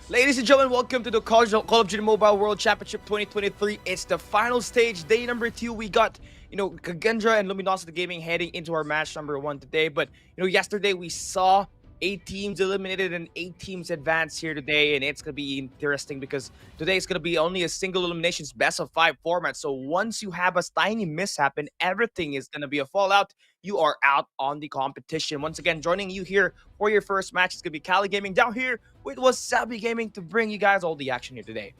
Ladies and gentlemen, welcome to the Call of Duty Mobile World Championship 2023. It's the final stage, day number 2. We got, Kagendra and Luminosity Gaming heading into our match number 1 today. But, yesterday we saw 8 teams eliminated and 8 teams advanced here today. And it's going to be interesting because today it's going to be only a single eliminations best of 5 format. So once you have a tiny mishap and everything is going to be a fallout, you are out on the competition. Once again, joining you here for your first match is going to be Cali Gaming down here with Wasabi Gaming to bring you guys all the action here today.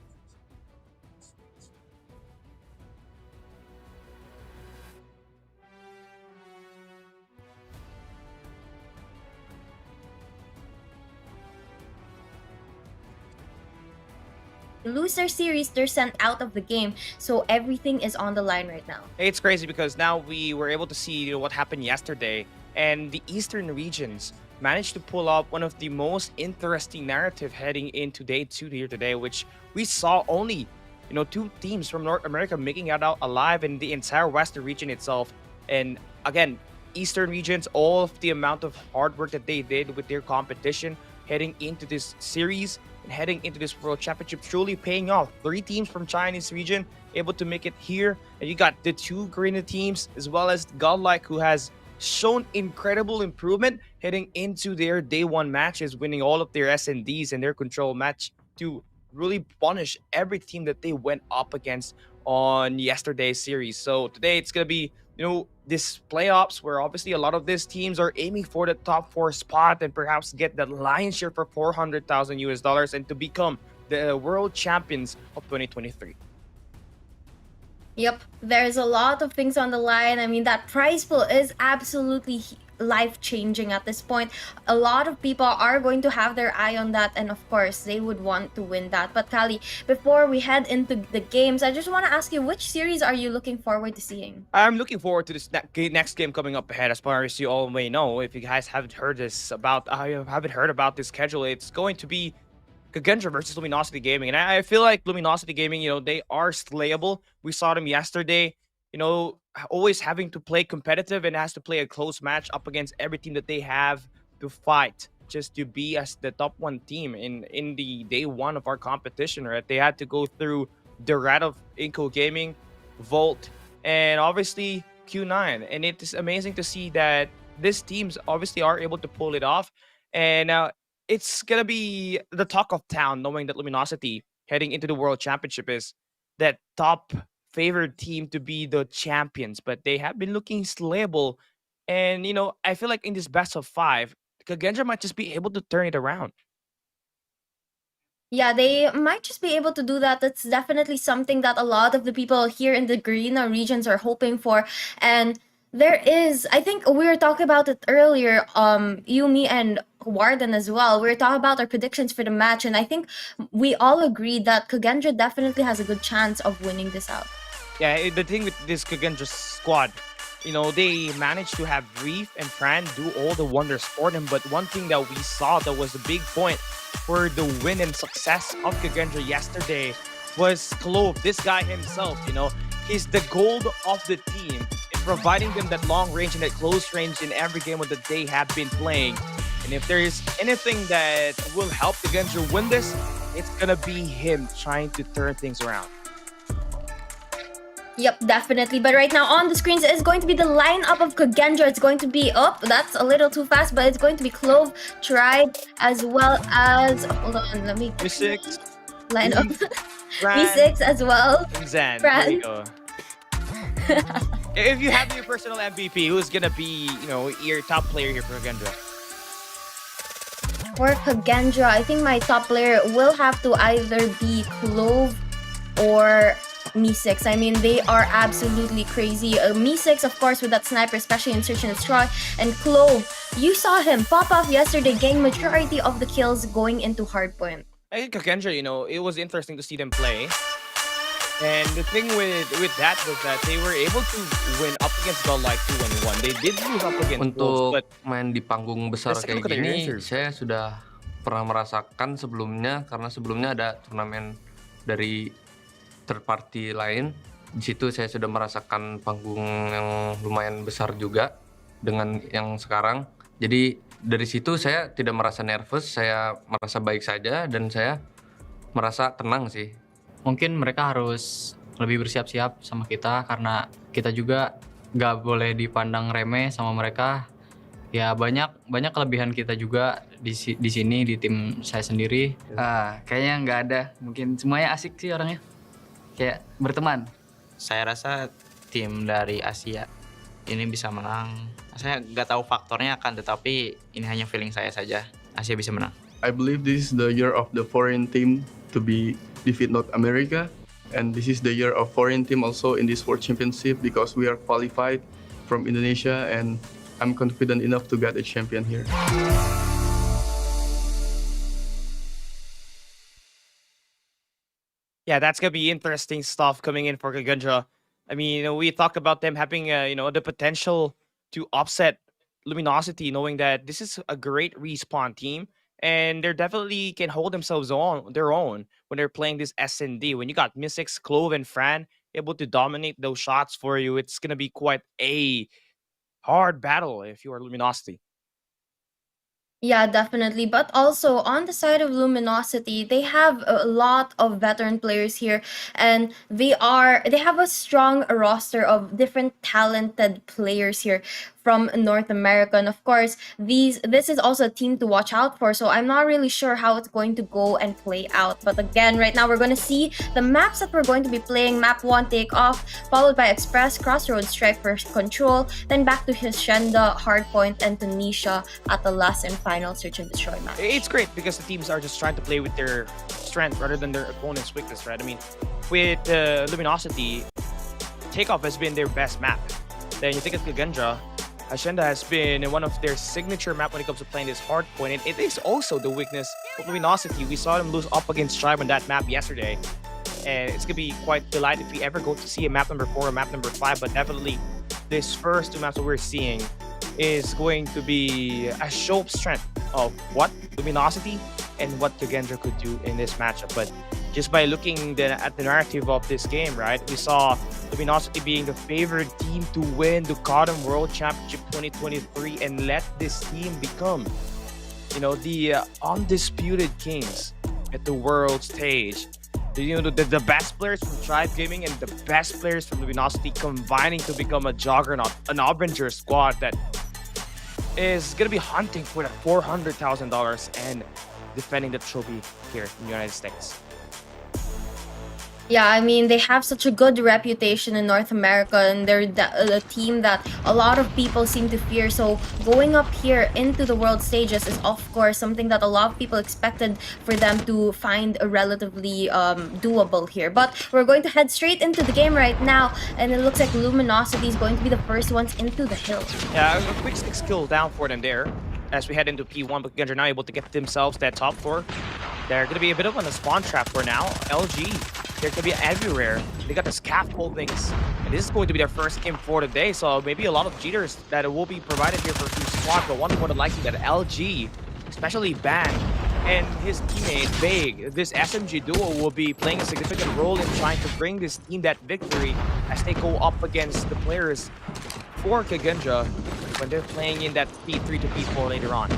Lose their series, they're sent out of the game. So everything is on the line right now. It's crazy because now we were able to see what happened yesterday, and the Eastern regions managed to pull up one of the most interesting narrative heading into day 2 here today, which we saw only 2 teams from North America making it out alive in the entire Western region itself. And again, Eastern regions, all of the amount of hard work that they did with their competition heading into this series and heading into this World Championship truly paying off. 3 teams from Chinese region able to make it here, and you got the 2 Garena teams as well as Godlike, who has shown incredible improvement heading into their day 1 matches, winning all of their S&Ds and their control match to really punish every team that they went up against on yesterday's series. So today it's gonna be this playoffs where obviously a lot of these teams are aiming for the top 4 spot and perhaps get the lion's share for 400,000 US dollars and to become the world champions of 2023. Yep, there's a lot of things on the line. I mean, that prize pool is absolutely life-changing at this point. A lot of people are going to have their eye on that, and of course, they would want to win that. But Kali, before we head into the games, I just want to ask you, which series are you looking forward to seeing? I'm looking forward to this next game coming up ahead. As far as you all may know, if you guys haven't heard about this schedule, it's going to be Kagendra versus Luminosity Gaming. And I feel like Luminosity Gaming, they are slayable. We saw them yesterday, always having to play competitive and has to play a close match up against every team that they have to fight just to be as the top 1 team in the day 1 of our competition, right? They had to go through the wrath of Inco Gaming, Volt, and obviously Q9. And it is amazing to see that these teams obviously are able to pull it off. And it's gonna be the talk of town, knowing that Luminosity heading into the World Championship is that top favored team to be the champions, but they have been looking slayable. And I feel like in this best of 5, Kagendra might just be able to turn it around. Yeah, they might just be able to do that. That's definitely something that a lot of the people here in the Garena regions are hoping for. And there is, I think we were talking about it earlier, Yumi and Warden as well. We were talking about our predictions for the match, and I think we all agreed that Kagendra definitely has a good chance of winning this out. Yeah, the thing with this Kagendra squad, they managed to have Reef and Fran do all the wonders for them. But one thing that we saw that was a big point for the win and success of Kagendra yesterday was Clove, this guy himself. He's the gold of the team in providing them that long range and that close range in every game that they have been playing. And if there is anything that will help Kagendra win this, it's gonna be him trying to turn things around. Yep, definitely. But right now on the screens is going to be the lineup of Kagendra. It's going to be that's a little too fast, but it's going to be Clove, Tribe, as well as hold on, let me M6, line up Fran, V6 as well. and Zan. Fran. There you go. If you have your personal MVP, who's gonna be, your top player here for Kagendra? For Kagendra, I think my top player will have to either be Clove or Mi6. I mean, they are absolutely crazy. Mi6, of course, with that sniper, especially in Search and Destroy. And Clove, you saw him pop off yesterday, getting majority of the kills going into Hardpoint. I think Kagendra, it was interesting to see them play. And the thing with that was that they were able to win up against Godlike 2-1. They did lose up against Wolves, Untuk but main di panggung besar let's take a kayak look at their gini, answers. saya sudah pernah merasakan sebelumnya, karena sebelumnya ada turnamen dari third party lain. Di situ saya sudah merasakan panggung yang lumayan besar juga dengan yang sekarang. Jadi dari situ saya tidak merasa nervous, saya merasa baik saja dan saya merasa tenang sih. Mungkin mereka harus lebih bersiap-siap sama kita karena kita juga nggak boleh dipandang remeh sama mereka. Ya banyak kelebihan kita juga di sini di tim saya sendiri. Kayaknya nggak ada. Mungkin semuanya asik sih orangnya. Kayak berteman. Saya rasa tim dari Asia ini bisa menang. Saya nggak tahu faktornya kan, tetapi ini hanya feeling saya saja. Asia bisa menang. I believe this is the year of the foreign team to be defeat North America, and this is the year of foreign team also in this World Championship because we are qualified from Indonesia, and I'm confident enough to get a champion here. Yeah, that's gonna be interesting stuff coming in for Kagendra. I mean, we talked about them having, the potential to upset Luminosity, knowing that this is a great respawn team, and they definitely can hold themselves on their own when they're playing this S&D. When you got Mystics, Clove, and Fran able to dominate those shots for you, it's gonna be quite a hard battle if you are Luminosity. Yeah, definitely. But also on the side of Luminosity, they have a lot of veteran players here, and they have a strong roster of different talented players here from North America. And of course, this is also a team to watch out for. So I'm not really sure how it's going to go and play out. But again, right now we're going to see the maps that we're going to be playing. Map 1, Takeoff, followed by Express, Crossroads, Strike for Control, then back to Hacienda, Hardpoint, and Tunisia at the last and final Search and Destroy match. It's great because the teams are just trying to play with their strength rather than their opponent's weakness, right? I mean, with Luminosity, Takeoff has been their best map. Then you think of Kagendra, Hacienda has been one of their signature map when it comes to playing this hard point, and it is also the weakness of Luminosity. We saw them lose up against Tribe on that map yesterday, and it's gonna be quite delighted if we ever go to see a map number 4 or map number 5, but definitely this first 2 maps that we're seeing is going to be a show of strength of what Luminosity and what Kagendra could do in this matchup. But just by looking at the narrative of this game, right, we saw Luminosity being the favored team to win the Cotton World Championship 2023 and let this team become, the undisputed kings at the world stage. The best players from Tribe Gaming and the best players from Luminosity combining to become a juggernaut, an Avenger squad that is going to be hunting for that $400,000 and defending the trophy here in the United States. Yeah, I mean, they have such a good reputation in North America, and they're a team that a lot of people seem to fear. So going up here into the world stages is, of course, something that a lot of people expected for them to find a relatively doable here. But we're going to head straight into the game right now, and it looks like Luminosity is going to be the first ones into the hill. Yeah, a quick 6 kill down for them there as we head into P1, but Kagendra now able to get themselves that top floor. They're going to be a bit of a spawn trap for now. LG, they're going to be everywhere. They got the scaffoldings, and this is going to be their first game for today, so maybe a lot of cheaters that will be provided here for each squad, but one more than likely that LG, especially Ban, and his teammate, Vague, this SMG duo will be playing a significant role in trying to bring this team that victory as they go up against the players for Kagendra when they're playing in that P3 to P4 later on.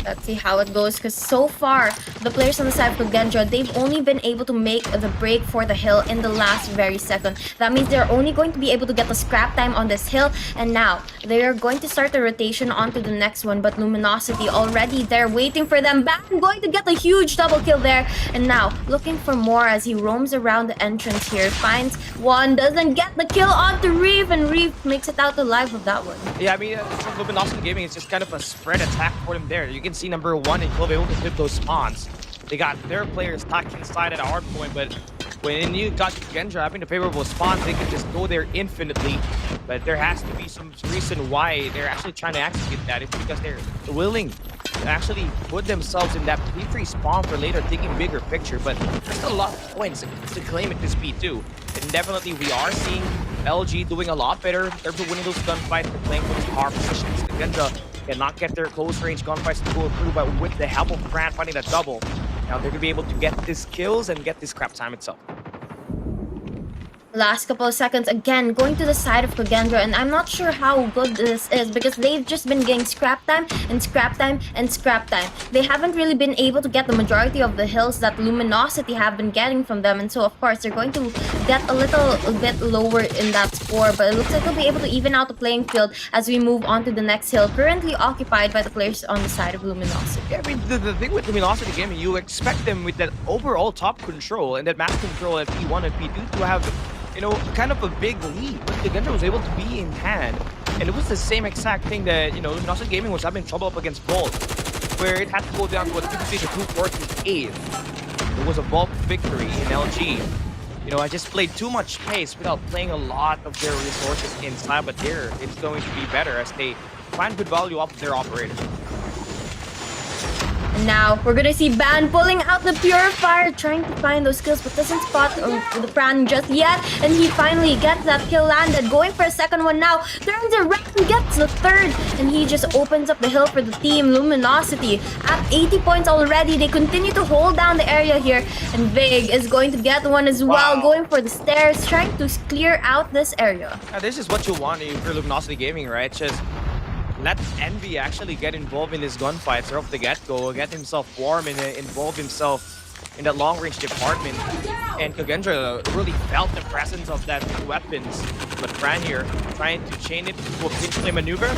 Let's see how it goes, because so far, the players on the side of Kagendra, they've only been able to make the break for the hill in the last very second. That means they're only going to be able to get the scrap time on this hill, and now they are going to start the rotation onto the next one, but Luminosity already there waiting for them. Back going to get a huge double kill there, and now looking for more as he roams around the entrance here, finds one, doesn't get the kill onto Reef, and Reef makes it out alive with that one. Yeah, I mean, Luminosity Gaming is just kind of a spread attack for them there. You can see number 1 and Clove able to flip those spawns. They got their players stuck inside at a hard point, but when you got Kagendra having the favorable spawns, they can just go there infinitely. But there has to be some reason why they're actually trying to execute that. It's because they're willing to actually put themselves in that P3 spawn for later, thinking bigger picture. But there's still a lot of points to claim at this P2. And definitely we are seeing LG doing a lot better in terms of winning those gunfights. They're playing for those power positions. Kagendra cannot get their close range gunfights to go through, but with the help of Fran finding that double, now they're going to be able to get these kills and get this scrap time itself. Last couple of seconds again going to the side of Kagendra, and I'm not sure how good this is because they've just been getting scrap time and scrap time and scrap time. They haven't really been able to get the majority of the hills that Luminosity have been getting from them, and so of course they're going to get a little bit lower in that score, but it looks like they'll be able to even out the playing field as we move on to the next hill, currently occupied by the players on the side of Luminosity. Yeah, I mean, the thing with Luminosity Gaming, you expect them with that overall top control and that map control at P1 and P2 to have, you know, kind of a big lead, but Kagendra was able to be in hand. And it was the same exact thing that, you know, Luminosity Gaming was having trouble up against Bolt, where it had to go down to a 248. It was a Bolt victory in LG. You know, I just played too much pace without playing a lot of their resources inside, but here it's going to be better as they find good value off of their operator. And now we're gonna see Ban pulling out the Purifier, trying to find those kills, but doesn't spot the Fran just yet. And he finally gets that kill landed, going for a second one now. Turns around, gets the third, and he just opens up the hill for the team. Luminosity at 80 points already. They continue to hold down the area here, and Vig is going to get one as well, going for the stairs, trying to clear out this area. Now, this is what you want if you're Luminosity Gaming, right? Just let Envy actually get involved in this gunfights right off the get-go, get himself warm and involve himself in that long-range department. And Kagendra really felt the presence of that weapons. But Fran here, trying to chain it to a pinch play maneuver.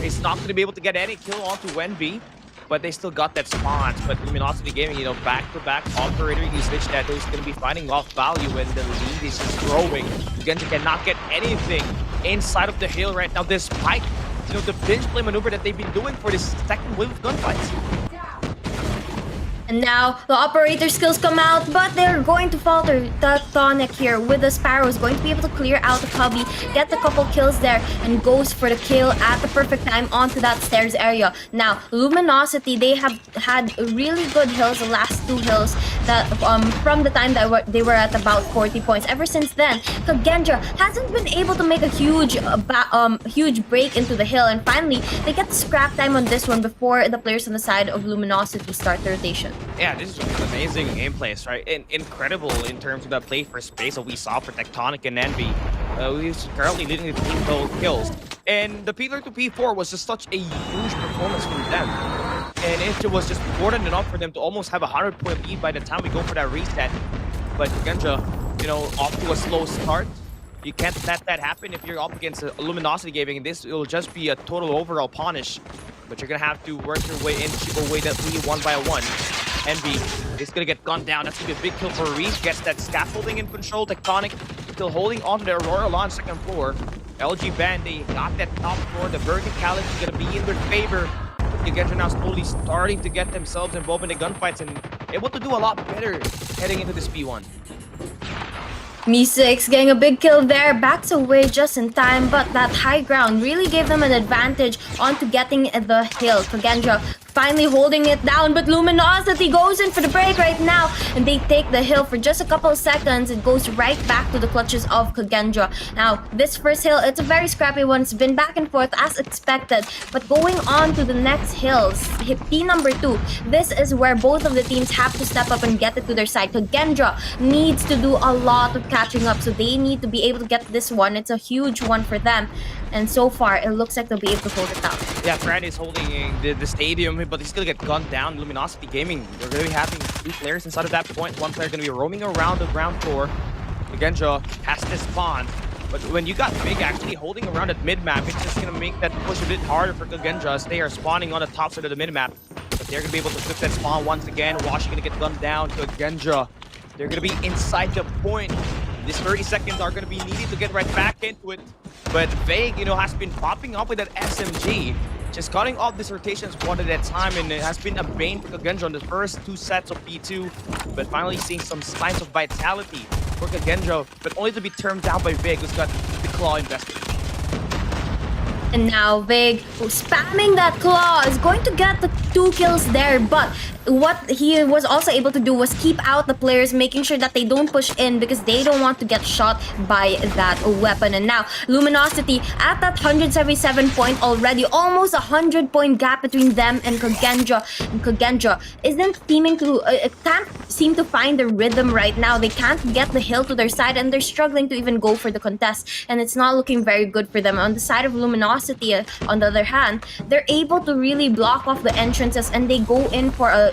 He's not going to be able to get any kill onto Envy, but they still got that spot. But Luminosity Gaming, you know, back-to-back operator usage that is going to be finding off value when the lead is just growing. Kagendra cannot get anything inside of the hill right now, despite, you know, the pinch play maneuver that they've been doing for this second wave of gunfights. And now the operator skills come out, but they're going to falter. Tectonic here with the Sparrows going to be able to clear out the cubby, get a couple kills there, and goes for the kill at the perfect time onto that stairs area. Now, Luminosity, they have had really good hills, the last two hills, that from the time that they were at about 40 points. Ever since then, Kagendra hasn't been able to make a huge break into the hill, and finally, they get the scrap time on this one before the players on the side of Luminosity start the rotation. Yeah, this is amazing gameplays, right? And incredible in terms of the play for space that we saw for Tectonic and Envy. He's currently leading the team total kills. And the P3 to P4 was just such a huge performance from them. And it was just more than enough for them to almost have a 100-point lead by the time we go for that reset. But Kagendra, you know, off to a slow start. You can't let that happen if you're up against a Luminosity Gaming, and this will just be a total overall punish. But you're gonna have to work your way in, chip away that lead one by one. Envy is gonna get gunned down. That's gonna be a big kill for Reese. Gets that scaffolding in control. Tectonic still holding on to the Aurora on second floor. LG Band, they got that top floor. The verticality is gonna be in their favor. Kagendra now slowly starting to get themselves involved in the gunfights and able to do a lot better heading into this P1. Me6 getting a big kill there, backs away just in time, but that high ground really gave them an advantage onto getting the hill. Kagendra finally holding it down, but Luminosity goes in for the break right now, and they take the hill for just a couple of seconds. It goes right back to the clutches of Kagendra. Now, this first hill, it's a very scrappy one. It's been back and forth as expected, but going on to the next hills, P number 2, this is where both of the teams have to step up and get it to their side. Kagendra needs to do a lot of catching up, so they need to be able to get this one. It's a huge one for them, and so far, it looks like they'll be able to hold it down. Yeah, Fran is holding the stadium, but he's gonna get gunned down. Luminosity Gaming, they're gonna be having 2 players inside of that point. One player gonna be roaming around the ground floor. Kagendra has to spawn, but when you got Big actually holding around at mid-map, it's just gonna make that push a bit harder for Kagendra as they are spawning on the top side of the mid-map. But they're gonna be able to flip that spawn once again. Washi gonna get gunned down. Kagendra, they're gonna be inside the point. These 30 seconds are gonna be needed to get right back into it. But Vague, you know, has been popping up with that SMG, just cutting off these rotations one at a time, and it has been a bane for Kagendra on the first 2 sets of P2, but finally seeing some signs of vitality for Kagendra, but only to be turned down by Vague, who's got the claw invested. And now Vig, spamming that claw, is going to get the 2 kills there. But what he was also able to do was keep out the players, making sure that they don't push in because they don't want to get shot by that weapon. And now Luminosity at that 177 point already, almost a 100-point gap between them and Kagendra. And Kagendra isn't seeming to, can't seem to find the rhythm right now. They can't get the hill to their side, and they're struggling to even go for the contest. And it's not looking very good for them. On the side of Luminosity, on the other hand, they're able to really block off the entrances, and they go in for a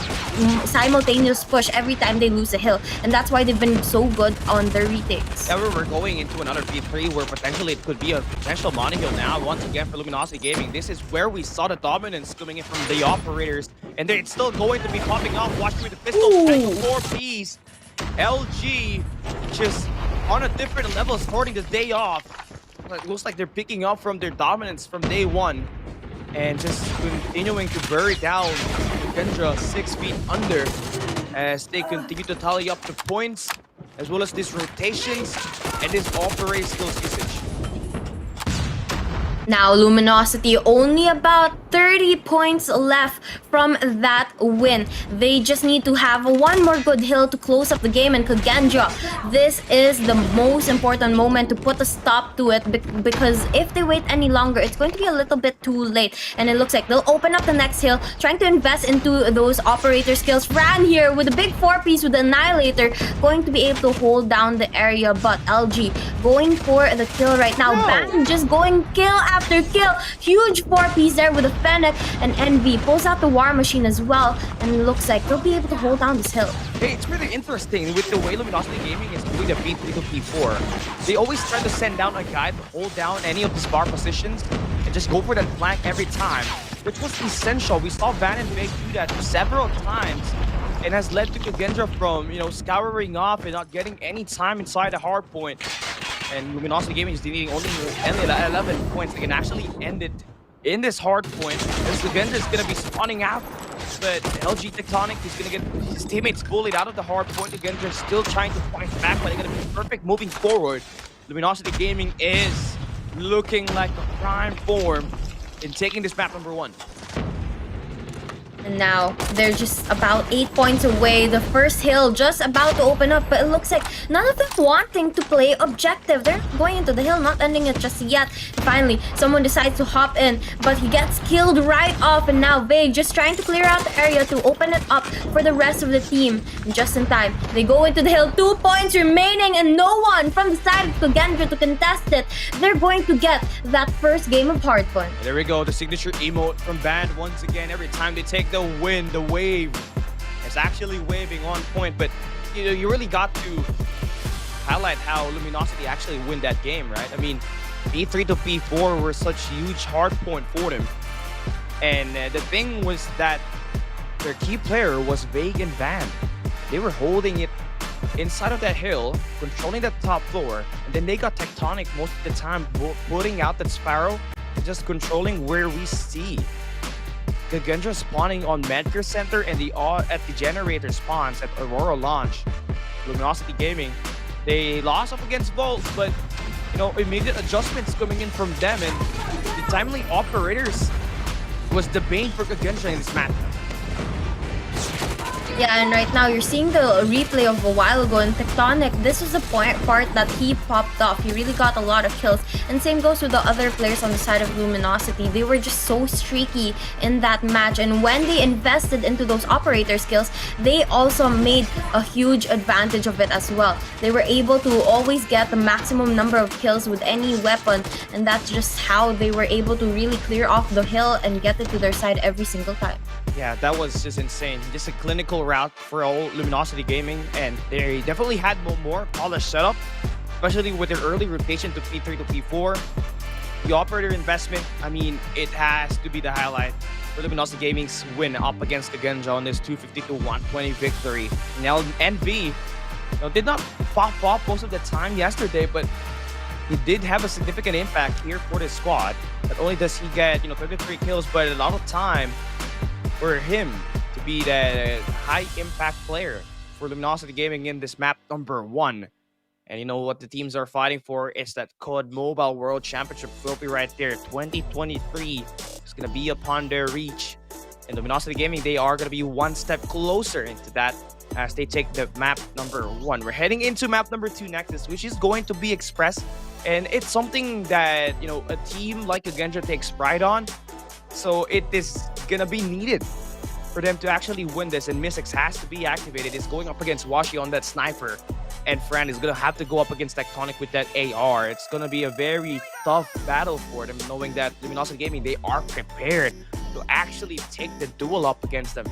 simultaneous push every time they lose a hill. And that's why they've been so good on their retakes. Yeah, we're going into another P3 where potentially it could be a potential monokill now once again for Luminosity Gaming. This is where we saw the dominance coming in from the operators, and it's still going to be popping off. Watch me with the pistol, 4-piece. LG just on a different level, starting the day off. It looks like they're picking up from their dominance from day one and just continuing to bury down Kagendra 6 feet under as they continue to tally up the points as well as these rotations and this operator skills usage. Now Luminosity only about 30 points left from that win. They just need to have one more good hill to close up the game, and Kagendra, this is the most important moment to put a stop to it because if they wait any longer, it's going to be a little bit too late. And it looks like they'll open up the next hill, trying to invest into those operator skills. Ran here with a big 4-piece with the Annihilator, going to be able to hold down the area, but LG going for the kill right now. Bang, just going kill after kill. Huge 4-piece there with a Fennec, and Envy pulls out the War Machine as well, and it looks like they'll be able to hold down this hill. Hey, it's really interesting with the way Luminosity Gaming is doing the P3 to P4. They always try to send down a guy to hold down any of the spar positions and just go for that flank every time, which was essential. We saw Van and Vig do that several times and has led to Kagendra from, scouring off and not getting any time inside the hard point. And Luminosity Gaming is needing only 11 points. They can actually end it in this hard point. As Kagendra is going to be spawning out, but LG Tectonic is going to get his teammates bullied out of the hard point. Kagendra is still trying to fight back, but they're going to be perfect moving forward. Luminosity Gaming is looking like a prime form in taking this map number 1. And now they're just about 8 points away. The first hill just about to open up, but it looks like none of them wanting to play objective. They're going into the hill, not ending it just yet. Finally, someone decides to hop in, but he gets killed right off. And now Vig just trying to clear out the area to open it up for the rest of the team. And just in time, they go into the hill. 2 points remaining, and no one from the side of Kagendra to contest it. They're going to get that first game of Hardpoint. There we go, the signature emote from Band once again. Every time they take the win, the wave is actually waving on point, but you really got to highlight how Luminosity actually win that game, right? I mean, P3 to P4 were such huge hard point for them, and the thing was that their key player was Vig and Van. They were holding it inside of that hill, controlling that top floor, and then they got Tectonic most of the time, putting out that Sparrow, just controlling where we see Kagendra spawning on Medcare Center and at the generator spawns at Aurora Launch. Luminosity Gaming, they lost up against Volt, but immediate adjustments coming in from them, and the timely operators was the bane for Kagendra in this match. Yeah, and right now you're seeing the replay of a while ago, and Tectonic, this was the part that he popped off. He really got a lot of kills, and same goes with the other players on the side of Luminosity. They were just so streaky in that match, and when they invested into those operator skills, they also made a huge advantage of it as well. They were able to always get the maximum number of kills with any weapon, and that's just how they were able to really clear off the hill and get it to their side every single time. Yeah, that was just insane. Just a clinical route for all Luminosity Gaming, and they definitely had more polished setup, especially with their early rotation to P3 to P4. The operator investment, I mean, it has to be the highlight for Luminosity Gaming's win up against Kagendra on this 250-120 victory. Now, NV did not pop off most of the time yesterday, but he did have a significant impact here for this squad. Not only does he get 33 kills, but a lot of time for him to be the high impact player for Luminosity Gaming in this map number 1. And you know what the teams are fighting for is that COD Mobile World Championship trophy right there. 2023 is going to be upon their reach. And Luminosity Gaming, they are going to be one step closer into that as they take the map number 1. We're heading into map number 2 next, which is going to be Express. And it's something that, you know, a team like Kagendra takes pride on. So it is going to be needed for them to actually win this. And Mystics has to be activated. It's going up against Washi on that sniper. And Fran is going to have to go up against Tectonic with that AR. It's going to be a very tough battle for them, knowing that Luminosity Gaming, they are prepared to actually take the duel up against them.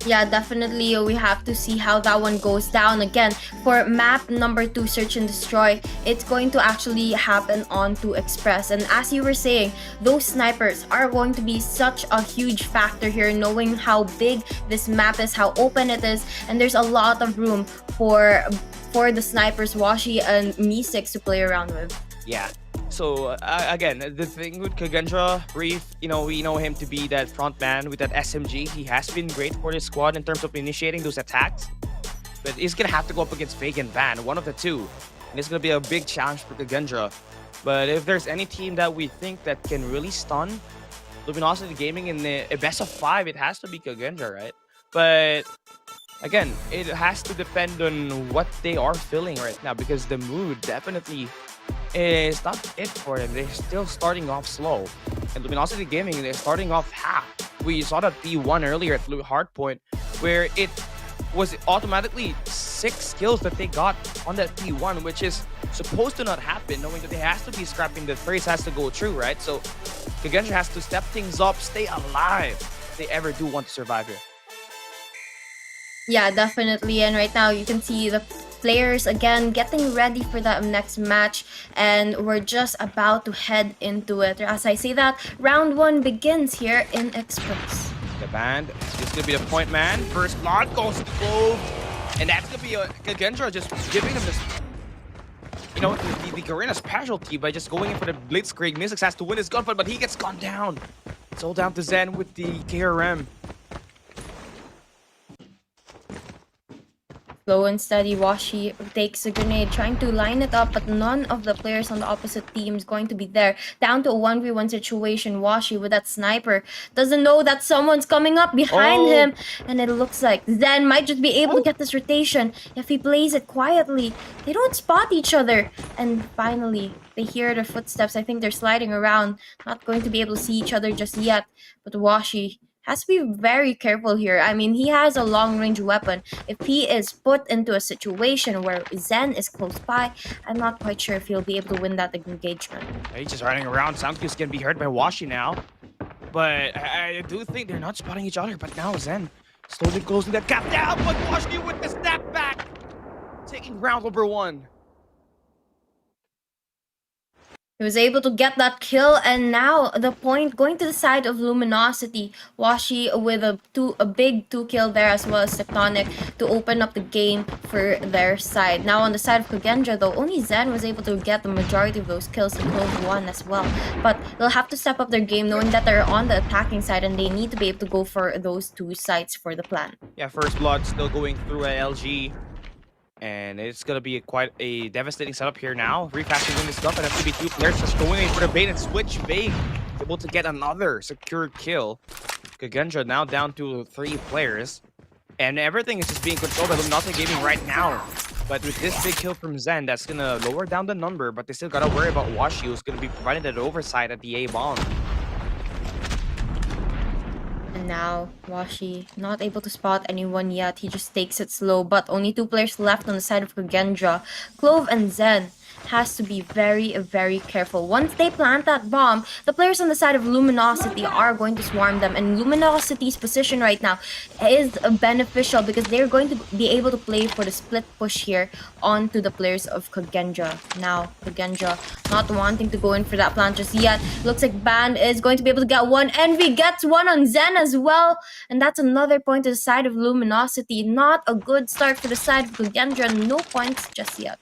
Yeah, definitely. We have to see how that one goes down. Again, for map number 2, Search and Destroy, it's going to actually happen on to Express. And as you were saying, those snipers are going to be such a huge factor here, knowing how big this map is, how open it is, and there's a lot of room for the snipers, Washi and Meeseeks, to play around with. Yeah. So again, the thing with Kagendra, Brief, you know, we know him to be that front man with that SMG. He has been great for his squad in terms of initiating those attacks. But he's going to have to go up against Fake and Van, one of the two. And it's going to be a big challenge for Kagendra. But if there's any team that we think that can really stun Luminosity Gaming in a best of 5, it has to be Kagendra, right? But again, it has to depend on what they are feeling right now, because the mood definitely is not it for them. They're still starting off slow. And Luminosity Gaming, they're starting off half. We saw that P1 earlier at Hardpoint, where it was automatically 6 kills that they got on that P1, which is supposed to not happen, knowing that they has to be scrapping, the threes has to go through, right? So Kagendra has to step things up, stay alive if they ever do want to survive here. Yeah, definitely. And right now you can see the players again getting ready for that next match, and we're just about to head into it. As I say that, round 1 begins here in Express. The band, this could be the point man. First blood goes to Clove, and that's gonna be a Kagendra just giving him this, you know, the Garena's casualty by just going in for the Blitzkrieg. Mystics has to win his gunfight, but he gets gunned down. It's all down to Zen with the KRM. Slow and steady, Washi takes a grenade, trying to line it up, but none of the players on the opposite team is going to be there. Down to a 1v1 situation. Washi with that sniper doesn't know that someone's coming up behind him, and it looks like Zen might just be able to get this rotation if he plays it quietly. They don't spot each other, and finally they hear their footsteps. I think they're sliding around, not going to be able to see each other just yet, but Washi has to be very careful here. I mean, he has a long-range weapon. If he is put into a situation where Zen is close by, I'm not quite sure if he'll be able to win that engagement. He's just running around. Soundcue's gonna be hurt by Washi now. But I do think they're not spotting each other. But now Zen slowly closing that gap down. But Washi with the snap back, taking round number 1. He was able to get that kill, and now the point going to the side of Luminosity. Washi with a big 2 kill there, as well as Tectonic, to open up the game for their side. Now on the side of Kagendra though, only Zen was able to get the majority of those kills in Clove 1 as well. But they'll have to step up their game, knowing that they're on the attacking side and they need to be able to go for those 2 sites for the plan. Yeah, first blood still going through a LG. And it's gonna be quite a devastating setup here now. Reef has to win this stuff, and that's gonna be 2 players just going in for the bait and switch. Big able to get another secured kill. Kagendra now down to 3 players, and everything is just being controlled by Luminosity Gaming right now. But with this big kill from Zen, that's gonna lower down the number, but they still gotta worry about Washi, who's gonna be providing that oversight at the A bomb. And now, Washi not able to spot anyone yet. He just takes it slow, but only 2 players left on the side of Kagendra. Clove and Zen has to be very, very careful. Once they plant that bomb, the players on the side of Luminosity are going to swarm them. And Luminosity's position right now is beneficial because they're going to be able to play for the split push here onto the players of Kagendra. Now, Kagendra not wanting to go in for that plant just yet. Looks like Band is going to be able to get one. Envy gets one on Zen as well. And that's another point to the side of Luminosity. Not a good start for the side of Kagendra. No points just yet.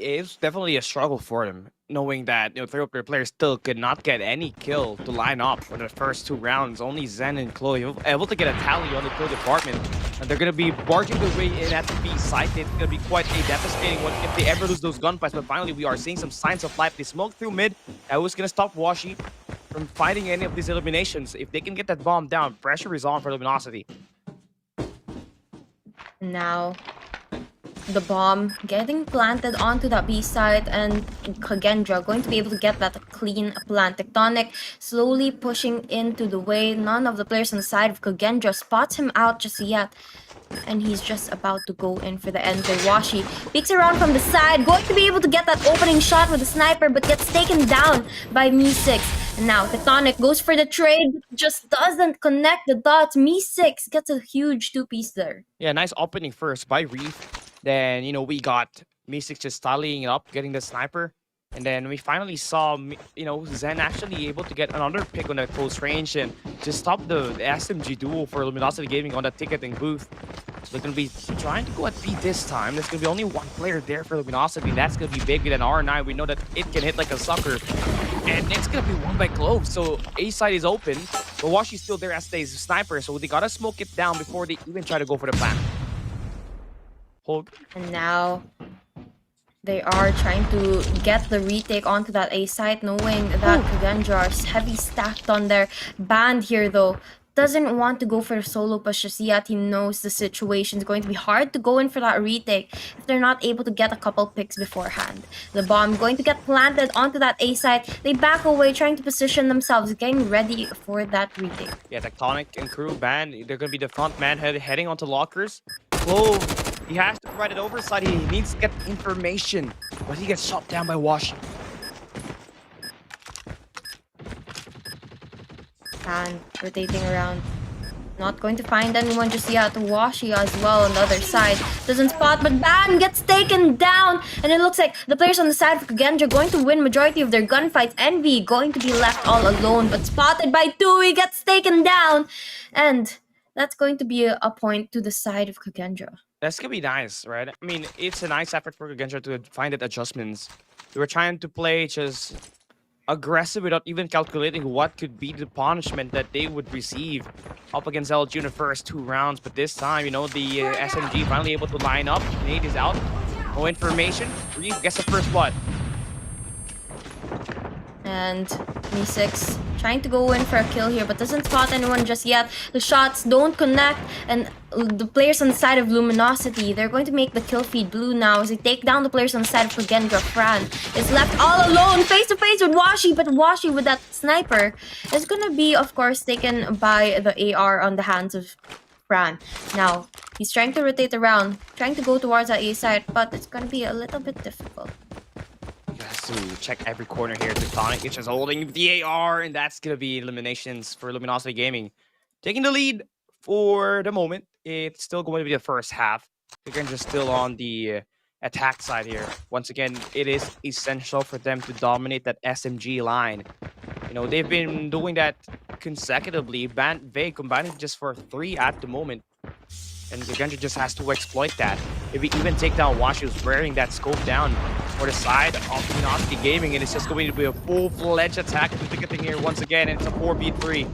It's definitely a struggle for them. knowing that three of their players still could not get any kill to line up for the first 2 rounds. Only Zen and Chloe able to get a tally on the kill department. And they're going to be barging their way in at the B site. It's going to be quite a devastating one if they ever lose those gunfights. But finally, we are seeing some signs of life. They smoke through mid. That was going to stop Washi from fighting any of these eliminations. If they can get that bomb down, pressure is on for Luminosity. Now, the bomb getting planted onto that B side, and Kagendra going to be able to get that clean plant. Tectonic slowly pushing into the way. None of the players on the side of Kagendra spots him out just yet. And he's just about to go in for the enter. Washi peeks around from the side, going to be able to get that opening shot with the sniper, but gets taken down by Me6. And now Tectonic goes for the trade, just doesn't connect the dots. Me6 gets a huge 2-piece there. Yeah, nice opening first by Reef. Then, we got Me6 just tallying it up, getting the sniper. And then we finally saw, Zen actually able to get another pick on that close range and just stop the SMG duel for Luminosity Gaming on that ticketing booth. So they're going to be trying to go at B this time. There's going to be only one player there for Luminosity, and that's going to be bigger than R9. We know that it can hit like a sucker. And it's going to be won by Clove. So A side is open, but Washi's still there as a sniper. So they got to smoke it down before they even try to go for the plant. Hold. And now they are trying to get the retake onto that A site, knowing that Kagendra is heavy stacked on their band here though. Doesn't want to go for a solo push just yet. He knows the situation is going to be hard to go in for that retake if they're not able to get a couple picks beforehand. The bomb going to get planted onto that A site. They back away, trying to position themselves, getting ready for that retake. Yeah, Tectonic and crew band, they're going to be the front man heading onto lockers. Clove, he has to provide it oversight. He needs to get information, but he gets shot down by Washi. And rotating around. Not going to find anyone just yet. Washi as well on the other side. Doesn't spot, but Ban gets taken down. And it looks like the players on the side of Kagendra going to win majority of their gunfights. Envy going to be left all alone, but spotted by Tui, gets taken down. And that's going to be a point to the side of Kagendra. That's going to be nice, right? I mean, it's a nice effort for Kagendra to find that adjustments. They were trying to play just aggressive without even calculating what could be the punishment that they would receive up against LG in the first 2 rounds. But this time, the SMG finally able to line up. Nade is out. No information. Reef gets the first blood. And Me6 trying to go in for a kill here, but doesn't spot anyone just yet. The shots don't connect, and the players on the side of Luminosity, they're going to make the kill feed blue now as they take down the players on the side of Kagendra. Fran is left all alone, face to face with Washi, but Washi with that sniper is going to be, of course, taken by the AR on the hands of Fran. Now, he's trying to rotate around, trying to go towards that A side, but it's going to be a little bit difficult. Has to check every corner here. Tectonic is just holding the AR, and that's going to be eliminations for Luminosity Gaming. Taking the lead for the moment. It's still going to be the first half. They're just still on the attack side here. Once again, it is essential for them to dominate that SMG line. They've been doing that consecutively. Vey combined just for 3 at the moment. And Kagendra just has to exploit that. If we even take down Washi, who's wearing that scope down for the side of Luminosity Gaming, and it's just going to be a full-fledged attack to ticketing here once again, and it's a 4v3.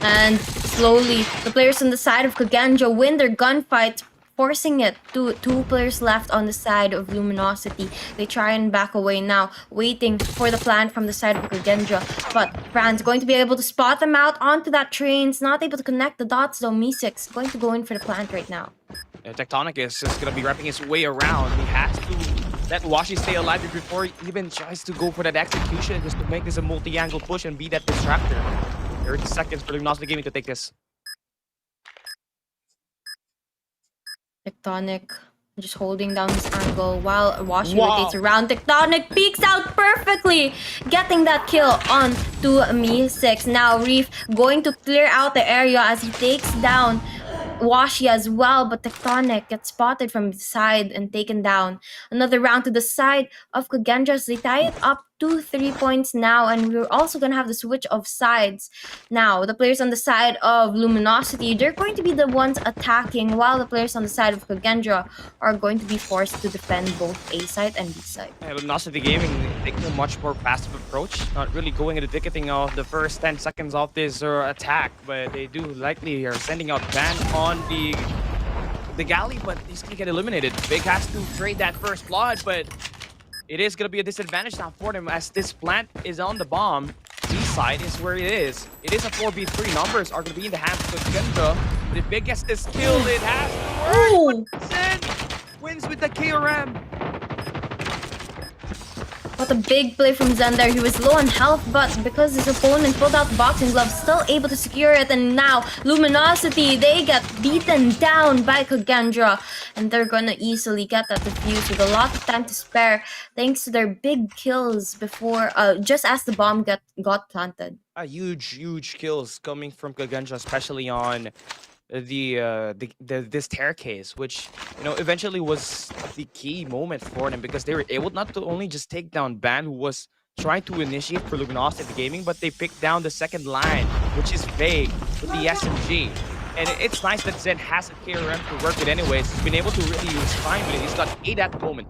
And slowly, the players on the side of Kagendra win their gunfight, forcing it to 2 players left on the side of Luminosity. They try and back away now, waiting for the plant from the side of Kagendra. But Fran's going to be able to spot them out onto that train. It's not able to connect the dots though. Me6 going to go in for the plant right now. Tectonic is just going to be wrapping his way around. He has to let Washi stay alive before he even tries to go for that execution, just to make this a multi-angle push and be that distractor. 30 seconds for Luminosity Gaming to take this. Tectonic just holding down his angle while Washi rotates around. Tectonic peeks out perfectly, getting that kill on to Me6. Now Reef going to clear out the area as he takes down Washi as well, but Tectonic gets spotted from the side and taken down. Another round to the side of Kagendra as they tie it up 2-3 points now, and we're also going to have the switch of sides. Now, the players on the side of Luminosity, they're going to be the ones attacking, while the players on the side of Kagendra are going to be forced to defend both A side and B side. Yeah, Luminosity Gaming taking a much more passive approach, not really going into ticketing of the first 10 seconds of this attack, but they do likely are sending out ban on the galley, but he's gonna get eliminated. Big has to trade that first blood, but it is gonna be a disadvantage now for them as this plant is on the bomb. B side is where it is. It is a 4v3. Numbers are gonna be in the hands of Kagendra. The Big gets this kill, it has to work. Wins with the KRM. What a big play from Zen there. He was low on health, but because his opponent pulled out the boxing glove, still able to secure it. And now, Luminosity, they get beaten down by Kagendra. And they're gonna easily get that defuse with a lot of time to spare, thanks to their big kills before, just as the bomb got planted. Huge kills coming from Kagendra, especially on this staircase, which eventually was the key moment for them, because they were able not to only just take down Ban, who was trying to initiate for Luminosity Gaming, but they picked down the second line, which is Vague with the SMG. And it's nice that Zen has a KRM to work with anyways. He's been able to really use time with it. He's got 8 at the moment.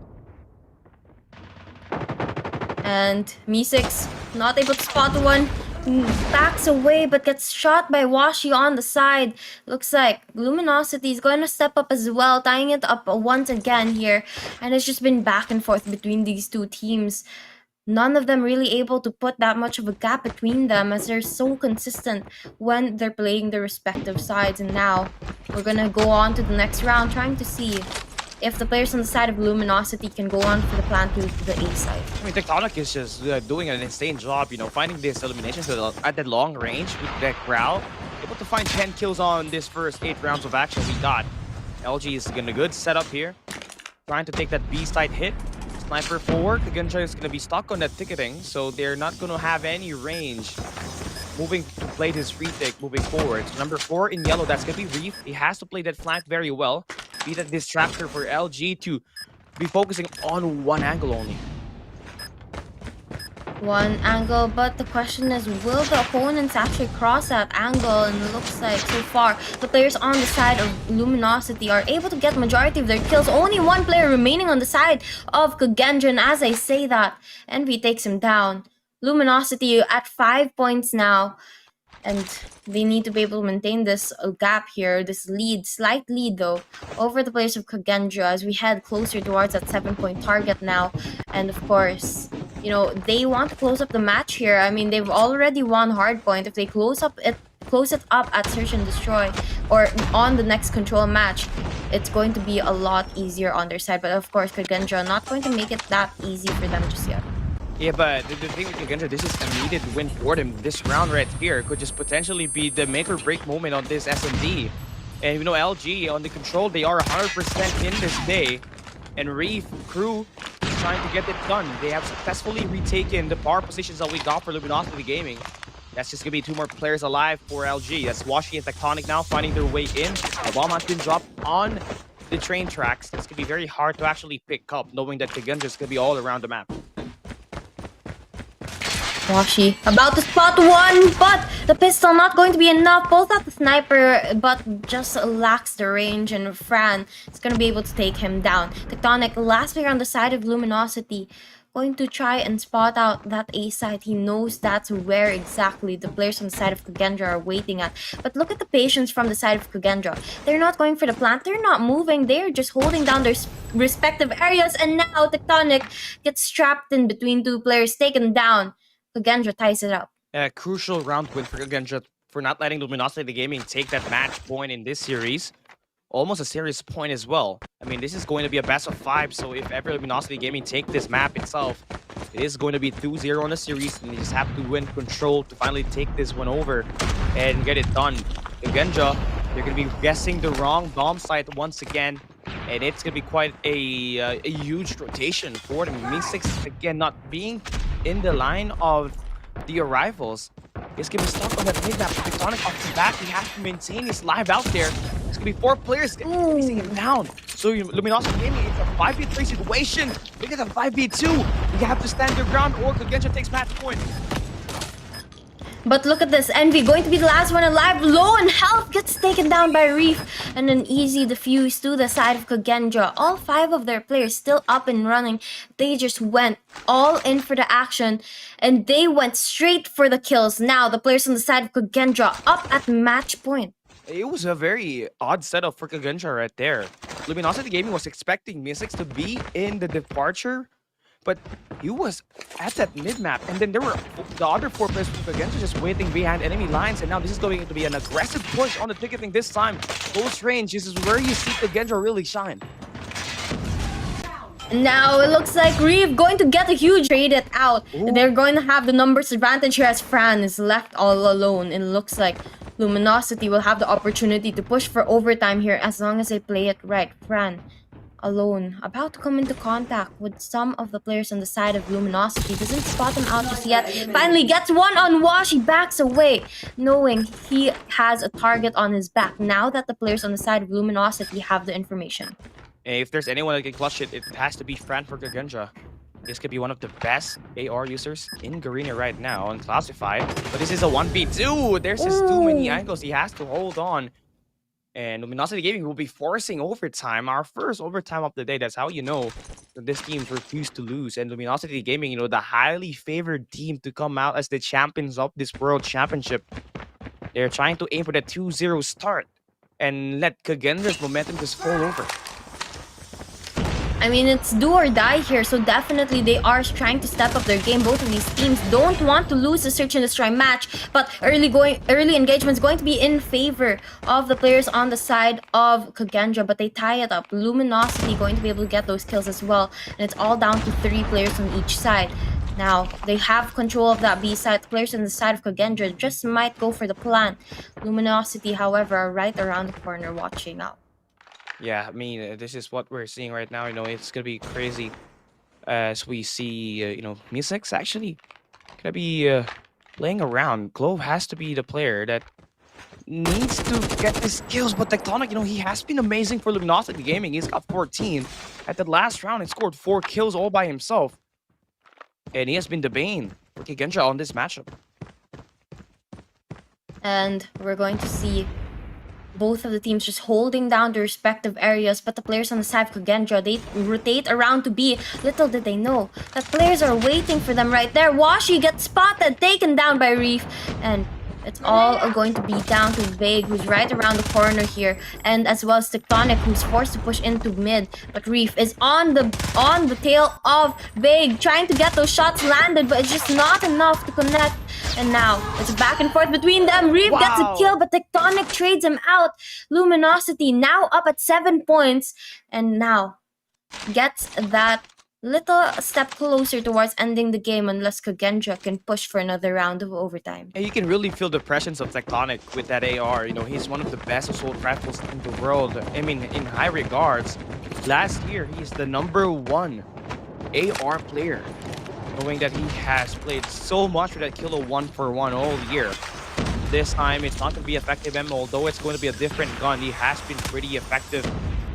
And Mi6 not able to spot the one. Backs away but gets shot by Washi on the side. Looks like Luminosity is going to step up as well, tying it up once again here. And it's just been back and forth between these two teams. None of them really able to put that much of a gap between them, as they're so consistent when they're playing their respective sides. And now we're going to go on to the next round, trying to see if the players on the side of Luminosity can go on for the plan to the A side. I mean, Tectonic is just doing an insane job, finding these eliminations at that long range with that Growl. Able to find 10 kills on this first 8 rounds of action we got. LG is getting a good setup here. Trying to take that B side hit. Sniper forward. Kagendra is going to be stuck on that ticketing, so they're not going to have any range moving to play this retake moving forward. So number 4 in yellow, that's going to be Reef. He has to play that flank very well. Be that distractor for LG to be focusing on one angle only. One angle, but the question is, will the opponents actually cross that angle? And it looks like so far the players on the side of Luminosity are able to get majority of their kills. Only one player remaining on the side of Kagendra, and as I say that, Envy takes him down. Luminosity at 5 points now, and they need to be able to maintain this gap here, this lead, slight lead though, over the players of Kagendra as we head closer towards that 7-point target now. And of course, they want to close up the match here. I mean, they've already won Hardpoint. If they close it up at Search and Destroy or on the next control match, it's going to be a lot easier on their side. But of course, Kagendra not going to make it that easy for them just yet. Yeah, but the thing with Kagendra, this is a needed win for them. This round right here could just potentially be the make or break moment on this SMD. And LG on the control, they are 100% in this day. And Reef crew is trying to get it done. They have successfully retaken the power positions that we got for Luminosity Gaming. That's just gonna be 2 more players alive for LG. That's Washi and Tectonic now finding their way in. The bomb has been dropped on the train tracks. It's gonna be very hard to actually pick up, knowing that Kagendra is gonna be all around the map. Washi about to spot one, but the pistol not going to be enough. Both at the sniper, but just lacks the range, and Fran is going to be able to take him down. Tectonic, last player on the side of Luminosity, going to try and spot out that A side. He knows that's where exactly the players on the side of Kagendra are waiting at. But look at the patience from the side of Kagendra. They're not going for the plant. They're not moving. They're just holding down their respective areas. And now Tectonic gets trapped in between 2 players, taken down. Kagendra ties it up. A crucial round win for Kagendra for not letting Luminosity Gaming take that match point in this series. Almost a serious point as well. I mean, this is going to be a best of 5, so if ever Luminosity Gaming take this map itself, it is going to be 2-0 on the series, and they just have to win control to finally take this one over and get it done. Kagendra, they're going to be guessing the wrong bomb site once again, and it's going to be quite a huge rotation for them. Mi6, again, not being in the line of the arrivals. He's going to be stuck on that mid-map. Tectonic off the back, he has to maintain his live out there. It's going to be 4 players facing him down. So Luminosity Gaming, it's a 5v3 situation. Look at the 5v2. You have to stand your ground or Kagendra takes match point. But look at this, Envy going to be the last one alive. Low in health, gets taken down by Reef. And an easy defuse to the side of Kagendra. All 5 of their players still up and running. They just went all in for the action. And they went straight for the kills. Now the players on the side of Kagendra up at match point. It was a very odd setup for Kagendra right there. Luminosity Gaming was expecting Mystics to be in the departure, but he was at that mid-map, and then there were the other 4 players from Kagendra just waiting behind enemy lines, and now this is going to be an aggressive push on the ticketing this time. Close range, this is where you see Kagendra really shine. Now it looks like Reeve going to get a huge traded out. Ooh. They're going to have the numbers advantage here as Fran is left all alone. It looks like Luminosity will have the opportunity to push for overtime here as long as they play it right. Fran alone, about to come into contact with some of the players on the side of Luminosity. Doesn't spot them out just yet. Finally gets one on Wash. He backs away, knowing he has a target on his back. Now that the players on the side of Luminosity have the information. And if there's anyone that can clutch it, it has to be Fran for Kagendra. This could be one of the best AR users in Garena right now, unclassified. But this is a 1v2. There's just too many angles. He has to hold on. And Luminosity Gaming will be forcing overtime. Our first overtime of the day. That's how you know that this team refused to lose. And Luminosity Gaming, you know, the highly favored team to come out as the champions of this World Championship. They're trying to aim for the 2-0 start and let Kagendra's momentum just fall over. I mean, it's do or die here, so definitely they are trying to step up their game. Both of these teams don't want to lose the search and destroy match, but early engagement is going to be in favor of the players on the side of Kagendra, but they tie it up. Luminosity going to be able to get those kills as well, and it's all down to 3 players on each side. Now, they have control of that B side. The players on the side of Kagendra just might go for the plant. Luminosity, however, are right around the corner watching out. Yeah, I mean, this is what we're seeing right now. You know, it's gonna be crazy as we see, you know, Mystics actually gonna be playing around. Glove has to be the player that needs to get his kills, but Tectonic, you know, he has been amazing for Luminosity Gaming. He's got 14. At the last round, he scored 4 kills all by himself. And he has been the bane for Kagendra on this matchup. And we're going to see both of the teams just holding down their respective areas, but the players on the side of Kagendra, they rotate around to B. Little did they know that players are waiting for them right there. Washi gets spotted, taken down by Reef, and it's all going to be down to Vague, who's right around the corner here, and as well as Tectonic, who's forced to push into mid. But Reef is on the tail of Vague, trying to get those shots landed, but it's just not enough to connect. And now it's back and forth between them. Reef gets a kill, but Tectonic trades him out. Luminosity now up at 7 points, and now gets that little step closer towards ending the game unless Kagendra can push for another round of overtime. And you can really feel the presence of Tectonic with that AR. You know, he's one of the best assault rifles in the world. I mean, in high regards. Last year, he's the #1 AR player. Knowing that he has played so much for that kilo 1-for-1 all year. This time, it's not going to be effective ammo, although it's going to be a different gun. He has been pretty effective,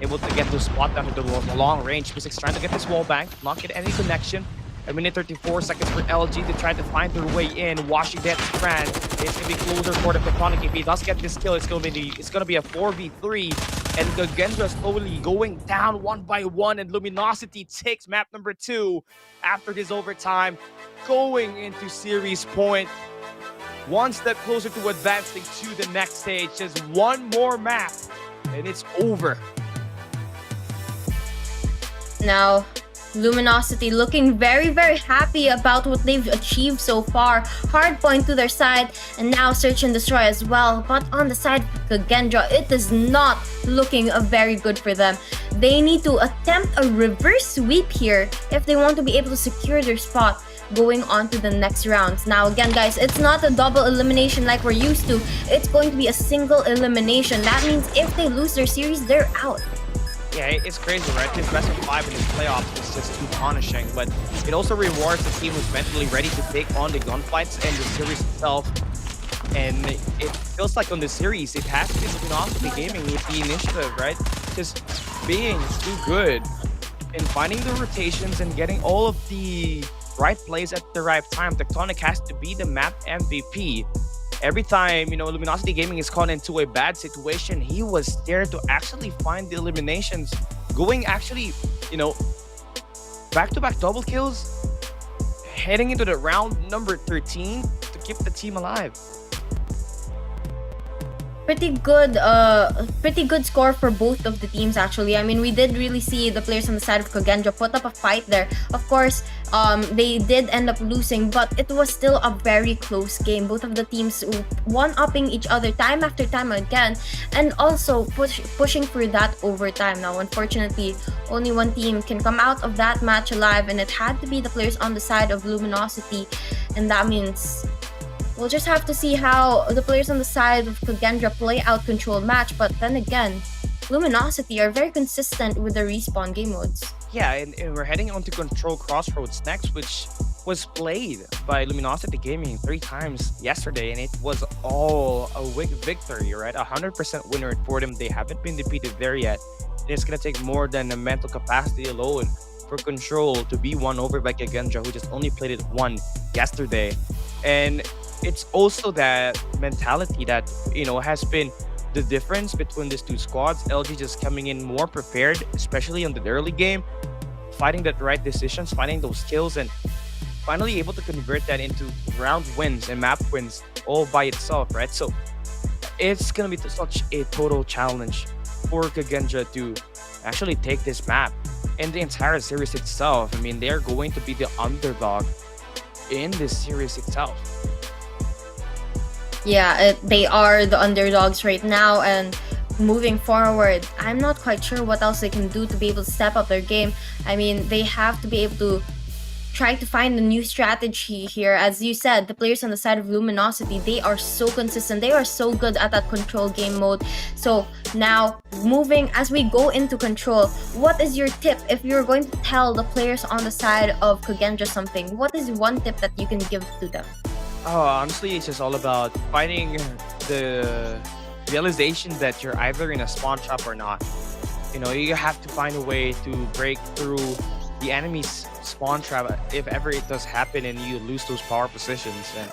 able to get those spot down to the long range. Mystics trying to get this wall bank, not get any connection. A minute 34 seconds for LG to try to find their way in. Washing that Fran. It's gonna be closer for the Tectonic. If he does get this kill, it's gonna be a 4v3. And Kagendra slowly going down one by one, and Luminosity takes map number 2 after this overtime, going into series point. One step closer to advancing to the next stage. Just one more map, and it's over. Now, Luminosity looking very, very happy about what they've achieved so far. Hardpoint to their side, and now Search and Destroy as well. But on the side of Kagendra, it is not looking very good for them. They need to attempt a reverse sweep here if they want to be able to secure their spot going on to the next rounds. Now again, guys, it's not a double elimination like we're used to. It's going to be a single elimination. That means if they lose their series, they're out. Yeah, it's crazy, right? This best of 5 in this playoffs is just too punishing, but it also rewards the team who's mentally ready to take on the gunfights and the series itself. And it feels like on the series, it has been Luminosity Gaming with the initiative, right? Just being too good in finding the rotations and getting all of the right plays at the right time. Tectonic has to be the map MVP. Every time, Luminosity Gaming is caught into a bad situation, he was there to actually find the eliminations, going actually, back-to-back double kills, heading into the round number 13 to keep the team alive. Pretty good score for both of the teams actually. I mean, we did really see the players on the side of Kagendra put up a fight there. Of course, they did end up losing, but it was still a very close game. Both of the teams one-upping each other time after time again, and also pushing through that overtime. Now, unfortunately, only one team can come out of that match alive, and it had to be the players on the side of Luminosity, and that means we'll just have to see how the players on the side of Kagendra play out Control match, but then again, Luminosity are very consistent with the respawn game modes. Yeah, and we're heading on to Control Crossroads next, which was played by Luminosity Gaming 3 times yesterday, and it was all a victory, right? 100% winner for them. They haven't been defeated there yet. And it's going to take more than a mental capacity alone for Control to be won over by Kagendra, who just only played it one yesterday. And it's also that mentality that, has been the difference between these two squads. LG just coming in more prepared, especially on the early game, fighting that right decisions, finding those kills, and finally able to convert that into round wins and map wins all by itself, right? So it's going to be such a total challenge for Kagendra to actually take this map and the entire series itself. I mean, they're going to be the underdog in this series itself. Yeah, they are the underdogs right now, and moving forward, I'm not quite sure what else they can do to be able to step up their game. I mean, they have to be able to try to find a new strategy here. As you said, the players on the side of Luminosity, they are so consistent. They are so good at that control game mode. So now, moving as we go into Control, what is your tip if you're going to tell the players on the side of Kagendra something? What is one tip that you can give to them? Oh, honestly, it's just all about finding the realization that you're either in a spawn trap or not. You have to find a way to break through the enemy's spawn trap if ever it does happen and you lose those power positions. And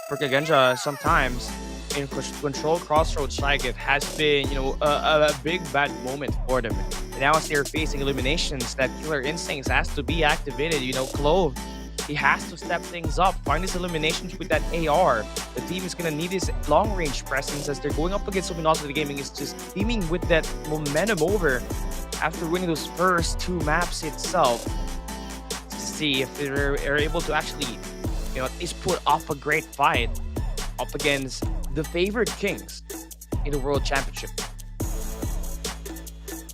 for Kagendra, sometimes in Control Crossroads Strike, it has been, a big bad moment for them. And now as they're facing eliminations, that killer instincts has to be activated. Clove, he has to step things up, find his eliminations with that AR. The team is going to need his long-range presence as they're going up against Luminosity Gaming is just teaming with that momentum over after winning those first 2 maps itself, to see if they're able to actually, at least put off a great fight up against the favored kings in the World Championship.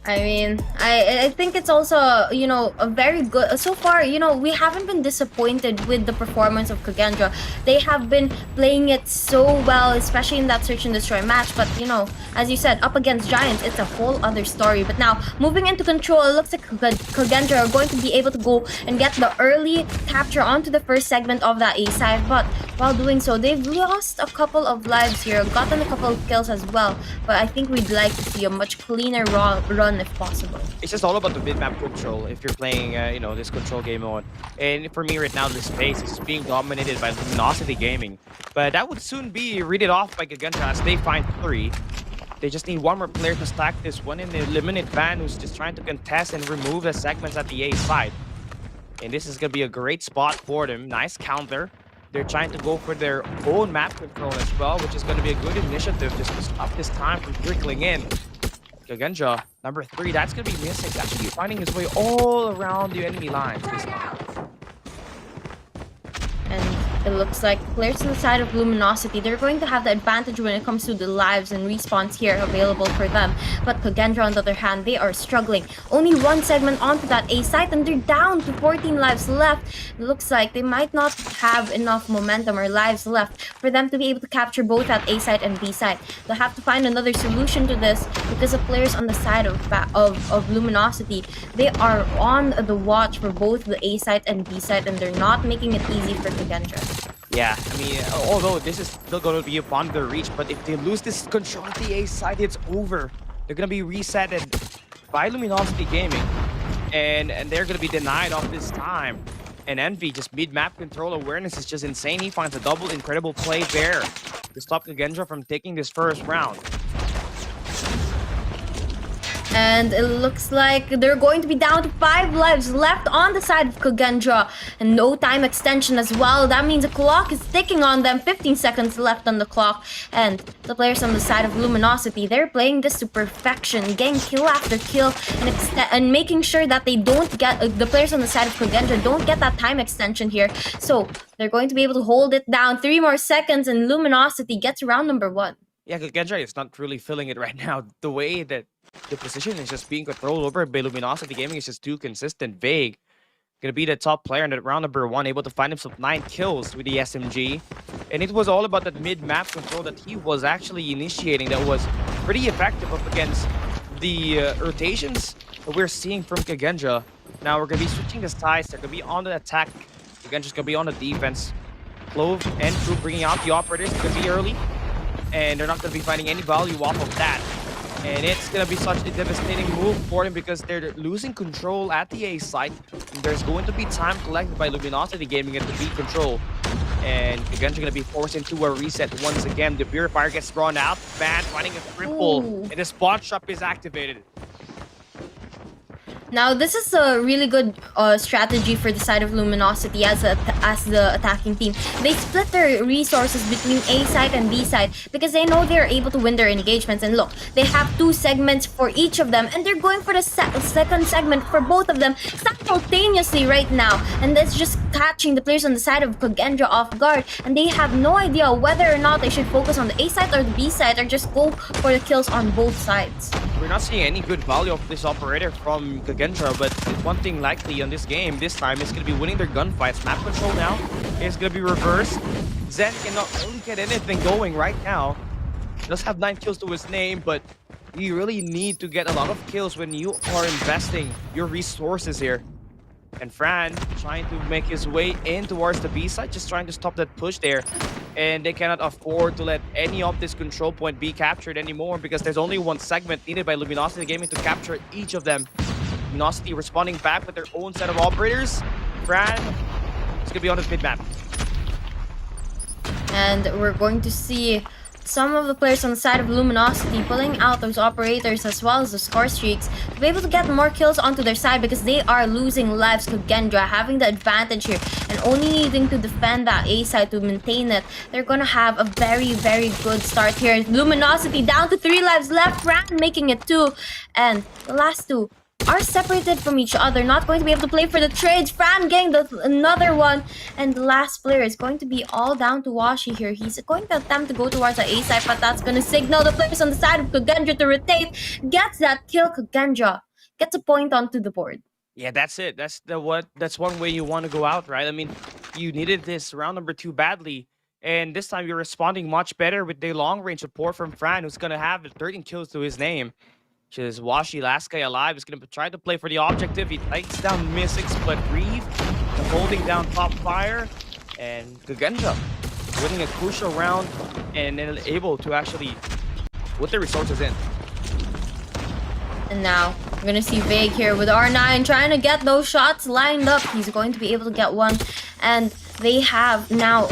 I mean, I think it's also, a very good... So far, we haven't been disappointed with the performance of Kagendra. They have been playing it so well, especially in that Search and Destroy match. But, as you said, up against Giants, it's a whole other story. But now, moving into Control, it looks like Kagendra are going to be able to go and get the early capture onto the first segment of that A side. But while doing so, they've lost a couple of lives here, gotten a couple of kills as well. But I think we'd like to see a much cleaner run if possible. It's just all about the mid-map control if you're playing, this control game mode. And for me right now, this space is being dominated by Luminosity Gaming. But that would soon be readed off by Kagendra as they find 3. They just need one more player to stack this one in the eliminate Van, who's just trying to contest and remove the segments at the A side. And this is going to be a great spot for them. Nice counter. They're trying to go for their own map control as well, which is going to be a good initiative just to stop this time from trickling in. Kagendra, number 3, that's going to be missing. He's actually finding his way all around the enemy lines this time. And it looks like players on the side of Luminosity, they're going to have the advantage when it comes to the lives and respawns here available for them. But Kagendra, on the other hand, they are struggling. Only 1 segment onto that A site, and they're down to 14 lives left. It looks like they might not have enough momentum or lives left for them to be able to capture both at A site and B site. They'll have to find another solution to this because the players on the side of Luminosity, they are on the watch for both the A site and B site, and they're not making it easy for Kagendra. Yeah, I mean, although this is still going to be upon their reach, but if they lose this control at the A side, it's over. They're going to be reset, and by Luminosity Gaming. And they're going to be denied off this time. And Envy, just mid-map control awareness is just insane. He finds a double incredible play there to stop Kagendra from taking this first round. And it looks like they're going to be down to 5 lives left on the side of Kagendra. And no time extension as well. That means the clock is ticking on them. 15 seconds left on the clock. And the players on the side of Luminosity, they're playing this to perfection. Getting kill after kill. And making sure that they don't get... the players on the side of Kagendra don't get that time extension here. So they're going to be able to hold it down. 3 more seconds and Luminosity gets round number 1. Yeah, Kagendra is not really feeling it right now. The way that the position is just being controlled over by Luminosity Gaming is just too consistent. Vague gonna be the top player in that round number 1, able to find himself 9 kills with the SMG. And it was all about that mid-map control that he was actually initiating that was pretty effective up against the rotations that we're seeing from Kagendra. Now we're gonna be switching the sides. They're gonna be on the attack. Kagendra's gonna be on the defense. Clove and Crew bringing out the operators. It's gonna be early. And they're not going to be finding any value off of that. And it's going to be such a devastating move for them because they're losing control at the A site. There's going to be time collected by Luminosity Gaming at the B control. And Kagendra going to be forced into a reset once again. The Purifier gets drawn out. Man finding a triple. Ooh. And the spot shop is activated. Now, this is a really good strategy for the side of Luminosity as the attacking team. They split their resources between A side and B side because they know they're able to win their engagements. And look, they have 2 segments for each of them, and they're going for the second segment for both of them simultaneously right now. And that's just catching the players on the side of Kagendra off guard, and they have no idea whether or not they should focus on the A side or the B side or just go for the kills on both sides. We're not seeing any good value of this operator from Kagendra, but one thing likely on this game this time is going to be winning their gunfights. Map control now is going to be reversed. Zen cannot really get anything going right now. He does have 9 kills to his name, but you really need to get a lot of kills when you are investing your resources here. And Fran trying to make his way in towards the B side, just trying to stop that push there. And they cannot afford to let any of this control point be captured anymore because there's only 1 segment needed by Luminosity Gaming to capture each of them. Luminosity responding back with their own set of operators. Fran is going to be on the mid-map. And we're going to see some of the players on the side of Luminosity pulling out those operators as well as the score streaks to be able to get more kills onto their side because they are losing lives to Kagendra, having the advantage here and only needing to defend that A side to maintain it. They're gonna have a very, very good start here. Luminosity down to 3 lives left, Fran making it 2, and the last 2 are separated from each other, not going to be able to play for the trades. Fran getting another one, and the last player is going to be all down to Washi here. He's going to attempt to go towards the A side, but that's going to signal the players on the side of Kagendra to rotate. Gets that kill. Kagendra gets a point onto the board. Yeah, that's it. That's one way you want to go out, right? I mean, you needed this round number 2 badly. And this time you're responding much better with the long range support from Fran, who's going to have 13 kills to his name. Which is Washi, last guy alive, is going to try to play for the objective. He takes down Mystic, Split Reeve, holding down top fire, and Kagendra winning a crucial round and then able to actually put the resources in. And now we're going to see Vague here with R9 trying to get those shots lined up. He's going to be able to get one, and they have now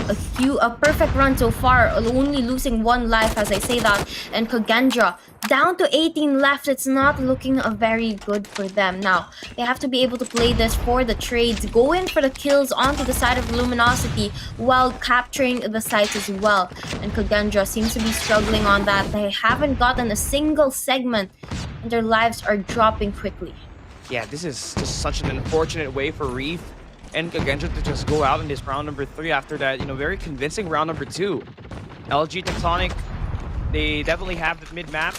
a perfect run so far, only losing 1 life as I say that. And Kagendra down to 18 left. It's not looking very good for them. Now, they have to be able to play this for the trades, go in for the kills onto the side of Luminosity while capturing the sites as well. And Kagendra seems to be struggling on that. They haven't gotten a single segment, and their lives are dropping quickly. Yeah, this is just such an unfortunate way for Reef and Kagendra to just go out in this round number 3 after that, very convincing round number 2. LG Tectonic, they definitely have the mid-map.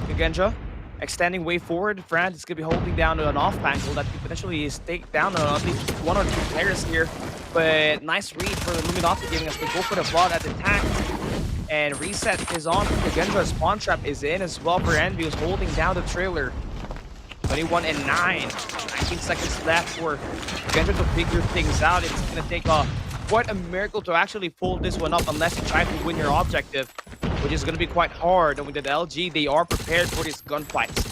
Kagendra extending way forward. Fran is going to be holding down an off-angle that could potentially take down at least 1 or 2 players here. But nice read for the Luminosity giving us to go for the blood at the attack. And reset is on for Kagendra. Spawn trap is in as well for Envy, who's holding down the trailer. 21 and 9. 19 seconds left for Kagendra to figure things out. It's going to take quite a miracle to actually fold this one up unless you try to win your objective, which is going to be quite hard. And with the LG, they are prepared for these gunfights.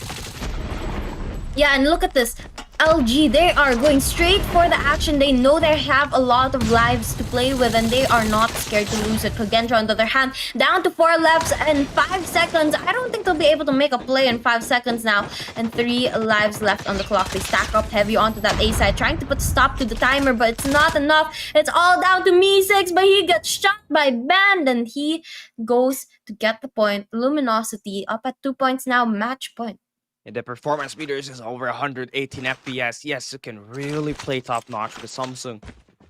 Yeah, and look at this. LG, they are going straight for the action. They know they have a lot of lives to play with, and they are not scared to lose it. Kagendra, on the other hand, down to 4 lives and 5 seconds. I don't think they'll be able to make a play in 5 seconds now. And 3 lives left on the clock. They stack up heavy onto that A side, trying to put a stop to the timer, but it's not enough. It's all down to Me6, but he gets shot by Band, and he goes to get the point. Luminosity up at 2 points now, match point. And the performance meters is over 118 FPS. Yes, you can really play top notch with the Samsung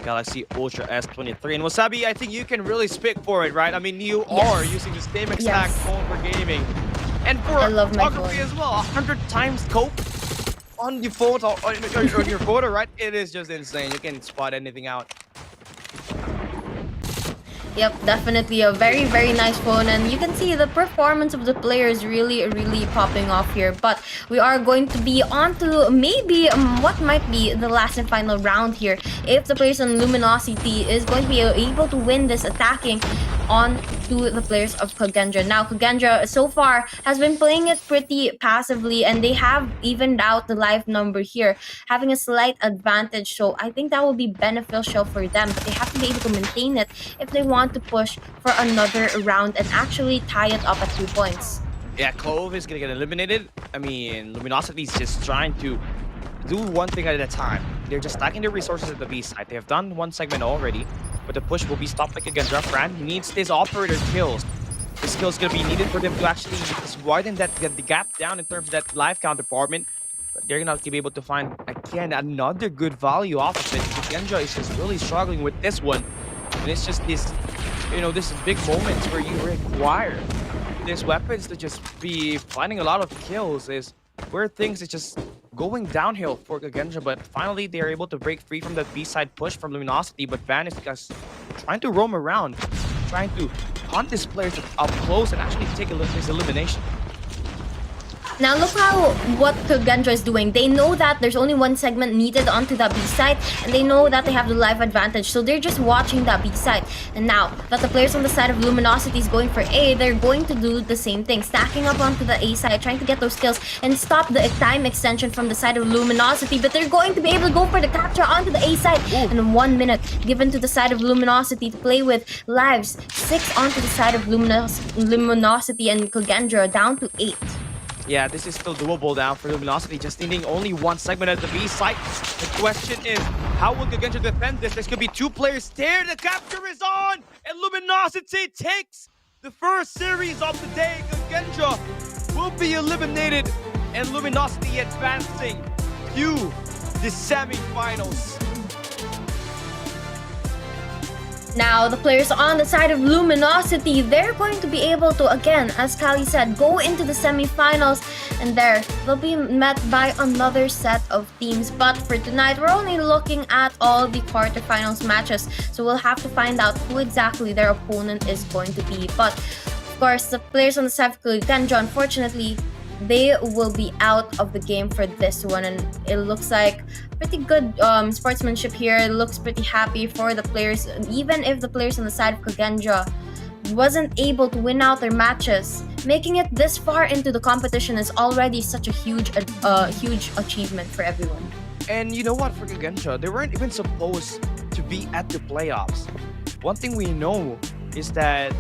Galaxy Ultra S23. And Wasabi, I think you can really speak for it, right? I mean, you are using the same exact phone for gaming. And for I love my photography phone. as well, 100 times scope on the photo, on your photo, right? It is just insane. You can spot anything out. Yep, definitely a very, very nice phone, and you can see the performance of the players really, really popping off here. But we are going to be on to maybe what might be the last and final round here. If the players on Luminosity is going to be able to win this attacking on to the players of Kagendra. Now, Kagendra so far has been playing it pretty passively, and they have evened out the life number here, having a slight advantage. So I think that will be beneficial for them, but they have to be able to maintain it if they want to push for another round and actually tie it up at 2 points. Yeah, Cove is gonna get eliminated. I mean, Luminosity is just trying to do one thing at a time. They're just stacking their resources at the B side. They have done one segment already, but the push will be stopped by Kagendra. Fran needs his operator kills. This kill is gonna be needed for them to actually just widen that, get the gap down in terms of that life count department. But they're not gonna be able to find again another good value off of it. Kagendra is just really struggling with this one. And it's just this, this big moments where you require these weapons to just be finding a lot of kills is where things is just going downhill for Kagendra. But finally, they are able to break free from that B-side push from Luminosity. But Van is just trying to roam around, trying to hunt this player up close and actually take his elimination. Now look what Kagendra is doing. They know that there's only one segment needed onto that B side, and they know that they have the life advantage, so they're just watching that B side. And now that the players on the side of Luminosity is going for A, they're going to do the same thing, stacking up onto the A side, trying to get those kills and stop the time extension from the side of Luminosity. But they're going to be able to go for the capture onto the A side. Ooh. And 1 minute given to the side of Luminosity to play with. Lives 6 onto the side of Luminosity, and Kagendra down to 8. Yeah, this is still doable now for Luminosity, just needing only one segment at the B site. The question is, how will Kagendra defend this? There's going to be 2 players there. The capture is on, and Luminosity takes the first series of the day. Kagendra will be eliminated, and Luminosity advancing to the semifinals. Now, the players on the side of Luminosity, they're going to be able to, again, as Cali said, go into the semifinals, and there, they'll be met by another set of teams. But for tonight, we're only looking at all the quarterfinals matches, so we'll have to find out who exactly their opponent is going to be. But, of course, the players on the side of Kagendra, unfortunately, they will be out of the game for this one, and it looks like pretty good sportsmanship here. It looks pretty happy for the players, even if the players on the side of Kagendra wasn't able to win out their matches. Making it this far into the competition is already such a huge achievement for everyone. And you know what, for Kagendra, they weren't even supposed to be at the playoffs. One thing we know is that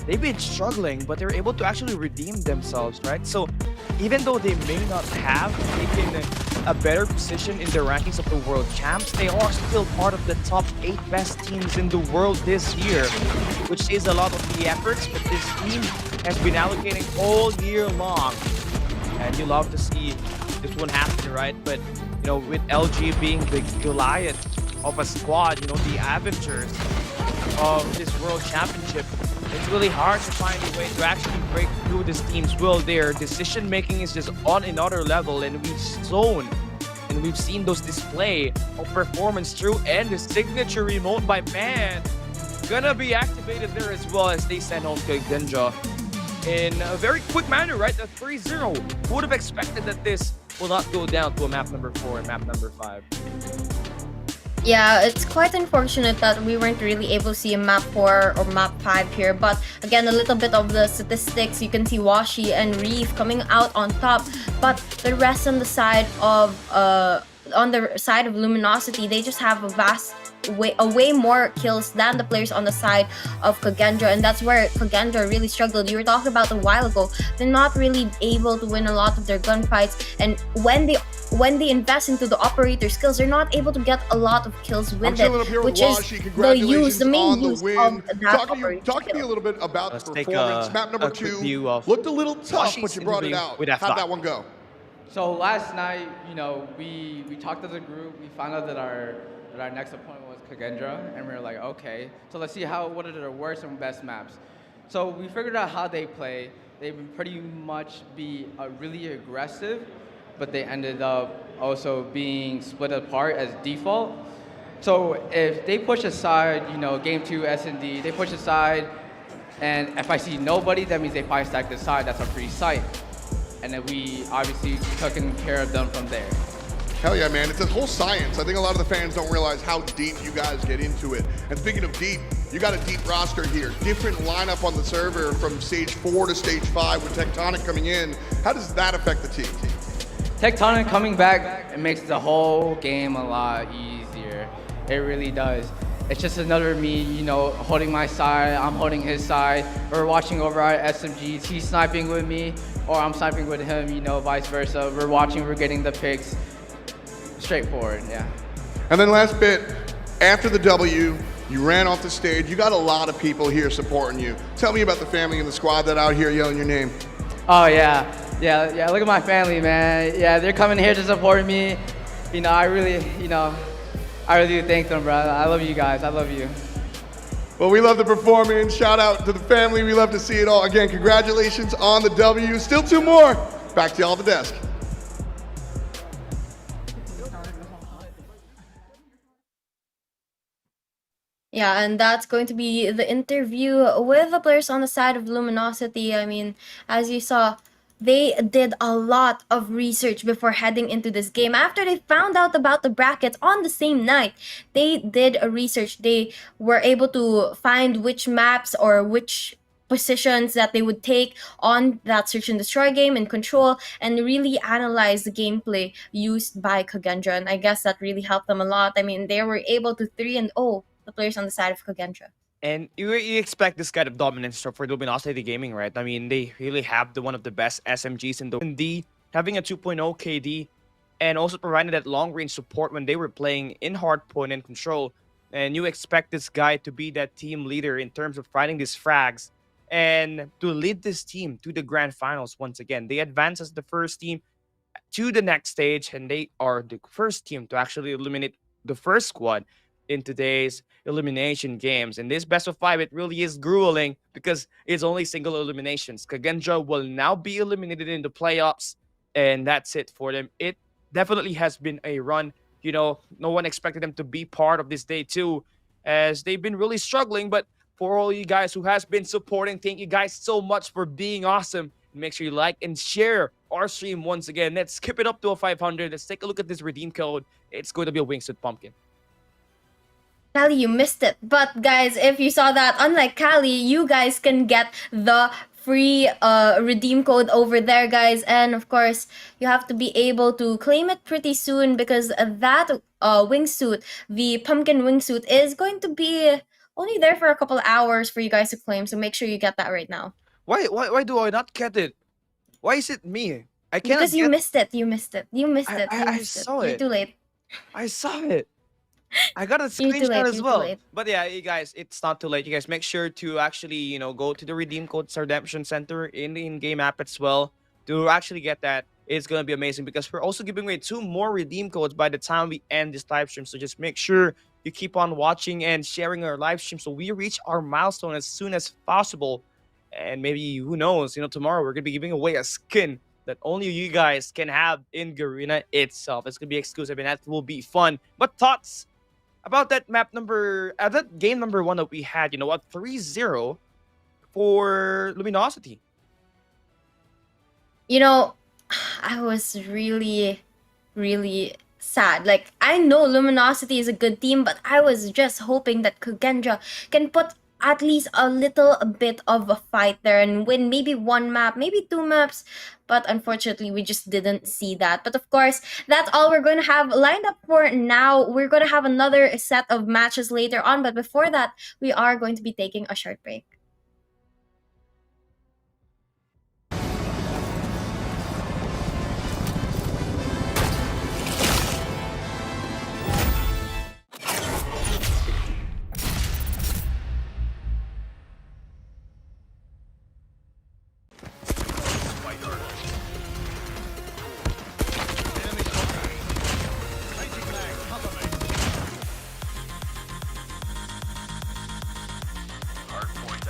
they've been struggling, but they're able to actually redeem themselves, right? So even though they may not have taken a better position in the rankings of the world champs, they are still part of the top 8 best teams in the world this year, which is a lot of the efforts that this team has been allocating all year long. And you love to see this one happen, right? But with LG being the Goliath of a squad, the Avengers of this world championship, it's really hard to find a way to actually break through this team's will. Their decision making is just on another level, and we've seen those display of performance through, and the signature remote by Man gonna be activated there as well as they send home Kagendra in a very quick manner, right? A 3-0. Who would have expected that this will not go down to a map number 4 and map number 5? Yeah, it's quite unfortunate that we weren't really able to see a map 4 or map 5 here. But again, a little bit of the statistics. You can see Washi and Reef coming out on top. But the rest on the side of Luminosity, they just have a way more kills than the players on the side of Kagendra, and that's where Kagendra really struggled. You were talking about a while ago. They're not really able to win a lot of their gunfights, and when they invest into the operator skills, they're not able to get a lot of kills I'm with chilling it, up here with which is Washi. the Congratulations main on the use win. of that operator Talk to me a skill. little bit about Let's the take performance. Map number a quick 2 view of looked a little tough, but Washi's you brought it interview out. with How'd F-Dot. that one go? So last night, you know, we talked as a group. We found out that our next opponent was Kagendra, and we were like, okay, so let's see what are their worst and best maps. So we figured out how they play. They would pretty much be really aggressive, but they ended up also being split apart as default. So if they push aside, you know, game 2 S&D, they push aside, and if I see nobody, that means they 5-stack this side. That's a free site. And then we obviously taking care of them from there. Hell yeah, man. It's a whole science. I think a lot of the fans don't realize how deep you guys get into it. And speaking of deep, you got a deep roster here. Different lineup on the server from stage 4 to stage 5 with Tectonic coming in. How does that affect the team? Tectonic coming back, it makes the whole game a lot easier. It really does. It's just another me, you know, holding my side, I'm holding his side. We're watching over our SMGs. He's sniping with me, or I'm sniping with him, you know, vice versa. We're watching, we're getting the picks. Straightforward, yeah. And then last bit, after the W, you ran off the stage. You got a lot of people here supporting you. Tell me about the family and the squad that out here yelling your name. Oh yeah, look at my family, man. Yeah, they're coming here to support me. You know, I really do thank them, bro. I love you guys, I love you. Well, we love the performance. Shout out to the family. We love to see it all. Again, congratulations on the W. Still 2 more. Back to y'all at the desk. Yeah, and that's going to be the interview with the players on the side of Luminosity. I mean, as you saw, they did a lot of research before heading into this game. After they found out about the brackets on the same night, they did a research. They were able to find which maps or which positions that they would take on that search and destroy game and control, and really analyze the gameplay used by Kagendra. And I guess that really helped them a lot. I mean, they were able to 3-0 the players on the side of Kagendra. And you expect this kind of dominance for Luminosity Gaming, right? I mean, they really have one of the best SMGs in the D, having a 2.0 KD, and also providing that long-range support when they were playing in Hardpoint and Control. And you expect this guy to be that team leader in terms of finding these frags and to lead this team to the grand finals once again. They advance as the first team to the next stage, and they are the first team to actually eliminate the first squad in today's elimination games. In this best of 5, it really is grueling because it's only single eliminations. Kagendra will now be eliminated in the playoffs, and that's it for them. It definitely has been a run. You know, no one expected them to be part of this day 2, as they've been really struggling. But for all you guys who has been supporting, thank you guys so much for being awesome. Make sure you like and share our stream once again. Let's skip it up to a 500. Let's take a look at this redeem code. It's going to be a wingsuit pumpkin. Cali, you missed it. But guys, if you saw that, unlike Cali, you guys can get the free redeem code over there, guys. And of course, you have to be able to claim it pretty soon, because that wingsuit, the pumpkin wingsuit, is going to be only there for a couple hours for you guys to claim. So make sure you get that right now. Why do I not get it? Why is it me? I cannot Because you get missed it. You missed it. You missed it. You I missed it. saw You're it. too late. I saw it. I got a You're too screenshot late. as You're too well. late. But yeah, you guys, it's not too late. You guys make sure to actually, go to the Redeem Codes Redemption Center in the in-game app as well to actually get that. It's gonna be amazing because we're also giving away 2 more redeem codes by the time we end this live stream. So just make sure you keep on watching and sharing our live stream so we reach our milestone as soon as possible. And maybe who knows, tomorrow we're gonna be giving away a skin that only you guys can have in Garena itself. It's gonna be exclusive and that will be fun. But thoughts about that that game number 1 that we had, 3-0 for Luminosity. You know, I was really, really sad. Like, I know Luminosity is a good team, but I was just hoping that Kagendra can put at least a little bit of a fight there and win maybe one map, maybe two maps. But unfortunately, we just didn't see that. But of course, that's all we're going to have lined up for now. We're going to have another set of matches later on. But before that, we are going to be taking a short break. Hardpoint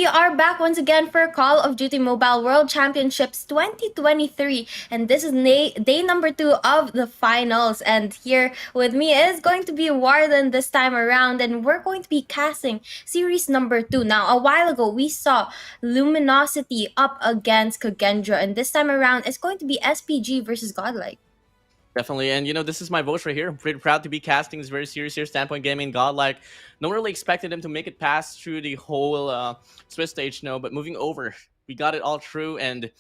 are back once again for Call of Duty Mobile World Championships 2023, and this is day number 2 of the finals. And here with me is going to be Warden this time around, and we're going to be casting series number 2. Now, a while ago, we saw Luminosity up against Kagendra, and this time around, it's going to be SPG versus Godlike. Definitely, and this is my vote right here. I'm pretty proud to be casting this very serious here. Standpoint Gaming, Godlike. No one really expected him to make it past through the whole Swiss stage, but moving over, we got it all true, and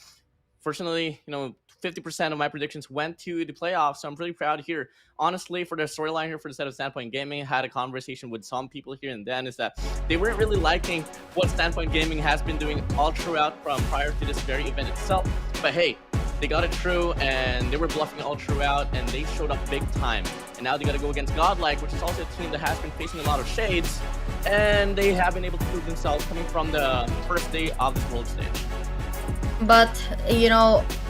fortunately, 50% of my predictions went to the playoffs, so I'm pretty proud here. Honestly, for the storyline here for the set of Standpoint Gaming, I had a conversation with some people here and then, is that they weren't really liking what Standpoint Gaming has been doing all throughout from prior to this very event itself, but hey, they got it true, and they were bluffing all throughout, and they showed up big time. And now they got to go against Godlike, which is also a team that has been facing a lot of shades, and they have been able to prove themselves coming from the first day of this world stage. But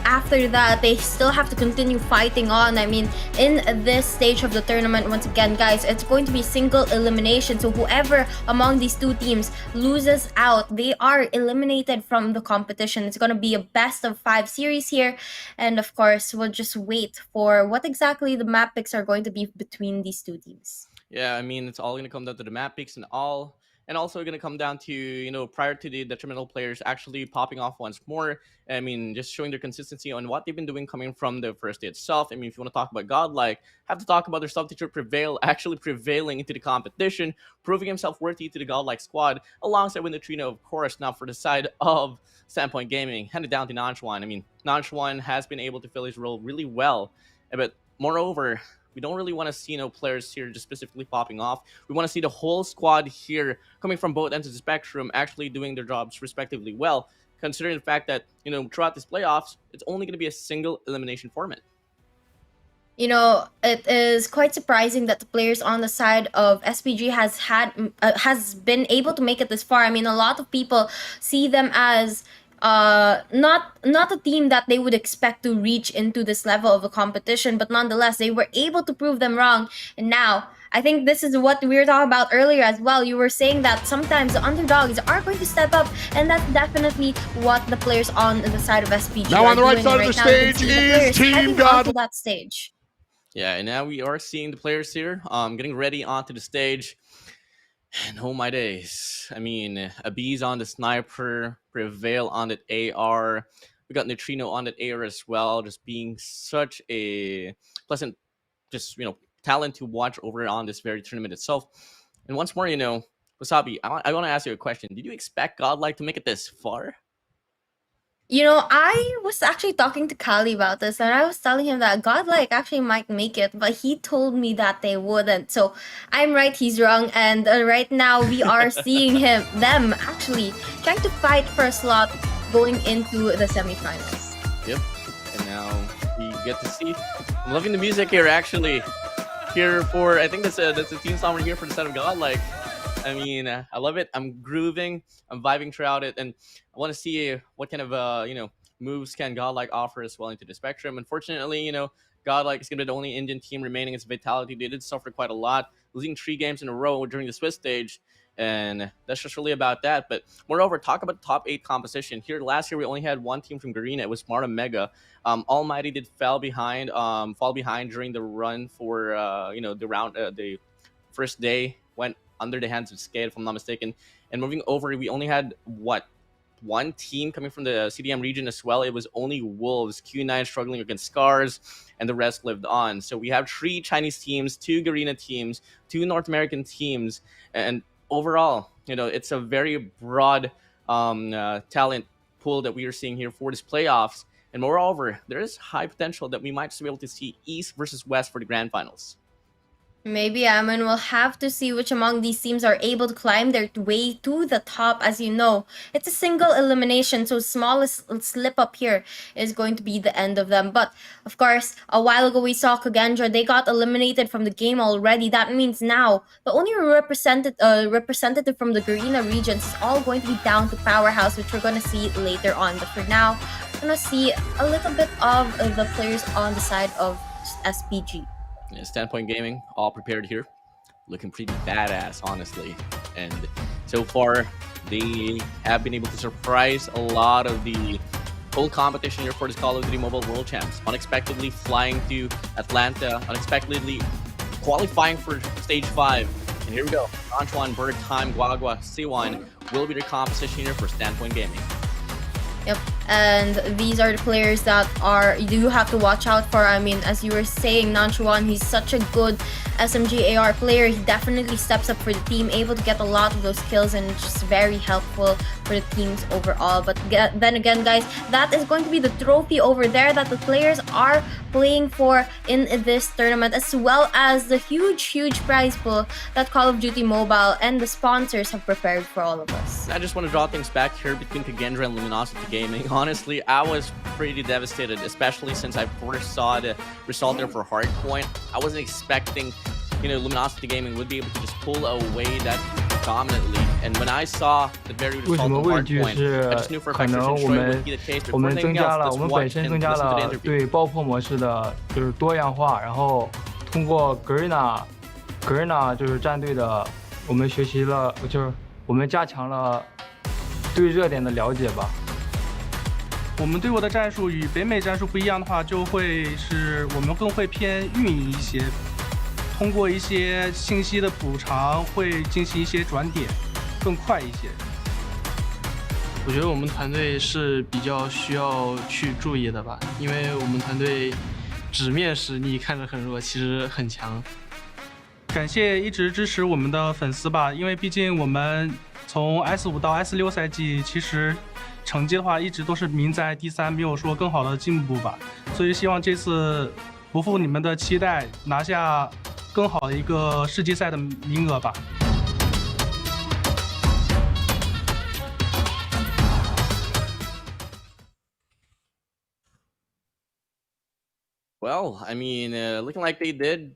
after that, they still have to continue fighting on. I mean, in this stage of the tournament, once again, guys, it's going to be single elimination. So whoever among these two teams loses out, they are eliminated from the competition. It's going to be a best of 5 series here, and of course, we'll just wait for what exactly the map picks are going to be between these two teams. Yeah, I mean, it's all going to come down to the map picks and all. And also going to come down to, prior to the detrimental players actually popping off once more. I mean, just showing their consistency on what they've been doing coming from the first day itself. I mean, if you want to talk about Godlike, have to talk about their substitute actually prevailing into the competition, proving himself worthy to the Godlike squad, alongside with Neutrino, of course. Now for the side of Standpoint Gaming, handed down to Nanchuan. I mean, Nanchuan has been able to fill his role really well, but moreover, we don't really want to see players here just specifically popping off. We want to see the whole squad here coming from both ends of the spectrum actually doing their jobs respectively well, considering the fact that, throughout this playoffs, it's only going to be a single elimination format. It is quite surprising that the players on the side of SPG has been able to make it this far. I mean, a lot of people see them as not a team that they would expect to reach into this level of a competition, but nonetheless they were able to prove them wrong. And now I think this is what we were talking about earlier as well. You were saying that sometimes the underdogs are going to step up, and that's definitely what the players on the side of SPG now are on the right doing side of the stage is Team God. That stage. Yeah, and now we are seeing the players here getting ready onto the stage. And oh my days. I mean, ablaze on the sniper, prevail on that AR. We got Neutrino on that AR as well, just being such a pleasant, talent to watch over on this very tournament itself. And once more, Wasabi, I want to ask you a question. Did you expect Godlike to make it this far? I was actually talking to Cali about this, and I was telling him that Godlike actually might make it, but he told me that they wouldn't. So I'm right, he's wrong, and right now we are seeing them actually trying to fight for a slot going into the semifinals. Yep, and now we get to see. I'm loving the music here, actually. Here for, I think that's a theme song right here for the set of Godlike. I mean, I love it. I'm grooving. I'm vibing throughout it. And I want to see what kind of, moves can Godlike offer as well into the spectrum. Unfortunately, Godlike is going to be the only Indian team remaining. Its Vitality, they did suffer quite a lot, losing 3 games in a row during the Swiss stage. And that's just really about that. But moreover, talk about the top 8 composition. Here, last year, we only had one team from Garena. It was Smart and Mega. Almighty did fall behind during the run for, the first day. Went under the hands of Skate, if I'm not mistaken. And moving over, we only had, one team coming from the CDM region as well. It was only Wolves, Q9 struggling against Scars, and the rest lived on. So we have 3 Chinese teams, 2 Garena teams, 2 North American teams, and overall, it's a very broad talent pool that we are seeing here for this playoffs. And moreover, there is high potential that we might just be able to see East versus West for the grand finals. Maybe, Ammon, we'll have to see which among these teams are able to climb their way to the top. As you know, it's a single elimination, so smallest slip up here is going to be the end of them. But, of course, a while ago we saw Kagendra. They got eliminated from the game already. That means now the only representative from the Garena regions is all going to be down to Powerhouse, which we're going to see later on. But for now, we're going to see a little bit of the players on the side of SPG. Yeah, Standpoint Gaming, all prepared here. Looking pretty badass, honestly. And so far, They have been able to surprise a lot of the whole competition here for this Call of Duty Mobile World Champs. Unexpectedly flying to Atlanta, unexpectedly qualifying for Stage 5. And here we go. Antoine, Bird Time, Guagua, C1 will be the composition here for Standpoint Gaming. Yep, and these are the players that you have to watch out for. I mean, as you were saying, Nanchuan, he's such a good SMG AR player. He definitely steps up for the team, able to get a lot of those kills, and just very helpful for the teams overall. But then again, guys, that is going to be the trophy over there that the players are playing for in this tournament, as well as the huge prize pool that Call of Duty Mobile and the sponsors have prepared for all of us. I just want to draw things back here between Kagendra and Luminosity Gaming. Honestly, I was pretty devastated, especially since I first saw the result there for Hardpoint. I wasn't expecting, Luminosity Gaming would be able to just pull away that dominantly. And when I saw the very result of Hardpoint, I just knew for a fact Destroy would be the case. But 我 for 们 anything 增加 else, 了， let's 我们 watch 本身 and 增加 listen to the 了 interview. 对爆破模式的就是多样化，然后通过 Garena 就是战队的，我们学习了，就是我们加强了对热点的了解吧。我们队伍的战术与北美战术不一样的话，就会是我们更会偏运营一些，通过一些信息的补偿，会进行一些转点，更快一些。我觉得我们团队是比较需要去注意的吧，因为我们团队纸面实力看着很弱，其实很强。感谢一直支持我们的粉丝吧，因为毕竟我们从 S5 到 S6赛季，其实成绩的话一直都是名在第3，没有说更好的进步吧，所以希望这次不负你们的期待，拿下更好的一个世纪赛的名额吧。Well, I mean, looking like they did,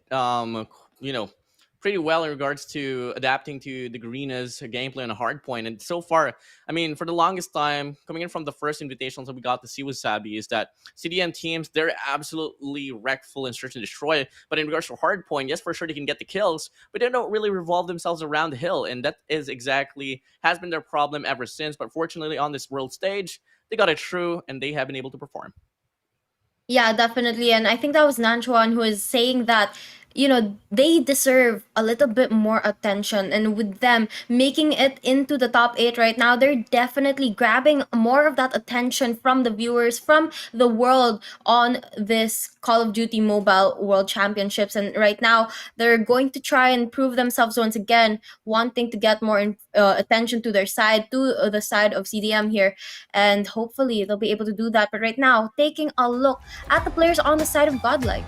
pretty well in regards to adapting to the Garena's gameplay on a Hardpoint. And so far, I mean, for the longest time, coming in from the first invitations that we got to see with Sabi, is that CDM teams, they're absolutely wreckful and search and destroy. But in regards to Hardpoint, yes, for sure they can get the kills, but they don't really revolve themselves around the hill. And that has been their problem ever since. But fortunately, on this world stage, they got it through and they have been able to perform. Yeah, definitely. And I think that was Nanchuan who is saying that, they deserve a little bit more attention. And with them making it into the top 8 right now, they're definitely grabbing more of that attention from the viewers, from the world on this Call of Duty Mobile World Championships. And right now, they're going to try and prove themselves once again, wanting to get more attention to their side, to the side of CDM here. And hopefully, they'll be able to do that. But right now, taking a look at the players on the side of Godlike.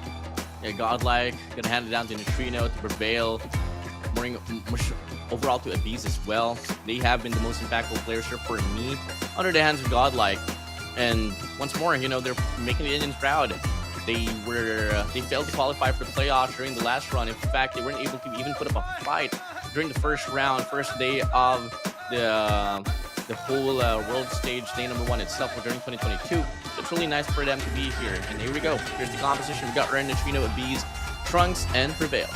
Yeah, Godlike, gonna hand it down to Neutrino, to Prevail, overall to Ablaze as well. They have been the most impactful players here for me under the hands of Godlike. And once more, they're making the Indians proud. They failed to qualify for the playoffs during the last run. In fact, they weren't able to even put up a fight during the first day of the whole world stage, day number 1 itself during 2022. So it's really nice for them to be here. And here we go. Here's the composition. We got Ren, Neutrino, Ablaze, Trunks, and Prevail.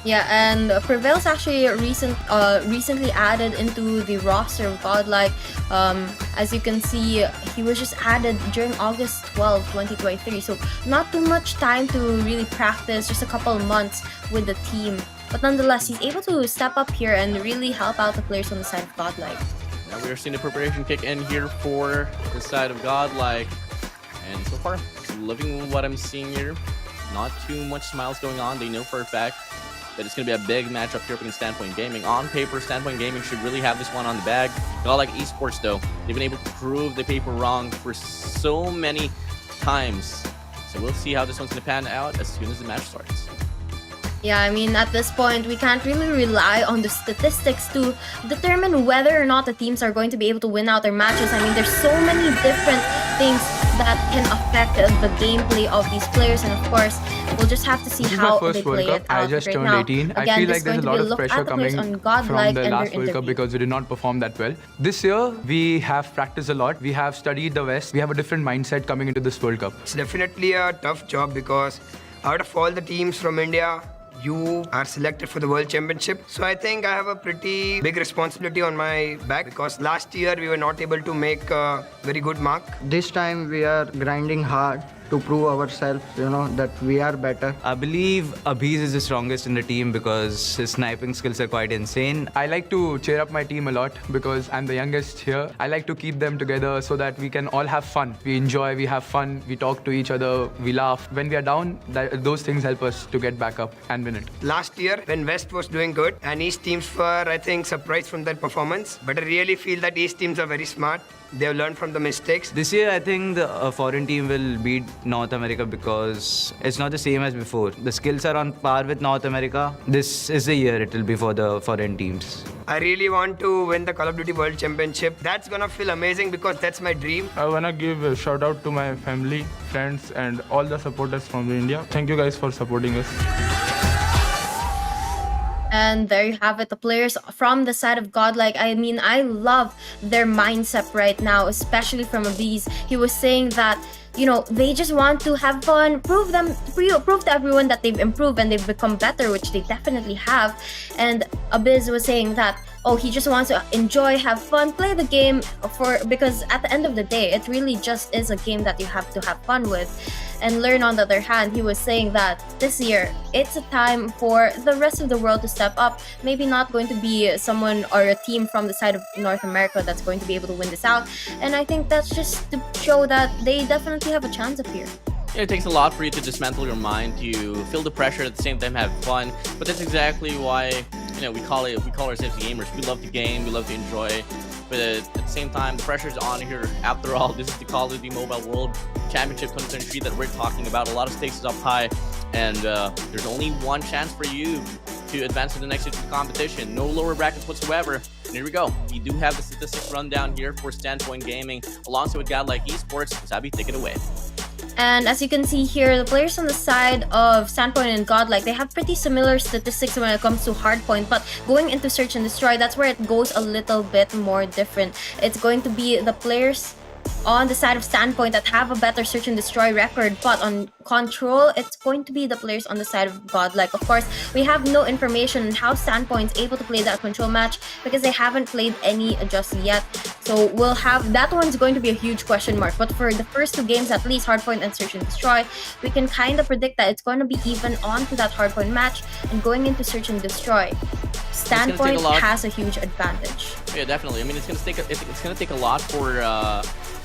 Yeah, and Prevail's actually recently added into the roster of Godlike. As you can see, he was just added during August 12, 2023. So not too much time to really practice, just a couple of months with the team. But nonetheless, he's able to step up here and really help out the players on the side of Godlike. Now we are seeing the preparation kick in here for the side of Godlike. And so far, loving what I'm seeing here. Not too much smiles going on. They know for a fact that it's going to be a big matchup here against Standpoint Gaming. On paper, Standpoint Gaming should really have this one on the bag. Godlike Esports, though, they've been able to prove the paper wrong for so many times. So we'll see how this one's going to pan out as soon as the match starts. Yeah, I mean, at this point, we can't really rely on the statistics to determine whether or not the teams are going to be able to win out their matches. I mean, there's so many different things that can affect the gameplay of these players, and of course, we'll just have to see how they play it out. I just turned 18. I feel like there's a lot of pressure coming from the last World Cup because we did not perform that well. This year, we have practiced a lot. We have studied the West. We have a different mindset coming into this World Cup. It's definitely a tough job because out of all the teams from India, you are selected for the World Championship. So I think I have a pretty big responsibility on my back because last year we were not able to make a very good mark. This time we are grinding hard to prove ourselves, that we are better. I believe Ablaze is the strongest in the team because his sniping skills are quite insane. I like to cheer up my team a lot because I'm the youngest here. I like to keep them together so that we can all have fun. We enjoy, we have fun, we talk to each other, we laugh. When we are down, those things help us to get back up and win it. Last year, when West was doing good and East teams were, I think, surprised from their performance. But I really feel that East teams are very smart. They have learned from the mistakes. This year, I think the foreign team will beat North America because it's not the same as before. The skills are on par with North America. This is the year it will be for the foreign teams. I really want to win the Call of Duty World Championship. That's gonna feel amazing because that's my dream. I wanna give a shout out to my family, friends, and all the supporters from India. Thank you guys for supporting us. And there you have it, the players from the side of Godlike. I mean, I love their mindset right now, especially from Ablaze. He was saying that, they just want to have fun, prove to everyone that they've improved and they've become better, which they definitely have. And Ablaze was saying that, he just wants to enjoy, have fun, play the game because at the end of the day, it really just is a game that you have to have fun with and learn. On the other hand, he was saying that this year, it's a time for the rest of the world to step up. Maybe not going to be someone or a team from the side of North America that's going to be able to win this out. And I think that's just to show that they definitely have a chance up here. It takes a lot for you to dismantle your mind, to feel the pressure at the same time have fun. But that's exactly why we call ourselves gamers. We love to game, we love to enjoy. But at the same time, the pressure's on here. After all, this is the Call of Duty Mobile World Championship 2023 that we're talking about. A lot of stakes is up high, and there's only one chance for you to advance to the next competition. No lower brackets whatsoever. And here we go. We do have the statistics rundown here for Standpoint Gaming, alongside with Godlike Esports. Sabi, take it away. And as you can see here, the players on the side of Standpoint and Godlike, they have pretty similar statistics when it comes to Hardpoint, but going into Search and Destroy, that's where it goes a little bit more different. It's going to be the players on the side of Standpoint that have a better Search and Destroy record, but on Control, it's going to be the players on the side of Godlike. Of course, we have no information on how Standpoint's able to play that Control match because they haven't played any just yet. So we'll have, that one's going to be a huge question mark. But for the first two games, at least Hardpoint and Search and Destroy, we can kind of predict that it's going to be even on to that Hardpoint match. And going into Search and Destroy, Standpoint has a huge advantage. Yeah, definitely. I mean, it's gonna take a lot for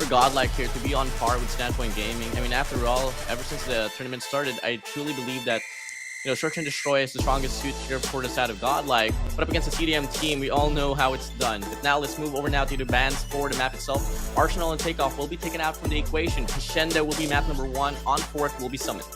Godlike here to be on par with Standpoint Gaming. I mean, after all, ever since the tournament started, I truly believe that Search and Destroy is the strongest suit here for the side of Godlike. But up against the CDM team, we all know how it's done. But now let's move over now to the bans for the map itself. Arsenal and Takeoff will be taken out from the equation. Hacienda will be map number 1. On 4th will be Summit.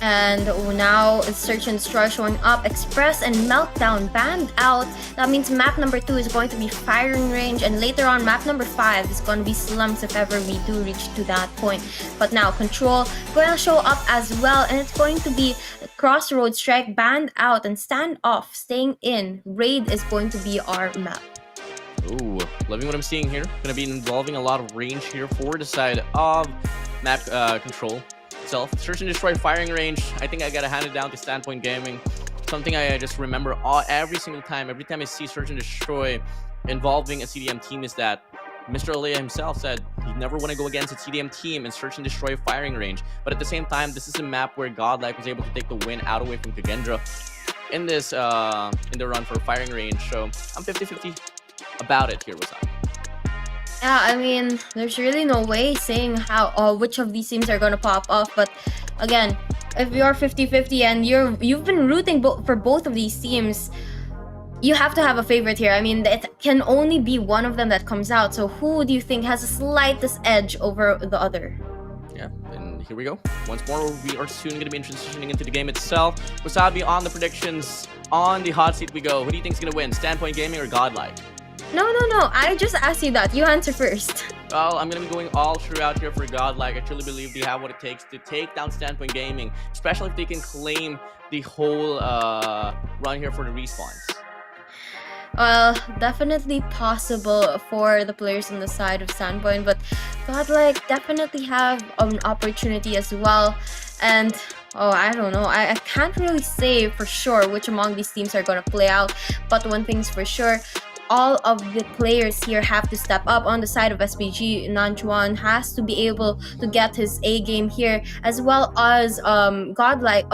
And now Search and Destroy showing up. Express and Meltdown banned out. That means map number 2 is going to be Firing Range, and later on map number 5 is going to be Slums if ever we do reach to that point. But now Control going to show up as well, and it's going to be Crossroads Strike banned out, and Standoff staying in. Raid is going to be our map. Ooh, loving what I'm seeing here. Gonna be involving a lot of range here for the side of map Control. Search and Destroy Firing Range, I think I gotta hand it down to Standpoint Gaming. Something I just remember every single time, every time I see Search and Destroy involving a CDM team, is that Mr. Alea himself said he'd never want to go against a CDM team in Search and Destroy Firing Range. But at the same time, this is a map where Godlike was able to take the win out away from Kagendra in this in the run for Firing Range. So I'm 50-50 about it here. What's up? Yeah, I mean, there's really no way saying how which of these teams are going to pop off. But again, if you're 50-50 and you've been rooting for both of these teams, you have to have a favorite here. I mean, it can only be one of them that comes out. So who do you think has the slightest edge over the other? Yeah, and here we go. Once more, we are soon going to be transitioning into the game itself. Wasabi on the predictions. On the hot seat we go. Who do you think is going to win? Standpoint Gaming or Godlike? No. I just asked you that. You answer first. Well, I'm going to be going all throughout here for Godlike. I truly believe they have what it takes to take down Standpoint Gaming, especially if they can claim the whole run here for the respawns. Well, definitely possible for the players on the side of Standpoint, but Godlike definitely have an opportunity as well. And Oh, I don't know. I can't really say for sure which among these teams are going to play out. But one thing's for sure, all of the players here have to step up. On the side of SPG, Nanjuan has to be able to get his A game here, as well as Godlike.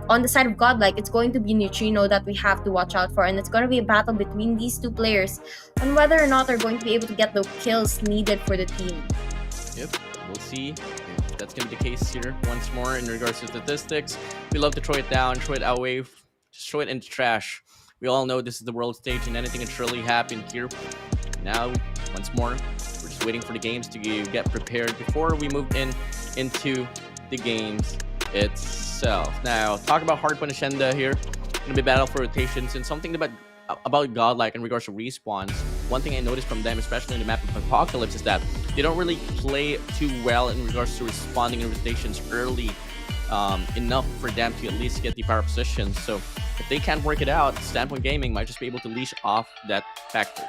On the side of Godlike, it's going to be Neutrino that we have to watch out for, and it's going to be a battle between these two players on whether or not they're going to be able to get the kills needed for the team. Yep, we'll see if that's going to be the case here once more in regards to statistics. We love to throw it down, throw it away, just throw it into trash. We all know this is the world stage and anything can truly happen here. Now, once more, we're just waiting for the games to get prepared before we move into the games itself. Now, talk about Hardpoint Agenda here. Gonna be battle for rotations, and something about Godlike in regards to respawns. One thing I noticed from them, especially in the map of Apocalypse, is that they don't really play too well in regards to responding in rotations early enough for them to at least get the power positions. So if they can't work it out, Standpoint Gaming might just be able to leash off that factor.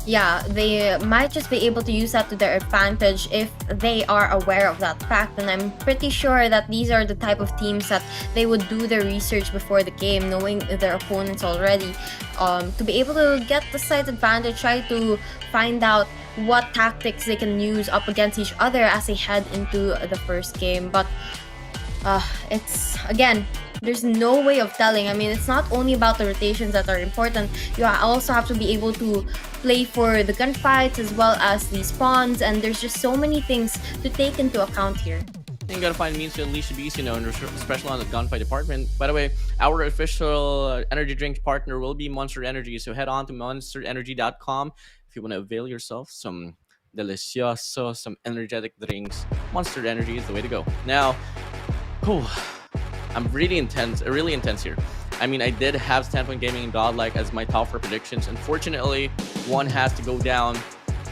Yeah, they might just be able to use that to their advantage if they are aware of that fact. And I'm pretty sure that these are the type of teams that they would do their research before the game, knowing their opponents already, to be able to get the slight advantage, try to find out what tactics they can use up against each other as they head into the first game. But it's, again, there's no way of telling. I mean, it's not only about the rotations that are important. You also have to be able to play for the gunfights as well as the spawns, and there's just so many things to take into account here. You gotta find means to unleash the beast, especially on the gunfight department. By the way, our official energy drink partner will be Monster Energy, so head on to monsterenergy.com if you want to avail yourself some delicioso, some energetic drinks. Monster Energy is the way to go. Now, I'm really intense here. I mean, I did have Standpoint Gaming and Godlike as my top 4 predictions. Unfortunately, one has to go down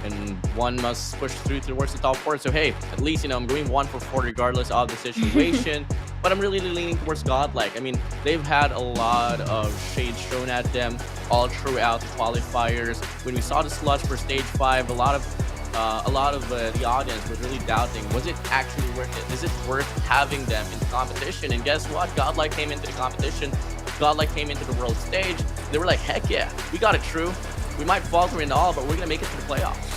and one must push through towards the top 4. So hey, at least, I'm going 1 for 4 regardless of the situation. But I'm really leaning towards Godlike. I mean, they've had a lot of shades thrown at them all throughout the qualifiers. When we saw the slots for stage 5, a lot of the audience was really doubting, was it actually worth it? Is it worth having them in the competition? And guess what? Godlike came into the competition. Godlike came into the world stage. They were like, heck yeah, we got it true. We might falter in all, but we're going to make it to the playoffs.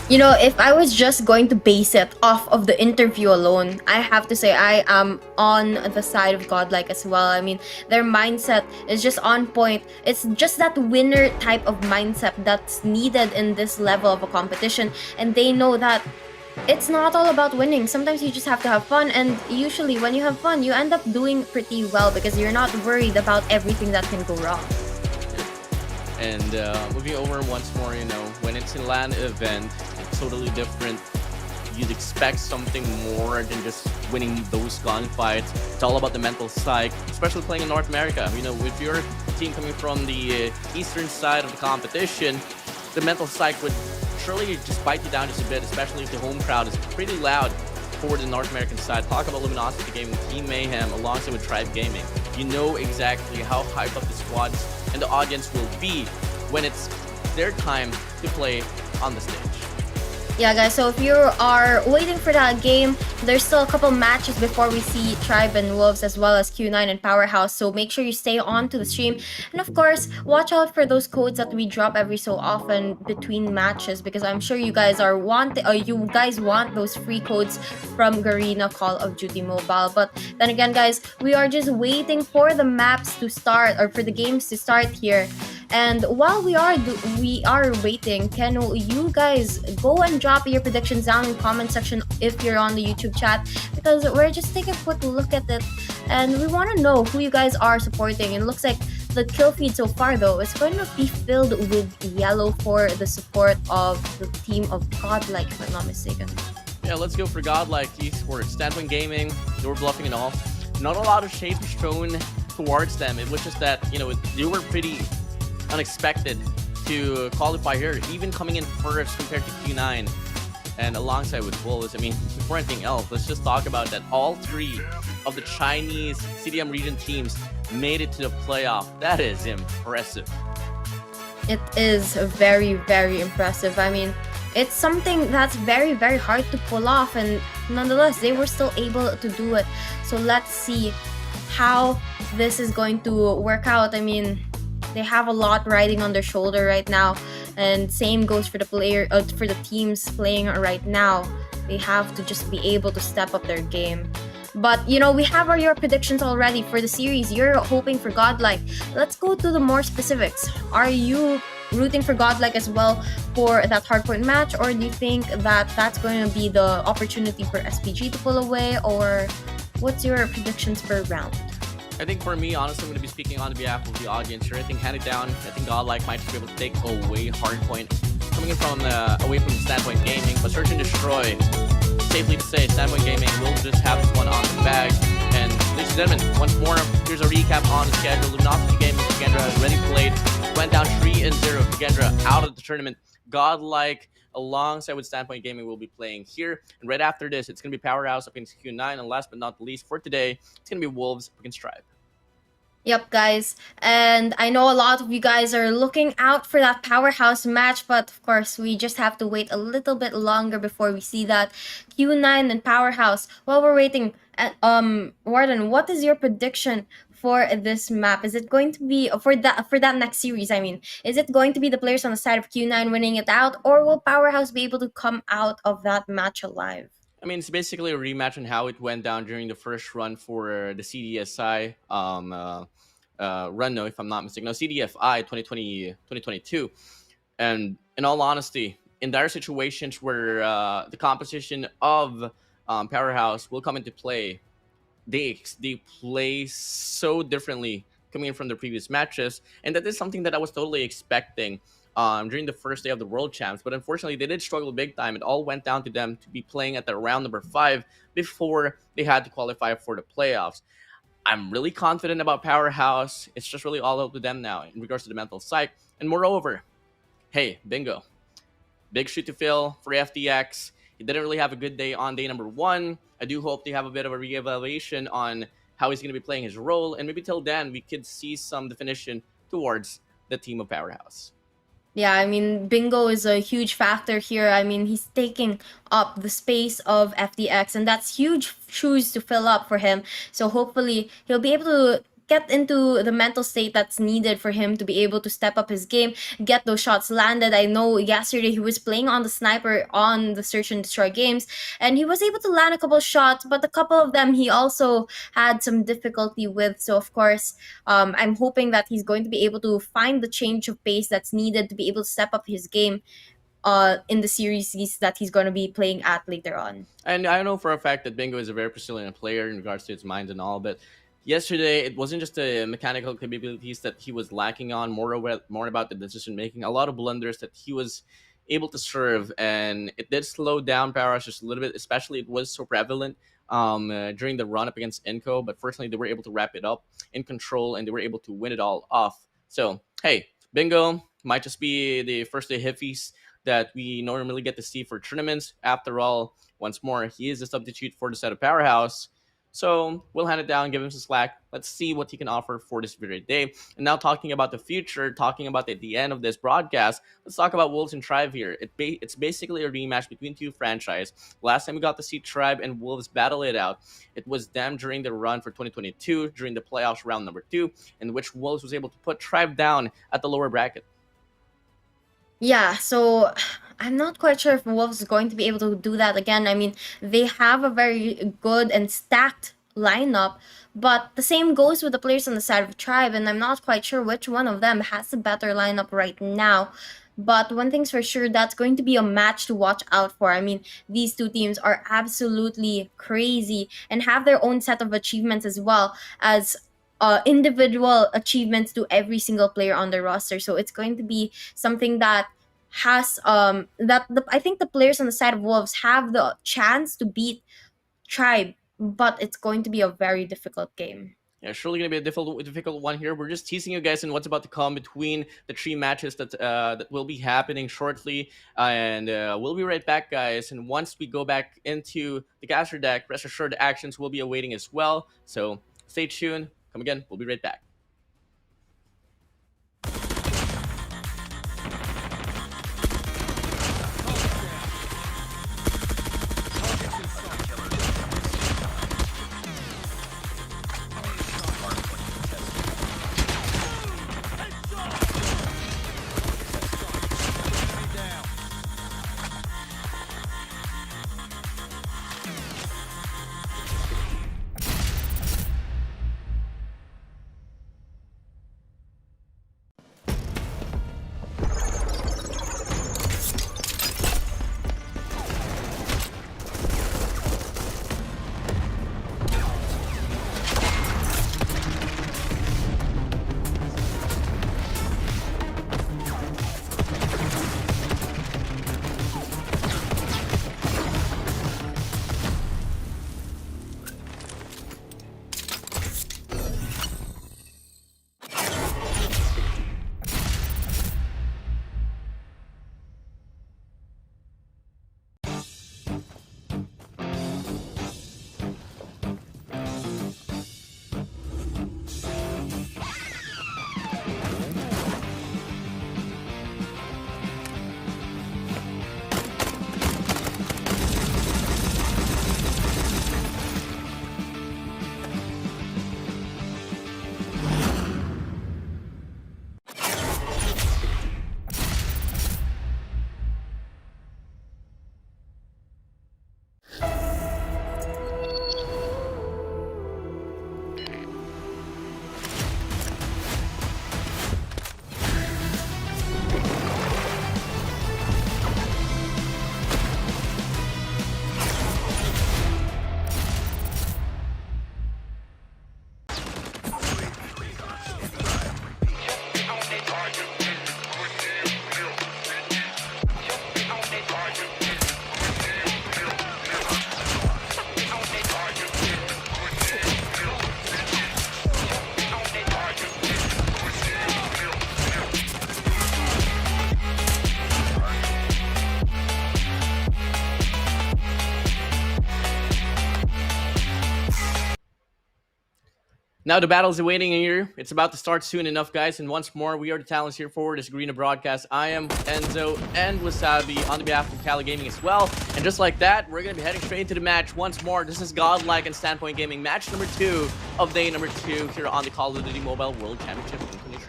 If I was just going to base it off of the interview alone, I have to say I am on the side of Godlike as well. I mean, their mindset is just on point. It's just that winner type of mindset that's needed in this level of a competition. And they know that it's not all about winning. Sometimes you just have to have fun. And usually when you have fun, you end up doing pretty well because you're not worried about everything that can go wrong. And moving over once more, when it's a LAN event, it's totally different. You'd expect something more than just winning those gunfights. It's all about the mental psych, especially playing in North America. If you're a team coming from the eastern side of the competition, the mental psych would surely just bite you down just a bit, especially if the home crowd is pretty loud for the North American side. Talk about Luminosity Gaming, Team Mayhem, alongside with Tribe Gaming. You know exactly how hyped up the squads and the audience will be when it's their time to play on the stage. Yeah, guys, so if you are waiting for that game, there's still a couple matches before we see Tribe and Wolves as well as Q9 and Powerhouse, so make sure you stay on to the stream. And of course, watch out for those codes that we drop every so often between matches, because I'm sure you guys want those free codes from Garena Call of Duty Mobile. But then again, guys, we are just waiting for the maps to start, or for the games to start here. And while we are waiting, can you guys go and drop your predictions down in the comment section if you're on the YouTube chat, because we're just taking a quick look at it and we want to know who you guys are supporting. It looks like the kill feed so far though is going to be filled with yellow for the support of the team of Godlike, if I'm not mistaken. Yeah, let's go for Godlike Esports. Standpoint Gaming, they were bluffing and all. Not a lot of shade shown towards them. It was just that, they were pretty unexpected to qualify here, even coming in first compared to Q9 and alongside with Wolves. I mean, before anything else, let's just talk about that. All 3 of the Chinese CDM region teams made it to the playoff. That is impressive. It is very, very impressive. I mean, it's something that's very, very hard to pull off, and nonetheless, they were still able to do it. So let's see how this is going to work out. I mean, they have a lot riding on their shoulder right now, and same goes for the for the teams playing right now. They have to just be able to step up their game. But we have your predictions already for the series. You're hoping for Godlike. Let's go to the more specifics. Are you rooting for Godlike as well for that hardpoint match, or do you think that that's going to be the opportunity for SPG to pull away, or what's your predictions per round? I think for me, honestly, I'm going to be speaking on behalf of the audience here. I think hand it down. I think Godlike might just be able to take away Hardpoint. Coming in from away from Standpoint Gaming, but Search and Destroy, safely to say, Standpoint Gaming will just have this one on the bag. And ladies and gentlemen, once more, here's a recap on the schedule. Luminosity Gaming, Kagendra has already played. Went down 3-0. Kagendra out of the tournament. Godlike, alongside with Standpoint Gaming, will be playing here. And right after this, it's going to be Powerhouse against Q9. And last but not least for today, it's going to be Wolves against Tribe. Yep, guys. And I know a lot of you guys are looking out for that Powerhouse match, but of course, we just have to wait a little bit longer before we see that. Q9 and Powerhouse. While we're waiting, Warden, what is your prediction for this map? Is it going to be for that next series? I mean, is it going to be the players on the side of Q9 winning it out, or will Powerhouse be able to come out of that match alive? I mean, it's basically a rematch on how it went down during the first run for the CDSI run, no, if I'm not mistaken. No, CDFI 2022. And in all honesty, in dire situations where the composition of Powerhouse will come into play, they play so differently coming in from the previous matches. And that is something that I was totally expecting during the first day of the World Champs, but unfortunately they did struggle big time. It all went down to them to be playing at the round number 5 before they had to qualify for the playoffs. I'm really confident about Powerhouse. It's just really all up to them now in regards to the mental psych. And moreover, hey, bingo, big shoe to fill for FTX. He didn't really have a good day on day number 1. I do hope they have a bit of a reevaluation on how he's going to be playing his role, and maybe till then we could see some definition towards the team of Powerhouse. Yeah, I mean, Bingo is a huge factor here. I mean, he's taking up the space of FTX, and that's huge shoes to fill up for him. So hopefully he'll be able to get into the mental state that's needed for him to be able to step up his game, get those shots landed. I know yesterday he was playing on the sniper on the Search and Destroy games, and he was able to land a couple of shots, but a couple of them he also had some difficulty with. So of course, I'm hoping that he's going to be able to find the change of pace that's needed to be able to step up his game in the series that he's going to be playing at later on. And I know for a fact that Bingo is a very resilient player in regards to his minds and all, but yesterday, it wasn't just the mechanical capabilities that he was lacking on, more about the decision making. A lot of blunders that he was able to serve, and it did slow down Powerhouse just a little bit. Especially, it was so prevalent during the run up against Inco. But fortunately, they were able to wrap it up in control, and they were able to win it all off. So, hey, Bingo might just be the first day hiffies that we normally get to see for tournaments. After all, once more, he is a substitute for the set of Powerhouse. So we'll hand it down, give him some slack. Let's see what he can offer for this very day. And now talking about the future, talking about the end of this broadcast, let's talk about Wolves and Tribe here. It's basically a rematch between two franchises. Last time we got to see Tribe and Wolves battle it out, it was them during the run for 2022, during the playoffs round number 2, in which Wolves was able to put Tribe down at the lower bracket. Yeah, so I'm not quite sure if Wolves is going to be able to do that again. I mean, they have a very good and stacked lineup, but the same goes with the players on the side of Tribe, and I'm not quite sure which one of them has a better lineup right now. But one thing's for sure, that's going to be a match to watch out for. I mean, these two teams are absolutely crazy and have their own set of achievements as well as individual achievements to every single player on the roster. So it's going to be something that has I think the players on the side of Wolves have the chance to beat Tribe, but it's going to be a very difficult game. Yeah, surely going to be a difficult one here. We're just teasing you guys in what's about to come between the 3 matches that will be happening shortly. And we'll be right back, guys. And once we go back into the caster deck, rest assured the actions will be awaiting as well. So stay tuned. Come again. We'll be right back. Now the battle is awaiting here. It's about to start soon enough, guys. And once more, we are the talents here for this Garena broadcast. I am Enzo and Wasabi on the behalf of Cali Gaming as well. And just like that, we're going to be heading straight into the match once more. This is Godlike and Standpoint Gaming, match number 2 of day number 2 here on the Call of Duty Mobile World Championship 2023.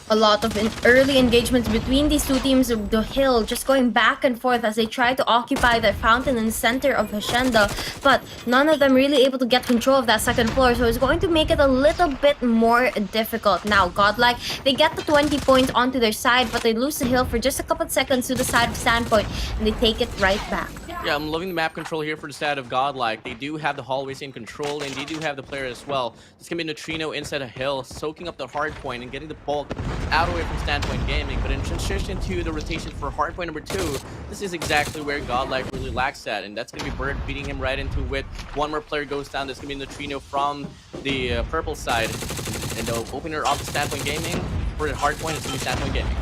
A lot of early engagements between these two teams. The hill just going back and forth as they try to occupy the fountain in the center of Hacienda, but none of them really able to get control of that second floor, so it's going to make it a little bit more difficult. Now Godlike, they get the 20 points onto their side, but they lose the hill for just a couple of seconds to the side of Standpoint, and they take it right back. Yeah, I'm loving the map control here for the side of Godlike. They do have the hallways in control, and they do have the player as well. It's going to be Neutrino inside a hill, soaking up the Hardpoint and getting the bulk out away from Standpoint Gaming. But in transition to the rotation for Hardpoint number 2, this is exactly where Godlike really lacks at, and that's going to be Bird beating him right into it. One more player goes down. That's going to be Neutrino from the purple side. And the opener of the Standpoint Gaming for the Hardpoint is going to be Standpoint Gaming.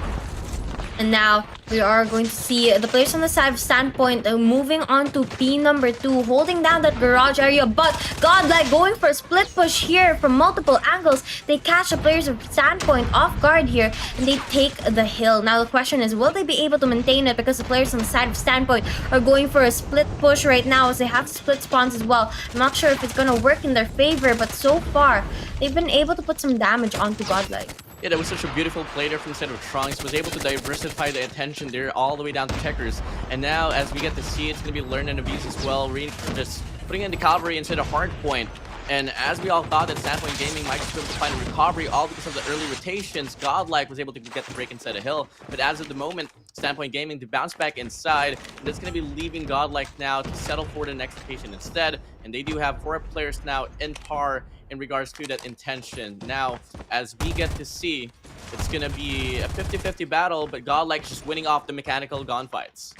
And now we are going to see the players on the side of Standpoint moving on to P number 2, holding down that garage area. But Godlike going for a split push here from multiple angles. They catch the players of Standpoint off guard here, and they take the hill. Now the question is, will they be able to maintain it? Because the players on the side of Standpoint are going for a split push right now, as they have to split spawns as well. I'm not sure if it's going to work in their favor, but so far they've been able to put some damage onto Godlike. Yeah, that was such a beautiful play there from the side of Trunks. Was able to diversify the attention there all the way down to Checkers. And now, as we get to see, it's going to be Learn and Abuse as well. Just putting in the cavalry instead of Hardpoint. And as we all thought that Standpoint Gaming might just be able to find a recovery all because of the early rotations, Godlike was able to get the break inside a hill. But as of the moment, Standpoint Gaming to bounce back inside. And that's going to be leaving Godlike now to settle for the next rotation instead. And they do have 4 players now in par in regards to that intention. Now, as we get to see, it's going to be a 50-50 battle, but Godlike just winning off the mechanical gunfights.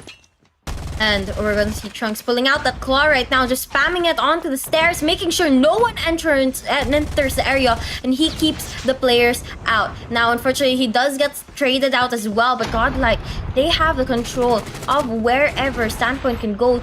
And we're going to see Trunks pulling out that claw right now, just spamming it onto the stairs, making sure no one enters the area, and he keeps the players out. Now, unfortunately, he does get traded out as well, but Godlike, they have the control of wherever Standpoint can go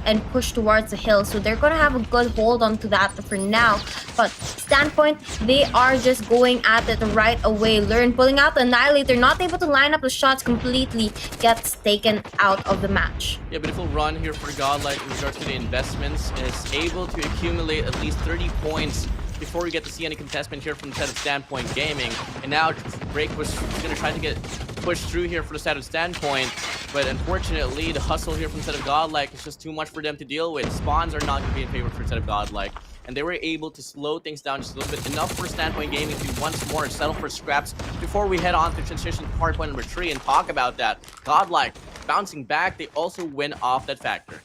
and push towards the hill, so they're gonna have a good hold on to that for now. But Standpoint, they are just going at it right away. Learn pulling out the Annihilator, not able to line up the shots completely, gets taken out of the match. Yeah, beautiful run here for Godlike in regards to the investments, and is able to accumulate at least 30 points before we get to see any contestment here from the side of Standpoint Gaming. And now Break was going to try to get pushed through here for the side of Standpoint, but unfortunately the hustle here from the side of Godlike is just too much for them to deal with. Spawns are not going to be in favor for the side of Godlike, and they were able to slow things down just a little bit, enough for Standpoint Gaming to once more settle for scraps before we head on to transition to Hardpoint number 3 and talk about that. Godlike bouncing back, they also win off that factor.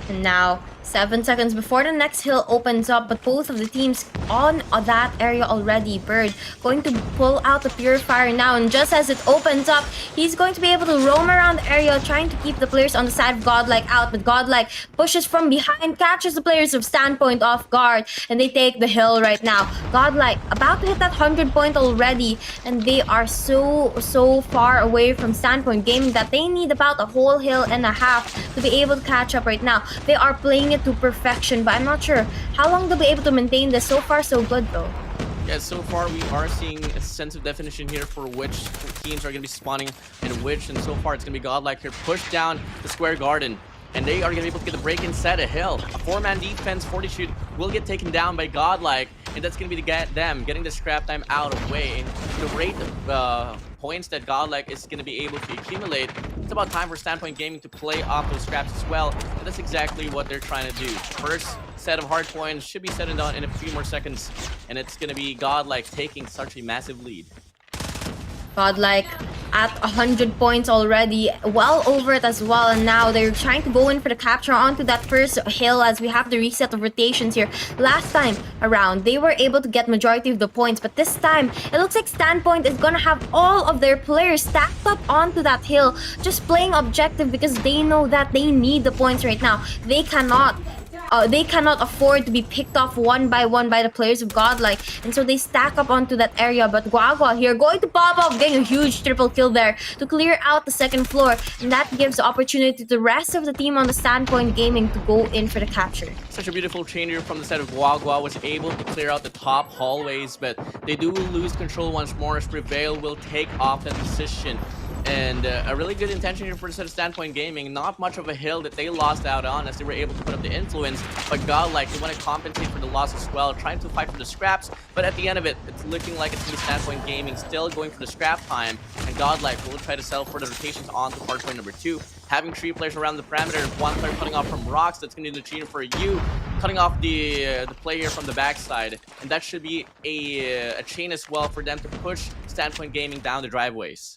And now, 7 seconds before the next hill opens up, but both of the teams on that area already. Bird going to pull out the Purifier now, and just as it opens up, he's going to be able to roam around the area, trying to keep the players on the side of Godlike out, but Godlike pushes from behind, catches the players of Standpoint off guard, and they take the hill right now. Godlike about to hit that 100 point already, and they are so far away from Standpoint Gaming that they need about a whole hill and a half to be able to catch up right now. They are playing it to perfection, but I'm not sure how long they'll be able to maintain this. So far, so good though. Yeah, so far we are seeing a sense of definition here for which teams are going to be spawning and which, and so far it's going to be Godlike here. Push down the square garden, and they are going to be able to get the break inside a hill. A 4-man defense, Fortitude will get taken down by Godlike, and that's going to be them getting the scrap time out of the way. And the rate of points that Godlike is going to be able to accumulate, it's about time for Standpoint Gaming to play off those scraps as well, and that's exactly what they're trying to do. First set of hard points should be set and done in a few more seconds, and it's going to be Godlike taking such a massive lead. Godlike at 100 points already, well over it as well, and now they're trying to go in for the capture onto that first hill as we have the reset of rotations here. Last time around, they were able to get majority of the points, but this time, it looks like Standpoint is gonna have all of their players stacked up onto that hill, just playing objective because they know that they need the points right now. They cannot they cannot afford to be picked off one by one by the players of Godlike, and so they stack up onto that area. But Guagua here going to pop up, getting a huge triple kill there to clear out the second floor, and that gives the opportunity to the rest of the team on the Standpoint Gaming to go in for the capture. Such a beautiful chain here from the side of Guagua, was able to clear out the top hallways, but they do lose control once more as Prevail will take off that position. And a really good intention here for the set of Standpoint Gaming. Not much of a hill that they lost out on as they were able to put up the influence, but Godlike, they want to compensate for the loss as well, trying to fight for the scraps, but at the end of it, it's looking like it's going to be Standpoint Gaming still going for the scrap time, and Godlike will try to settle for the rotations onto hardpoint number 2. Having 3 players around the perimeter, 1 player cutting off from Rocks, that's going to be the cheating for you, cutting off the player from the backside, and that should be a chain as well for them to push Standpoint Gaming down the driveways.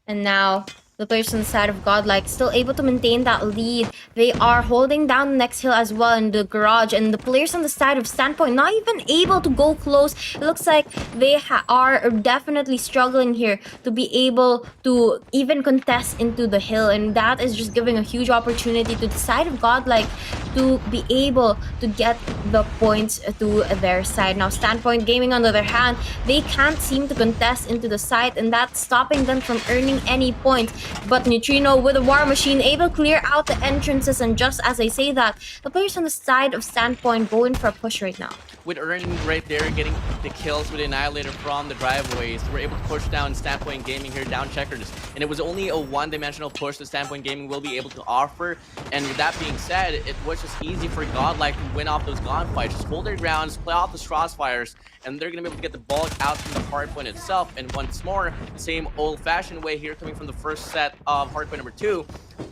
And now, the players on the side of Godlike still able to maintain that lead. They are holding down the next hill as well in the garage. And the players on the side of Standpoint not even able to go close. It looks like they are definitely struggling here to be able to even contest into the hill. And that is just giving a huge opportunity to the side of Godlike to be able to get the points to their side. Now, Standpoint Gaming, on the other hand, they can't seem to contest into the site, and that's stopping them from earning any points. But Neutrino with a War Machine able to clear out the entrances, and just as I say that, the players on the side of Standpoint go in for a push right now. With Earn right there getting the kills with Annihilator from the driveways, we're able to push down Standpoint Gaming here, down checkers. And it was only a one-dimensional push that Standpoint Gaming will be able to offer. And with that being said, it was just easy for Godlike to win off those gunfights. Just hold their grounds, play off the crossfires, and they're going to be able to get the bulk out from the hardpoint itself. And once more, the same old-fashioned way here coming from the first set of hardpoint number 2,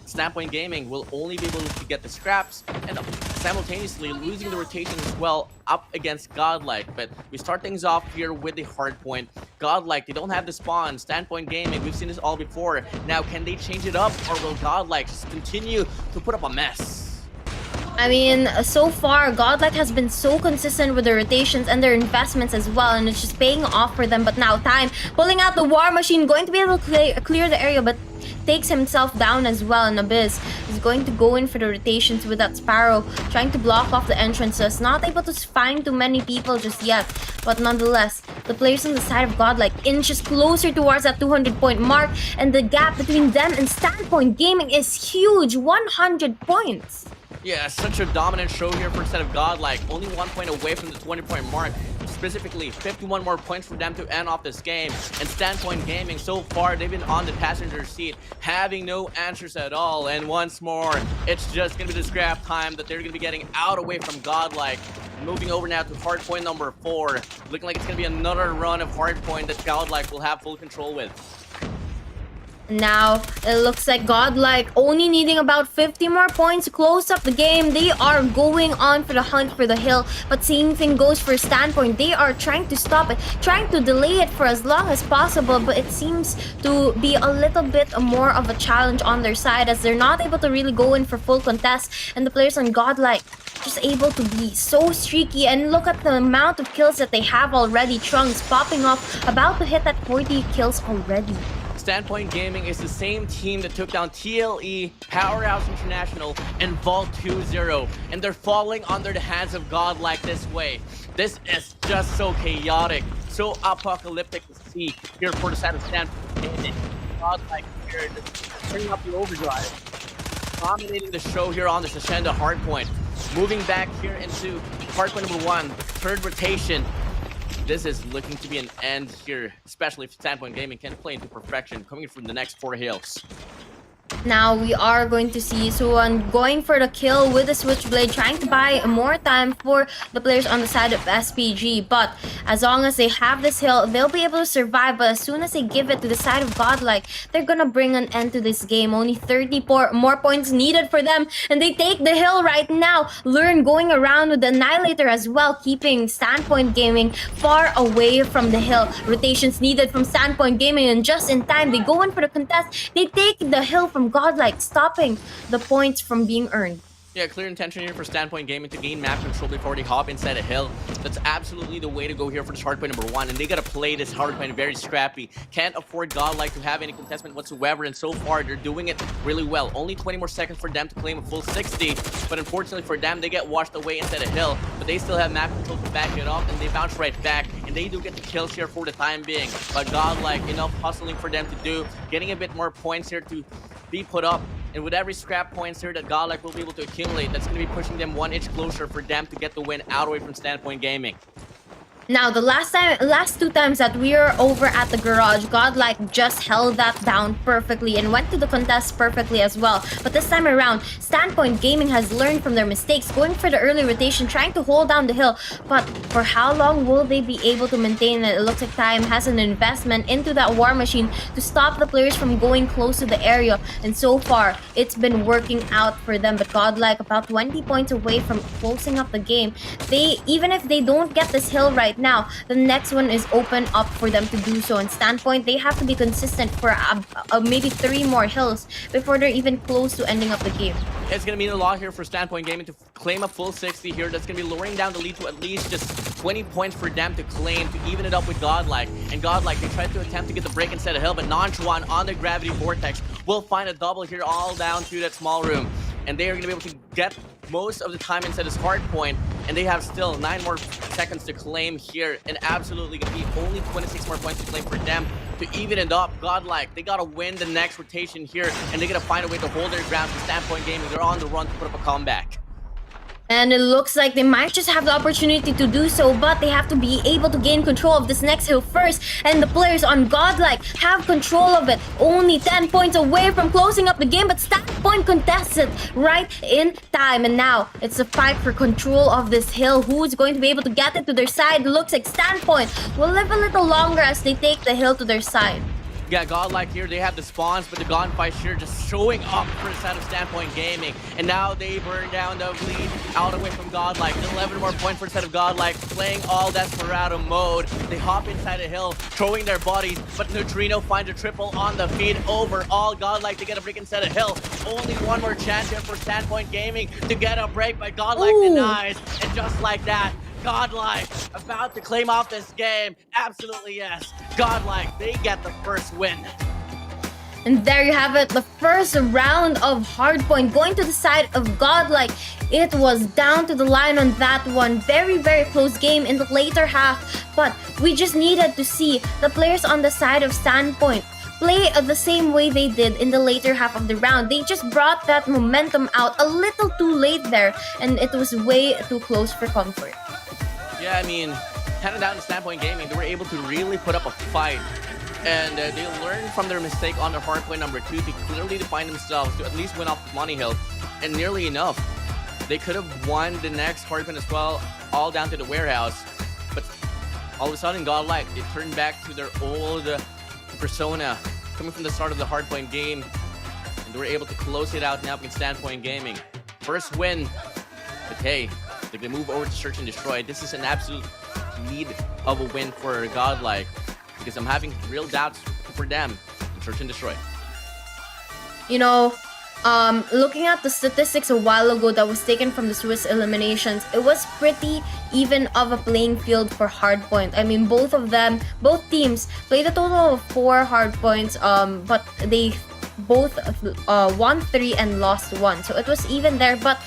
Standpoint Gaming will only be able to get the scraps and simultaneously losing the rotation as well up against Godlike. But we start things off here with the hardpoint. Godlike, they don't have the spawn. Standpoint Gaming, we've seen this all before. Now, can they change it up, or will Godlike just continue to put up a mess? I mean, so far, Godlike has been so consistent with their rotations and their investments as well, and it's just paying off for them. But now, Time pulling out the War Machine, going to be able to clear the area, but takes himself down as well. And Abyss is going to go in for the rotations with that Sparrow, trying to block off the entrances. Not able to find too many people just yet, but nonetheless, the players on the side of Godlike inches closer towards that 200-point mark, and the gap between them and Standpoint Gaming is huge, 100 points. Yeah, such a dominant show here for the set of Godlike. Only 1 point away from the 20-point mark. Specifically, 51 more points for them to end off this game. And Standpoint Gaming, so far, they've been on the passenger seat, having no answers at all. And once more, it's just going to be the scrap time that they're going to be getting out away from Godlike. Moving over now to hardpoint number 4. Looking like it's going to be another run of hardpoint that Godlike will have full control with. Now, it looks like Godlike only needing about 50 more points to close up the game. They are going on for the hunt for the hill, but same thing goes for Standpoint. They are trying to stop it, trying to delay it for as long as possible, but it seems to be a little bit more of a challenge on their side as they're not able to really go in for full contest, and the players on Godlike just able to be so streaky. And look at the amount of kills that they have already. Trunks popping off, about to hit that 40 kills already. Standpoint Gaming is the same team that took down TLE, Powerhouse International, and Vault 2-0, and they're falling under the hands of Godlike this way. This is just so chaotic, so apocalyptic to see here for the side of Standpoint Gaming. Godlike here, just turning up the overdrive, dominating the show here on the Shashenda hardpoint. Moving back here into hardpoint number 1, third rotation. This is looking to be an end here, especially if Standpoint Gaming can play into perfection, coming from the next 4 hills. Now we are going to see Suwon going for the kill with the Switchblade, trying to buy more time for the players on the side of SPG. But as long as they have this hill, they'll be able to survive. But as soon as they give it to the side of Godlike, they're gonna bring an end to this game. Only 34 more points needed for them, and they take the hill right now. Learn going around with the Annihilator as well, keeping Standpoint Gaming far away from the hill. Rotations needed from Standpoint Gaming, and just in time, they go in for the contest. They take the hill from Godlike, stopping the points from being earned. Yeah, clear intention here for Standpoint Gaming to gain map control before they hop inside a hill. That's absolutely the way to go here for this hardpoint number 1. And they gotta play this hardpoint very scrappy. Can't afford Godlike to have any contestment whatsoever. And so far, they're doing it really well. Only 20 more seconds for them to claim a full 60. But unfortunately for them, they get washed away inside a hill. But they still have map control to back it up. And they bounce right back. And they do get the kills here for the time being. But Godlike, enough hustling for them to do. Getting a bit more points here to be put up. And with every scrap points here that Godlike will be able to accumulate, that's going to be pushing them 1 inch closer for them to get the win out away from Standpoint Gaming. Now, the last 2 times that we were over at the garage, Godlike just held that down perfectly and went to the contest perfectly as well. But this time around, Standpoint Gaming has learned from their mistakes, going for the early rotation, trying to hold down the hill. But for how long will they be able to maintain it? It looks like Time has an investment into that war machine to stop the players from going close to the area. And so far, it's been working out for them. But Godlike, about 20 points away from closing up the game. Even if they don't get this hill right now, the next one is open up for them to do so. And Standpoint, they have to be consistent for maybe 3 more hills before they're even close to ending up the game. It's going to mean a lot here for Standpoint Gaming to claim a full 60 here. That's going to be lowering down the lead to at least just 20 points for them to claim to even it up with Godlike. And Godlike, they tried to attempt to get the break inside a hill, but Nonchuan on the Gravity Vortex will find a double here all down to that small room. And they are going to be able to get most of the time inside this hard point, and they have still 9 more seconds to claim here, and absolutely going to be only 26 more points to claim for them to even it up. Godlike, they got to win the next rotation here, and they're going to find a way to hold their ground. For Standpoint Gaming, they're on the run to put up a comeback. And it looks like they might just have the opportunity to do so, but they have to be able to gain control of this next hill first. And the players on Godlike have control of it. Only 10 points away from closing up the game, but Standpoint contests it right in time. And now it's a fight for control of this hill. Who's going to be able to get it to their side? Looks like Standpoint will live a little longer as they take the hill to their side. Yeah, Godlike here, they have the spawns, but the gunfight here just showing up for the side of Standpoint Gaming. And now they burn down the lead out away from Godlike. 11 more points for the side of Godlike, playing all Desperado mode. They hop inside a hill, throwing their bodies, but Neutrino finds a triple on the feed. Overall, Godlike to get a break inside a hill. Only 1 more chance here for Standpoint Gaming to get a break, but Godlike denies. And just like that, Godlike about to claim off this game. Absolutely yes. Godlike, they get the first win. And there you have it, the first round of Hardpoint going to the side of Godlike. It was down to the line on that one. Very, very close game in the later half. But we just needed to see the players on the side of Standpoint play the same way they did in the later half of the round. They just brought that momentum out a little too late there, and it was way too close for comfort. Yeah, I mean, handed down to Standpoint Gaming, they were able to really put up a fight. And they learned from their mistake on their hardpoint number 2 to clearly define themselves to at least win off Money Hill. And nearly enough, they could have won the next hardpoint as well, all down to the warehouse. But all of a sudden, Godlike, they turned back to their old persona coming from the start of the hardpoint game. And they were able to close it out now against Standpoint Gaming. First win, but hey, they're going to move over to Search and Destroy. This is an absolute need of a win for Godlike, because I'm having real doubts for them in Search and Destroy. You know, looking at the statistics a while ago that was taken from the Swiss eliminations, it was pretty even of a playing field for Hardpoint. I mean, both teams played a total of 4 Hardpoints, but they both won 3 and lost 1. So it was even there, but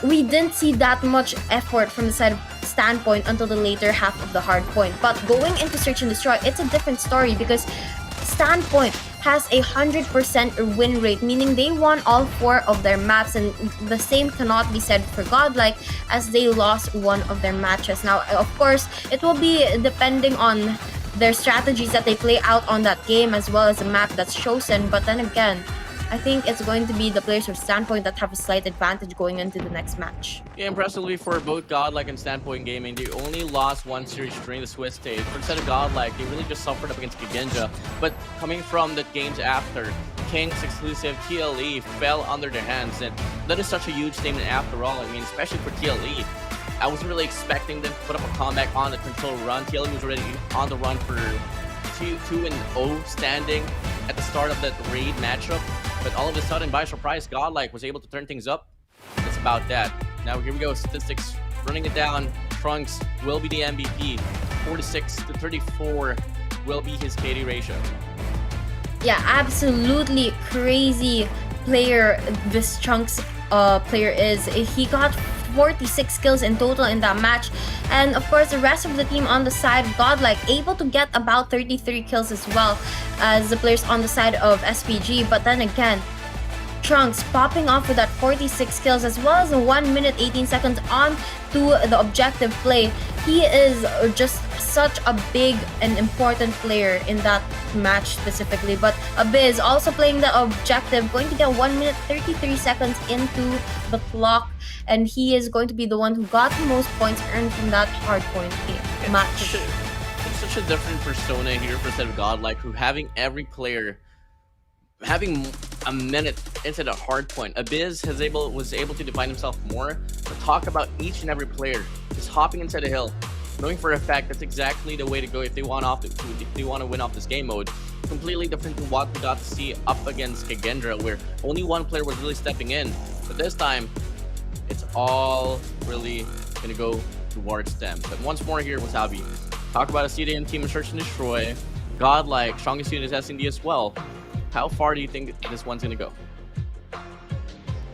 we didn't see that much effort from the side of Standpoint until the later half of the Hardpoint. But going into Search and Destroy, it's a different story because Standpoint has a 100% win rate, meaning they won all 4 of their maps, and the same cannot be said for Godlike as they lost 1 of their matches. Now, of course, it will be depending on their strategies that they play out on that game as well as the map that's chosen, but then again, I think it's going to be the players of Standpoint that have a slight advantage going into the next match. Yeah, impressively for both Godlike and Standpoint Gaming, they only lost 1 series during the Swiss stage. For instead of Godlike, they really just suffered up against Kagendra. But coming from the games after, King's exclusive TLE fell under their hands, and that is such a huge statement after all. I mean, especially for TLE. I wasn't really expecting them to put up a comeback on the control run. TLE was already on the run for 2-0 standing at the start of that raid matchup. But all of a sudden, by surprise, Godlike was able to turn things up. The about that. Now here we go, statistics, running it down. Trunks will be the MVP. 46 to 34 will be his KD ratio. Yeah, absolutely crazy player this Trunks player is. He got 46 kills in total in that match, and of course the rest of the team on the side Godlike able to get about 33 kills as well as the players on the side of SPG. But then again, Trunks popping off with that 46 kills as well as a 1 minute 18 seconds on to the objective play. He is just such a big and important player in that match specifically. But Abiz also playing the objective, going to get 1 minute 33 seconds into the clock, and he is going to be the one who got the most points earned from that hardpoint match. It's such a different persona here for set of Godlike, who having every player having a minute into the hard point. Abiz was able to define himself more, but talk about each and every player just hopping inside the hill, knowing for a fact that's exactly the way to go if they want to win off this game mode. Completely different to what we got to see up against Kagendra, where only one player was really stepping in, but this time it's all really gonna go towards them. But once more here, Wasabi, talk about a CDM team in Search and Destroy. Godlike, strongest unit is SND as well. How far do you think this one's gonna go?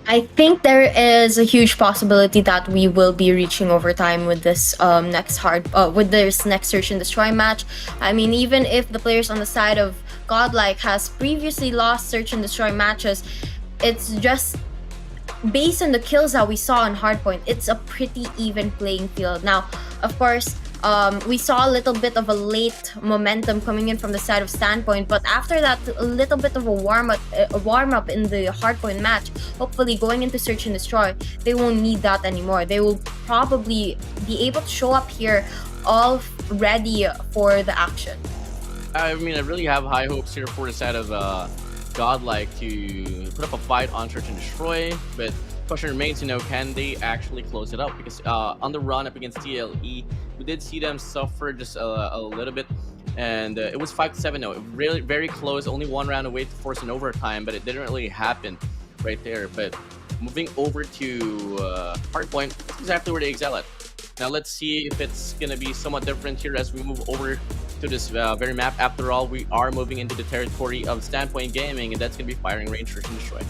I think there is a huge possibility that we will be reaching overtime with this next Search and Destroy match. I mean, even if the players on the side of Godlike has previously lost Search and Destroy matches, it's just based on the kills that we saw on Hardpoint, it's a pretty even playing field. Now, of course, we saw a little bit of a late momentum coming in from the side of Standpoint, but after that, a little bit of a warm up in the Hardpoint match, hopefully going into Search and Destroy, they won't need that anymore. They will probably be able to show up here all ready for the action. I mean, I really have high hopes here for the side of Godlike to put up a fight on Search and Destroy, but question remains, can they actually close it up? Because on the run up against TLE, we did see them suffer just a little bit, and it was 5-7. No, really very close, only one round away to force an overtime, but it didn't really happen right there. But moving over to Hardpoint, that's exactly where they excel at. Now let's see if it's gonna be somewhat different here as we move over to this very map. After all, we are moving into the territory of Standpoint Gaming, and that's gonna be firing range, Search and Destroy.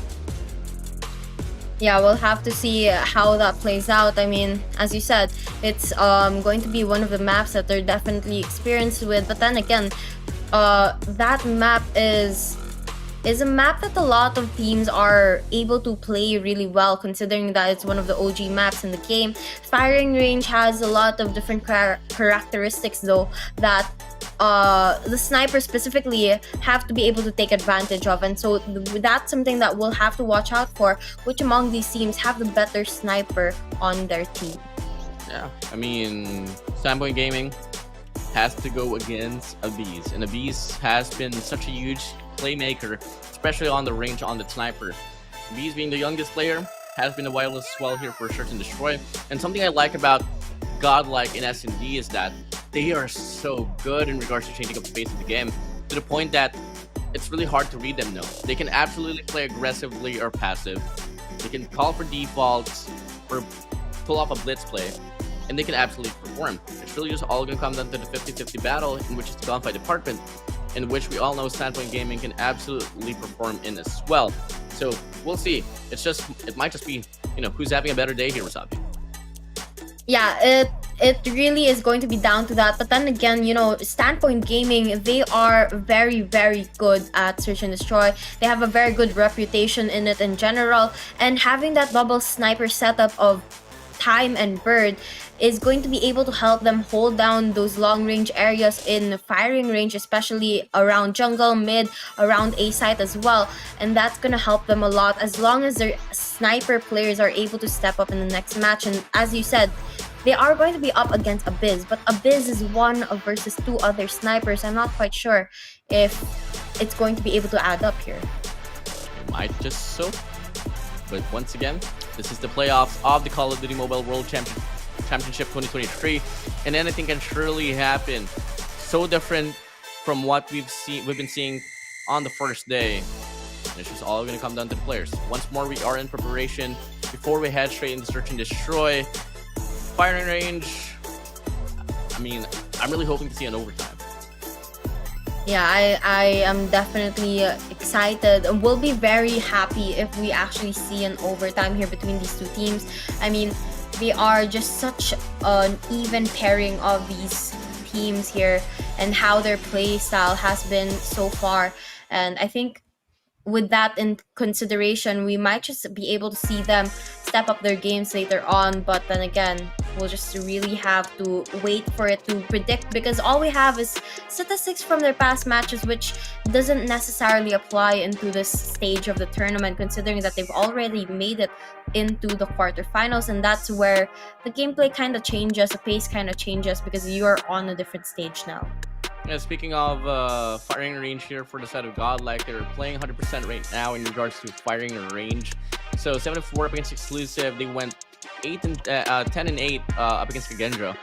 Yeah, we'll have to see how that plays out. I mean, as you said, it's going to be one of the maps that they're definitely experienced with. But then again, that map is a map that a lot of teams are able to play really well, considering that it's one of the OG maps in the game. Firing range has a lot of different characteristics, though, that the snipers specifically have to be able to take advantage of, and so that's something that we'll have to watch out for. Which among these teams have the better sniper on their team? Yeah, I mean, Standpoint Gaming has to go against Ablaze, and Ablaze has been such a huge playmaker, especially on the range on the sniper. Ablaze, being the youngest player, has been a wireless swell here for Search and Destroy. And something I like about Godlike in S&D is that they are so good in regards to changing up the pace of the game, to the point that it's really hard to read them now. They can absolutely play aggressively or passive. They can call for defaults or pull off a blitz play, and they can absolutely perform. It's really just all going to come down to the 50-50 battle, in which it's a gunfight department, in which we all know Standpoint Gaming can absolutely perform in as well. So we'll see. It might just be, who's having a better day here, Wasabi. Yeah, it really is going to be down to that. But then again, Standpoint Gaming, they are very, very good at Search and Destroy. They have a very good reputation in it in general, and having that double sniper setup of Time and Bird is going to be able to help them hold down those long range areas in firing range, especially around jungle, mid, around A site as well. And that's going to help them a lot as long as their sniper players are able to step up in the next match. And as you said, they are going to be up against Abiz, but Abiz is one versus two other snipers. I'm not quite sure if it's going to be able to add up here. It might just so. But once again, this is the playoffs of the Call of Duty Mobile World Championship 2023, and anything can surely happen. So different from what we've been seeing on the first day. And it's just all going to come down to the players. Once more, we are in preparation before we head straight into search and destroy. Firing range, I mean, I'm really hoping to see an overtime. Yeah, I am definitely excited. We'll be very happy if we actually see an overtime here between these two teams. I mean, they are just such an even pairing of these teams here and how their play style has been so far. And I think with that in consideration, we might just be able to see them step up their games later on. But then again, we'll just really have to wait for it to predict, because all we have is statistics from their past matches, which doesn't necessarily apply into this stage of the tournament, considering that they've already made it into the quarterfinals, and that's where the gameplay kind of changes, the pace kind of changes, because you're on a different stage now. Yeah, speaking of firing range here for the side of Godlike, they're playing 100% right now in regards to firing range. So 7-4 up against Exclusive. They went 10-8 up against Kagendra.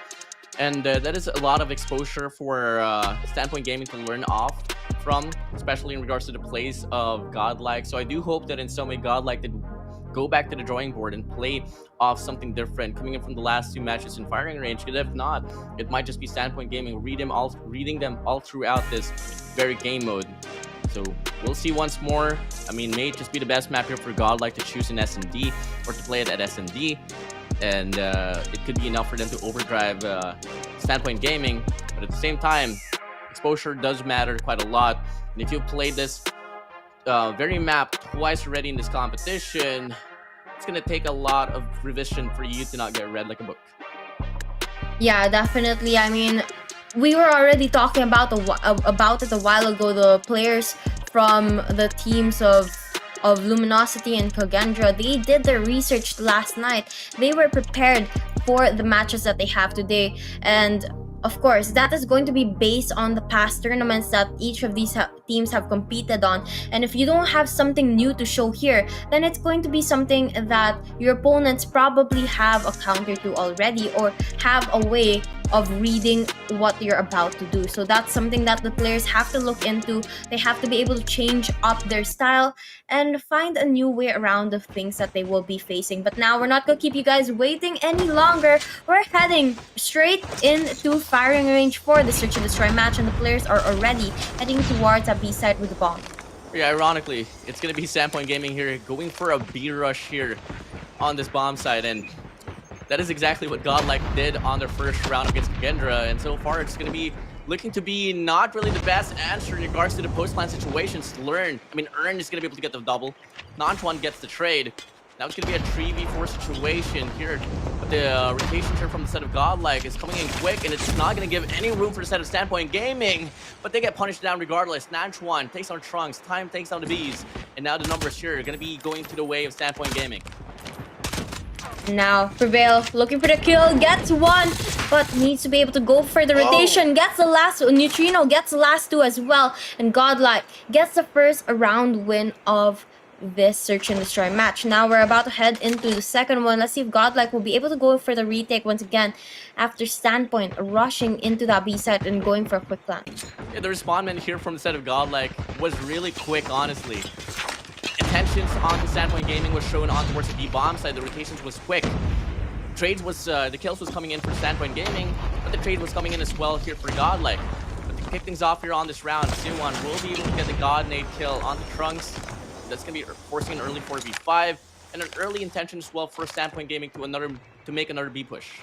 And that is a lot of exposure for Standpoint Gaming to learn off from, especially in regards to the plays of Godlike. So I do hope that in some way Godlike did go back to the drawing board and play off something different coming in from the last two matches in firing range. Because if not, it might just be Standpoint Gaming reading them all throughout this very game mode. So we'll see once more. I mean, may it just be the best map here for Godlike to choose in S&D or to play it at S&D. And it could be enough for them to overdrive Standpoint Gaming. But at the same time, exposure does matter quite a lot. And if you played this very map twice already in this competition, it's gonna take a lot of revision for you to not get read like a book. Yeah, definitely. I mean, we were already talking about it a while ago. The players from the teams of Luminosity and Kagendra, they did their research last night. They were prepared for the matches that they have today, and of course, that is going to be based on the past tournaments that each of these teams have competed on. And if you don't have something new to show here, then it's going to be something that your opponents probably have a counter to already, or have a way of reading what you're about to do. So that's something that the players have to look into. They have to be able to change up their style and find a new way around the things that they will be facing. But now we're not going to keep you guys waiting any longer. We're heading straight into firing range for the search and destroy match, and the players are already heading towards a B site with the bomb. Yeah, ironically, it's going to be Standpoint Gaming here going for a B rush here on this bomb site, and that is exactly what Godlike did on their first round against Kagendra, and so far it's going to be looking to be not really the best answer in regards to the post-plan situations to learn. I mean, Earn is going to be able to get the double. Nantuan gets the trade. Now it's going to be a 3v4 situation here, but the rotation here from the set of Godlike is coming in quick, and it's not going to give any room for the set of Standpoint Gaming, but they get punished down regardless. Nantuan takes on Trunks, Time takes on the Bees, and now the numbers here are going to be going to the way of Standpoint Gaming. Now Prevail looking for the kill, gets one, but needs to be able to go for the rotation. Gets the last, Neutrino gets the last two as well, and Godlike gets the first round win of this search and destroy match. Now we're about to head into the second one. Let's see if Godlike will be able to go for the retake once again after Standpoint rushing into that B site and going for a quick plan. Yeah, the respondment here from the set of Godlike was really quick, honestly. Intentions onto Standpoint Gaming was shown on towards the B bomb side. The rotations was quick. Trades was the kills was coming in for Standpoint Gaming, but the trade was coming in as well here for Godlike. But to kick things off here on this round, Siwon will be able to get the God Nade kill onto Trunks. That's gonna be forcing an early 4v5 and an early intention as well for Standpoint Gaming to make another B push.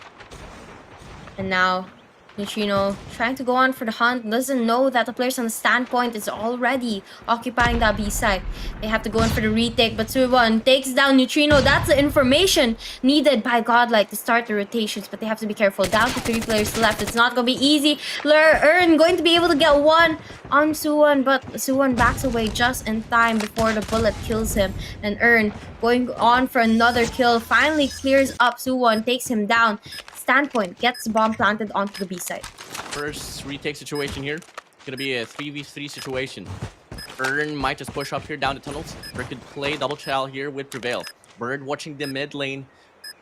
And now Neutrino trying to go on for the hunt, doesn't know that the players on the Standpoint is already occupying that B site. They have to go in for the retake, but Suwon takes down Neutrino. That's the information needed by Godlike to start the rotations, but they have to be careful. Down to 3 players left. It's not going to be easy. Earn going to be able to get one on Suwon, but Suwon backs away just in time before the bullet kills him. And Earn going on for another kill, finally clears up Suwon, takes him down. Standpoint gets the bomb planted onto the B site. First retake situation here. Gonna be a 3v3 situation. Earn might just push up here down the tunnels, or could play double chow here with Prevail. Bird watching the mid lane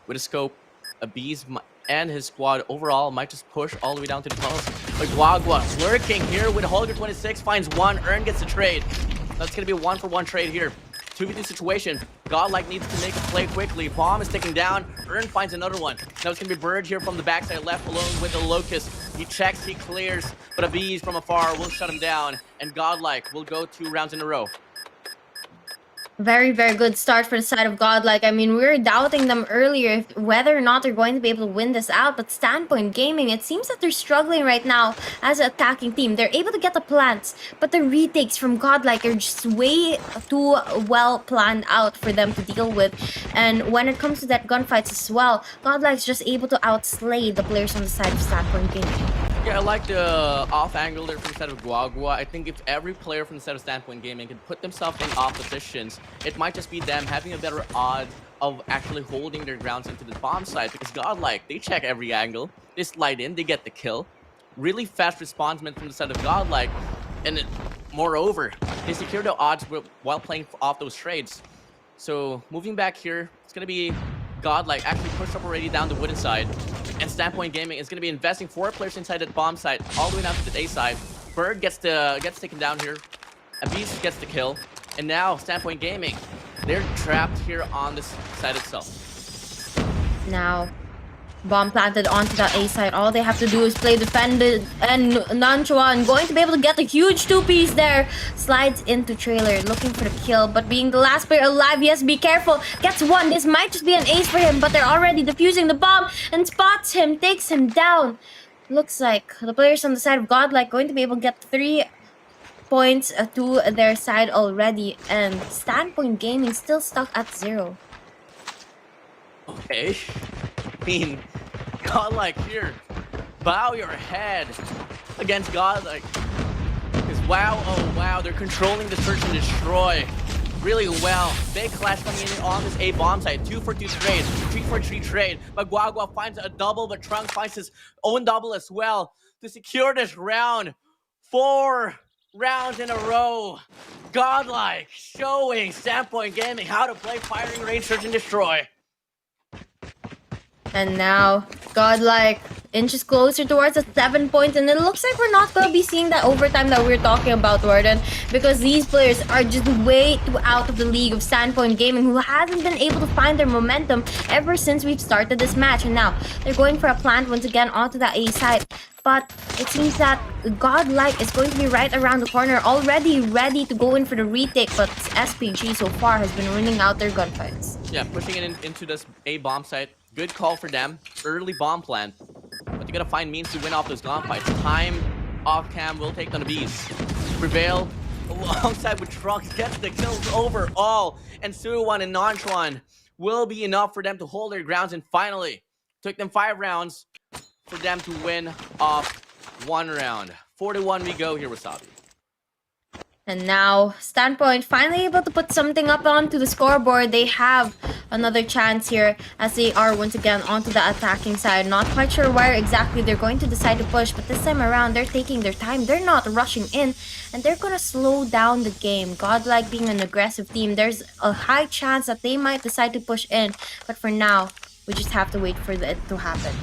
with a scope. A Bees and his squad overall might just push all the way down to the tunnels. But Guagua lurking here with Holger 26 finds one. Earn gets the trade. That's gonna be a 1-for-1 trade here. 2v2 situation. Godlike needs to make a play quickly. Bomb is taken down. Earn finds another one. Now it's going to be Bird here from the backside, left alone with the Locust. He checks, he clears, but a Bees from afar will shut him down. And Godlike will go 2 rounds in a row. Very, very good start for the side of Godlike. I mean, we were doubting them earlier whether or not they're going to be able to win this out, but Standpoint Gaming, it seems that they're struggling right now as an attacking team. They're able to get the plants, but the retakes from Godlike are just way too well planned out for them to deal with. And when it comes to that gunfights as well, Godlike's just able to outslay the players on the side of Standpoint Gaming. Yeah, I like the off angle there from the side of Guagua. I think if every player from the side of Standpoint Gaming can put themselves in off positions, it might just be them having a better odds of actually holding their grounds into the bomb site, because Godlike, they check every angle, they slide in, they get the kill. Really fast respondement from the side of Godlike, and moreover, they secure the odds while playing off those trades. So moving back here, it's going to be Godlike actually pushed up already down the wooden side. And Standpoint Gaming is going to be investing 4 players inside that bomb site, all the way down to the A side. Bird gets taken down here. Ablaze gets the kill. And now Standpoint Gaming, they're trapped here on this side itself. Now, bomb planted onto that A side. All they have to do is play defended, and Nanchuan going to be able to get a huge 2-piece there. Slides into trailer, looking for the kill, but being the last player alive, yes, be careful. Gets one. This might just be an ace for him, but they're already defusing the bomb and spots him, takes him down. Looks like the players on the side of Godlike going to be able to get 3 points to their side already, and Standpoint Gaming still stuck at 0. Okay. I mean, Godlike here, bow your head against Godlike. Because wow, oh wow, they're controlling the search and destroy really well. Big clash coming in on this A bomb site. 2-for-2 trade, 3-for-3 trade. But Guagua finds a double, but Trunks finds his own double as well to secure this round. 4 rounds in a row. Godlike showing Standpoint Gaming how to play firing range, search and destroy. And now, Godlike inches closer towards the 7 points, and it looks like we're not going to be seeing that overtime that we were talking about, Warden, because these players are just way too out of the league of Standpoint Gaming, who hasn't been able to find their momentum ever since we've started this match. And now, they're going for a plant once again onto the A side. But it seems that Godlike is going to be right around the corner, already ready to go in for the retake, but SPG so far has been running out their gunfights. Yeah, pushing it into this A bomb site. Good call for them. Early bomb plant. But you gotta find means to win off those gunfights. Time off cam will take on the Bees. Prevail alongside with Trunks gets the kills overall. And Suwon and Nanchuan will be enough for them to hold their grounds. And finally, took them 5 rounds for them to win off 1 round. 4-1 we go here with Sabi. And now, Standpoint finally able to put something up onto the scoreboard. They have another chance here as they are once again onto the attacking side. Not quite sure where exactly they're going to decide to push, but this time around, they're taking their time. They're not rushing in, and they're going to slow down the game. Godlike being an aggressive team, there's a high chance that they might decide to push in. But for now, we just have to wait for it to happen.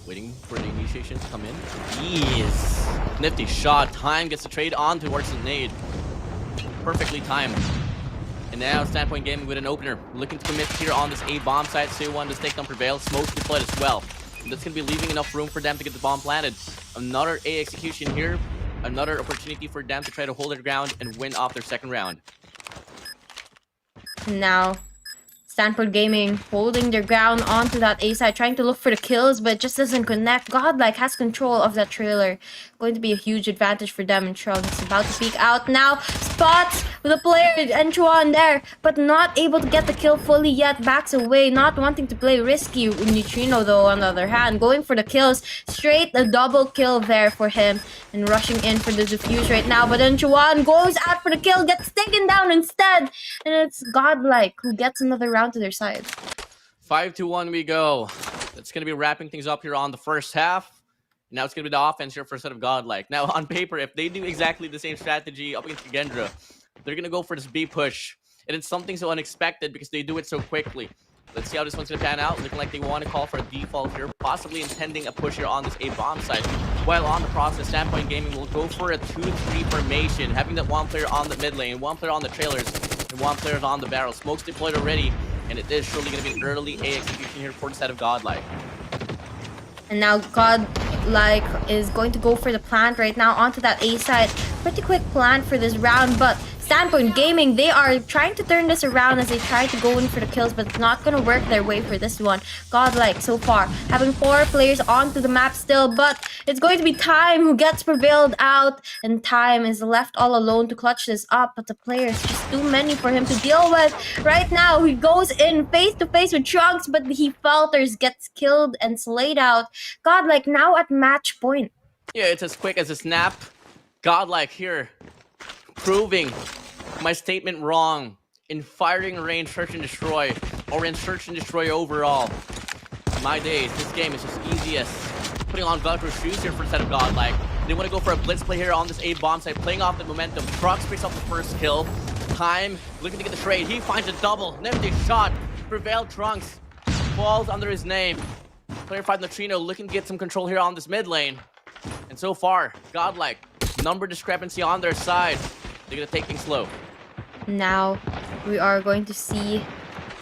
Waiting for the initiation to come in. Yes. Nifty shot. Time gets the trade on towards the nade. Perfectly timed. And now Standpoint Gaming with an opener. Looking to commit here on this A bomb site. C1 to take on Prevail. Smokes deployed as well. And that's going to be leaving enough room for them to get the bomb planted. Another A execution here. Another opportunity for them to try to hold their ground and win off their second round. Now, Standpoint Gaming holding their ground onto that A side, trying to look for the kills, but it just doesn't connect. Godlike has control of that trailer. Going to be a huge advantage for them, and Trunks about to peek out now. Spots with a player, Enchuan there, but not able to get the kill fully yet. Backs away, not wanting to play risky. Neutrino, though, on the other hand, going for the kills. Straight a double kill there for him, and rushing in for the defuse right now. But Enchuan goes out for the kill, gets taken down instead, and it's Godlike who gets another round to their side. 5-1 we go. That's going to be wrapping things up here on the first half. Now it's going to be the offense here for a set of Godlike. Now on paper, if they do exactly the same strategy up against Kagendra, they're going to go for this B push. And it's something so unexpected because they do it so quickly. Let's see how this one's gonna pan out. Looking like they want to call for a default here, possibly intending a push here on this A-bomb side. While on the process, Standpoint Gaming will go for a 2-3 formation, having that one player on the mid lane, one player on the trailers, and one player on the barrel. Smoke's deployed already, and it is surely gonna be an early A execution here for the side of Godlike. And now Godlike is going to go for the plant right now onto that A side. Pretty quick plant for this round, but Standpoint Gaming, they are trying to turn this around as they try to go in for the kills, but it's not going to work their way for this one. Godlike, so far, having 4 players onto the map still, but it's going to be Time who gets prevailed out, and Time is left all alone to clutch this up, but the players just too many for him to deal with. Right now, he goes in face-to-face with Trunks, but he falters, gets killed, and slayed out. Godlike now at match point. Yeah, it's as quick as a snap. Godlike here, proving my statement wrong in firing range search and destroy, or in search and destroy overall. My days, this game is just easiest. Putting on Velcro shoes here for the set of Godlike. They want to go for a blitz play here on this A-bomb side, playing off the momentum. Trunks picks up the first kill. Time looking to get the trade. He finds a double. Nifty shot. Prevailed Trunks. Falls under his name. Player 5 Neutrino looking to get some control here on this mid lane. And so far, Godlike, number discrepancy on their side. They're going to take things slow. Now we are going to see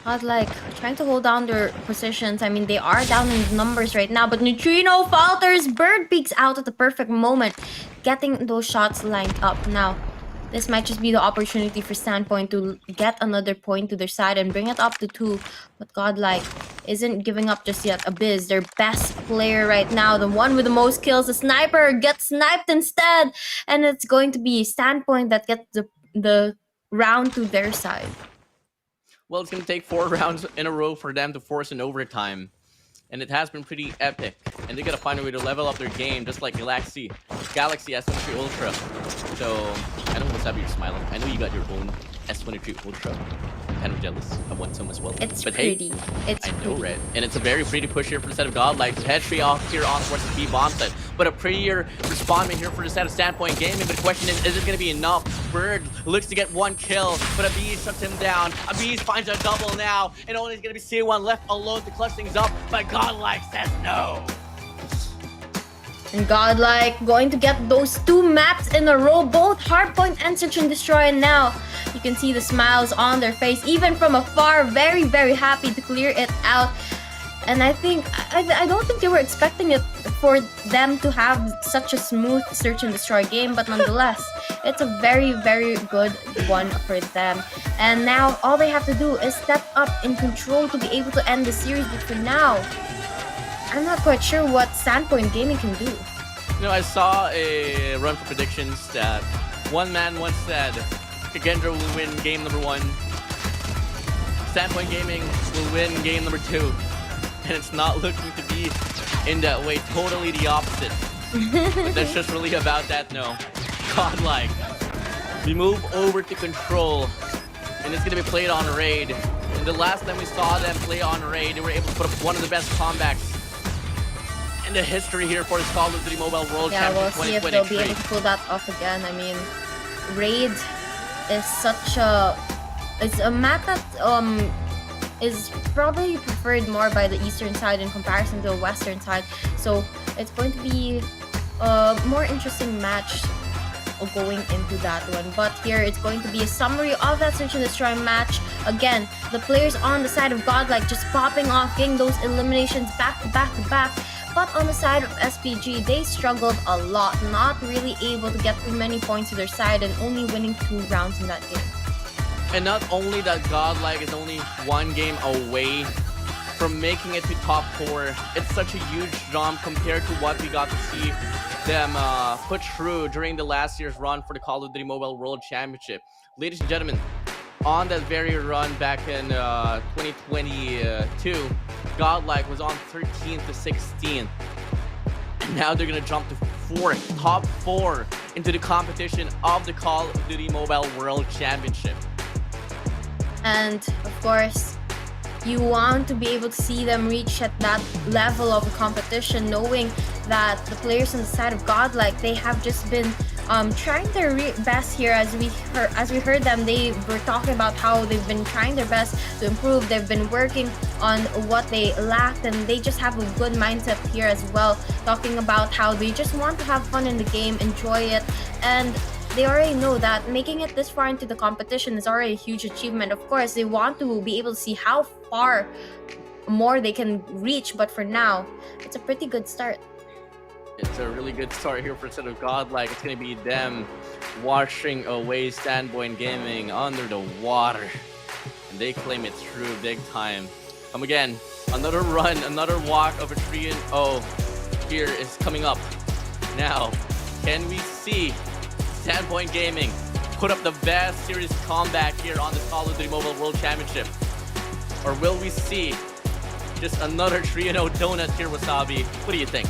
Godlike trying to hold down their positions. I mean, they are down in numbers right now, but Neutrino falters. Bird peeks out at the perfect moment, getting those shots lined up. Now, this might just be the opportunity for Standpoint to get another point to their side and bring it up to 2. But Godlike isn't giving up just yet. Ablaze, their best player right now, the one with the most kills, the sniper, gets sniped instead. And it's going to be Standpoint that gets the round to their side. Well, it's going to take 4 rounds in a row for them to force an overtime. And it has been pretty epic. And they got to find a way to level up their game, just like Galaxy S23 Ultra. So, I know what's up, you're smiling. I know you got your own S23 Ultra. I'm kind of jealous. I want some as well. It's but pretty. Hey, I know, right? And it's a very pretty push here for the set of Godlike. Head straight off here on towards the B-bomb side. But a prettier respondment here for the set of Standpoint Gaming. But the question is it going to be enough? Bird looks to get 1 kill, but Ablaze shuts him down. Ablaze finds a double now, and only is going to be C1 left alone to clutch things up. But Godlike says no. And Godlike going to get those 2 maps in a row, both Hardpoint and Search and Destroy. And now you can see the smiles on their face, even from afar. Very, very happy to clear it out. And I don't think they were expecting it for them to have such a smooth Search and Destroy game, but nonetheless, it's a very, very good one for them. And now all they have to do is step up in control to be able to end the series. But for now, I'm not quite sure what Standpoint Gaming can do. You know, I saw a run for predictions that one man once said Kagendra will win game number 1. Standpoint Gaming will win game number 2. And it's not looking to be in that way. Totally the opposite. But that's just really about that, no. Godlike. We move over to control. And it's going to be played on raid. And the last time we saw them play on raid, they were able to put up one of the best comebacks in the history here for this Call of Duty Mobile World Championship 2023. Yeah, we'll see if they'll be able to pull that off again. I mean, raid is such a... It's a map that is probably preferred more by the eastern side in comparison to the western side. So it's going to be a more interesting match going into that one. But here it's going to be a summary of that Search and Destroy match. Again, the players on the side of Godlike just popping off, getting those eliminations back to back to back. But on the side of SPG, they struggled a lot, not really able to get too many points to their side and only winning 2 rounds in that game. And not only that Godlike is only 1 game away from making it to top 4, it's such a huge jump compared to what we got to see them put through during the last year's run for the Call of Duty Mobile World Championship. Ladies and gentlemen, on that very run back in 2022, Godlike was on 13th to 16th. And now they're going to jump to 4th, top 4 into the competition of the Call of Duty Mobile World Championship. And of course, you want to be able to see them reach at that level of a competition, knowing that the players on the side of Godlike, they have just been trying their best here. As we heard them, they were talking about how they've been trying their best to improve. They've been working on what they lacked, and they just have a good mindset here as well, talking about how they just want to have fun in the game, enjoy it, and they already know that making it this far into the competition is already a huge achievement. Of course, they want to be able to see how far more they can reach, but for now, it's a pretty good start. It's a really good start here for Set of Godlike. It's going to be them washing away Standpoint Gaming under the water. And they claim it through big time. Come again. Another run, another walk of a 3-0 here is coming up. Now, can we see Standpoint Gaming put up the best series comeback here on this Call of Duty Mobile World Championship? Or will we see just another 3-0 donut here, Wasabi? What do you think?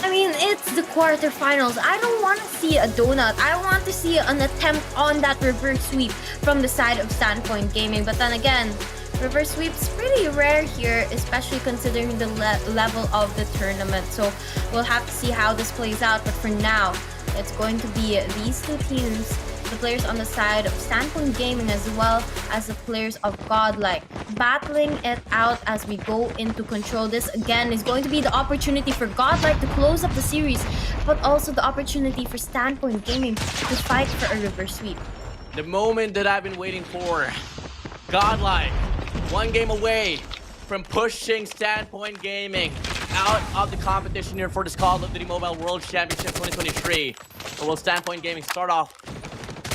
I mean, it's the quarterfinals. I don't want to see a donut. I want to see an attempt on that reverse sweep from the side of Standpoint Gaming. But then again, reverse sweep's pretty rare here, especially considering the level of the tournament. So we'll have to see how this plays out. But for now, it's going to be these two teams, the players on the side of Standpoint Gaming as well as the players of Godlike, battling it out as we go into control. This again is going to be the opportunity for Godlike to close up the series, but also the opportunity for Standpoint Gaming to fight for a reverse sweep. The moment that I've been waiting for. Godlike, one game away from pushing Standpoint Gaming out of the competition here for this Call of Duty Mobile World Championship 2023. Or will Standpoint Gaming start off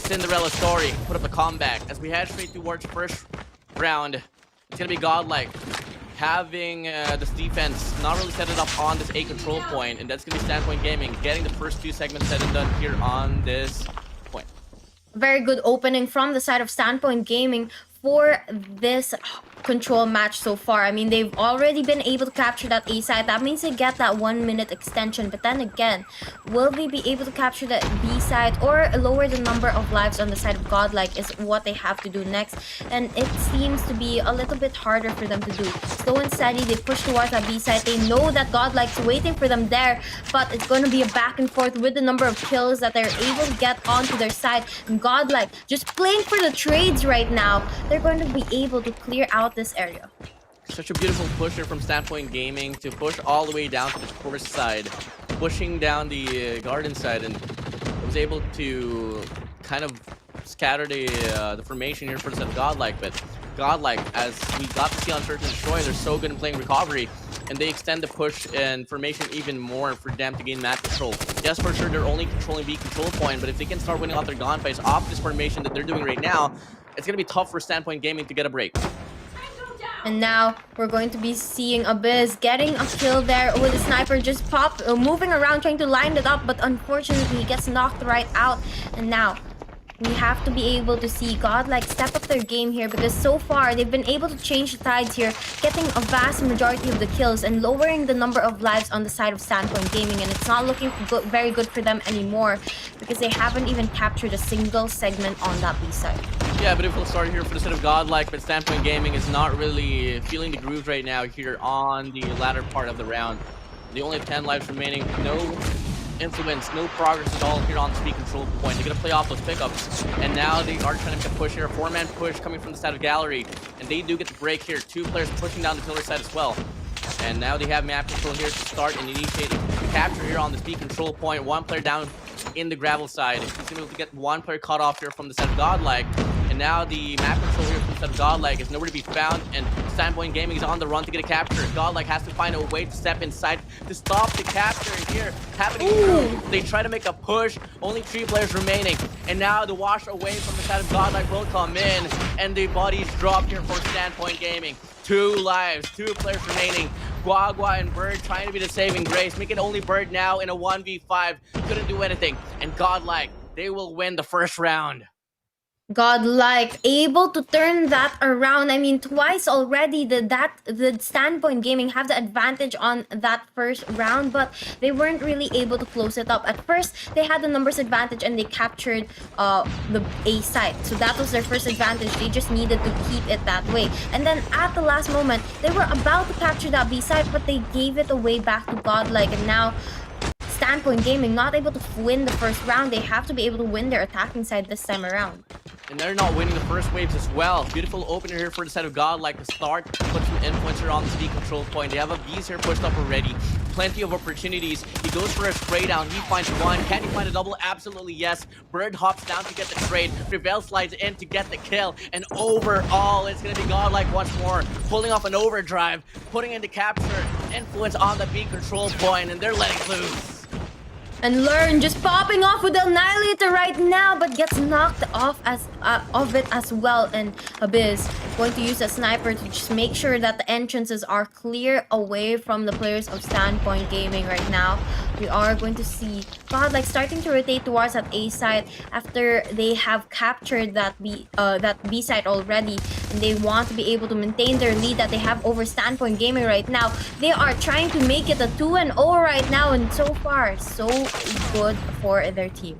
Cinderella story, put up a comeback as we head straight towards first round? It's gonna be Godlike having this defense not really set it up on this A control point, and that's gonna be Standpoint Gaming getting the first two segments said and done here on this point. Very good opening from the side of Standpoint Gaming for this control match so far. I mean, they've already been able to capture that A side. That means they get that 1 minute extension. But then again, will they be able to capture that B side or lower the number of lives on the side of Godlike is what they have to do next. And it seems to be a little bit harder for them to do. Slow and steady, they push towards that B side. They know that Godlike's waiting for them there, but it's going to be a back and forth with the number of kills that they're able to get onto their side. And Godlike just playing for the trades right now. They're going to be able to clear out this area. Such a beautiful pusher from Standpoint Gaming to push all the way down to the course side, pushing down the garden side, and was able to kind of scatter the formation here for the set of Godlike. But Godlike, as we got to see on Search and Destroy, they're so good in playing recovery, and they extend the push and formation even more for them to gain map control. Yes, for sure, they're only controlling B control point, but if they can start winning off their gunfights off this formation that they're doing right now, it's going to be tough for Standpoint Gaming to get a break. And now we're going to be seeing Ablaze getting a kill there with a sniper just moving around trying to line it up, but unfortunately he gets knocked right out. And now we have to be able to see Godlike step up their game here, because so far they've been able to change the tides here, getting a vast majority of the kills and lowering the number of lives on the side of Standpoint Gaming. And it's not looking very good for them anymore, because they haven't even captured a single segment on that B side. Yeah, beautiful start here for the set of Godlike, but Standpoint Gaming is not really feeling the groove right now here on the latter part of the round. They only have 10 lives remaining, no influence, no progress at all here on the speed control point. They're gonna play off those pickups, and now they are trying to make a push here, a 4-man push coming from the side of Gallery, and they do get the break here. 2 players pushing down the pillar side as well. And now they have map control here to start and initiate the capture here on the speed control point. 1 player down in the gravel side. He's able to get 1 player cut off here from the side of Godlike. And now the map control here from the side of Godlike is nowhere to be found, and Standpoint Gaming is on the run to get a capture. Godlike has to find a way to step inside to stop the capture here happening through. They try to make a push, only 3 players remaining. And now the wash away from the side of Godlike will come in, and the bodies drop here for Standpoint Gaming. 2 lives, 2 players remaining. Guagua and Bird trying to be the saving grace. Make it only Bird now in a 1v5. Couldn't do anything. And Godlike, they will win the first round. Godlike able to turn that around. I mean, twice already the Standpoint Gaming have the advantage on that first round, but they weren't really able to close it up. At first, they had the numbers advantage and they captured the A site. So that was their first advantage. They just needed to keep it that way. And then at the last moment, they were about to capture that B site, but they gave it away back to Godlike. And now Standpoint Gaming not able to win the first round. They have to be able to win their attacking side this time around. And they're not winning the first waves as well. Beautiful opener here for the side of God, like the start. Put some influencer on the speed control point. They have a beast here pushed up already. Plenty of opportunities. He goes for a spray down. He finds one. Can he find a double? Absolutely yes. Bird hops down to get the trade. Prevail slides in to get the kill. And overall, it's going to be Godlike once more. Pulling off an overdrive. Putting in the capture. Influence on the beat control point. And they're letting loose. And Learn just popping off with the Annihilator right now, but gets knocked off of it as well. And Abyss going to use a sniper to just make sure that the entrances are clear away from the players of Standpoint Gaming right now. We are going to see Godlike starting to rotate towards that A site after they have captured that B site already, and they want to be able to maintain their lead that they have over Standpoint Gaming right now. They are trying to make it a 2-0 right now, and so far so good for their team.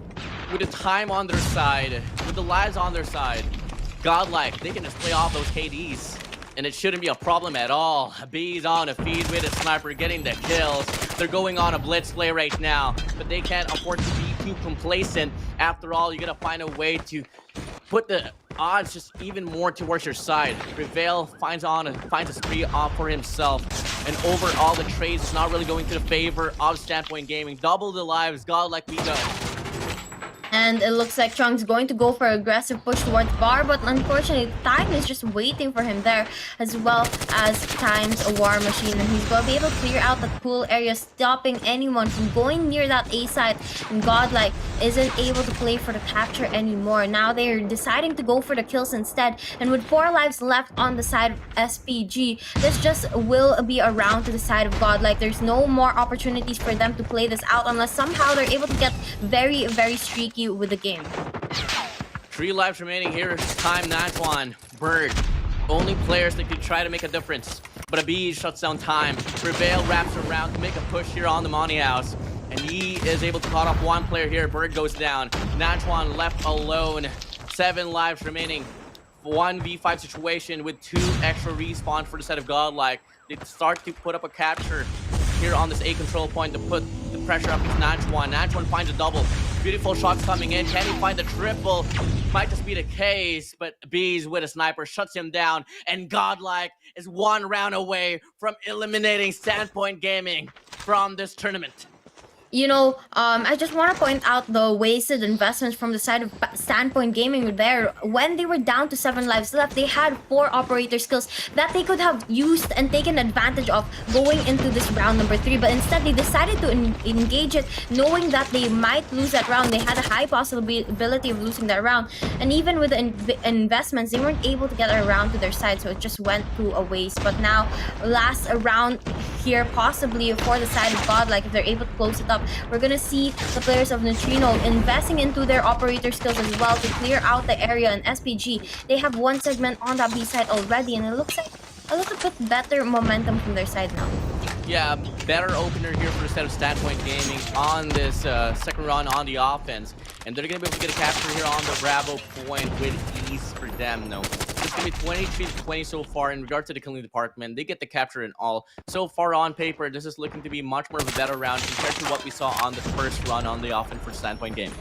With the time on their side, with the lives on their side, Godlike, they can just play off those KDs. And it shouldn't be a problem at all. B's on a feed with a sniper getting the kills. They're going on a blitz play right now, but they can't afford to be too complacent. After all, you gotta find a way to put the odds just even more towards your side. Prevail finds a spree off for himself. And overall, the trades is not really going to the favor of Standpoint Gaming. Double the lives, Godlike we go. And it looks like Trunks going to go for an aggressive push towards Bar, but unfortunately, Time is just waiting for him there, as well as Time's a War Machine. And he's going to be able to clear out the pool area, stopping anyone from going near that A side. And Godlike isn't able to play for the capture anymore. Now they're deciding to go for the kills instead. And with 4 lives left on the side of SPG, this just will be a round to the side of Godlike. There's no more opportunities for them to play this out unless somehow they're able to get very, very streaky with the game. 3 lives remaining here. Time, Natwan, Bird. Only players that could try to make a difference. But Abid shuts down Time. Prevail wraps around to make a push here on the Money House. And he is able to cut off 1 player here. Bird goes down. Natwan left alone. 7 lives remaining. 1v5 situation with 2 extra respawn for the set of Godlike. They start to put up a capture here on this A control point to put the pressure up against Natwan. Natwan finds a double. Beautiful shots coming in. Can he find the triple? Might just be the case, but Bees with a sniper shuts him down, and Godlike is 1 round away from eliminating Standpoint Gaming from this tournament. You know, I just want to point out the wasted investments from the side of Standpoint Gaming there. When they were down to 7 lives left, they had 4 operator skills that they could have used and taken advantage of going into this round number 3. But instead, they decided to engage it, knowing that they might lose that round. They had a high possibility of losing that round. And even with the investments, they weren't able to get around to their side, so it just went to a waste. But now, last round here, possibly for the side of Godlike, if they're able to close it up, we're gonna see the players of Neutrino investing into their operator skills as well to clear out the area. And SPG, they have 1 segment on that B side already, and it looks like a little bit better momentum from their side now. Yeah, better opener here for the set of Standpoint Gaming on this second run on the offense. And they're going to be able to get a capture here on the Bravo point with ease for them, though. It's going to be 23-20 so far in regard to the killing department. They get the capture in all. So far on paper, this is looking to be much more of a better round compared to what we saw on the first run on the offense for Standpoint Gaming.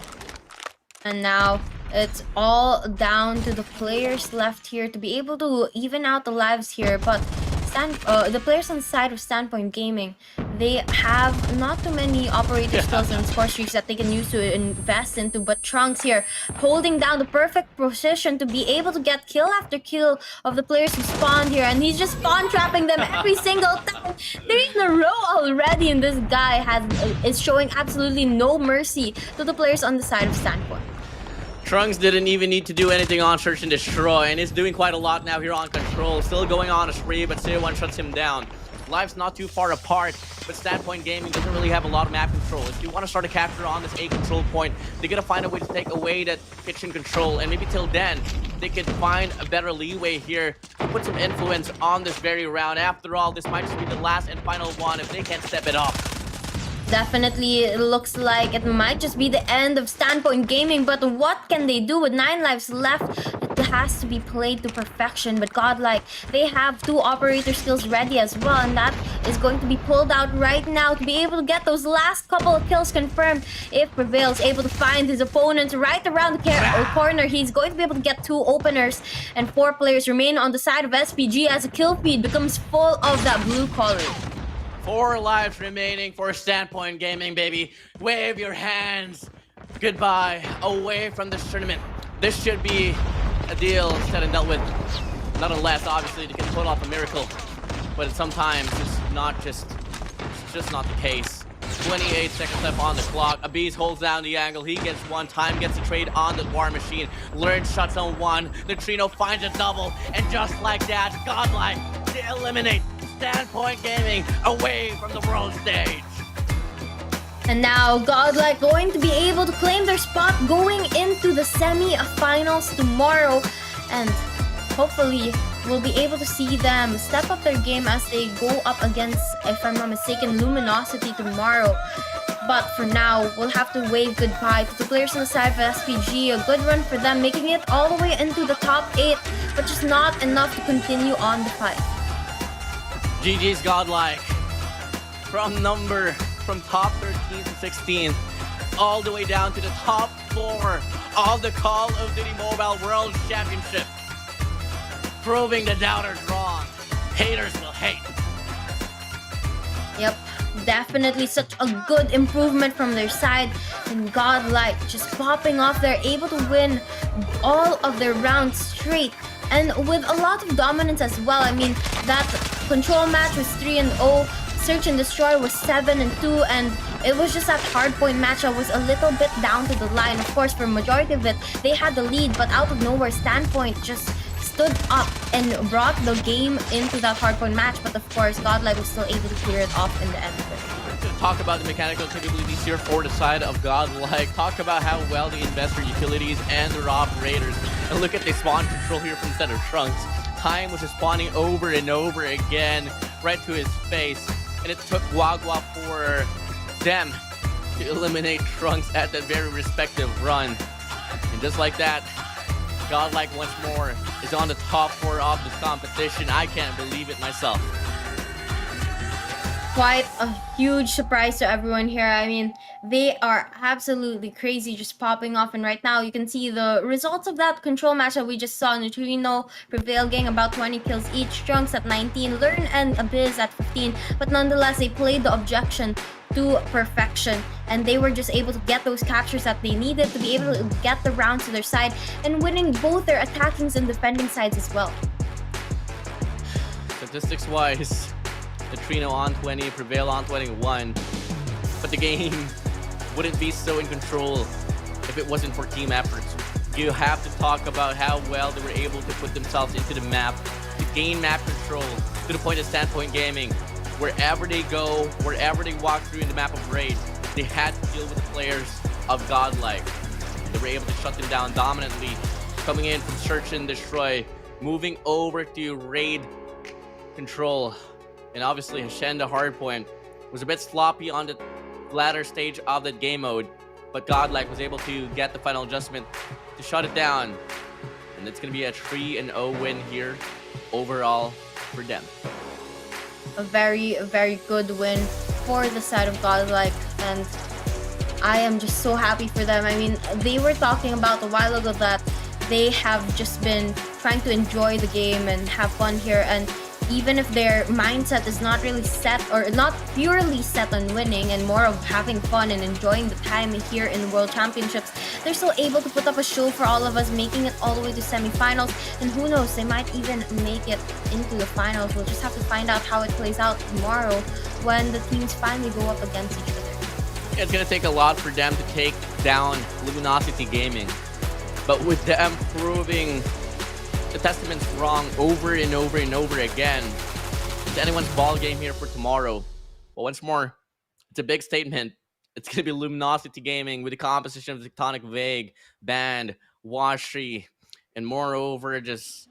And now it's all down to the players left here to be able to even out the lives here. But the players on the side of Standpoint Gaming, they have not too many operator skills and score streaks that they can use to invest into. But Trunks here holding down the perfect position to be able to get kill after kill of the players who spawned here. And he's just spawn trapping them every single time. 3 in a row already. And this guy is showing absolutely no mercy to the players on the side of Standpoint. Trunks didn't even need to do anything on Search and Destroy, and is doing quite a lot now here on Control. Still going on a spree, but C1 shuts him down. Lives not too far apart, but Standpoint Gaming doesn't really have a lot of map control. If you want to start a capture on this A control point, they're going to find a way to take away that kitchen control, and maybe till then, they could find a better leeway here to put some influence on this very round. After all, this might just be the last and final one if they can't step it up. Definitely, it looks like it might just be the end of Standpoint Gaming, but what can they do with 9 lives left? It has to be played to perfection, but godlike, they have 2 operator skills ready as well, and that is going to be pulled out right now to be able to get those last couple of kills confirmed. If Prevail is able to find his opponent right around the corner, he's going to be able to get 2 openers, and 4 players remain on the side of SPG as a kill feed becomes full of that blue color. 4 lives remaining for Standpoint Gaming, baby. Wave your hands goodbye away from this tournament. This should be a deal said and dealt with. Not unless, obviously, they can pull off a miracle. But sometimes it's just not the case. 28 seconds left on the clock. Ablaze holds down the angle. He gets one. Time gets the trade on the War Machine. Learn shots on one. Neutrino finds a double. And just like that, godlike, they eliminate Standpoint Gaming away from the world stage. And now godlike going to be able to claim their spot going into the semi-finals tomorrow. And hopefully we'll be able to see them step up their game as they go up against, if I'm not mistaken, Luminosity tomorrow. But for now, we'll have to wave goodbye to the players on the side of SPG. A good run for them, making it all the way into the top 8, but just not enough to continue on the fight. GG's godlike. From top 13 to 16, all the way down to the top 4 of the Call of Duty Mobile World Championship. Proving the doubters wrong. Haters will hate. Yep, definitely such a good improvement from their side. And godlike just popping off, they're able to win all of their rounds straight. And with a lot of dominance as well. I mean, that control match was 3-0. Search and Destroy was 7-2, and it was just that hardpoint match that was a little bit down to the line. Of course, for majority of it, they had the lead, but out of nowhere, Standpoint just stood up and brought the game into that hardpoint match. But of course, godlike was still able to clear it off in the end of it. Talk about the mechanical capabilities here for the side of godlike. Talk about how well they invest their utilities and their operators. And look at the spawn control here from center Trunks. Time was just spawning over and over again, right to his face. And it took Wagwa for them to eliminate Trunks at that very respective run. And just like that, godlike once more is on the top 4 of this competition. I can't believe it myself. Quite a huge surprise to everyone here. I mean, they are absolutely crazy, just popping off. And right now, you can see the results of that control match that we just saw. Neutrino, Prevail getting about 20 kills each, Trunks at 19, Learn and Ablaze at 15. But nonetheless, they played the objection to perfection, and they were just able to get those captures that they needed to be able to get the rounds to their side and winning both their attacking and defending sides as well. Statistics-wise, Neutrino on 20, Prevail on 21, but the game wouldn't be so in control if it wasn't for team efforts. You have to talk about how well they were able to put themselves into the map, to gain map control, to the point of Standpoint Gaming. Wherever they go, wherever they walk through in the map of Raid, they had to deal with the players of godlike. They were able to shut them down dominantly, coming in from Search and Destroy, moving over to Raid control. And obviously, Hacienda Hardpoint was a bit sloppy on the latter stage of that game mode, but godlike was able to get the final adjustment to shut it down. And it's going to be a 3-0 win here overall for them. A very, very good win for the side of godlike, and I am just so happy for them. I mean, they were talking about a while ago that they have just been trying to enjoy the game and have fun here, and even if their mindset is not really set or not purely set on winning and more of having fun and enjoying the time here in the World Championships, they're still able to put up a show for all of us, making it all the way to semifinals. And who knows, they might even make it into the finals. We'll just have to find out how it plays out tomorrow when the teams finally go up against each other. It's going to take a lot for them to take down Luminosity Gaming. But with them proving the testament's wrong over and over and over again, it's anyone's ball game here for tomorrow. But once more, it's a big statement. It's going to be Luminosity Gaming with the composition of Tectonic Vague, Band, Washi, and moreover, just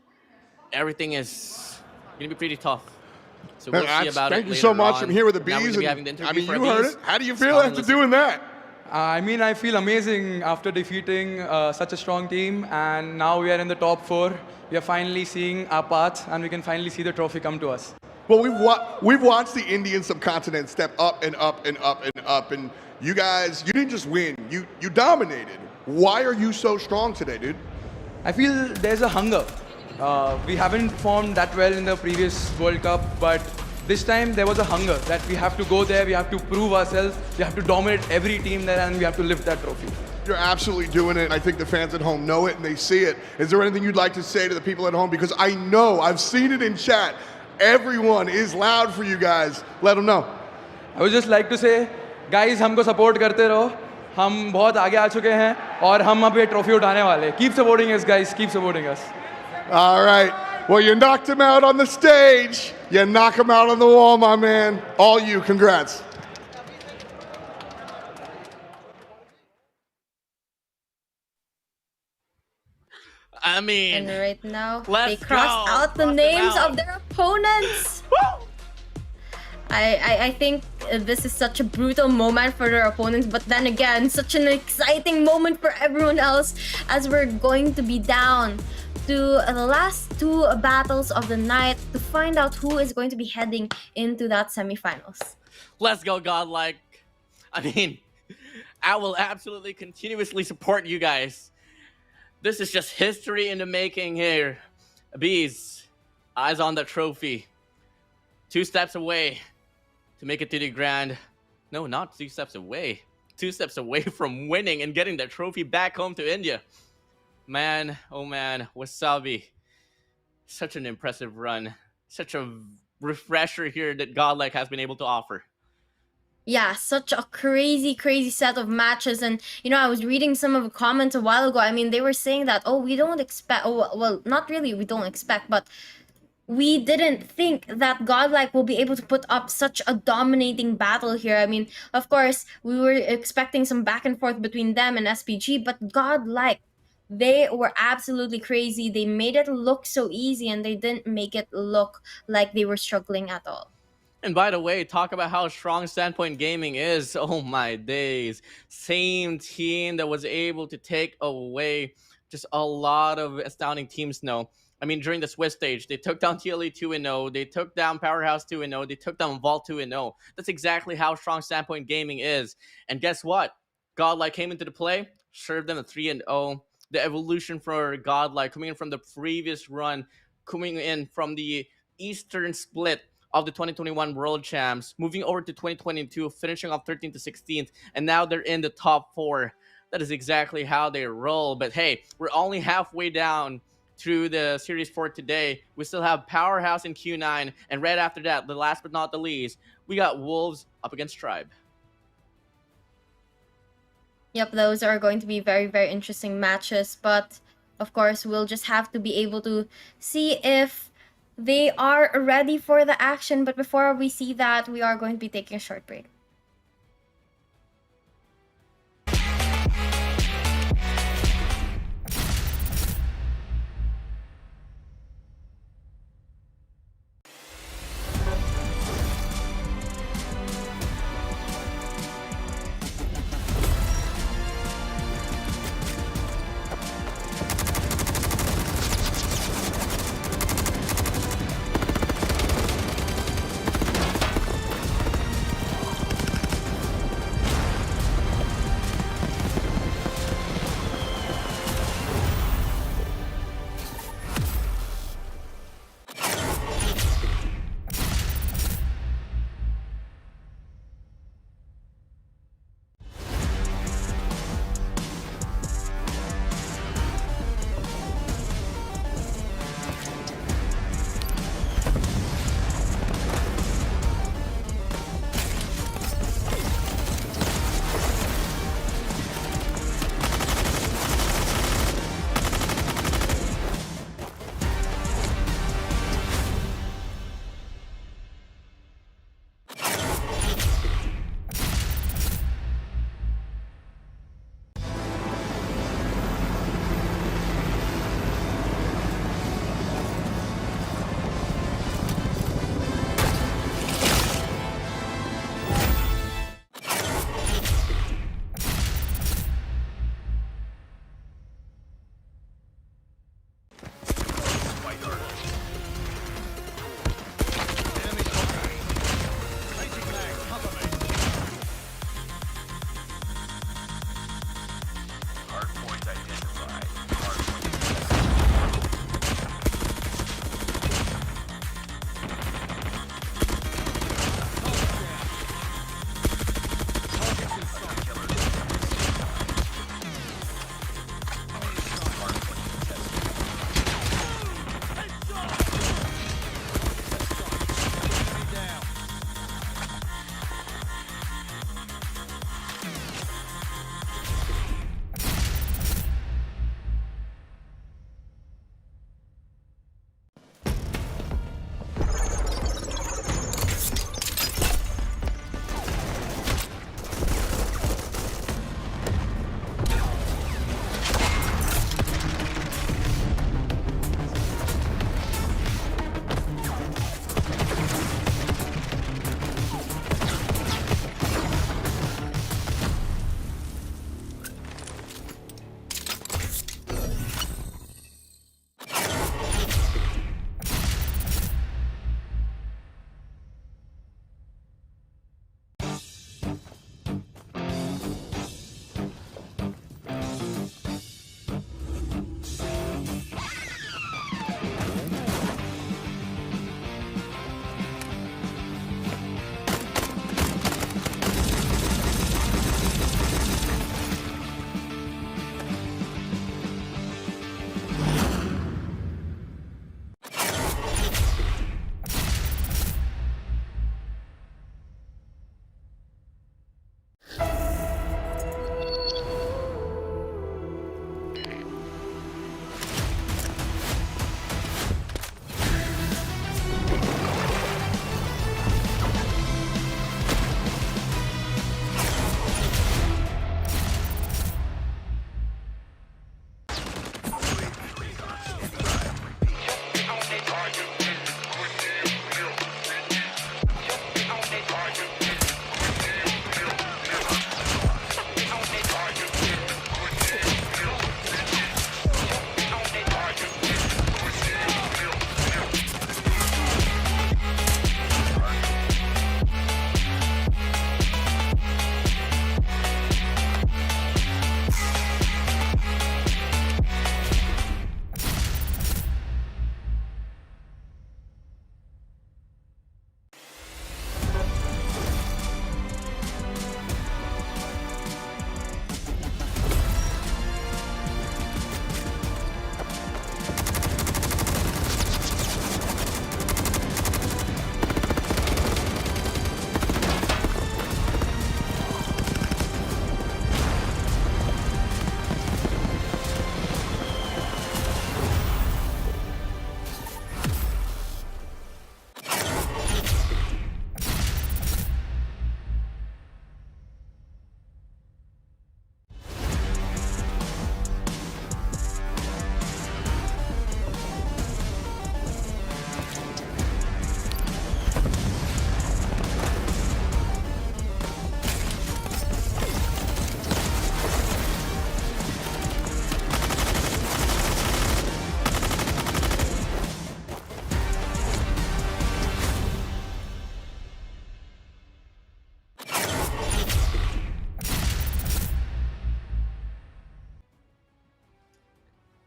everything is going to be pretty tough. So we'll see about it Thank you later so much. on. I'm here with the Now we're bees. gonna be And, having the interview I mean, for you bees. heard it. How do you Let's feel go and after listen. doing that? I mean, I feel amazing after defeating such a strong team, and now we are in the top 4. We are finally seeing our path, and we can finally see the trophy come to us. Well, we've watched the Indian subcontinent step up and up and up and up, and you guys, you didn't just win, you dominated. Why are you so strong today, dude? I feel there's a hunger. We haven't performed that well in the previous World Cup, but this time there was a hunger that we have to go there, we have to prove ourselves, we have to dominate every team there, and we have to lift that trophy. You're absolutely doing it. I think the fans at home know it and they see it. Is there anything you'd like to say to the people at home? Because I know, I've seen it in chat, everyone is loud for you guys. Let them know. I would just like to say, guys, हमको support करते रहो. हम बहुत आगे आ चुके हैं और हम अब ये ट्रॉफी उठाने वाले हैं. Keep supporting us, guys. Keep supporting us. All right. Well, you knocked him out on the stage. You knock him out on the wall, my man. All you, congrats. I mean, And right now, let's they crossed go. out the Cross them names out. of their opponents. I think this is such a brutal moment for their opponents, but then again, such an exciting moment for everyone else as we're going to be down to the last 2 battles of the night to find out who is going to be heading into that semifinals. Let's go, Godlike. I mean, I will absolutely continuously support you guys. This is just history in the making here. Bees, eyes on the trophy. 2 steps away to make it to the grand. No, not 2 steps away. 2 steps away from winning and getting the trophy back home to India. Man, oh man, Wasabi. Such an impressive run. Such a refresher here that Godlike has been able to offer. Yeah, such a crazy set of matches. And you know, I was reading some of the comments a while ago. I mean, they were saying that, oh, we don't expect, oh, well, not really we don't expect, but we didn't think that Godlike will be able to put up such a dominating battle here. I mean, of course, we were expecting some back and forth between them and SPG, but Godlike, they were absolutely crazy. They made it look so easy, and they didn't make it look like they were struggling at all. And by the way, talk about how strong Standpoint Gaming is. Oh my days. Same team that was able to take away just a lot of astounding teams now. I mean, during the Swiss stage, they took down TLE 2-0, they took down Powerhouse 2-0, they took down Vault 2-0. That's exactly how strong Standpoint Gaming is. And guess what? Godlike came into the play, served them a 3-0. The evolution for Godlike coming in from the previous run, coming in from the Eastern split of the 2021 World Champs, moving over to 2022, finishing off 13th to 16th, and now they're in the top 4. That is exactly how they roll. But hey, we're only halfway down through the Series 4 today. We still have Powerhouse in Q9, and right after that, the last but not the least, we got Wolves up against Tribe. Yep, those are going to be very interesting matches, but of course, we'll just have to be able to see if they are ready for the action. But before we see that, we are going to be taking a short break.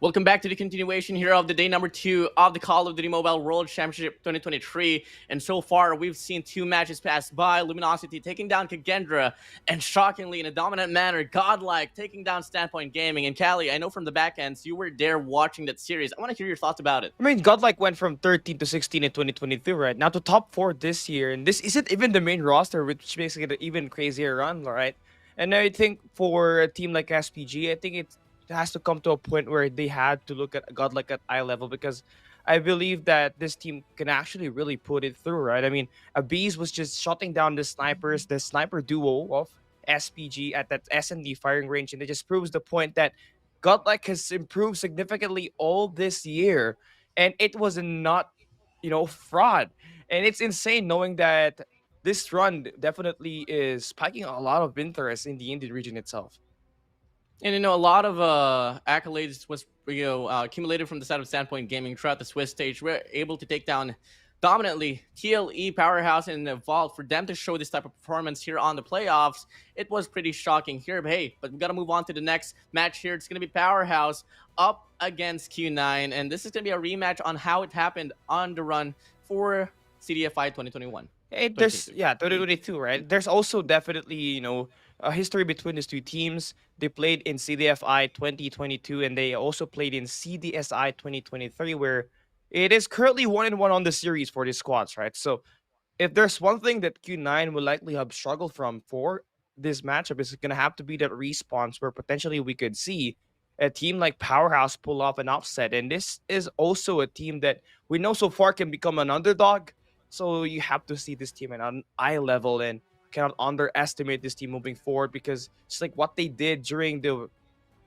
Welcome back to the continuation here of the day number 2 of the Call of Duty Mobile World Championship 2023. And so far, we've seen 2 matches pass by. Luminosity taking down Kagendra, and shockingly, in a dominant manner, Godlike taking down Standpoint Gaming. And Cali, I know from the back ends, you were there watching that series. I want to hear your thoughts about it. I mean, Godlike went from 13 to 16 in 2022, right? Now to top 4 this year. And this isn't even the main roster, which makes it an even crazier run, right? And I think for a team like SPG, I think it has to come to a point where they had to look at Godlike at eye level, because I believe that this team can actually really put it through, right? I mean, Ablaze was just shutting down the snipers, the sniper duo of SPG at that S&D firing range, and it just proves the point that Godlike has improved significantly all this year, and it was not, fraud. And it's insane knowing that this run definitely is spiking a lot of interest in the Indian region itself. And a lot of accolades was accumulated from the side of Standpoint Gaming throughout the Swiss stage. We're able to take down dominantly TLE, Powerhouse, and Vault. For them to show this type of performance here on the playoffs, it was pretty shocking here. But we got to move on to the next match here. It's going to be Powerhouse up against Q9, and this is going to be a rematch on how it happened on the run for CDFI 2021. There's 2022, right? There's also definitely a history between these two teams. They played in CDFI 2022, and they also played in CDSI 2023, where it is currently 1-1 on the series for these squads, right? So if there's one thing that Q9 will likely have struggled from for this matchup, is going to have to be that response, where potentially we could see a team like Powerhouse pull off an upset. And this is also a team that we know so far can become an underdog. So you have to see this team at an eye level and cannot underestimate this team moving forward, because it's like what they did during the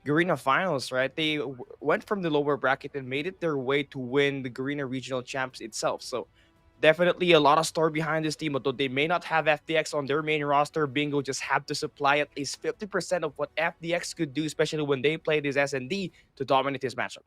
Garena finals, right? They went from the lower bracket and made it their way to win the Garena regional champs itself. So definitely a lot of story behind this team. Although they may not have FDX on their main roster, Bingo just have to supply at least 50% of what FDX could do, especially when they play this S&D, to dominate this matchup.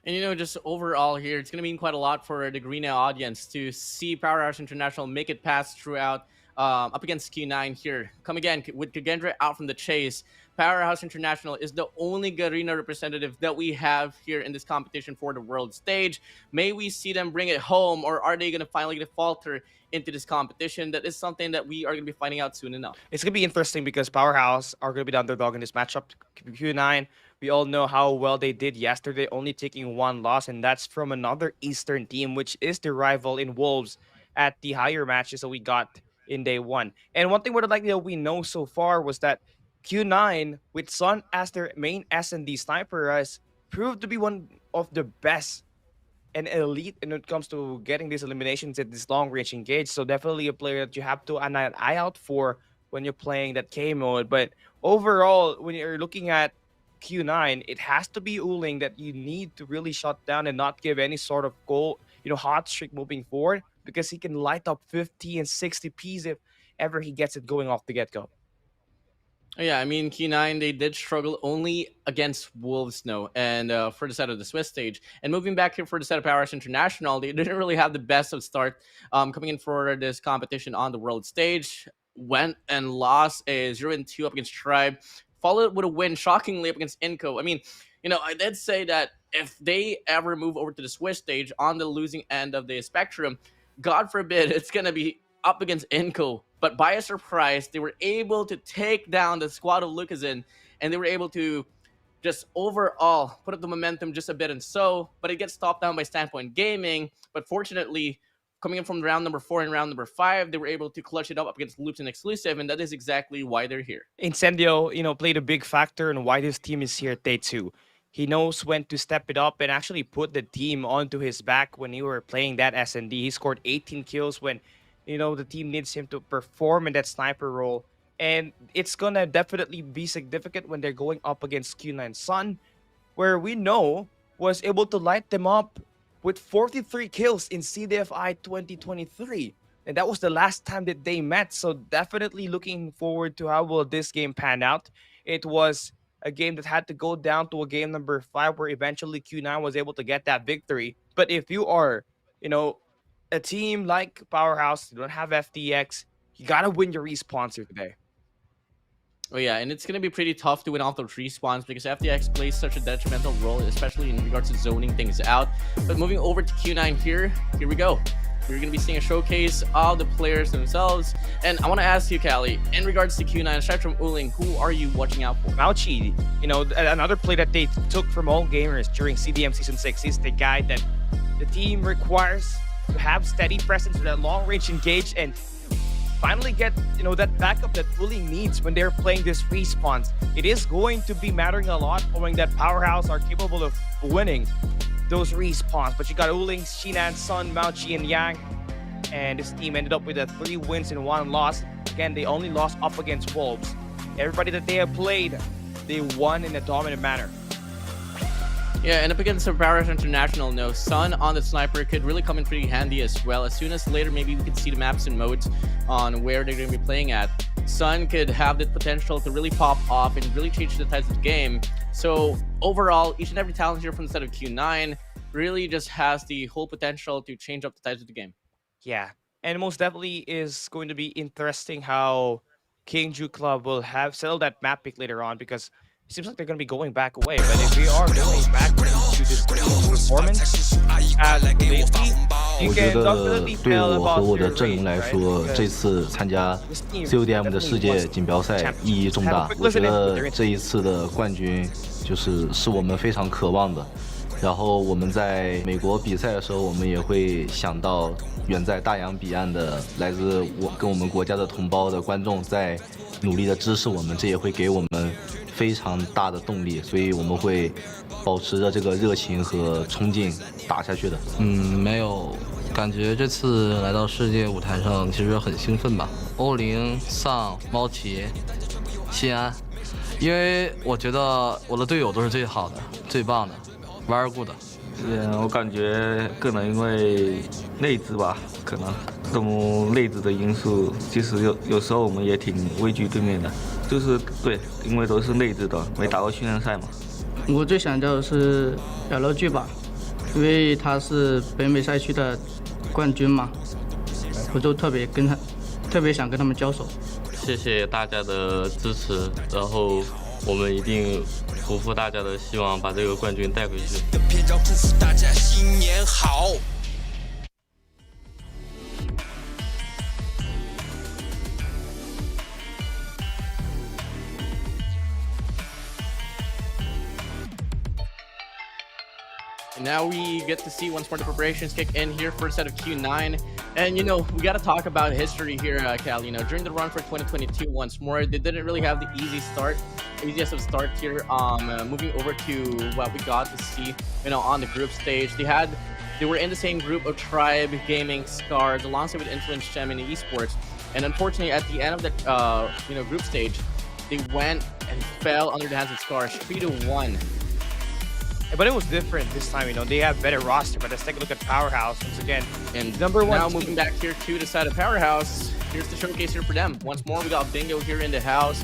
And just overall here, it's going to mean quite a lot for the Garena audience to see Powerhouse International make it past throughout up against Q9 here. Come again with Kagendra out from the chase. Powerhouse International is the only Garena representative that we have here in this competition for the world stage. May we see them bring it home, or are they going to finally falter into this competition? That is something that we are going to be finding out soon enough. It's going to be interesting because Powerhouse are going to be the underdog in this matchup. Q9, we all know how well they did yesterday, only taking 1 loss, and that's from another Eastern team, which is the rival in Wolves at the higher matches that we got in day 1. And one thing that we know so far was that Q9, with Sun as their main S&D sniper, has proved to be one of the best and elite when it comes to getting these eliminations at this long-range engage. So definitely a player that you have to have an eye out for when you're playing that K mode. But overall, when you're looking at Q9, it has to be Uling that you need to really shut down and not give any sort of goal, hot streak moving forward, because he can light up 50 and 60 Ps if ever he gets it going off the get-go. Yeah, I mean, Q9, they did struggle only against Wolves, and for the side of the Swiss stage. And moving back here for the side of Powerhouse International, they didn't really have the best of start coming in for this competition on the world stage. Went and lost a 0-2 up against Tribe, followed with a win, shockingly, up against Inco. I mean, I did say that if they ever move over to the Swiss stage on the losing end of the spectrum, God forbid, it's going to be up against Inco. But by a surprise, they were able to take down the squad of Lucasen, and they were able to just overall put up the momentum just a bit. And but it gets stopped down by Standpoint Gaming. But fortunately, coming in from round number 4 and round number 5, they were able to clutch it up against Loops and Exclusive, and that is exactly why they're here. Incendio, played a big factor in why this team is here at day 2. He knows when to step it up and actually put the team onto his back when you were playing that S&D. He scored 18 kills when the team needs him to perform in that sniper role. And it's going to definitely be significant when they're going up against Q9 Sun, where we know was able to light them up with 43 kills in CDFI 2023. And that was the last time that they met. So definitely looking forward to how will this game pan out. It was a game that had to go down to a game number 5, where eventually Q9 was able to get that victory. But if you are, a team like Powerhouse, you don't have FDX, you got to win your responsor today. Oh yeah, and it's gonna be pretty tough to win off those respawns because FTX plays such a detrimental role, especially in regards to zoning things out. But moving over to Q9 here we go. We're going to be seeing a showcase of the players themselves. And I want to ask you, Cali, in regards to Q9, aside from Uling, who are you watching out for? Mauchi, you know, another play that they took from all gamers during CDM Season 6 is the guy that the team requires to have steady presence with that long-range engage and finally get, you know, that backup that Uling needs when they're playing this respawns. It is going to be mattering a lot knowing that Powerhouse are capable of winning those respawns, but you got Uling, Shinan, Sun, Mauchi, and Yang, and this team ended up with 3 wins and 1 loss. Again, they only lost up against Wolves. Everybody that they have played, they won in a dominant manner. Yeah, and up against the Powerhouse International, no, Sun on the sniper could really come in pretty handy as well. As soon as later, maybe we can see the maps and modes on where they're going to be playing at. Sun could have the potential to really pop off and really change the tides of the game. So overall, each and every talent here from the set of Q9 really just has the whole potential to change up the tides of the game. Yeah, and most definitely is going to be interesting how Kingju Club will have settled that map pick later on, because it seems like they're going to be going back away. But if we are going back to this performance as lately, you 我觉 can 得 definitely 对 tell 我和 about 我的 your 阵营 rate, 来 right? 说，这 Because 次参加 this team CODM 的 definitely 世界 wants 锦标赛意义重 Have 大 a。quick 我觉 listen in to 得 their 这一次的冠军是我们非常渴望的。然后我们在美国比赛的时候，我们也会想到远在大洋彼岸的来自我们国家的同胞的观众在努力的支持我们，这也会给我们非常大的动力，所以我们会保持着这个热情和冲劲打下去的。没有，感觉这次来到世界舞台上其实很兴奋吧。欧林、丧、猫奇、西安，因为我觉得我的队友都是最好的、最棒的，玩儿good的。我感觉个人因为内资吧，可能这种内资的因素，其实有时候我们也挺畏惧对面的，就是对，因为都是内资的，没打过训练赛嘛。我最想叫的是LG 吧，因为他是北美赛区的冠军嘛，我就特别想跟他们交手。谢谢大家的支持，然后我们一定不负大家的希望，把这个冠军带回去。片招祝福大家新年好。And now we get to see once more the preparations kick in here for a set of Q9. And, you know, we got to talk about history here, Cal. You know, during the run for 2022, once more, they didn't really have the easiest of start here. Moving over to what we got to see, you know, on the group stage. They were in the same group of Tribe, Gaming, Scars, alongside with Influence Gem and Esports. And unfortunately, at the end of the, group stage, they went and fell under the hands of Scars, 3-1. But it was different this time, you know. They have better roster, but let's take a look at Powerhouse once again. And number 1 now team. moving back here to the side of Powerhouse, here's the showcase here for them. Once more, we got Bingo here in the house.